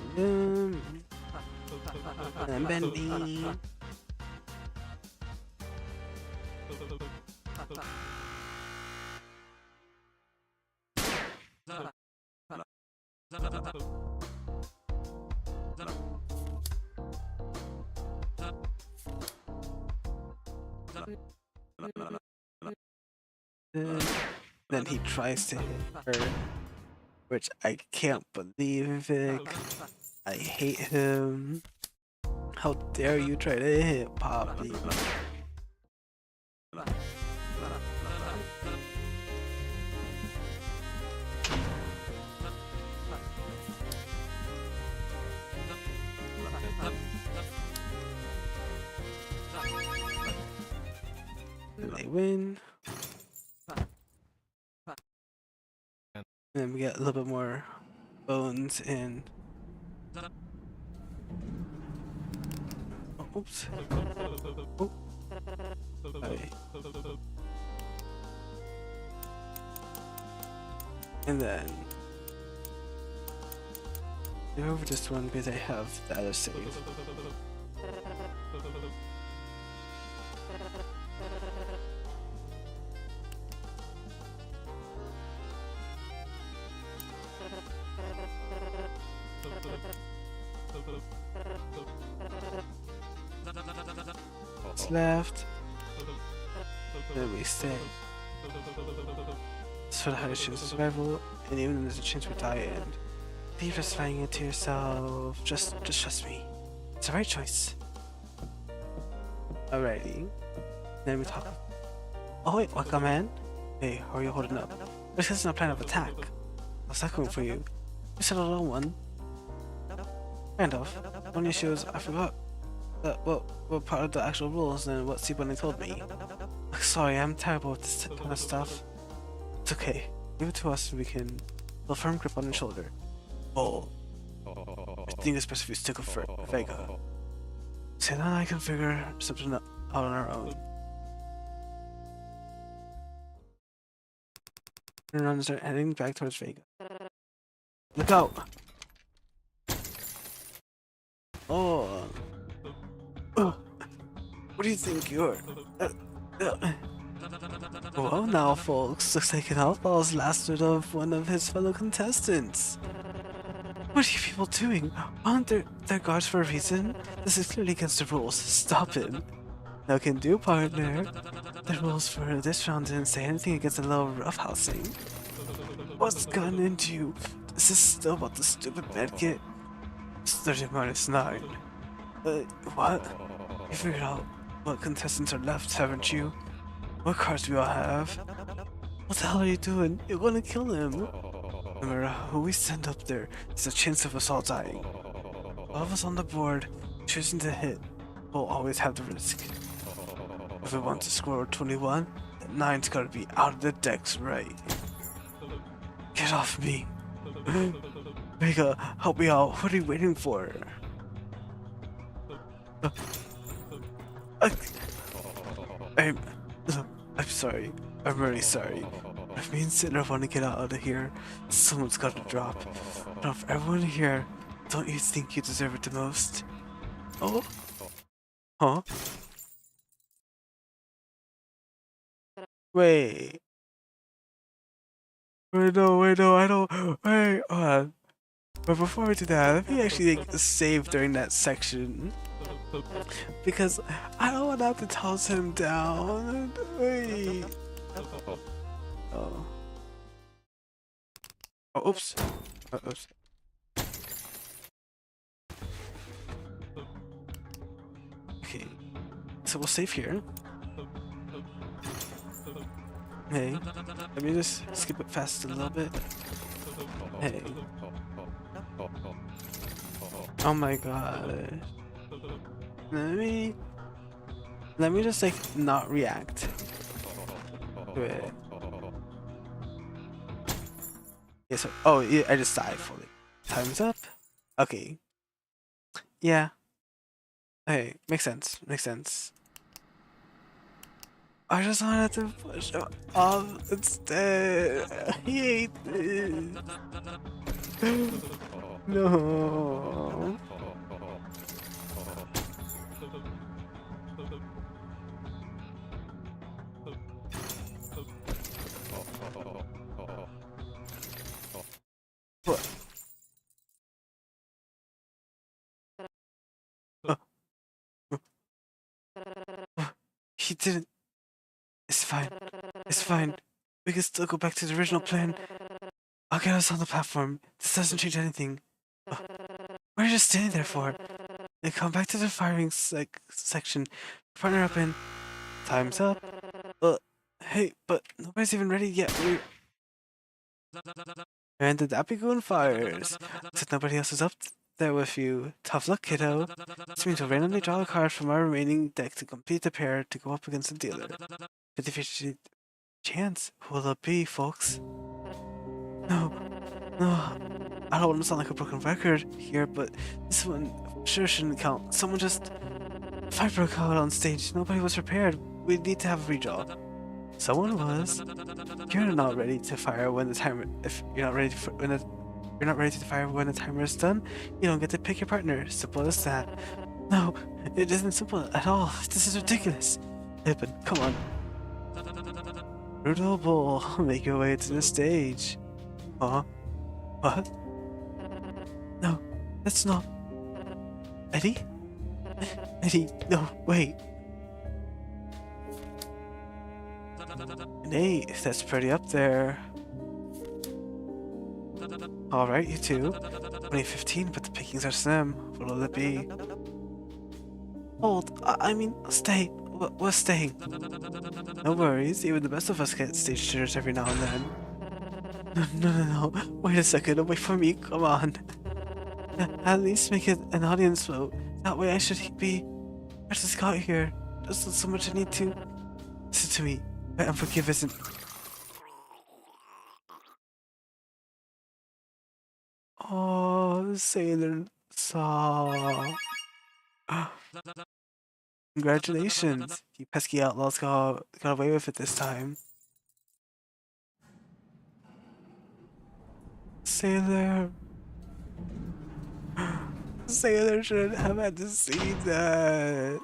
Bendy. Then he tries to hit her, which I can't believe it. I hate him. How dare you try to hit Poppy? And they win. And then we get a little bit more bones in. Oh, oops. Oh. Okay. And then go over this one because I have the other save. What's left? Then we stay. It's for the highest chance of survival, and even there's a chance we die and be justifying it to yourself. Just trust me. It's the right choice. Alrighty. Then we talk. Oh wait, welcome man. Hey, how are you holding up? This isn't a plan of attack. I was looking for you. You said alone one. Kind of. One issue is I forgot what part of the actual rules and what Seabunny told me. Sorry, I'm terrible with this kind of stuff. It's okay. Leave it to us and we can put a firm grip on your shoulder. Oh. I think it's best if you stick with Vega. So then I can figure something out on our own. Turn around and start heading back towards Vega. Look out! Oh. What do you think you're? Well now folks, looks like an outlaw's last word of one of his fellow contestants. What are you people doing? Aren't there guards for a reason? This is clearly against the rules. Stop him. No can do, partner. The rules for this round didn't say anything against a little roughhousing. What's gotten into you? Is this still about the stupid medkit? It's 30 minus 9. What? You figured out what contestants are left, haven't you? What cards do we all have? What the hell are you doing? You're gonna kill him. No matter who we send up there, there's a chance of us all dying. All of us on the board, choosing to hit, will always have the risk. If we want to score 21, then 9's gotta be out of the decks, right? Get off me. Vega, help me out. What are you waiting for? I'm sorry. I'm really sorry. If me and Sinner want to get out of here, someone's got to drop. But of everyone here, don't you think you deserve it the most? Oh? Huh? Wait. Wait, no, I don't. Wait, hold on. But before we do that, let me actually save during that section. Because I don't want to have to toss him down. Wait. Oh. Oh, oops. Oops. Okay. So we'll save here. Hey. Let me just skip it fast a little bit. Hey. Oh my god. Let me just like not react to it. Yeah, so oh yeah, I just died fully. Time's up. Okay. Yeah. Okay, makes sense. Makes sense. I just wanted to push him off instead. I hate this. No. What? He didn't. It's fine. It's fine. We can still go back to the original plan. I'll get us on the platform. This doesn't change anything. What are you just standing there for? And come back to the firing section. Partner up in. Time's up. Hey, but nobody's even ready yet. And the Dapigoon fires. Since nobody else is up there with you. Tough luck, kiddo. This means we'll randomly draw a card from our remaining deck to complete the pair to go up against the dealer. 50-50 chance. Who will it be, folks? No. I don't want to sound like a broken record here, but this one sure shouldn't count. Someone just... Fight broke out on stage. Nobody was prepared. We need to have a redraw. Someone was. You're not ready to fire when the timer. If you're not ready you're not ready to fire when the timer is done, you don't get to pick your partner. Simple as that. No, it isn't simple at all. This is ridiculous. Pippin, come on. Brutal Bull, make your way to the stage. Huh? What? No, that's not. Eddie? Eddie, no, wait. Hey, that's pretty up there. Alright, you two. 2015, but the pickings are slim. What will it be? Hold, I mean, stay. We're staying. No worries, even the best of us get stage jitters every now and then. No. Wait a second, wait for me, come on. At least make it an audience vote. That way I should be. I just got here. There's so much I need to. Listen to me. Unforgive isn't. Oh, Sailor Saw. Congratulations. You pesky outlaws got away with it this time. Sailor. Sailor shouldn't have had to see that.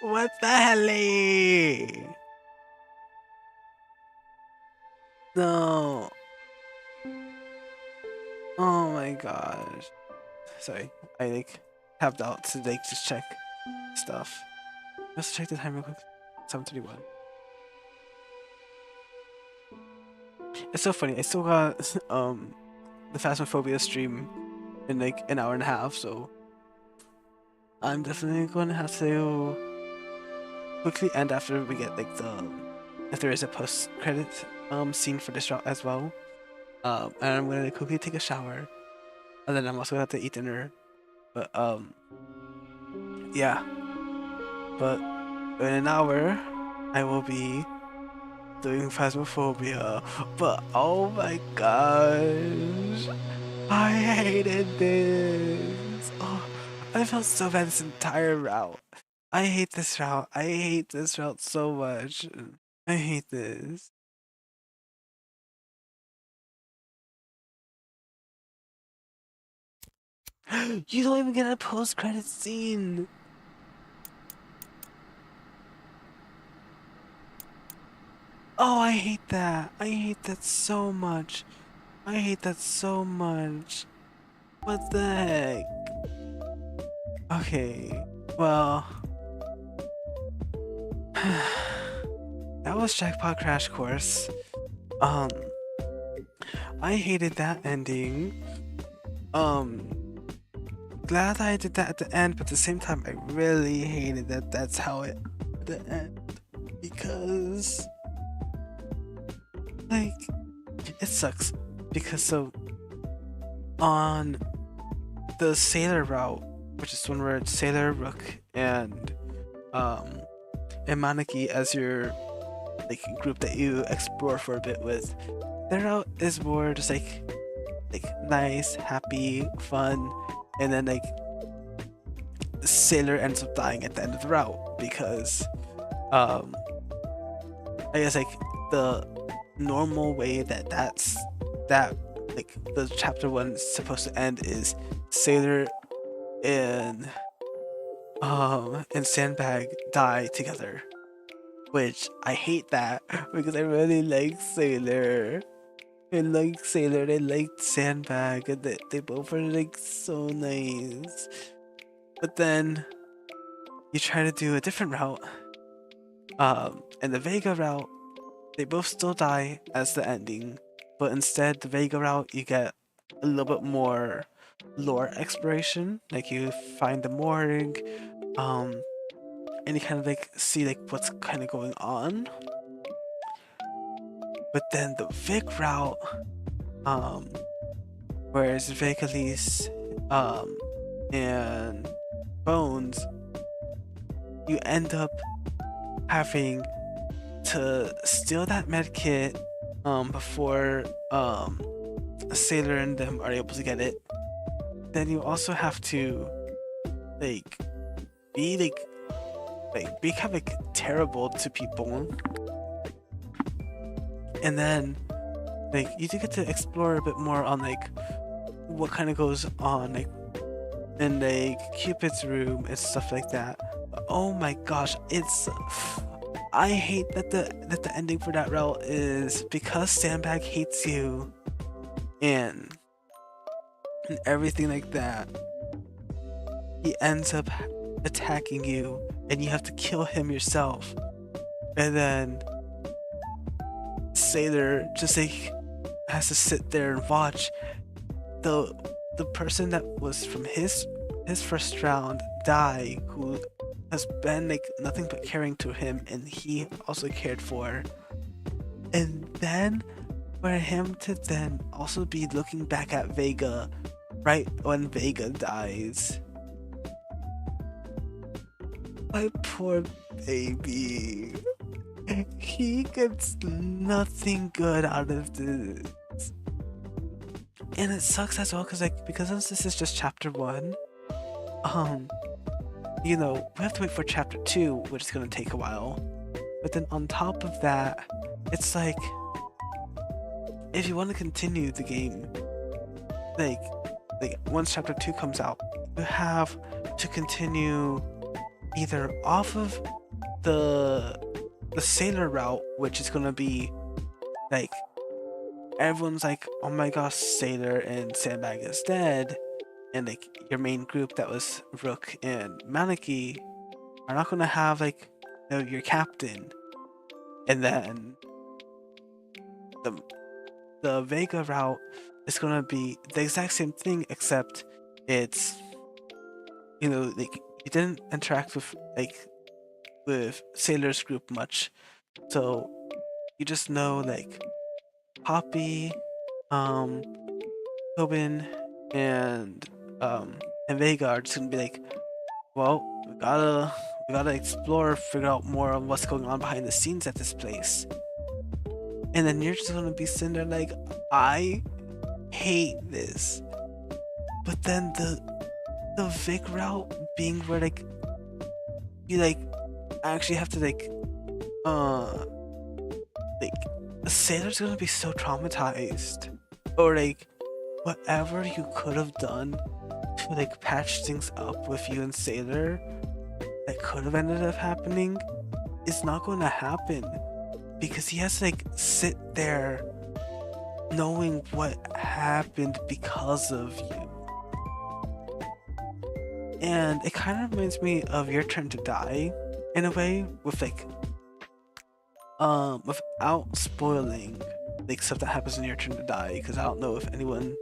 What the hell? No. Oh my gosh. Sorry, I tapped out to just check stuff. Let's check the time real quick. 7:31. It's so funny. I still got the Phasmophobia stream in an hour and a half, so I'm definitely going to have to quickly end after we get if there is a post credit scene for this route as well. And I'm gonna quickly take a shower, and then I'm also gonna have to eat dinner. But yeah. But in an hour, I will be doing Phasmophobia. But oh my gosh, I hated this. Oh, I felt so bad this entire route. I hate this route. I hate this route so much. I hate this. You don't even get a post-credit scene. Oh, I hate that. I hate that so much. I hate that so much. What the heck? Okay, well... that was Jackpot Crash Course. I hated that ending. Glad I did that at the end, but at the same time, I really hated that that's how it the end. Because... it sucks. Because so... on the Sailor route, which is one where it's Sailor, Rook, and Maneki as your group that you explore for a bit with. Their route is more just nice, happy, fun, and then Sailor ends up dying at the end of the route because I guess the normal way that the chapter 1 is supposed to end is Sailor and Sandbag die together, which I hate that because I really like Sailor. I like Sailor, I liked Sandbag, and they both are like so nice. But then you try to do a different route. And the Vega route, they both still die as the ending, but instead the Vega route you get a little bit more lore exploration. Like you find the morgue, and you kind of like see like what's kind of going on. But then the Vic route, whereas Vegalis, and Bones, you end up having to steal that med kit before Sailor and them are able to get it. Then you also have to like be be kind of like terrible to people, and then like you do get to explore a bit more on like what kind of goes on like in like Cupid's room and stuff like that. But, oh my gosh, I hate that the ending for that route is because Sandbag hates you and everything like that. He ends up attacking you and you have to kill him yourself. And then Sailor just like has to sit there and watch the person that was from his first round die, who has been like nothing but caring to him and he also cared for. And then for him to then also be looking back at Vega right when Vega dies. My poor baby. He gets nothing good out of this. And it sucks as well because this is just chapter 1, you know, we have to wait for chapter 2, which is gonna take a while. But then on top of that, it's like if you want to continue the game, like once chapter 2 comes out, you have to continue either off of the Sailor route, which is gonna be like everyone's like, oh my gosh, Sailor and Sandbag is dead, and like your main group that was Rook and Maneki are not gonna have like, you know, your captain. And then the Vega route is gonna be the exact same thing, except it's, you know, like you didn't interact with Sailor's group much, so you just know like Poppy, Tobin, and Vega are just gonna be like, well, we gotta explore, figure out more on what's going on behind the scenes at this place. And then you're just gonna be sitting there like, I hate this. But then the Vic route being where like you like actually have to like Sailor's gonna be so traumatized, or like whatever you could have done to like patch things up with you and Sailor that could have ended up happening is not going to happen, because he has to like sit there knowing what happened because of you. And it kind of reminds me of Your Turn to Die in a way, with like without spoiling like stuff that happens in Your Turn to Die, because I don't know if anyone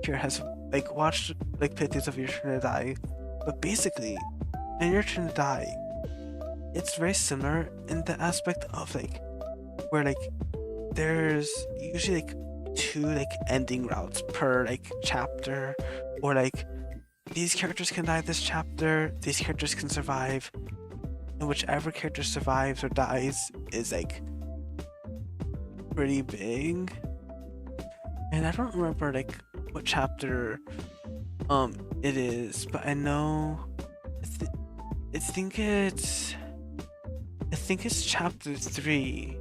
here has like watched like playthroughs of Your Turn to Die, but basically in Your Turn to Die it's very similar in the aspect of like where like there's usually like 2 like ending routes per like chapter, or like these characters can die this chapter, these characters can survive, and whichever character survives or dies is like pretty big. And I don't remember like what chapter it is, but I know I think it's chapter 3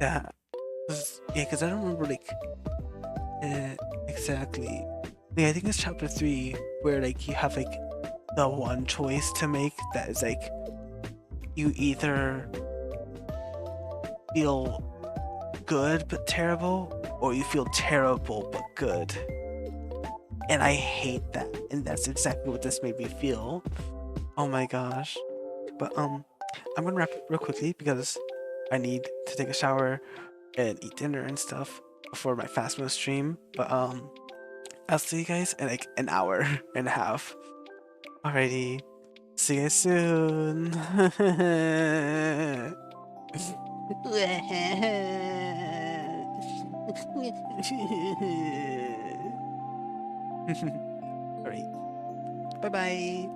that was, yeah, because I don't remember like exactly. Yeah, I think it's chapter 3 where like you have like the one choice to make that is like you either feel good but terrible, or you feel terrible but good. And I hate that, and that's exactly what this made me feel. Oh my gosh. But I'm gonna wrap it real quickly because I need to take a shower and eat dinner and stuff before my fast meal stream. But I'll see you guys in like an hour and a half. Alrighty. See you guys soon. Alright. Bye bye.